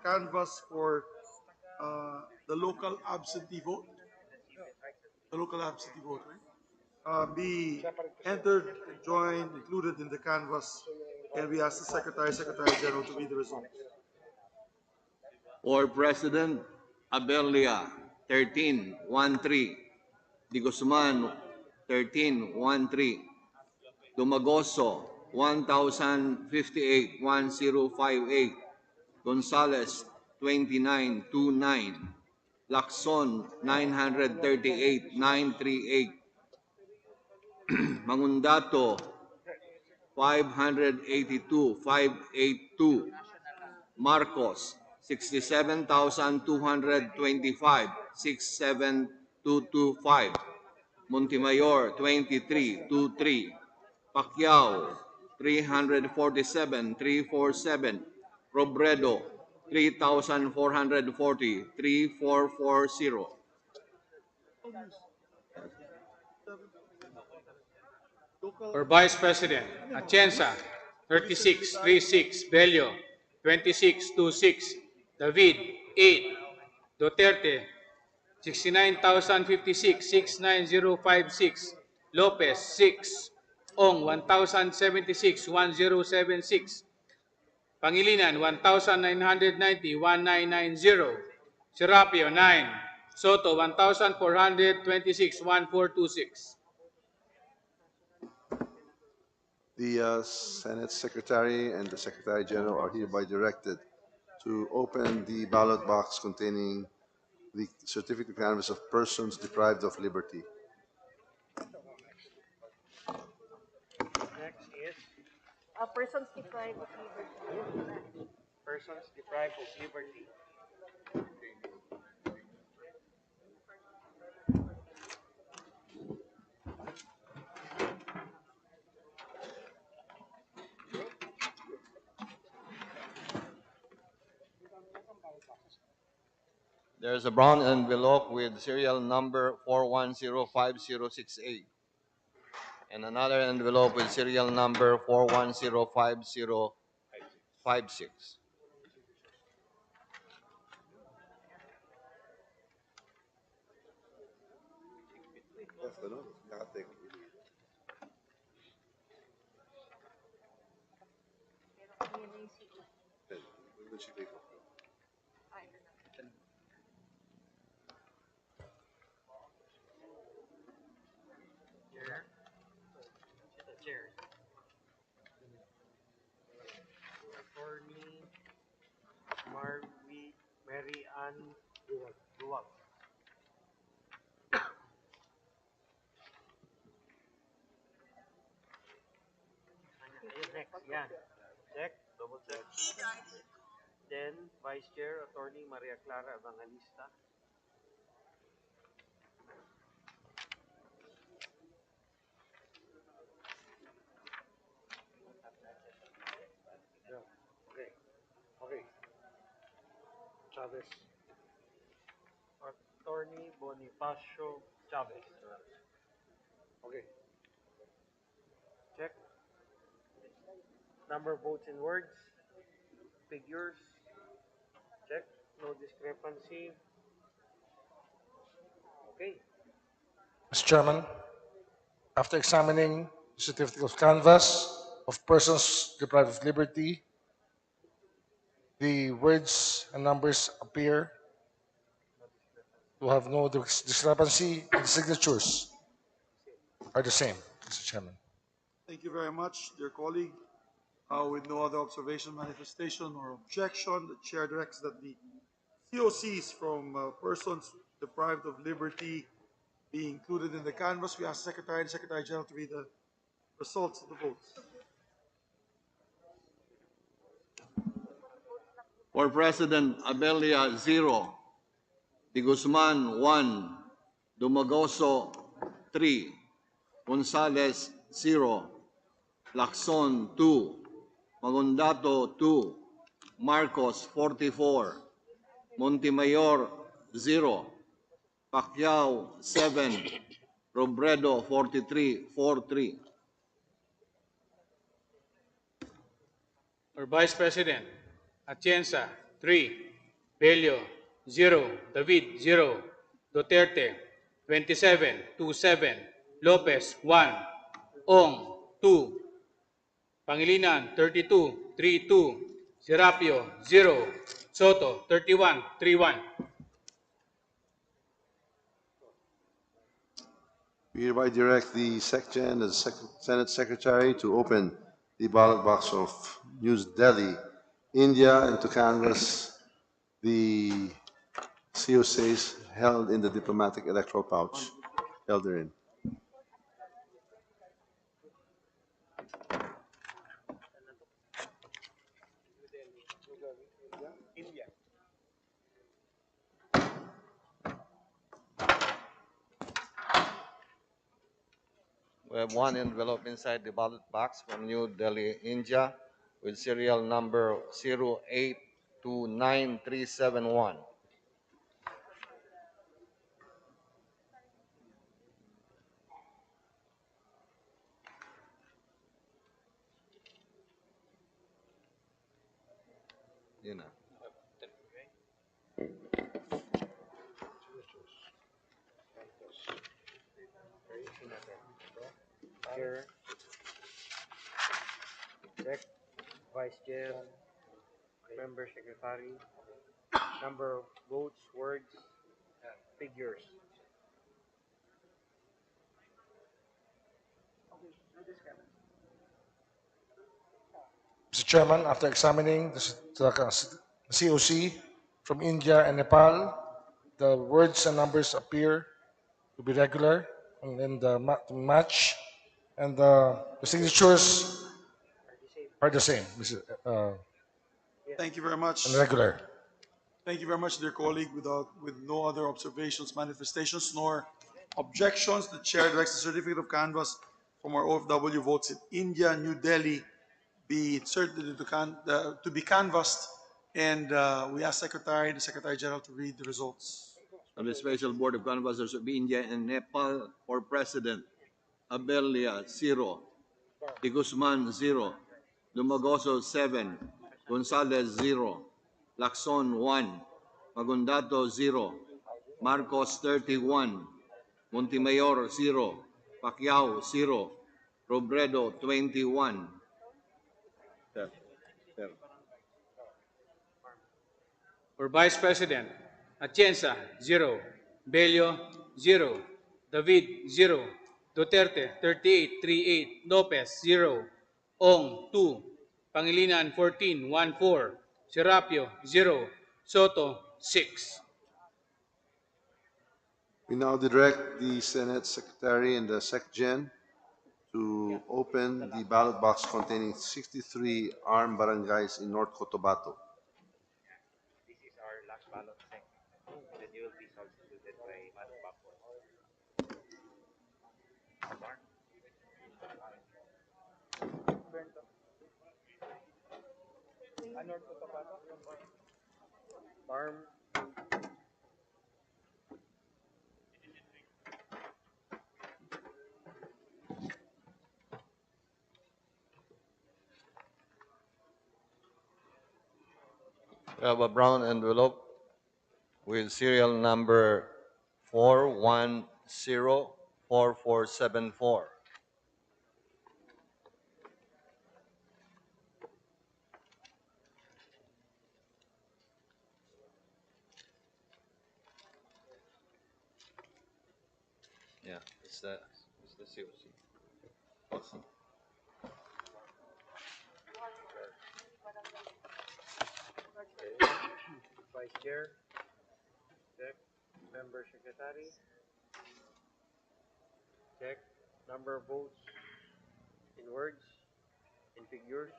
canvass for the local absentee vote, right? Be entered, joined, included in the canvass, and we ask the Secretary General to read the results. For President, Abelia, 1313. De Guzman, 1313. Dumagoso, 1058. Gonzales, 2929. Lacson, 938. Mangundato, 582. Marcos, 67,225, 67225. Montemayor, 2323. Pacquiao, 347, 347. Robredo, 3,440, 3440. For Vice President, Atienza, 3636. Bello, 2626. David, 8. Duterte, 69,056, 69056. Lopez, 6. Ong, 1,076, 1076. Pangilinan, 1,990, 1990. Serapio, 9. Soto, 1,426, 1426. The Senate Secretary and the Secretary General are hereby directed to open the ballot box containing the certificate of canvass of persons deprived of liberty. Next is Persons deprived of liberty. persons deprived of liberty. There's a brown envelope with serial number 4105068 and another envelope with serial number 4105056. Chair. The chair. Attorney Mary Ann Duwag. Ayun, next. Yan. Check. Double check. Then, Vice Chair, Attorney Maria Clara Evangelista. Yeah. Okay. Okay. Chavez. Attorney Bonifacio Chavez. Okay. Check. Number of votes in words. Figures. Check. No discrepancy. Okay. Mr. Chairman, after examining the certificate of canvass of persons deprived of liberty, the words and numbers appear to have no discrepancy, and the signatures are the same, Mr. Chairman. Thank you very much, dear colleague. With no other observation, manifestation, or objection, the chair directs that the COCs from persons deprived of liberty be included in the canvass. We ask Secretary and Secretary General to read the results of the votes. For President Abelia, 0. De Guzman, 1. Dumagoso, 3. Gonzales, 0. Lacson, 2. Magundato, 2. Marcos, 44. Montemayor, 0. Pacquiao, 7. Robredo, 43, 4-3. For Vice President, Atienza, 3. Bello, 0. David, 0. Duterte, 27-7. Lopez, 1. Ong, 2. Pangilinan, 32-3-2. Serapio, 0. Soto, 31-3-1. We hereby direct the SecGen and the Senate Secretary to open the ballot box of New Delhi, India, and to canvass the COCs held in the diplomatic electoral pouch held therein. India. We have one envelope inside the ballot box from New Delhi, India, with serial number 0829371. Yun na. Chair. Check. Vice Chair. Member Secretary. Number of votes, words, figures. Mr. Chairman, after examining the COC from India and Nepal, the words and numbers appear to be regular and then to match, and the signatures are the same, Thank you very much. and regular. Thank you very much, dear colleague. With no other observations, manifestations, nor objections, the chair directs the certificate of canvass from our OFW votes in India, New Delhi, be inserted to be canvassed, and we ask the Secretary General, to read the results. On the Special Board of Canvassers of India and Nepal for President, Abelia 0, De Guzman 0, Dumagoso 7, Gonzalez 0, Lacson 1, Magundato 0, Marcos 31, Montemayor 0, Pacquiao 0, Robredo 21. Sir. For Vice President, Atienza, 0. Bello, 0. David, 0. Duterte, 3838. Lopez, 0. Ong, 2. Pangilinan, 14, 1-4. Serapio, 0. Soto, 6. We now direct the Senate Secretary and the SecGen to open the ballot box containing 63 armed barangays in North Cotabato. This is our last ballot, Sec. Then you will be substituted by Manong Backward. Farm. We have a brown envelope with serial number 4104474. Yeah, it's the COC. Awesome. Vice Chair. Check. Member Secretary. Check. Number of votes in words, in figures.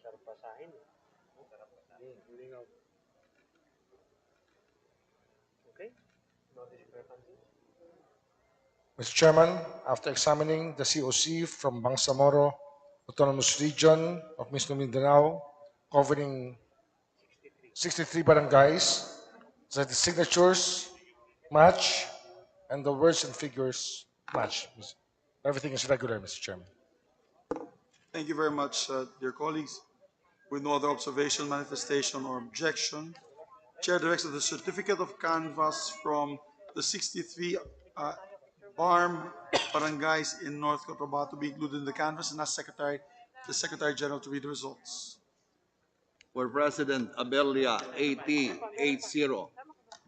Sarap basahin. Linaw. Okay. No discrepancies. Mr. Chairman, after examining the COC from Bangsamoro Autonomous Region of Mindanao, covering 63 barangays, the signatures match and the words and figures match. Everything is regular, Mr. Chairman. Thank you very much, dear colleagues. With no other observation, manifestation, or objection, Chair directs that the certificate of canvass from the 63 BARM barangays in North Cotabato be included in the canvass, and ask the Secretary General to read the results. For President, Abelia 8080,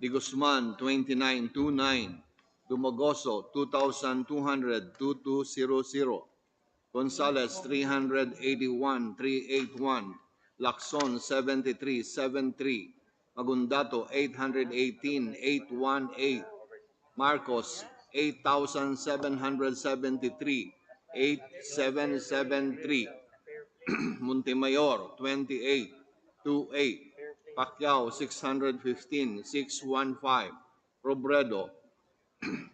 De Guzman 2929, Dumagoso 2200 Gonzalez 381 Lacson 7373, Magundato 818 Marcos 8773 8773, Montemayor 2828, Pacquiao 615 Robredo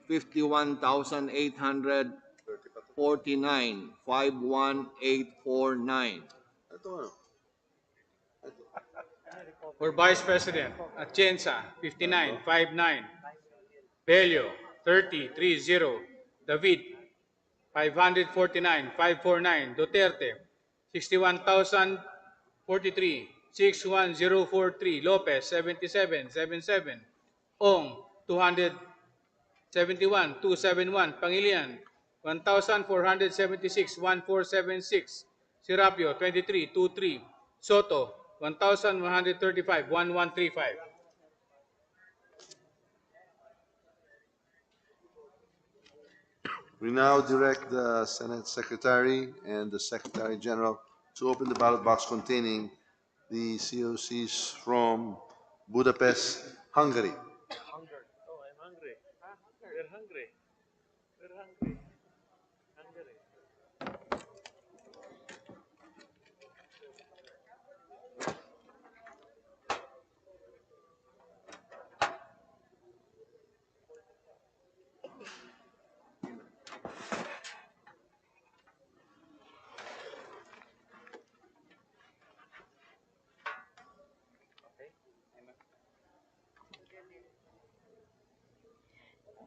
51,849 51849. For Vice President, Atienza, 5959. Bello, 3030. David, 549 Duterte, 61,043. 61043. Lopez, 7777. Ong 271, 271. Pangilinan 1,476, 1476. Serapio 23, 23. Soto 1,135, 1135. We now direct the Senate Secretary and the Secretary General to open the ballot box containing the COCs from Budapest, Hungary.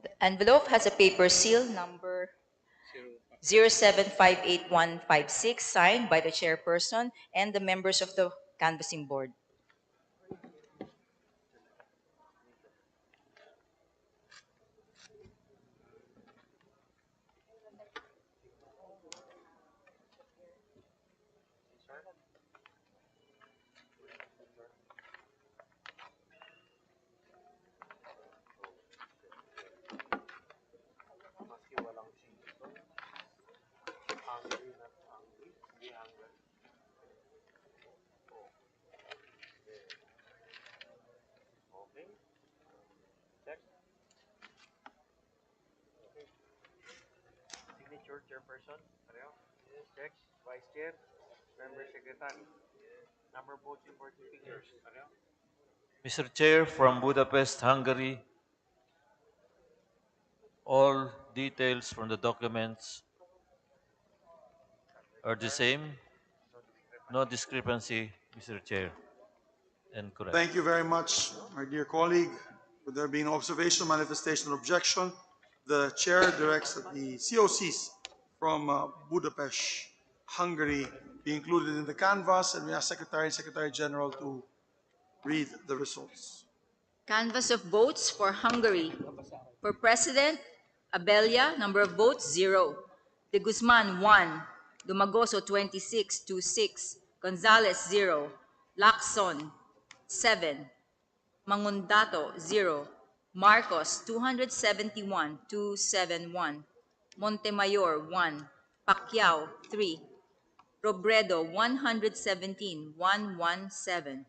The envelope has a paper seal number 0758156 signed by the chairperson and the members of the canvassing board. Signature, chairperson. Check. Vice chair. Member secretary. Number of votes, important figures. Mr. Chair, from Budapest, Hungary, all details from the documents are the same. No discrepancy, Mr. Chair, and correct. Thank you very much, my dear colleague. With there being no observation, manifestation, or objection, the chair directs that the COCs from Budapest, Hungary, be included in the canvass, and we ask Secretary and Secretary General to read the results. Canvass of votes for Hungary. For President, Abella, number of votes, 0. De Guzman, 1. Dumagoso, 26, 26. Gonzales, 0. Lacson, 7. Mangundato, 0. Marcos, 271, 271. Montemayor, 1. Pacquiao, 3. Robredo, 117, 117.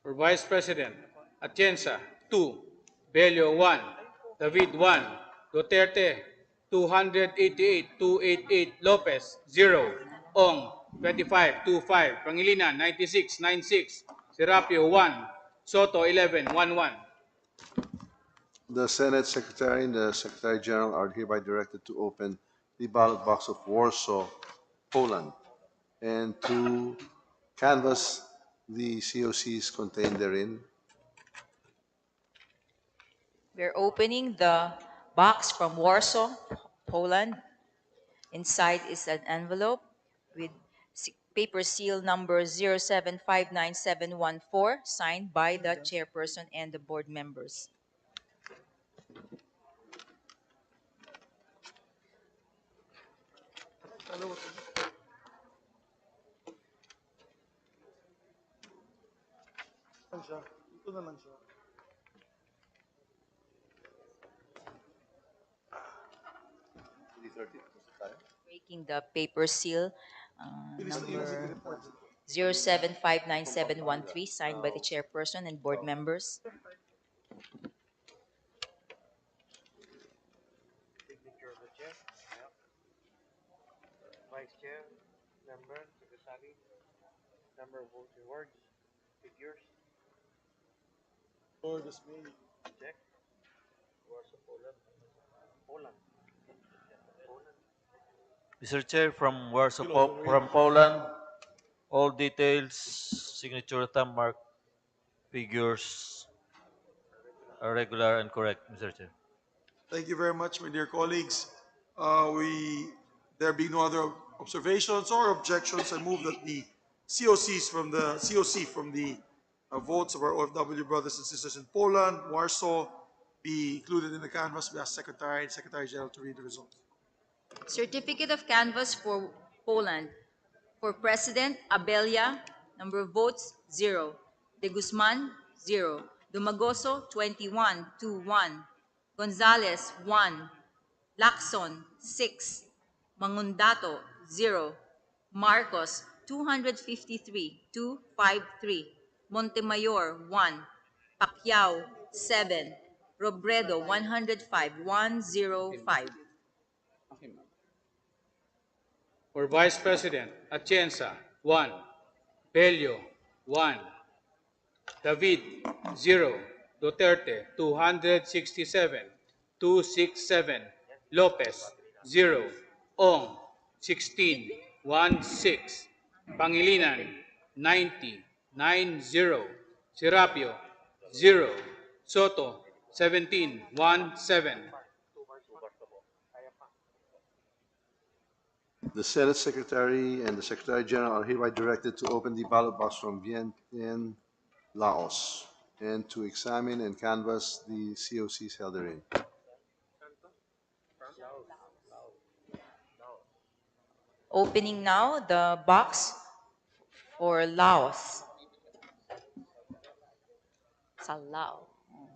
For Vice President, Atienza 2, Bello 1, David 1, Duterte 288, 288, Lopez 0, Ong 25, 25, Pangilinan 96, 96, Serapio 1, Soto 11, 11. The Senate Secretary and the Secretary General are hereby directed to open the ballot box of Warsaw, Poland, and to canvass the COCs contained therein. We're opening the box from Warsaw, Poland. Inside is an envelope with paper seal number 0759714, signed by the chairperson and the board members. Ito na lang siya. Breaking the paper seal number 0759713, signed by the chairperson and board members. Signature of the chair. Vice chair. Member, secretary. Number of votes in words. Figures. Lord, this may. Check. Warsaw, Poland. Poland. Mr. Chair, from Warsaw, from Poland, all details, signature, thumb mark, figures are regular and correct, Mr. Chair. Thank you very much, my dear colleagues. There being no other observations or objections, I move that the COC from the votes of our OFW brothers and sisters in Poland, Warsaw, be included in the canvas. We ask Secretary General to read the results. Certificate of canvass for Poland. For President, Abelia, number of votes, 0. De Guzman, 0. Dumagoso, 21-1. Gonzales, 1. Lacson, 6. Mangundato, 0. Marcos, 253-253. Montemayor, 1. Pacquiao, 7. Robredo, 105-105. For Vice President, Atienza, 1. Bello, 1. David, 0. Duterte, 267. 267. Lopez, 0. Ong, 16. 16. Pangilinan, 90. 90. Serapio, 0. Soto, 17. 17. The Senate Secretary and the Secretary General are hereby directed to open the ballot box from Vientiane, Laos, and to examine and canvass the COCs held therein. Opening now the box for Laos. Sa Lao.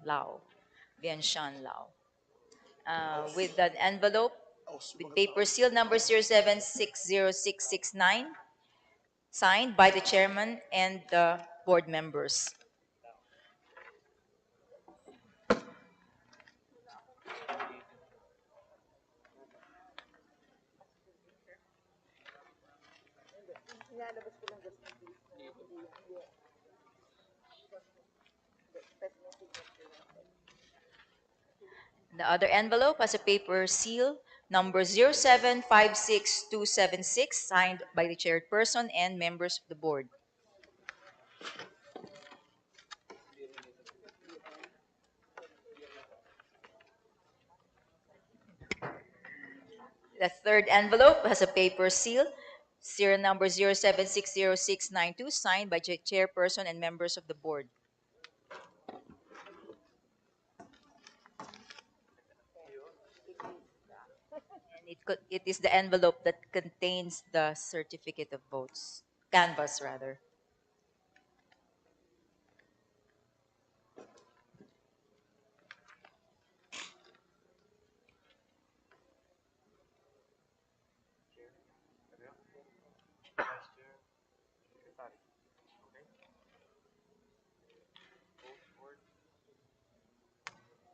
Lao. Vientiane, Lao. With an envelope with paper seal number 0760669, signed by the chairman and the board members. The other envelope has a paper seal number 0756276, signed by the chairperson and members of the board. The third envelope has a paper seal, serial number 0760692, signed by the chairperson and members of the board. And it is the envelope that contains the certificate of votes, canvas rather.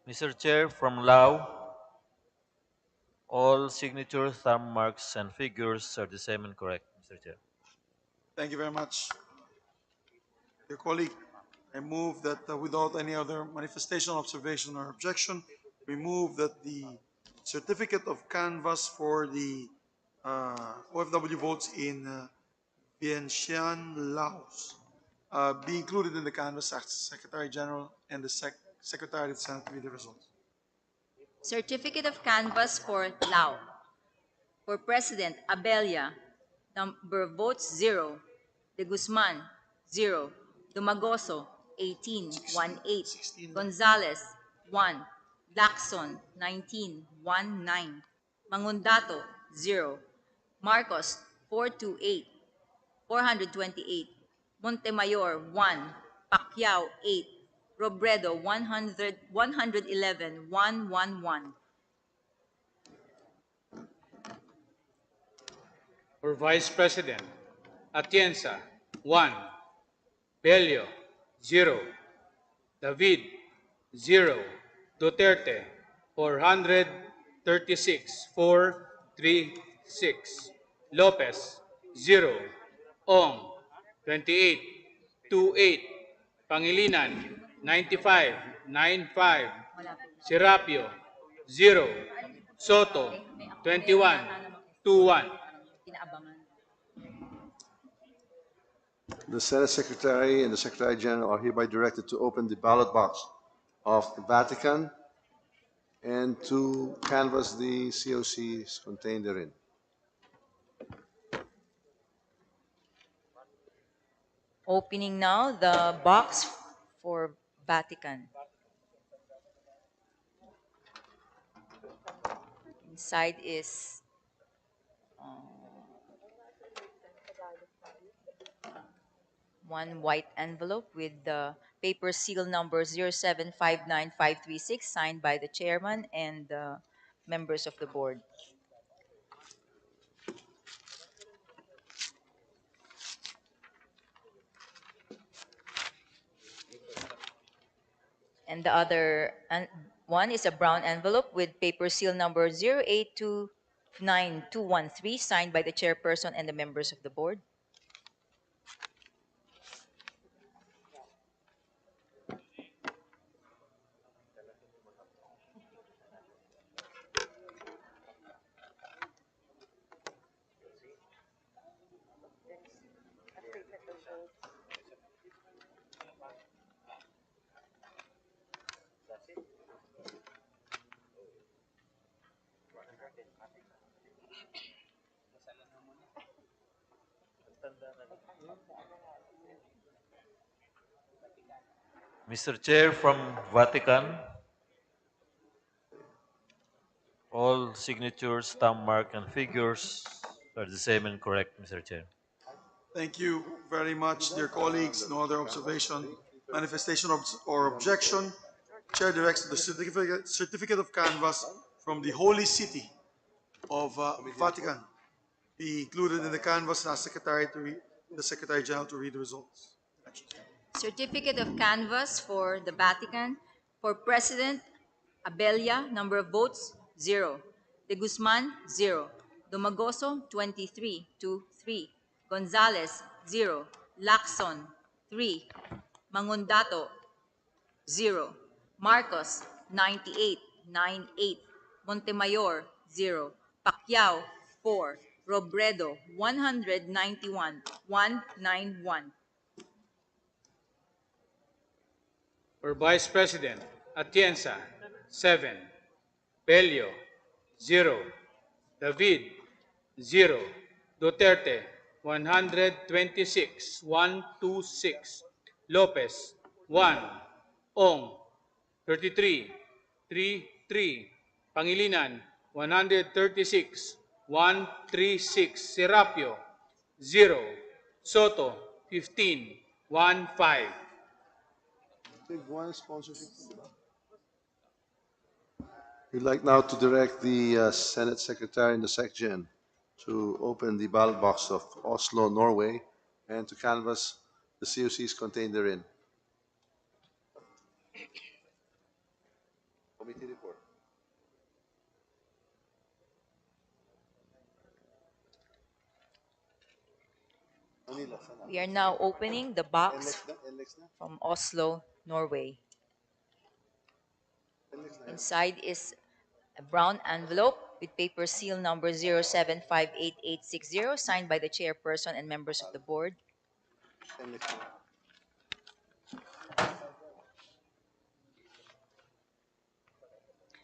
Mr. Chair, from Lao, all signature thumb marks and figures are the same and correct, Mr. Chair. Thank you very much. Dear colleague, I move that without any other manifestation, observation, or objection, we move that the certificate of canvass for the OFW votes in Vientiane, Laos, be included in the canvas. Ask the Secretary General and the Secretary of the Senate to read the results. Certificate of canvass for Lao. For President, Abelia, number of votes, 0. De Guzman, 0. Dumagoso, 18, 18. Gonzales, 1. Lacson, 19, 19. Mangundato, 0. Marcos, 428, 428. Montemayor, 1. Pacquiao, 8. Robredo, 100, 111, 111. For Vice President, Atienza, 1. Bello, 0. David, 0. Duterte, 436, 436. Lopez, 0. Ong, 28, 28. Pangilinan, 95, 95. Serapio, 0. Soto, 21, 21. The Senate Secretary and the Secretary General are hereby directed to open the ballot box of the Vatican and to canvass the COCs contained therein. Opening now the box for Vatican. Inside is one white envelope with the paper seal number 0759536 signed by the chairman and the members of the board. And the other one is a brown envelope with paper seal number 0829213 signed by the chairperson and the members of the board. Mr. Chair, from Vatican, all signatures, stamp mark, and figures are the same and correct, Mr. Chair. Thank you very much, dear colleagues. No other observation, manifestation, or objection. Chair directs the certificate of canvass from the Holy City of Vatican be included in the canvass and ask the Secretary General to read the results. Certificate of canvass for the Vatican. For President Abella, number of votes, 0. De Guzman, 0. Domagoso, 23 to 3. Gonzales, 0. Lacson, 3. Mangundato, 0. Marcos, 98, 98. Montemayor, 0. Pacquiao, 4. Robredo, 191, 191. For Vice President, Atienza, 7. Bello, 0. David, 0. Duterte, 126, 126. Lopez, 1. Ong, 33, 33. Pangilinan, 136, 136. Serapio, 0. Soto, 15, 15. We'd like now to direct the Senate Secretary and the SecGen to open the ballot box of Oslo, Norway, and to canvass the COCs contained therein. Committee report. We are now opening the box from Oslo, Norway. Inside is a brown envelope with paper seal number 0758860 signed by the chairperson and members of the board.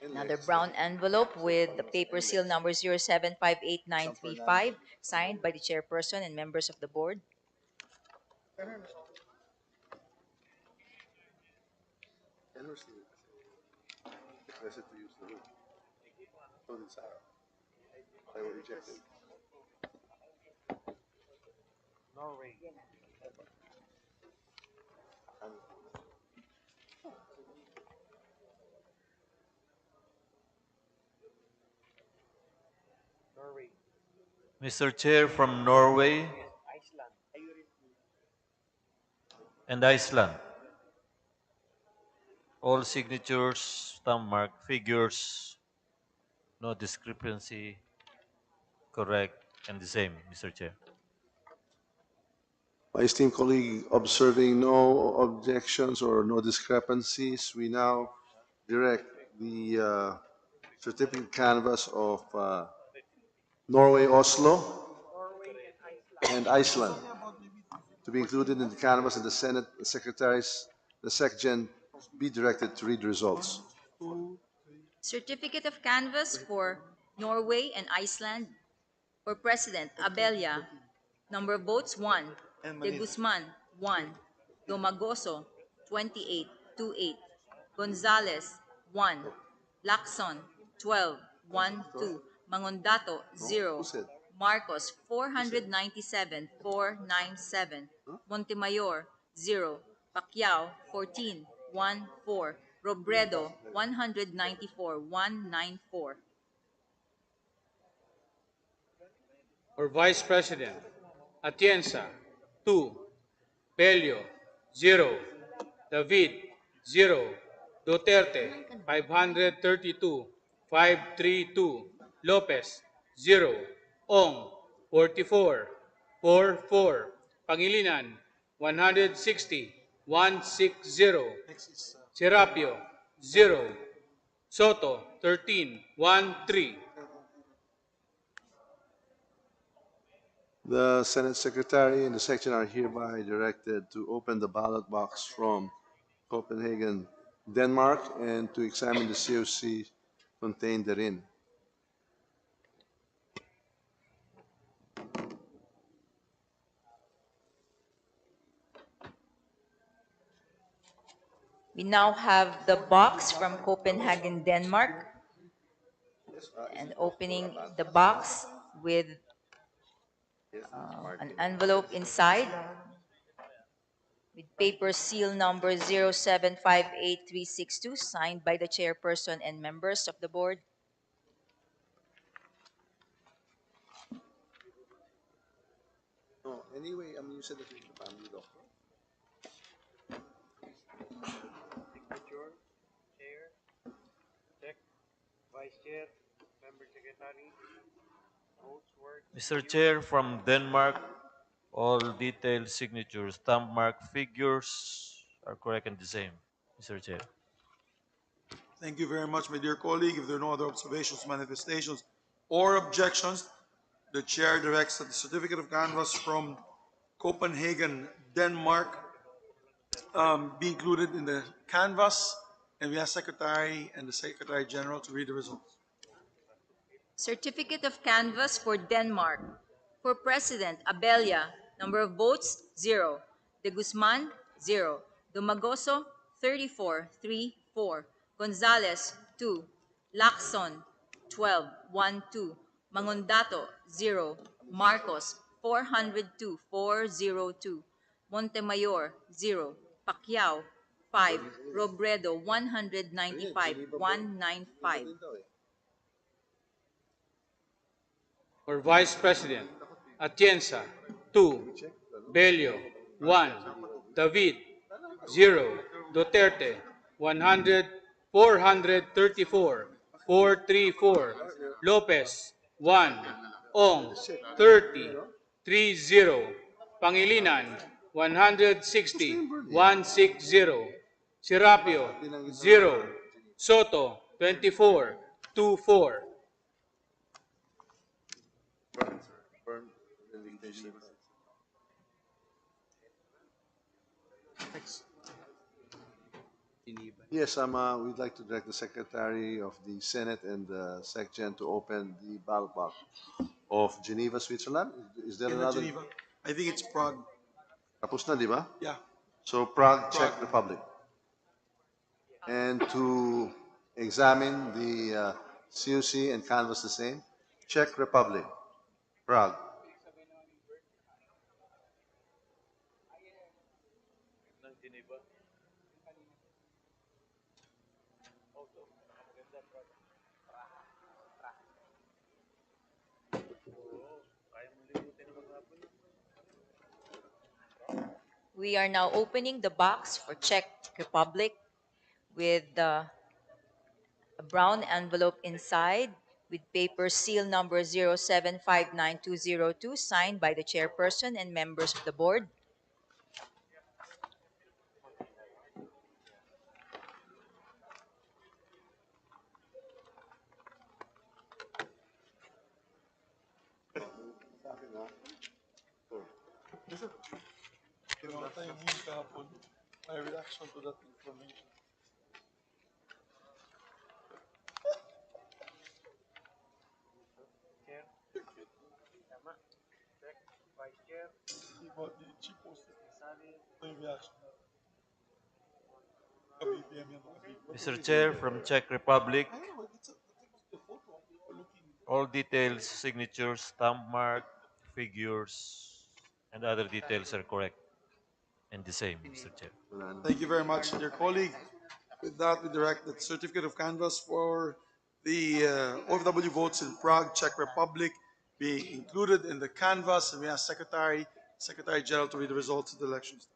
Another brown envelope with the paper seal number 0758935 signed by the chairperson and members of the board. They were rejected. Norway. Norway. Mr. Chair, from Norway and Iceland, all signatures, stamp mark, figures, no discrepancy, correct, and the same, Mr. Chair. My esteemed colleague, observing no objections or no discrepancies, we now direct the certificate canvass of Norway, Oslo, and Iceland to be included in the canvass, and the Senate Secretaries, the SecGen, be directed to read the results. Certificate of canvass for Norway and Iceland. For President Abella, number of votes 1. De Guzman, 1. Domagoso, 28-28. Gonzales, 1. Lacson, 12-1-2. Mangondato, 0. Marcos, 497-497. Montemayor, 0. Pacquiao, 14-1-4. Robredo, 194-194. For Vice President, Atienza, 2. Bello, 0. David, 0. Duterte, 532, 532. Lopez, 0. Ong, 44, 44. Pangilinan, 160, 160. Serapio, 0. Soto, 13, 13. The Senate Secretary and the section are hereby directed to open the ballot box from Copenhagen, Denmark, and to examine the COC contained therein. We now have the box from Copenhagen, Denmark, and opening the box with an envelope inside with paper seal number 0758362 signed by the chairperson and members of the board. No, anyway, I mean, you said that you're the family doctor. Signature, chair, check, vice chair, member secretary, votes work. Mr. Chair, from Denmark, all detailed signatures, stamp mark figures are correct and the same, Mr. Chair. Thank you very much, my dear colleague. If there are no other observations, manifestations, or objections, the chair directs that the certificate of canvass from Copenhagen, Denmark, be included in the canvass, and we ask Secretary and the Secretary General to read the results. Certificate of canvass for Denmark. For President, Abella, number of votes, 0. De Guzman, 0. Domagoso, 34-3-4. Gonzales, 2. Lacson, 12-1-2. Mangondato, 0. Marcos, 402-402. Montemayor, 0. Pacquiao, 5. Robredo, 195-195. For Vice President, Atienza, 2. Bello, 1. David, 0. Duterte, 100, 434, 434. Lopez, 1. Ong, 30, 30. Pangilinan, 160, 160. Serapio, 0. Soto, 24, 24. Yes, we'd like to direct the Secretary of the Senate and the SecGen to open the ballot box of Geneva, Switzerland. Is there In another? Geneva, I think it's Prague. Tapos na, di ba? Yeah. So Prague, Czech Republic. And to examine the COC and canvass the same, Czech Republic, Prague. We are now opening the box for Czech Republic with a brown envelope inside with paper seal number 0759202 signed by the chairperson and members of the board. Pinakita yung news kahapon. My reaction to that information. She posted. Ito yung reaction natin. Ka-BPM yan, mga people. Mr. Chair, from Czech Republic, I know, it's a photo of people looking. all details, signatures, stamp mark, figures, and other details are correct and the same, Mr. Chair. Thank you very much, dear colleague. With that, we direct that the certificate of canvass for the OFW votes in Prague, Czech Republic, be included in the canvass, and we ask Secretary General to read the results of the elections.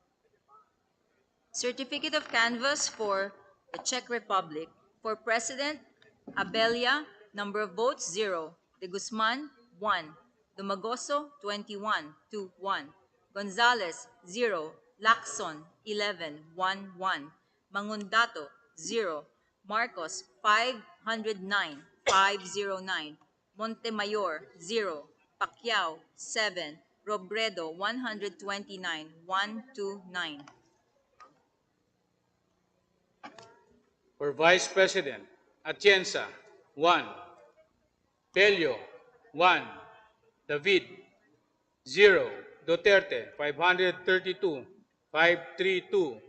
Certificate of canvass for the Czech Republic. For President, Abelia, number of votes 0. De Guzman 1. Dumagoso 21 to 1. Gonzales 0. Lacson 11 1 1. Mangundato 0. Marcos 509 509. Montemayor 0. Pacquiao 7. Robredo 129 129. For Vice President, Atienza, 1. Bello, 1. David, 0. Duterte, 532, 532.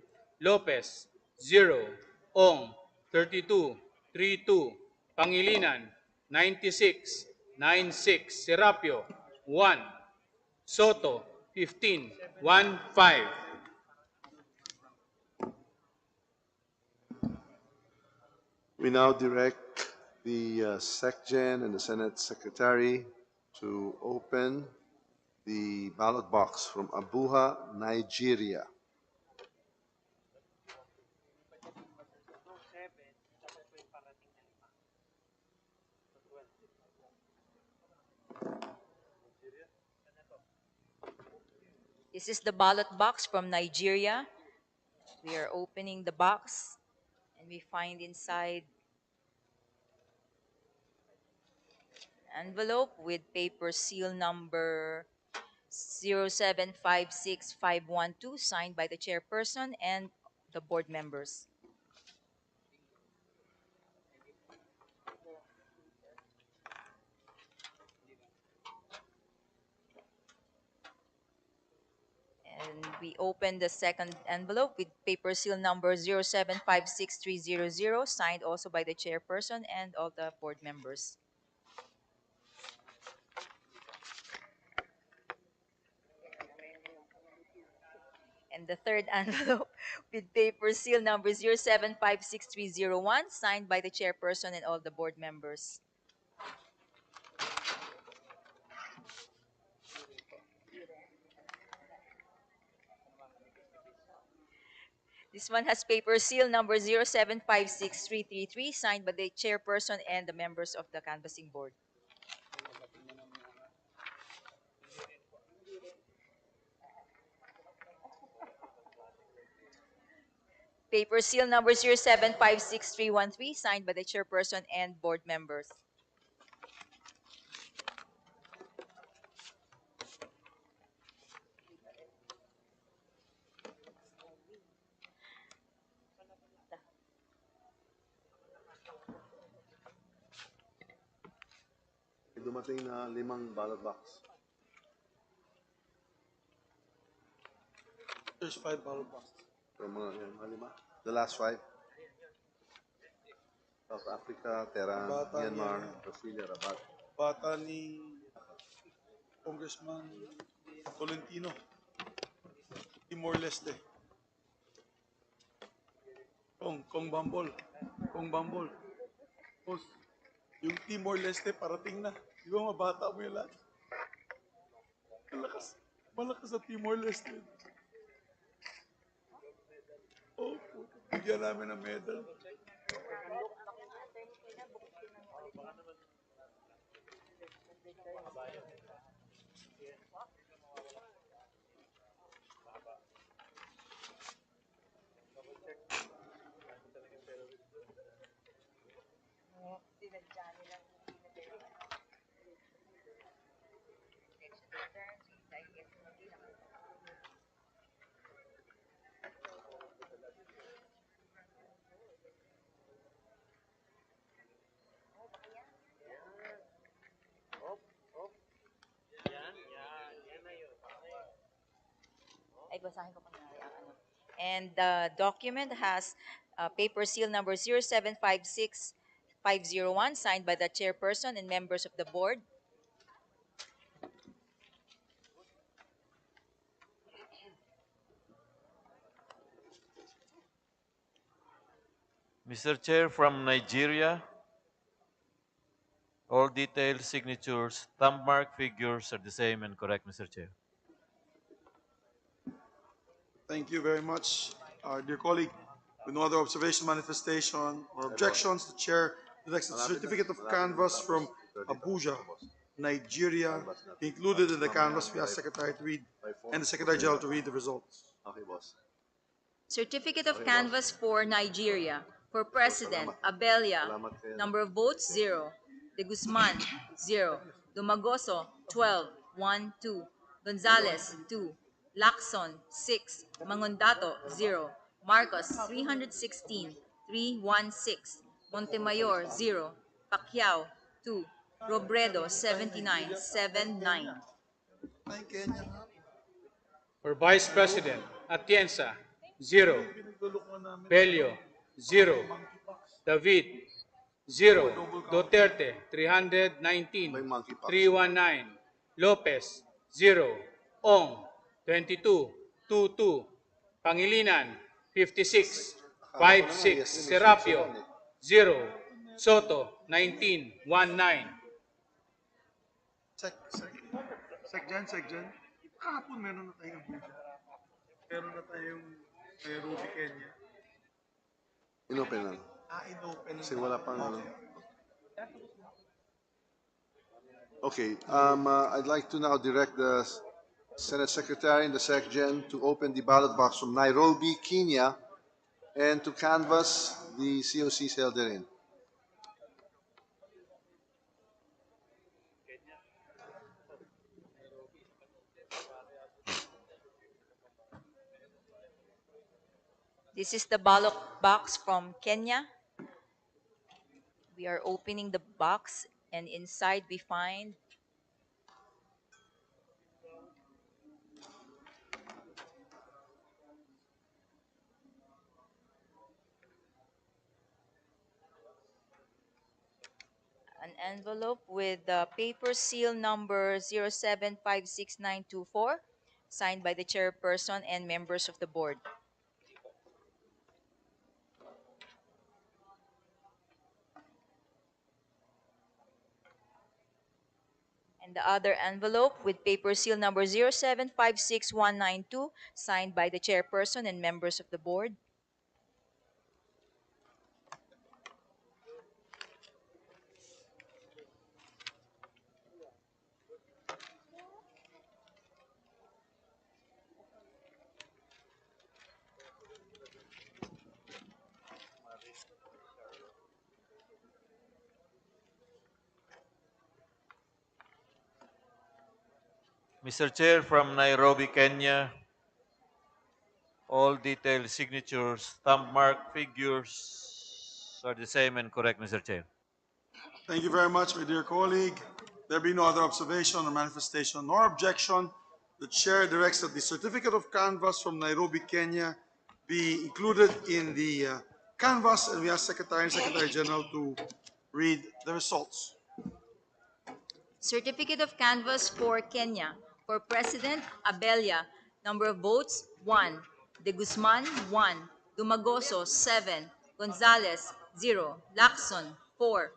Lopez, 0. Ong, 32, 32. Pangilinan, 96, 96. Serapio, 1. Soto, 15, 1, 5. We now direct the SecGen and the Senate Secretary to open the ballot box from Abuja, Nigeria. This is the ballot box from Nigeria. We are opening the box and we find inside envelope with paper seal number 0756512 signed by the chairperson and the board members. And we open the second envelope with paper seal number 0756300 signed also by the chairperson and all the board members. And the third envelope with paper seal number 0756301 signed by the chairperson and all the board members. This one has paper seal number 0756333 signed by the chairperson and the members of the canvassing board. Paper seal number 0756313 signed by the chairperson and board members. Dumating na 5 ballot box. There's 5 ballot boxes. From mga 5. The last 5. South Africa, Tehran, Myanmar, Brasilia, Rabat. Bata ni Congressman Tolentino, Timor-Leste. Kong Bambol. Boss, yung Timor-Leste parating na. Di ba mabata mo yung lahat? Malakas sa Timor-Leste. Oh, bigyan namin ng medal. Ay, basahin ko kunwari ang ano. And the document has paper seal number 0756501 signed by the chairperson and members of the board. Mr. Chair, from Nigeria, all detailed signatures, thumb mark figures are the same and correct, Mr. Chair. Thank you very much, dear colleague. With no other observation, manifestation, or objections, the chair directs the certificate of canvass from Abuja, Nigeria, included in the canvass. We ask Secretary to read and the Secretary General to read the results. Okay, boss. Certificate of canvass for Nigeria. For President, Abelia, number of votes, 0. De Guzman, 0. Dumagoso, 12, 1, 2. Gonzales, 2. Lacson, 6. Mangondato, 0. Marcos, 316, 316. Montemayor, 0. Pacquiao, 2. Robredo, 79, 79. For Vice President, Atienza, 0. Bello, 0. David, 0. Duterte, 319, 319. Lopez, 0. Ong, 22, 22. Pangilinan, 56, 56. Serapio, 0. Soto, 19, 19. Sec Gen. Kahapon meron na tayong Abuja. Meron na tayong Nairobi, Kenya. Inopen lang. Inopen. Kasi wala pang ano. Okay, I'd like to now direct the Senate Secretary and the SecGen to open the ballot box from Nairobi, Kenya, and to canvass the COCs held therein. This is the ballot box from Kenya. We are opening the box, and inside we find an envelope with the paper seal number 0756924, signed by the chairperson and members of the board. And the other envelope with paper seal number 0756192, signed by the chairperson and members of the board. Mr. Chair, from Nairobi, Kenya, all detailed signatures, thumb mark figures are the same and correct, Mr. Chair. Thank you very much, my dear colleague. There be no other observation or manifestation nor objection. The chair directs that the certificate of canvass from Nairobi, Kenya be included in the canvass, and we ask Secretary and Secretary General to read the results. Certificate of canvass for Kenya. For President, Abelia, number of votes, 1. De Guzman, 1. Dumagoso, 7. Gonzales, 0. Lacson, 4.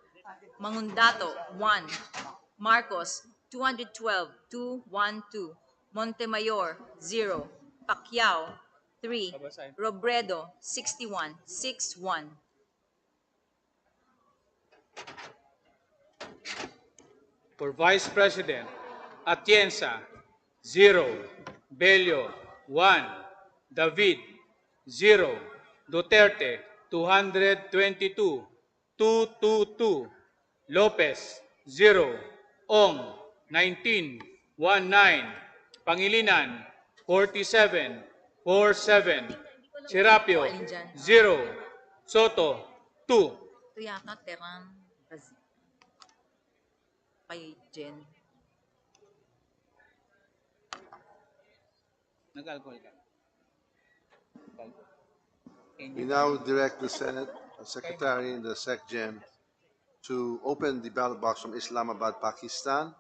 Mangundato, 1. Marcos, 212, 212. Montemayor, 0. Pacquiao, 3. Robredo, 61, 61. For Vice President, Atienza, 0. Bello, 1. David, 0. Duterte, 222, 222. Lopez, 0. Ong, 19, 19. Pangilinan, 47, 47. Serapio, 0. Soto, 2. Ito yata, Teran, kay Jen. Nag-alcohol ka. We now direct the Senate Secretary and the SecGen to open the ballot box from Islamabad, Pakistan,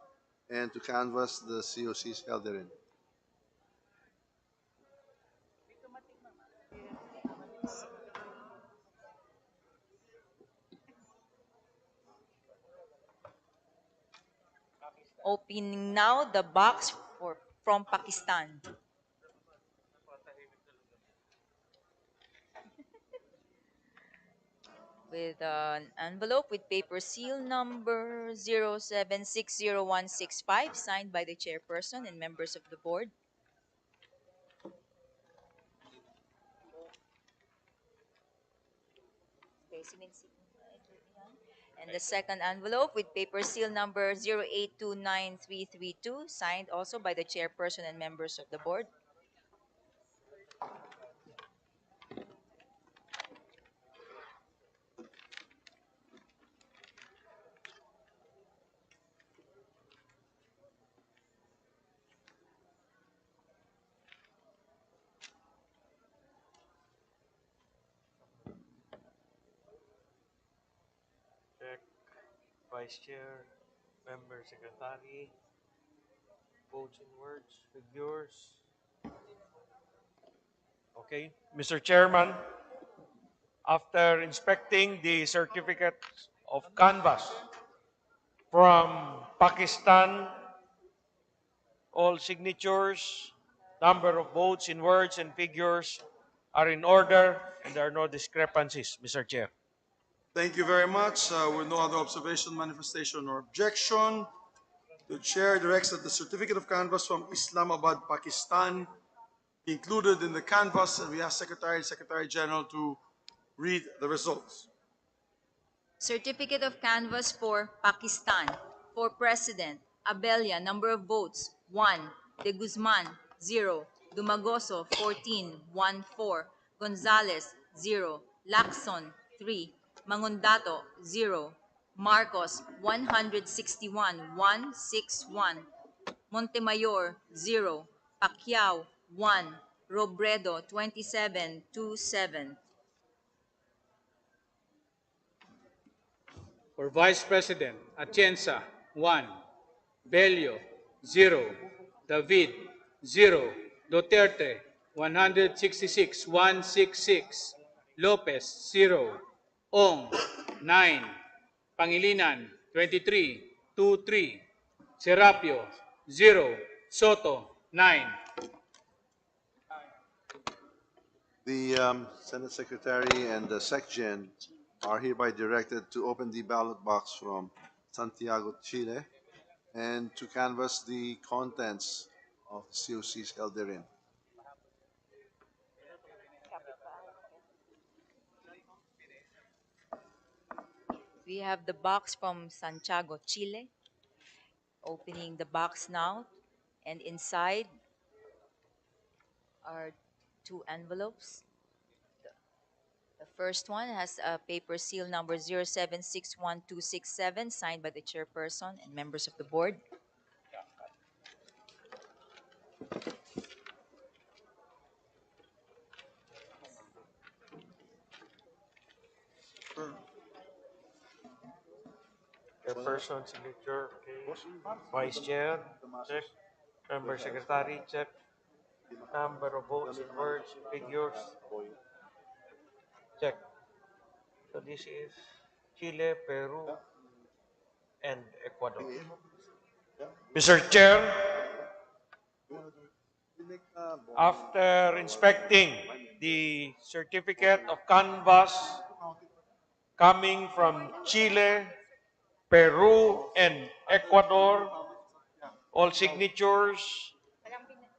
and to canvass the COCs held therein. Opening now the box from Pakistan. With an envelope with paper seal number 0760165, signed by the chairperson and members of the board. And the second envelope with paper seal number 0829332, signed also by the chairperson and members of the board. Check. Vice Chair, Member Secretary, votes in words, figures. Okay. Mr. Chairman, after inspecting the certificates of canvass from Pakistan, all signatures, number of votes in words and figures are in order and there are no discrepancies, Mr. Chair. Thank you very much. With no other observation, manifestation, or objection, the chair directs that the certificate of canvass from Islamabad, Pakistan, be included in the canvass, and we ask Secretary and Secretary General to read the results. Certificate of canvass for Pakistan. For President, Abella, number of votes, 1. De Guzman, 0. Dumagoso, 14, 1-4. Gonzales, 0. Lacson, 3. Mangundato, 0. Marcos, 161, 161. Montemayor, 0. Pacquiao, 1. Robredo, 27, 27. For Vice President, Atienza, 1. Bello, 0. David, 0. Duterte, 166, 166. Lopez, 0. Ong, 9. Pangilinan, 23, 23. Serapio, 0. Soto, 9. The Senate Secretary and the SecGen are hereby directed to open the ballot box from Santiago, Chile, and to canvass the contents of the COCs held therein. We have the box from Santiago, Chile. Opening the box now, and inside are 2 envelopes. The first one has a paper seal number 0761267, signed by the chairperson and members of the board. Chairperson, signature, okay. Vice Chair, check. Member Secretary, check. Number of votes in words, figures, check. So this is Chile, Peru, and Ecuador. Mr. Chair, after inspecting the certificate of canvass coming from Chile, Peru, and Ecuador, all signatures,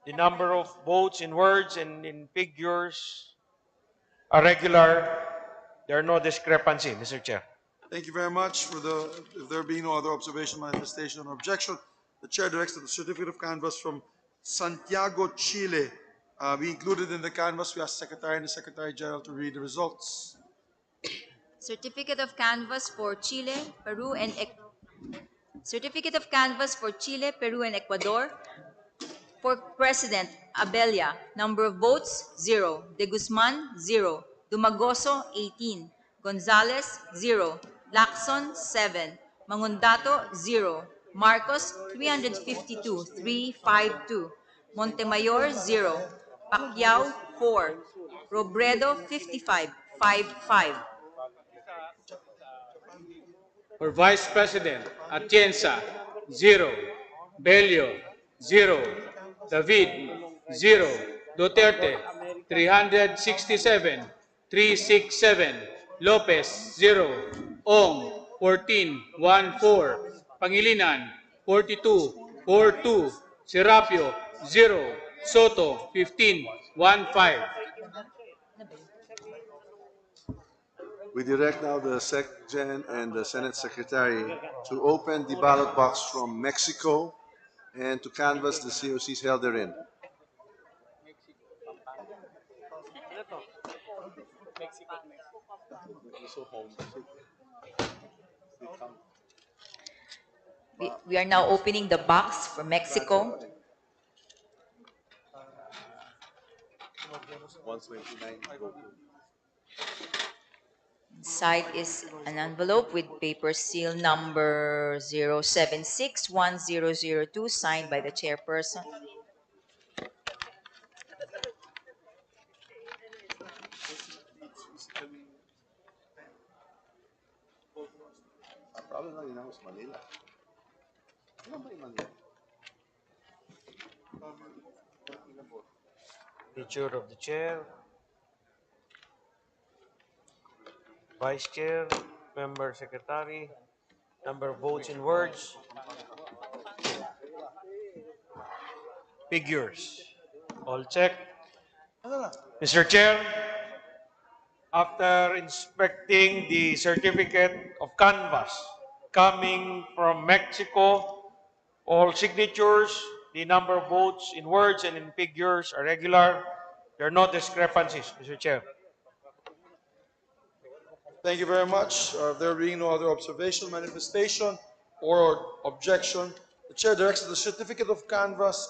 the number of votes in words and in figures are regular. There are no discrepancy, Mr. Chair. Thank you very much. If there be no other observation, manifestation, or objection, the chair directs that the certificate of canvass from Santiago, Chile, be included in the canvass. We ask Secretary and the Secretary General to read the results. Certificate of canvass for Chile, Peru, and Certificate of canvass for Chile, Peru, and Ecuador. For President, Abella. Number of votes, 0. De Guzman, 0. Dumagoso, 18. Gonzales, 0. Lacson, 7. Mangundato, 0. Marcos, 352, 352. Montemayor, 0. Pacquiao, 4. Robredo, 55, 55. For Vice President, Atienza, 0. Bello, 0. David, 0. Duterte, 367, 367. Lopez, 0. Ong, 14, 14. Pangilinan, 42, 42. Serapio, 0. Soto, 15, 15. We direct now the SecGen and the Senate Secretary to open the ballot box from Mexico and to canvass the COCs held therein. We are now opening the box for Mexico. 129. Inside is an envelope with paper seal number 0761002 signed by the chairperson. Probably not in Manila. Manila. Picture of the chair, vice chair, member secretary, number of votes in words, figures. All check. Mr. Chair, after inspecting the certificate of canvass coming from Mexico, all signatures, the number of votes in words and in figures are regular. There are no discrepancies, Mr. Chair. Thank you very much. There being no other observation, manifestation, or objection, the chair directs that the certificate of canvass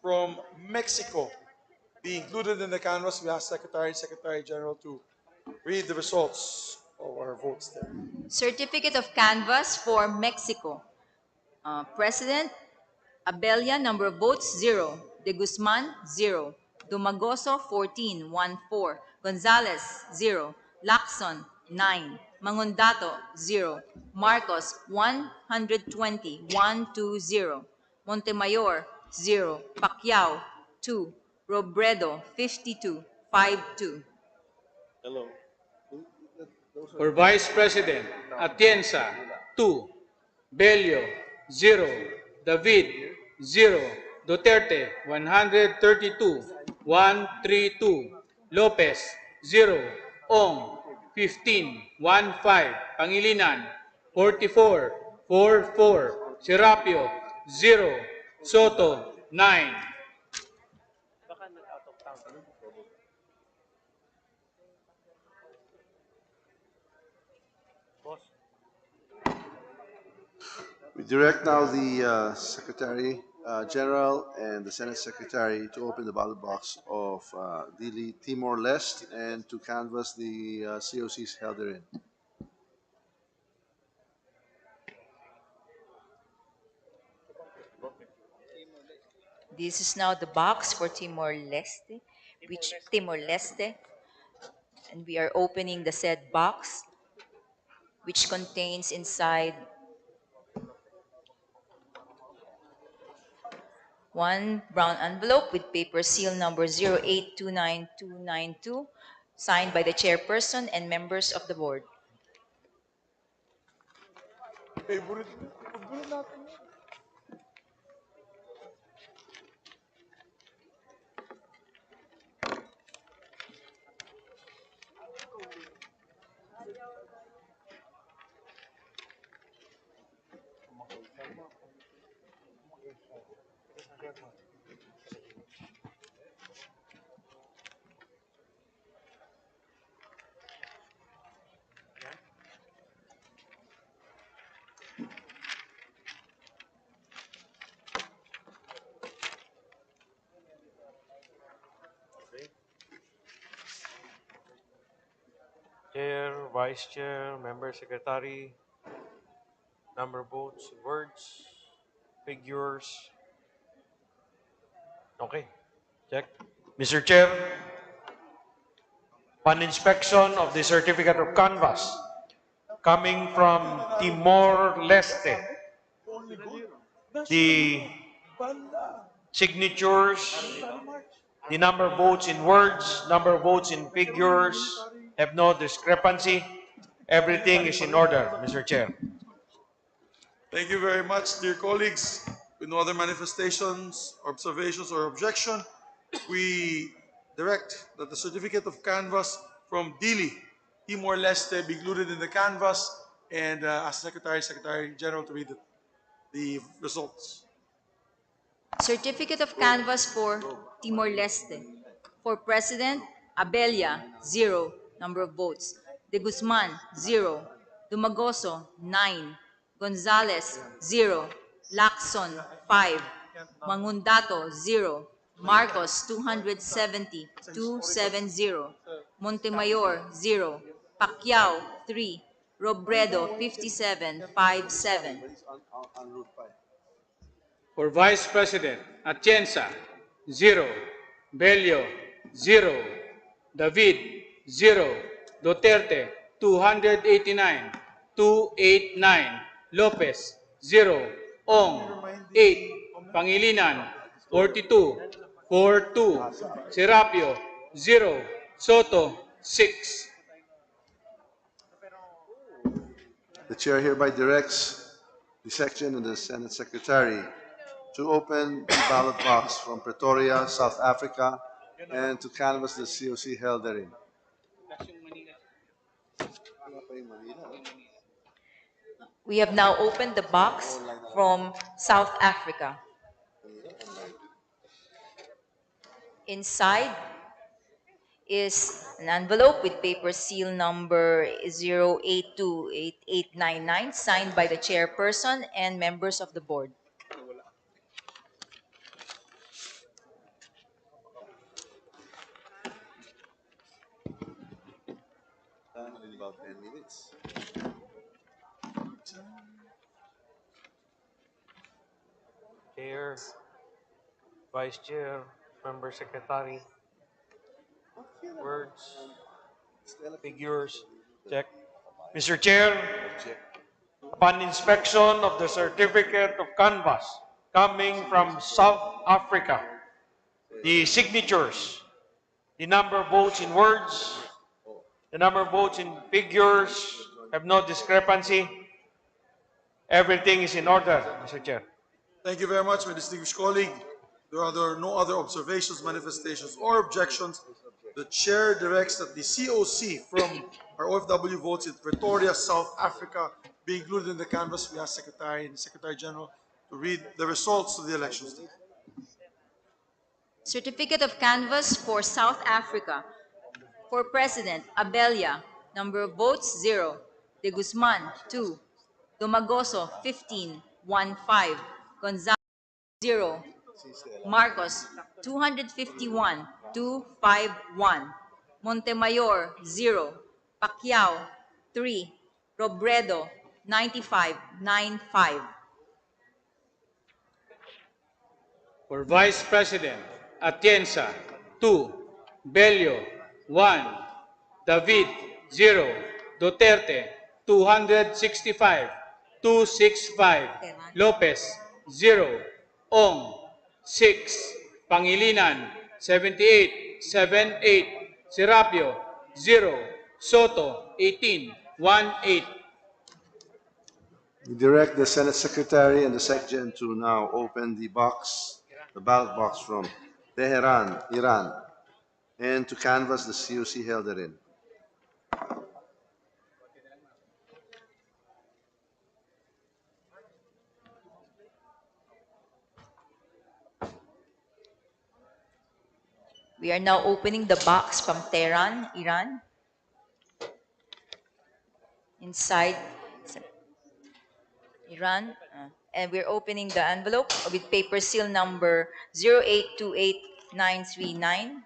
from Mexico be included in the canvass. We ask Secretary General to read the results of our votes there. Certificate of canvass for Mexico. President Abella, number of votes, 0. De Guzman, 0. Dumagoso, 14, 14. Gonzales, 0. Lacson, 9. Mangundato, 0. Marcos, 120, 120. Montemayor, 0. Pacquiao, 2. Robredo, 52, 52. Hello. For Vice President, Atienza, 2. Bello, 0. David, 0. Duterte, 132, 132. Lopez, 0. Ong, 15, 15. Pangilinan, 44, 44. Serapio, 0. Soto, 9. We direct now the Secretary General and the Senate Secretary to open the ballot box of Dili Timor-Leste and to canvass the COCs held therein. This is now the box for Timor-Leste, and we are opening the said box, which contains inside one brown envelope with paper seal number 0829292, signed by the chairperson and members of the board. Vice Chair, Member Secretary, number of votes, words, figures. Okay, check. Mr. Chair, on inspection of the certificate of canvass coming from Timor-Leste, the signatures, the number of votes in words, number of votes in figures have no discrepancy. Everything is in order, Mr. Chair. Thank you very much, dear colleagues. With no other manifestations, observations, or objection, we direct that the certificate of canvass from Dili, Timor-Leste, be included in the canvass and ask Secretary General to read the results. Certificate of canvass for Timor-Leste. For President, Abella, 0, number of votes. De Guzman, 0. Dumagoso, 9. Gonzales, 0. Lacson, 5. Mangundato, 0. Marcos, 270, 270. Montemayor, 0. Pacquiao, 3. Robredo, 57, 57. For Vice President, Atienza, 0. Bello, 0. David, 0. Duterte, 289, 289. Lopez, 0. Ong, 8. Pangilinan, 42, 42. Serapio, 0. Soto, 6. The chair hereby directs the section and the Senate Secretary to open the ballot box from Pretoria, South Africa, and to canvass the COC held therein. We have now opened the box from South Africa. Inside is an envelope with paper seal number 0828899 signed by the chairperson and members of the board. Done in about 10 minutes. Chair, Vice Chair, Member Secretary, words, figures, check. Mr. Chair, upon inspection of the certificate of canvass coming from South Africa, the signatures, the number of votes in words, the number of votes in figures have no discrepancy. Everything is in order, Mr. Chair. Thank you very much, my distinguished colleague. There are no other observations, manifestations, or objections. The chair directs that the COC from our OFW votes in Pretoria, South Africa, be included in the canvass. We ask Secretary and Secretary General to read the results of the elections. Certificate of canvass for South Africa. For President, Abella, number of votes, 0. De Guzman, 2. Domagoso, 15, 15. Gonzales, 0. Marcos, 251, 251. Montemayor, 0. Pacquiao, 3. Robredo, 95, 95. For Vice President, Atienza, 2. Bello, 1. David, 0. Duterte, 265, 265. Lopez, 0. Ong, 6. Pangilinan, 78, 78. Serapio, 0. Soto, 18, 18. We direct the Senate Secretary and the Secgen to now open the ballot box from Tehran, Iran, and to canvass the COC held therein. We are now opening the box from Tehran, Iran. Inside Iran, and we're opening the envelope with paper seal number 0828939,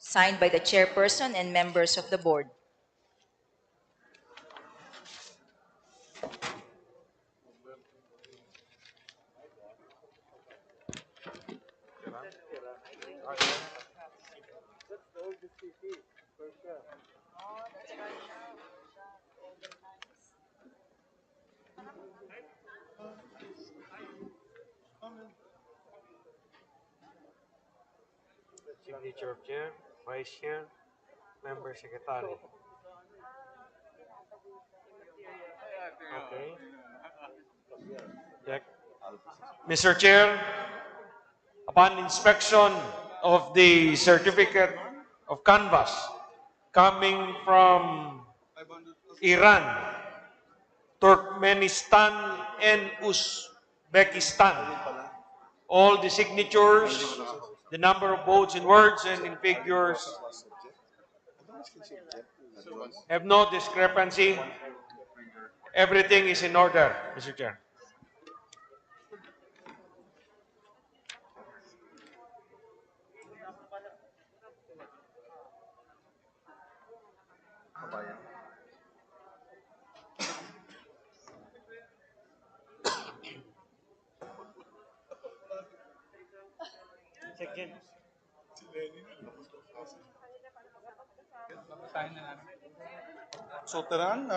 signed by the chairperson and members of the board. Signature of Chair, Vice Chair, Member Secretary. Okay. Check. Mr. Chair, upon inspection of the certificate of canvass coming from Iran, Turkmenistan, and Uzbekistan, all the signatures, the number of votes in words and in figures have no discrepancy. Everything is in order, Mr. Chair. So Tehran,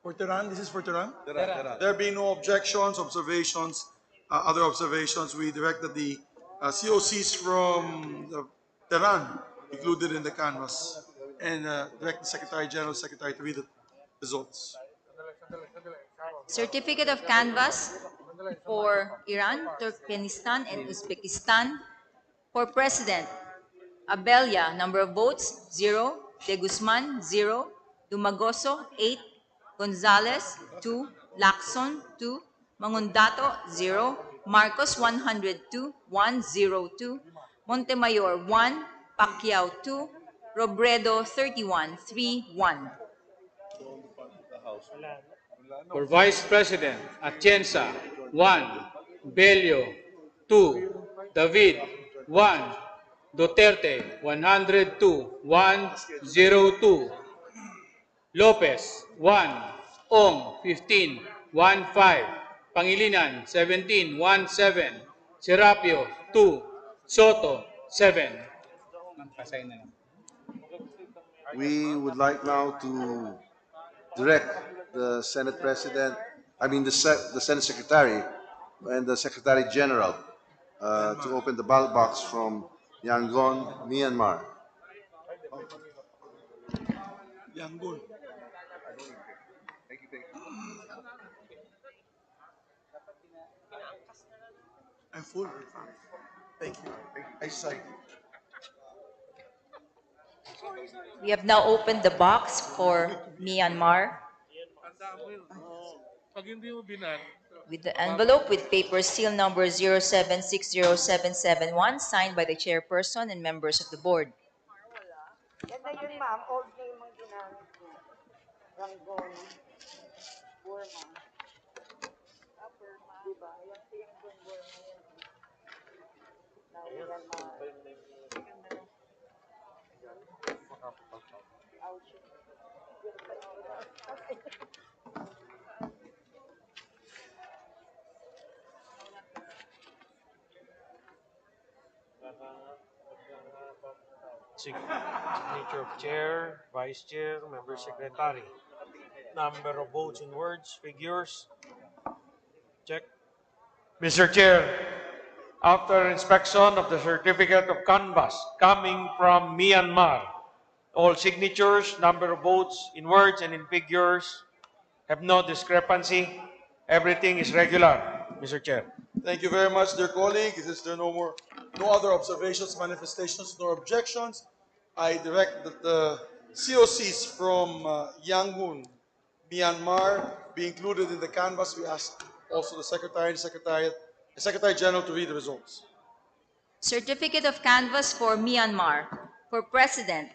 for Tehran, this is for Tehran. There being no objections, observations, other observations, we direct that the COCs from Tehran included in the canvas and direct the Secretary General, Secretary to read the results. Certificate of canvass for Iran, Turkmenistan, and Uzbekistan. For President, Abella, number of votes, 0. De Guzman, 0. Dumagoso, 8. Gonzales, 2. Lacson, 2. Mangundato, 0. Marcos, 102. 102. Montemayor, 1. Pacquiao, 2. Robredo, 31. 3-1. For Vice President, Atienza, 1. Bello, 2. David, 1. Duterte, 102. 102. Lopez, 1. Ong, 15. 15. Pangilinan, 17. 17. Serapio, 2. Soto, 7. We would like now to direct the Senate President, the Senate Secretary and the Secretary General to open the ballot box from Yangon, Myanmar. Yangon. I'm full. Thank you. I signed. We have now opened the box for Myanmar with the envelope with paper seal number 0760771 signed by the chairperson and members of the board. Yan na yun, ma'am. Old name ang ginamit ko. Rangon. Burma. Burma. Diba? Yan yung Burma yan. Now, Myanmar. Ouch. Signature of Chair, Vice Chair, Member Secretary. Number of votes in words, figures. Check. Mr. Chair, after inspection of the certificate of canvass coming from Myanmar, all signatures, number of votes in words and in figures have no discrepancy. Everything is regular, Mr. Chair. Thank you very much, dear colleague. Since there are no other observations, manifestations, nor objections, I direct that the COCs from Yangon, Myanmar, be included in the canvas. We ask also the Secretary and Secretary General to read the results. Certificate of canvass for Myanmar. For President,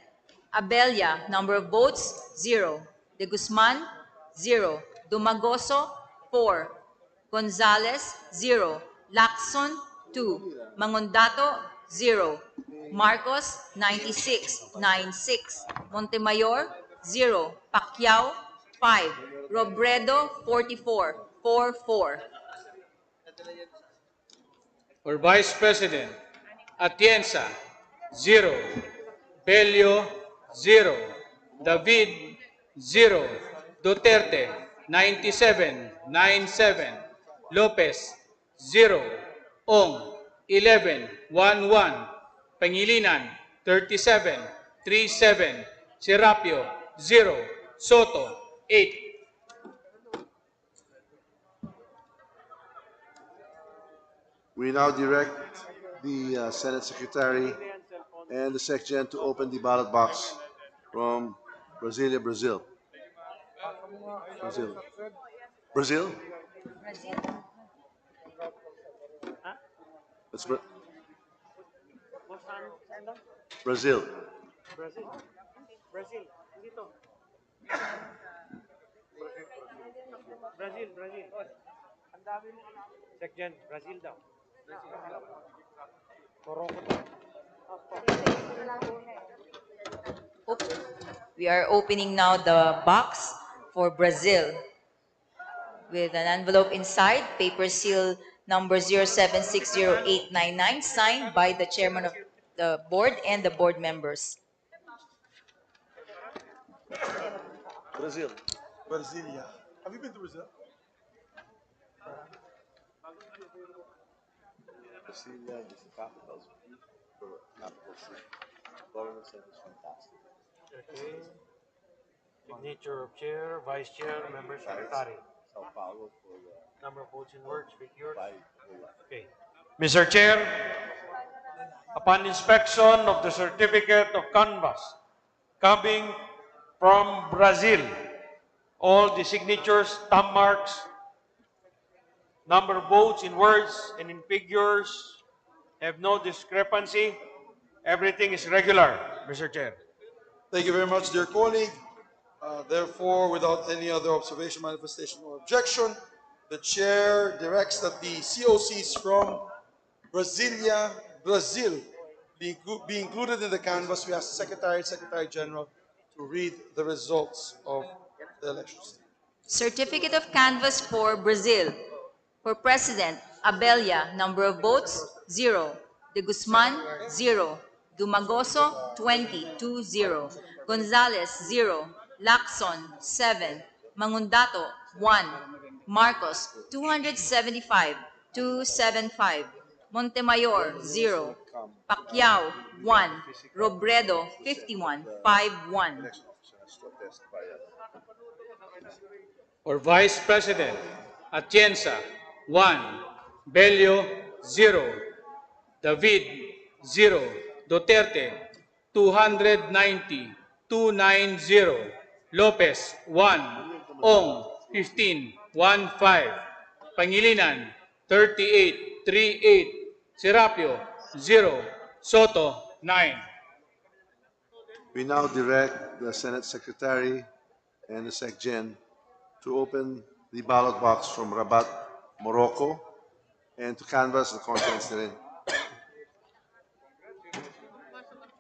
Abella, number of votes, 0. De Guzman, 0. Dumagoso, 4. Gonzales, 0. Lacson, 2. Mangundato, 0. Marcos, 96. 96. Montemayor, 0. Pacquiao, 5. Robredo, 44. 44. For Vice President, Atienza, 0. Bello, 0. David, 0. Duterte, 97. Lopez, 0. Ong, 11. Pangilinan, 37. Serapio, 0. Soto, 8. We now direct the Senate Secretary and the Secretary to open the ballot box from Brasilia, Brazil. Brazil. Brazil? That's Brazil. Brazil. Dito. Brazil. Ang dami mo Second, Brazil daw. Morocco daw. We are opening now the box for Brazil with an envelope inside, paper seal number 0760899, signed by the chairman of the board and the board members. Brazil. Brasilia. Have you been to Brazil? Brasilia is the capital city. Government center is fantastic. Okay. Signature of chair, vice chair, member secretary. Sao Paulo for Number of votes in words, figures. Okay. Mr. Chair, upon inspection of the certificate of canvass coming from Brazil, all the signatures, thumb marks, number of votes in words and in figures have no discrepancy. Everything is regular, Mr. Chair. Thank you very much, dear colleague. Therefore, without any other observation, manifestation, or objection, the chair directs that the COCs from Brasilia, Brazil, be included in the canvas. We ask the Secretary General to read the results of the elections. Certificate of canvass for Brazil. For President, Abella, number of votes, 0. De Guzman, 0. Dumagoso, 20. Gonzales, 0. Lacson, 7. Mangundato, 1. Marcos, 275. Montemayor, 0. Pacquiao, 1. Robredo, 51. For Vice President, Atienza, 1. Bello, 0. David, 0. Duterte, 290. Lopez, 1. Ong, 15. Pangilinan, 38. Serapio, 0. Soto, 9. We now direct the Senate Secretary and the SecGen to open the ballot box from Rabat, Morocco, and to canvass the contents therein.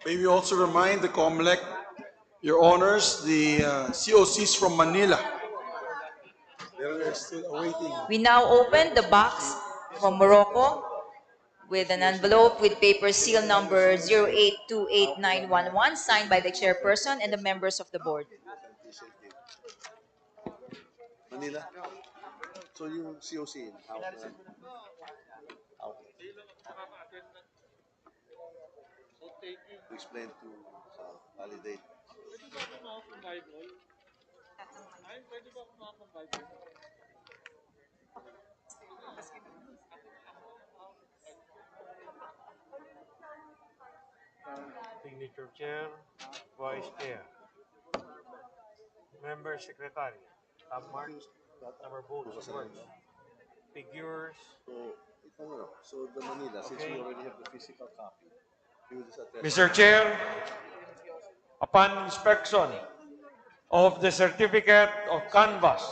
May we also remind the COMELEC, Your Honors, the COCs from Manila. They're still awaiting. We now open the box from Morocco with an envelope with paper seal number 0828911, signed by the chairperson and the members of the board. Manila? So yung COC, how? Explain to validate. Signature of chair, vice chair, member secretary, thumb marks, number of votes in words, figures. So the Manila, since we already have the physical copy, Mr. Chair, upon inspection of the certificate of canvass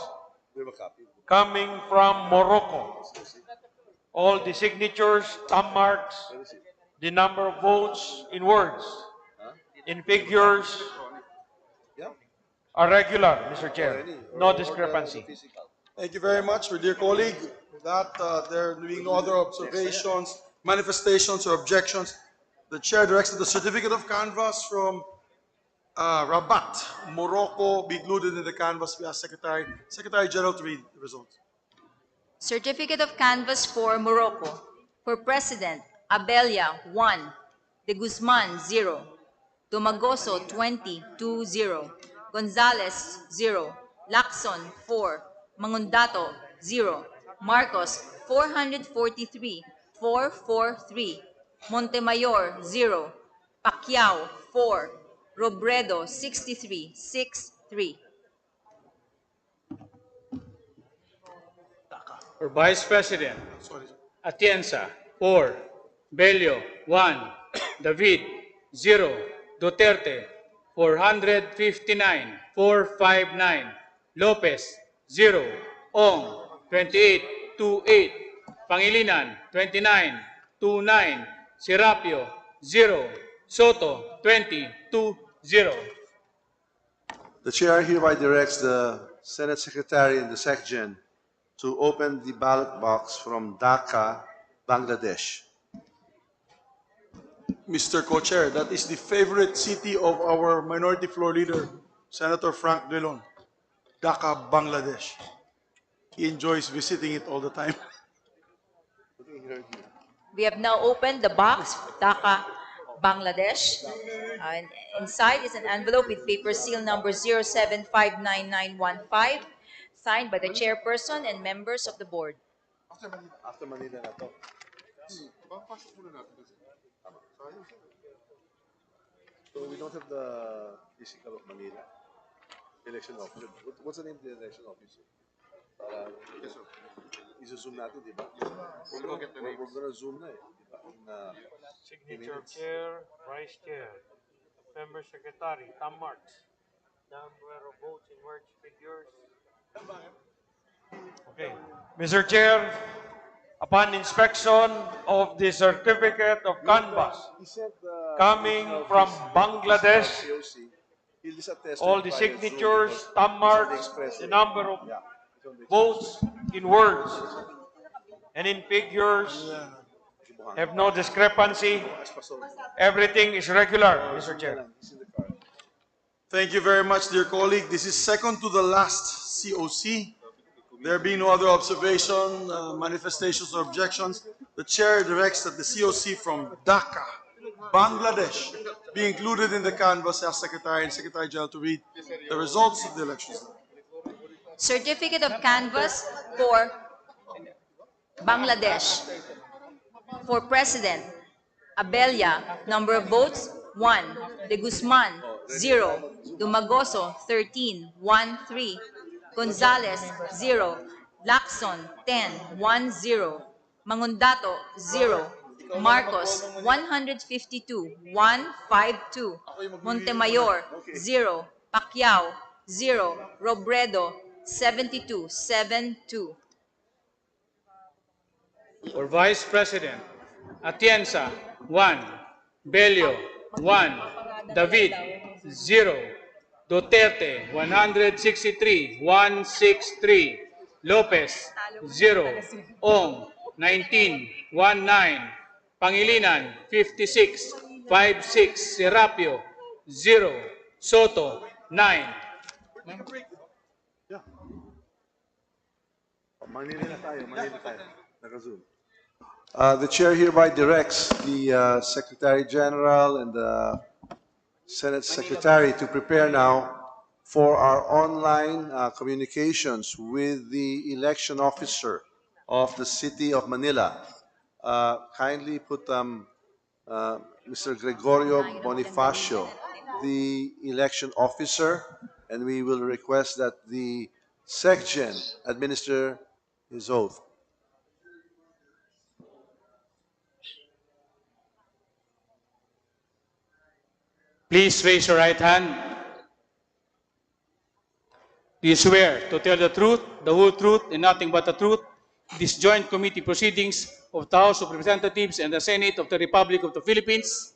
coming from Morocco, all the signatures, thumb marks, the number of votes in words, in figures are regular, Mr. Chair. No discrepancy. Thank you very much, my dear colleague. With that, there being no other observations, manifestations, or objections, The chair directs that the certificate of canvass from Rabat, Morocco, be included in the canvass. We ask Secretary General to read the results. Certificate of Canvass for Morocco. For President, Abelia 1, De Guzman 0, Domagoso 20, 2-0, Gonzales 0, Lacson 4, Mangundato 0, Marcos 443, 443, Montemayor 0, Pacquiao 4, Robredo 63, 6-3. For Vice President, Atienza, 4. Bello, 1. David, 0. Duterte, 459, 459. Lopez, 0. Ong, 28, 28. Pangilinan, 29, 29. Serapio, 0. Soto, 20, 2-0. The chair hereby directs the Senate Secretary and the SecGen to open the ballot box from Dhaka, Bangladesh. Mr. Co-Chair, that is the favorite city of our Minority Floor Leader, Senator Frank Drilon, Dhaka, Bangladesh. He enjoys visiting it all the time. We have now opened the box, Dhaka, Bangladesh. And inside is an envelope with paper seal number 0759915, signed by the chairperson and members of the board. After Manila na to. So we don't have the physical of Manila election officer. What's the name of the election officer? Iso-zoom natin, di ba? We're gonna zoom na eh. Signature chair, vice chair, member secretary, thumb marks, number of votes in words, figures. Okay. Mr. Chair, upon inspection of the certificate of canvass coming from Bangladesh, all the signatures, thumb marks, the number of votes in words and in figures have no discrepancy. Everything is regular, Mr. Chair. Thank you very much, dear colleague. This is second to the last COC. There being no other observation, manifestations, or objections, the chair directs that the COC from Dhaka, Bangladesh, be included in the canvass as Secretary and Secretary General to read the results of the elections. Certificate of Canvass for Bangladesh. For President, Abelia, number of votes, 1. De Guzman, 0. Dumagoso, 13, 1-3. Gonzales, 0. Lacson, 10, 1-0. Mangundato, 0. Marcos, 152, 152. Montemayor, 0. Pacquiao, 0. Robredo, 72, 7-2. For Vice President, Atienza, 1. Bello, 1. David, 0. Duterte, 163, 163. Lopez, 0. Ong, 19, 19. Pangilinan, 56, 56. Serapio, 0. Soto, 9. Manila tayo. Naka-zoom. The chair hereby directs the Secretary General and the Senate Secretary to prepare now for our online communications with the election officer of the City of Manila. Kindly put Mr. Gregorio Bonifacio, the election officer, and we will request that the SecGen administer his oath. Please raise your right hand. Do you swear to tell the truth, the whole truth, and nothing but the truth? This joint committee proceedings of the House of Representatives and the Senate of the Republic of the Philippines?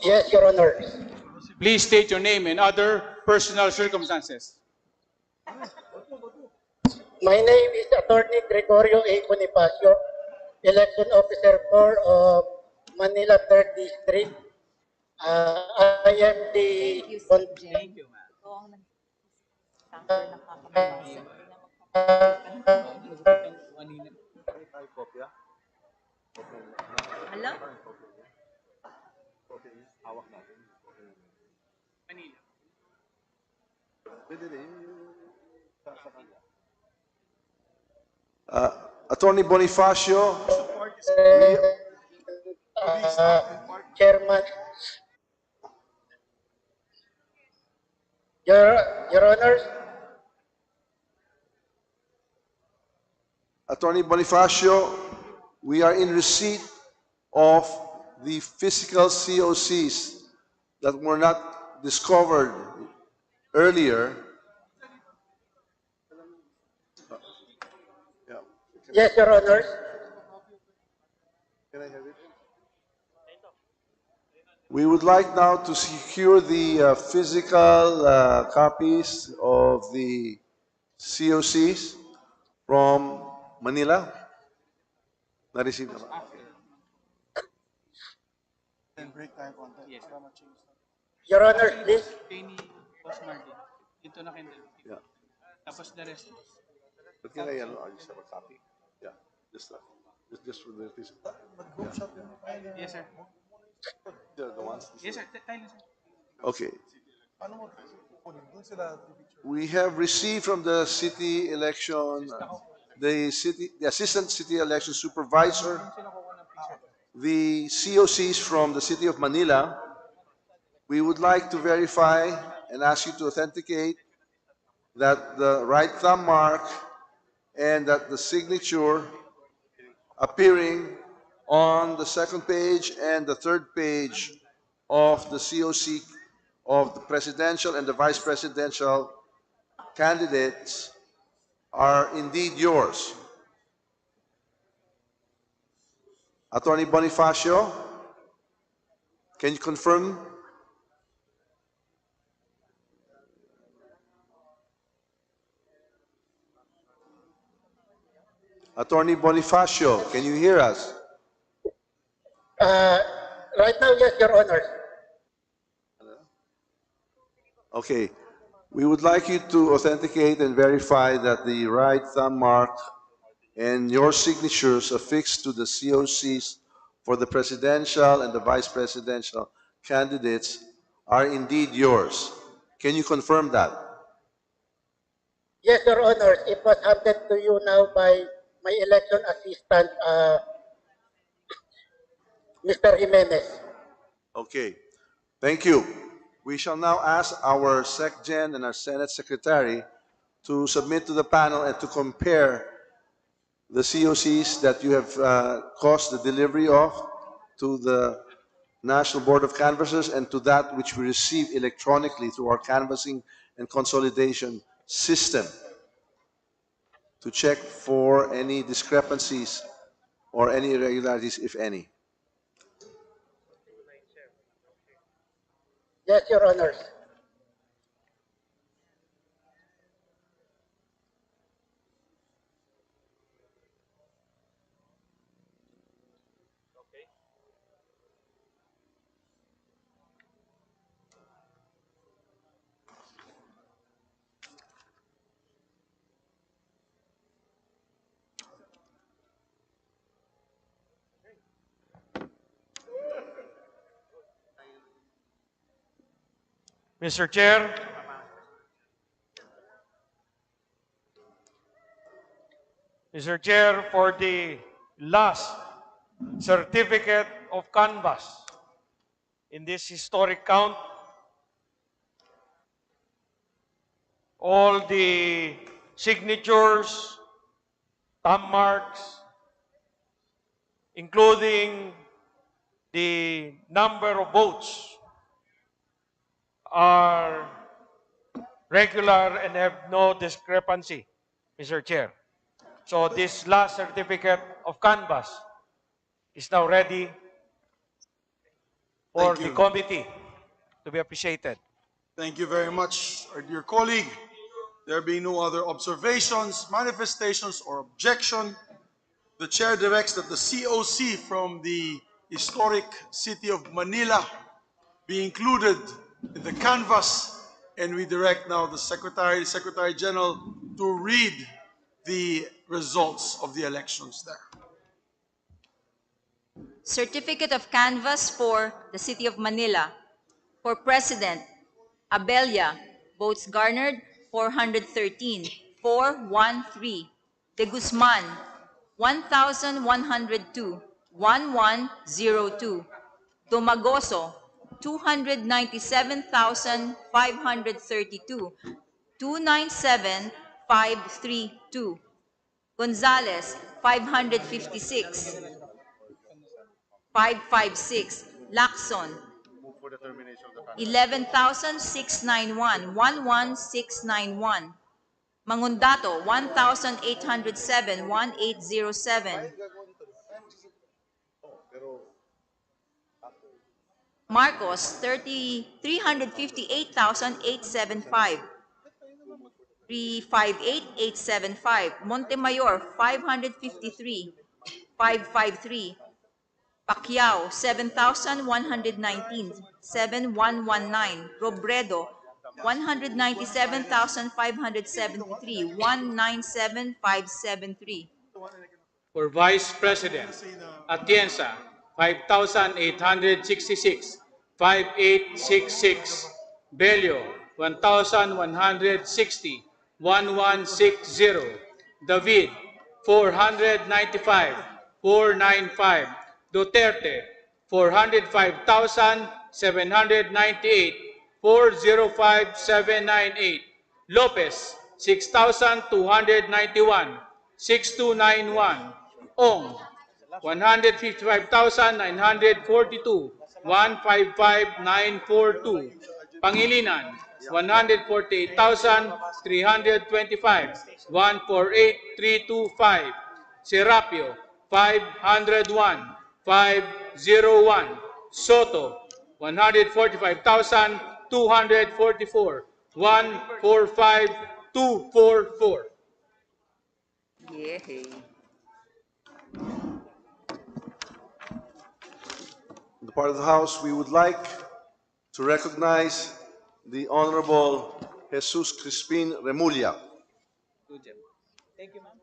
Yes, Your Honor. Please state your name and other personal circumstances. My name is Attorney Gregorio A. Bonifacio, Election Officer 4 of Manila 3rd District. I am the Thank you, ma'am. Ito ang nag-tanker ng kakabukasan. Hala? Attorney Bonifacio, Chairman. Your Honors, Attorney Bonifacio, we are in receipt of the physical COCs that were not discovered earlier. yes, Your Honors. We would like now to secure the physical copies of the COCs from Manila. Na-receive na ba? Yes. Your Honors, please. Ito na kayo. Yeah. Tapos the rest. But can I just have a copy? Yeah, just for the physical. Yes, sir. The ones. Yes, sir. Tayo, sir. Okay. We have received from the city election, the assistant city election supervisor, the COCs from the city of Manila. We would like to verify and ask you to authenticate that the right thumb mark and that the signature appearing on the second page and the third page of the COC of the presidential and the vice presidential candidates are indeed yours. Attorney Bonifacio, can you confirm? Attorney Bonifacio, can you hear us? Right now, yes, Your Honors. Okay. We would like you to authenticate and verify that the right thumb mark and your signatures affixed to the COCs for the presidential and the vice presidential candidates are indeed yours. Can you confirm that? Yes, Your Honors. It was handed to you now by my election assistant, Mr. Jimenez. Okay. Thank you. We shall now ask our SecGen and our Senate Secretary to submit to the panel and to compare the COCs that you have caused the delivery of to the National Board of Canvassers and to that which we receive electronically through our canvassing and consolidation system to check for any discrepancies or any irregularities, if any. Yes, Your Honors. Mr. Chair, Mr. Chair, for the last certificate of canvass in this historic count, all the signatures, thumb marks, including the number of votes, are regular and have no discrepancy, Mr. Chair. So this last certificate of canvass is now ready for the committee to be appreciated. Thank you very much, our dear colleague. There being no other observations, manifestations, or objection, the chair directs that the COC from the historic city of Manila be included in the canvas, and we direct now the Secretary General to read the results of the elections there. Certificate of canvass for the City of Manila. For President, Abella, votes garnered 413, 413. De Guzman, 1,102, 1102. Domagoso, 297,532, 297,532. Gonzales, 556, 556. Lacson, 11,691, 11,691. Mangundato, 1,807, 1,807. Marcos, 358,875. 358,875. Montemayor, 553, 553. Pacquiao, 7,119, 7,119. Robredo, 197,573, 197,573. For Vice President, Atienza, 5,866, 5,866. Bello, 1,160, 1,160. David, 495, 495. Duterte, 405,798, 405,798. Lopez, 6,291, 6,291. Ong, 155,942, 155,942. Pangilinan, 148,325, 148,325. Serapio, 501, 501. Soto, 145,244, 145,244. Yay. On the part of the House, we would like to recognize the Honorable Jesus Crispin Remulla. Thank you, ma'am.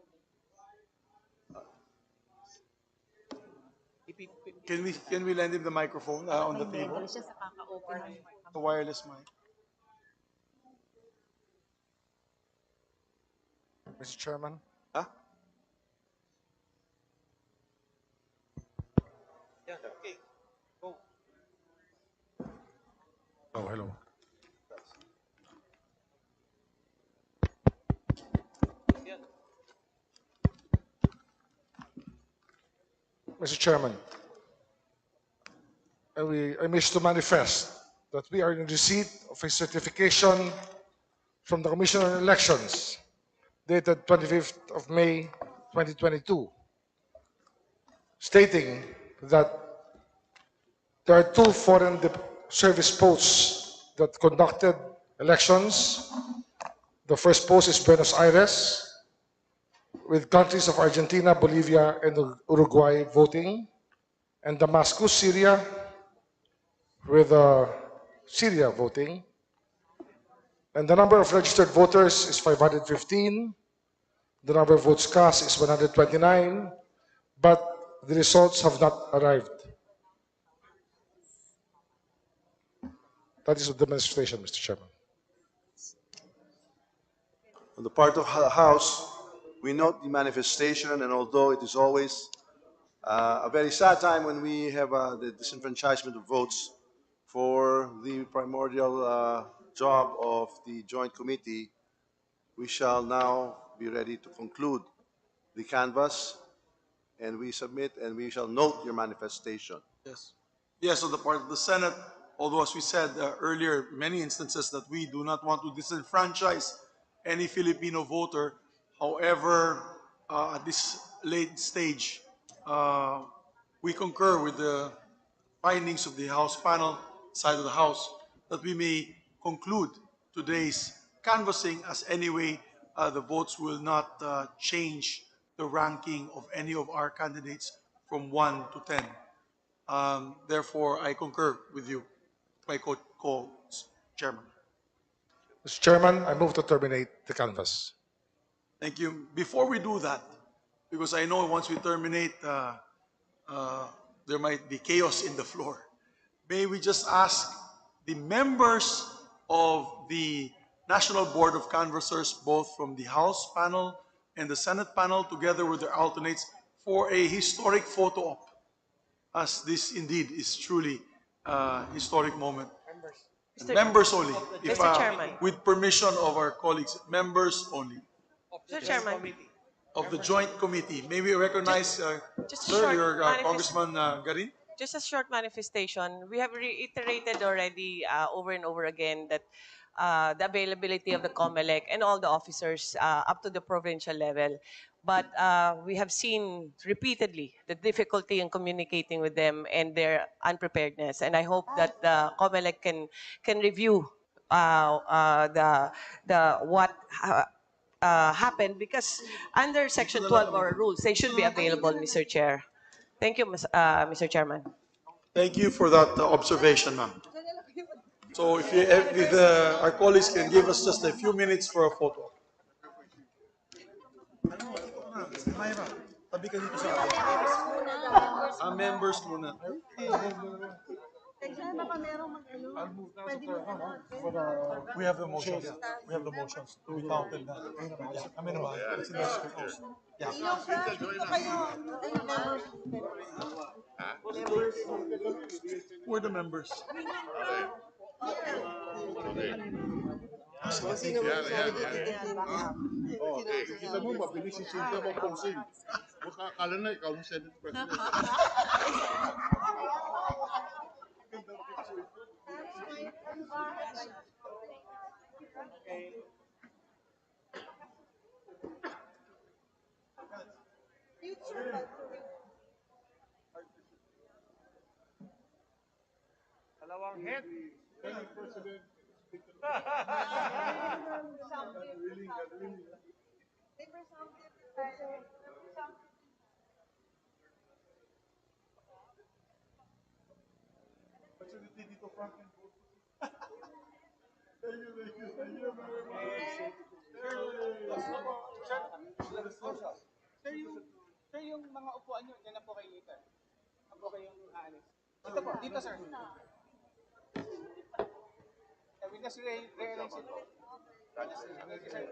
Can we lend him the microphone on the table? The wireless mic. Mr. Chairman. Huh? Okay. Go. Oh, hello. Mr. Chairman, I wish to manifest that we are in receipt of a certification from the Commission on Elections dated 25th of May 2022 stating that there are two foreign service posts that conducted elections. The first post is Buenos Aires, with countries of Argentina, Bolivia, and Uruguay voting, and Damascus, Syria, with Syria voting. And the number of registered voters is 515. The number of votes cast is 129, but the results have not arrived. That is a demonstration, Mr. Chairman. On the part of the House, we note the manifestation, and although it is always a very sad time when we have the disenfranchisement of votes for the primordial job of the Joint Committee, we shall now be ready to conclude the canvass, and we submit and we shall note your manifestation. Yes. Yes, on the part of the Senate, although as we said earlier, many instances that we do not want to disenfranchise any Filipino voter. However, at this late stage, we concur with the findings of the House panel, side of the House, that we may conclude today's canvassing, as anyway the votes will not change the ranking of any of our candidates from 1 to 10. Therefore, I concur with you, my co-chairman. Mr. Chairman, I move to terminate the canvass. Thank you. Before we do that, because I know once we terminate, there might be chaos in the floor. May we just ask the members of the National Board of Canvassers, both from the House panel and the Senate panel, together with their alternates, for a historic photo op, as this indeed is truly a historic moment. Members only. If, Mr. Chairman. with permission of our colleagues, members only. Mr. Chairman. Of the Joint Committee. May we recognize, Just a sir, short your manifest- Congressman Garin? Just a short manifestation. We have reiterated already over and over again that the availability of the COMELEC and all the officers up to the provincial level. But we have seen repeatedly the difficulty in communicating with them and their unpreparedness. And I hope that the COMELEC can review the what happened, because under Section 12 of our rules, they should be available, Mr. Chair. Thank you, Mr. Chairman. Thank you for that observation, ma'am. So if our colleagues can give us just a few minutes for a photo. Tabi ka dito sa akin. Members muna. We have the motions. We have the motions. We counted na. Yeah. I mean, it's in the script. Yeah. Who are the members? Okay. Kita mo, mabilis si Cynthia mag-posing. Mukha akala na ikaw ng Senate President. Dalawang head. Senate President. Sir, yung mga upuan nyo, dyan na po kayo later. Ako kayong aalis. Dito po, dito sir. Witness re-arrange it po. Thank you, sir.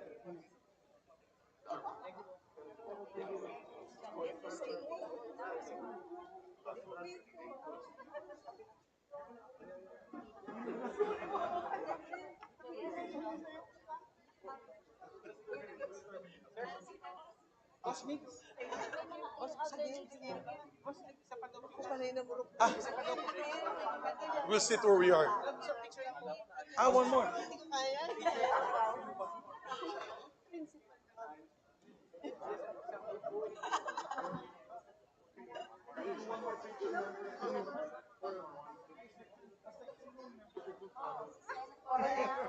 Boss Mix. Boss, isa pa daw. We'll sit where we are. One more.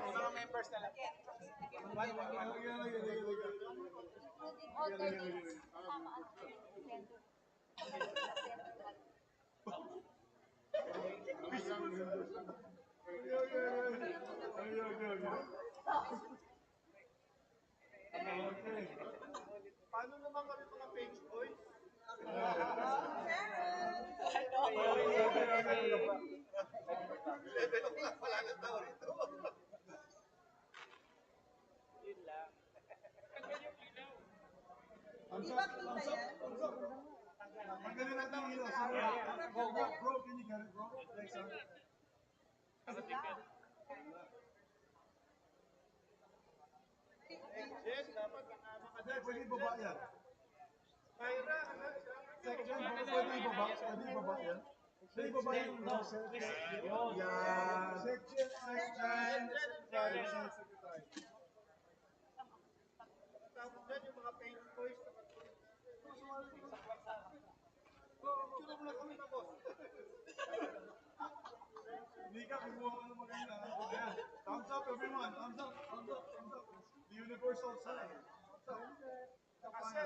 Mga members na lang. Paano naman kami mga page boys? Bro, can you get it, bro? Thanks, sir. Pwede ibaba yan. Section, pwede ibaba. Pwede ibaba yan. Pwede ibaba yan. Yeah. Section. Tapos dyan yung mga paint boys. Tulog lang kami na, boss. Hindi ka, kumuha ka ng maganda. Thumbs up, everyone. Thumbs up. The universal sign. Thumbs up.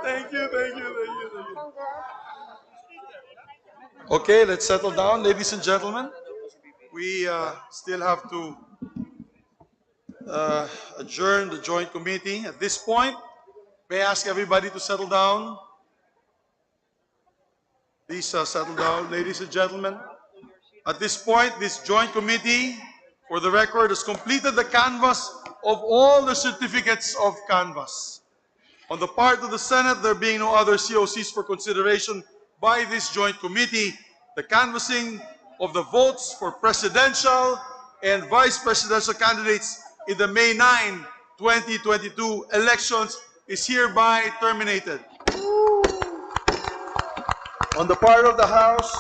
Thank you, thank you, thank you, thank you. Okay, let's settle down, ladies and gentlemen. We still have to adjourn the joint committee. At this point, may I ask everybody to settle down? Please settle down, ladies and gentlemen. At this point, this joint committee, for the record, has completed the canvass of all the certificates of canvass. On the part of the Senate, there being no other COCs for consideration by this joint committee, the canvassing of the votes for presidential and vice presidential candidates in the May 9, 2022 elections is hereby terminated. On the part of the House,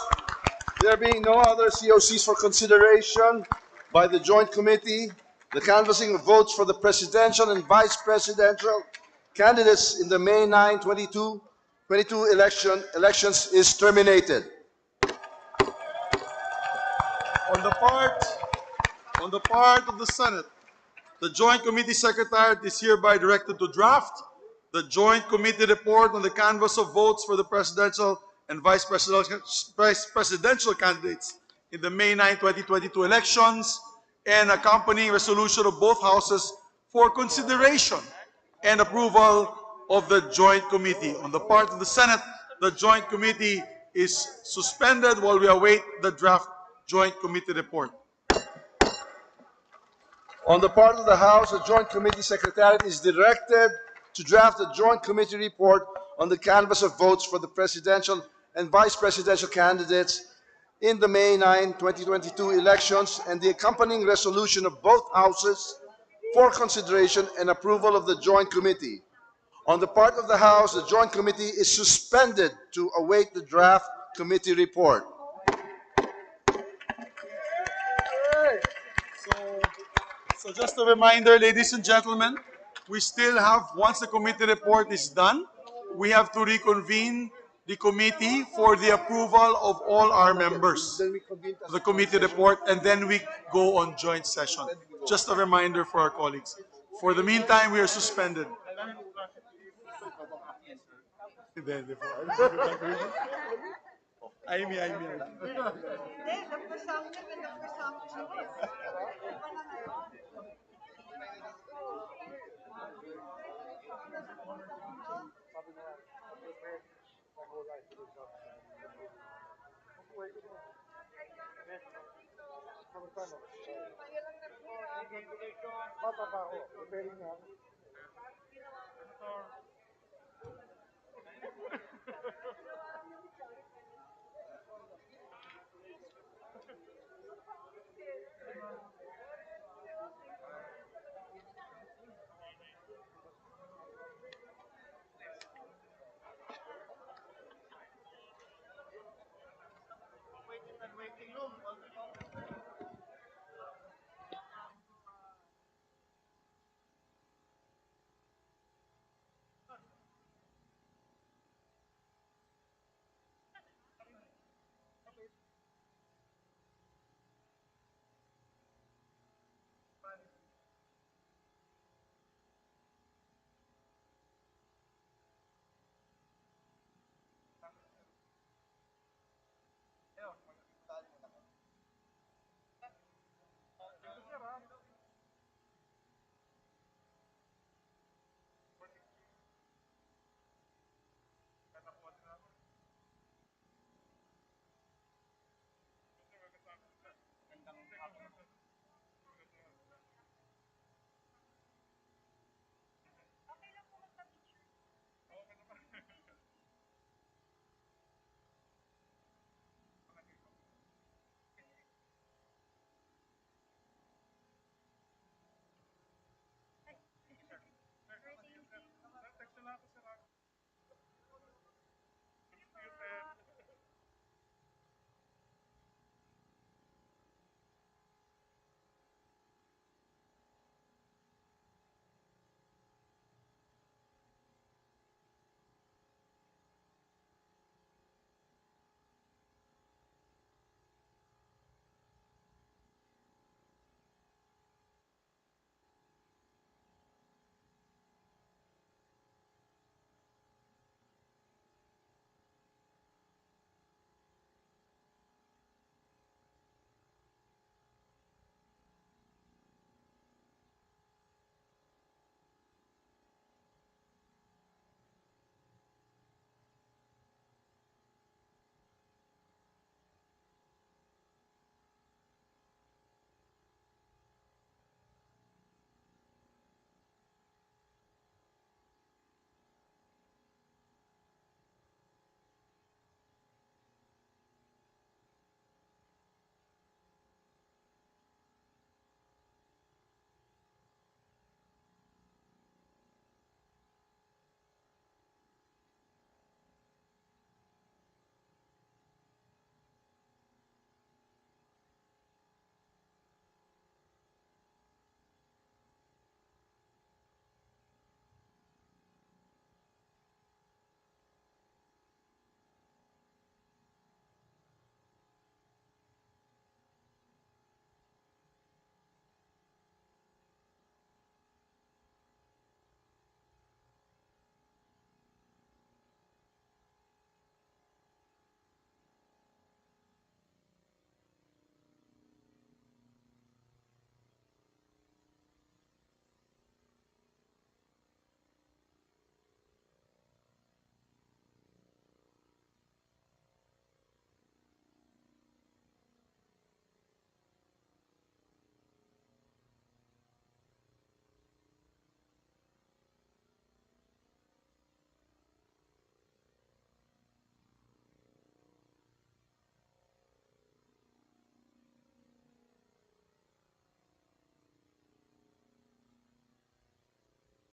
there being no other COCs for consideration by the Joint Committee, the canvassing of votes for the presidential and vice presidential candidates in the May 9, 2022 elections is terminated. On the part of the Senate, the Joint Committee Secretariat is hereby directed to draft the Joint Committee report on the canvass of votes for the presidential and vice presidential candidates in the May 9, 2022 elections and accompanying resolution of both houses for consideration and approval of the Joint Committee. On the part of the Senate, the Joint Committee is suspended while we await the draft Joint Committee report. On the part of the House, the Joint Committee Secretariat is directed to draft a Joint Committee report on the canvass of votes for the presidential and vice presidential candidates in the May 9, 2022 elections and the accompanying resolution of both houses for consideration and approval of the Joint Committee. On the part of the House, the Joint Committee is suspended to await the draft committee report. So just a reminder, ladies and gentlemen, we still have, once the committee report is done, we have to reconvene the committee for the approval of all our members, the committee report, and then we go on joint session. Just a reminder for our colleagues. For the meantime, we are suspended. Aimee.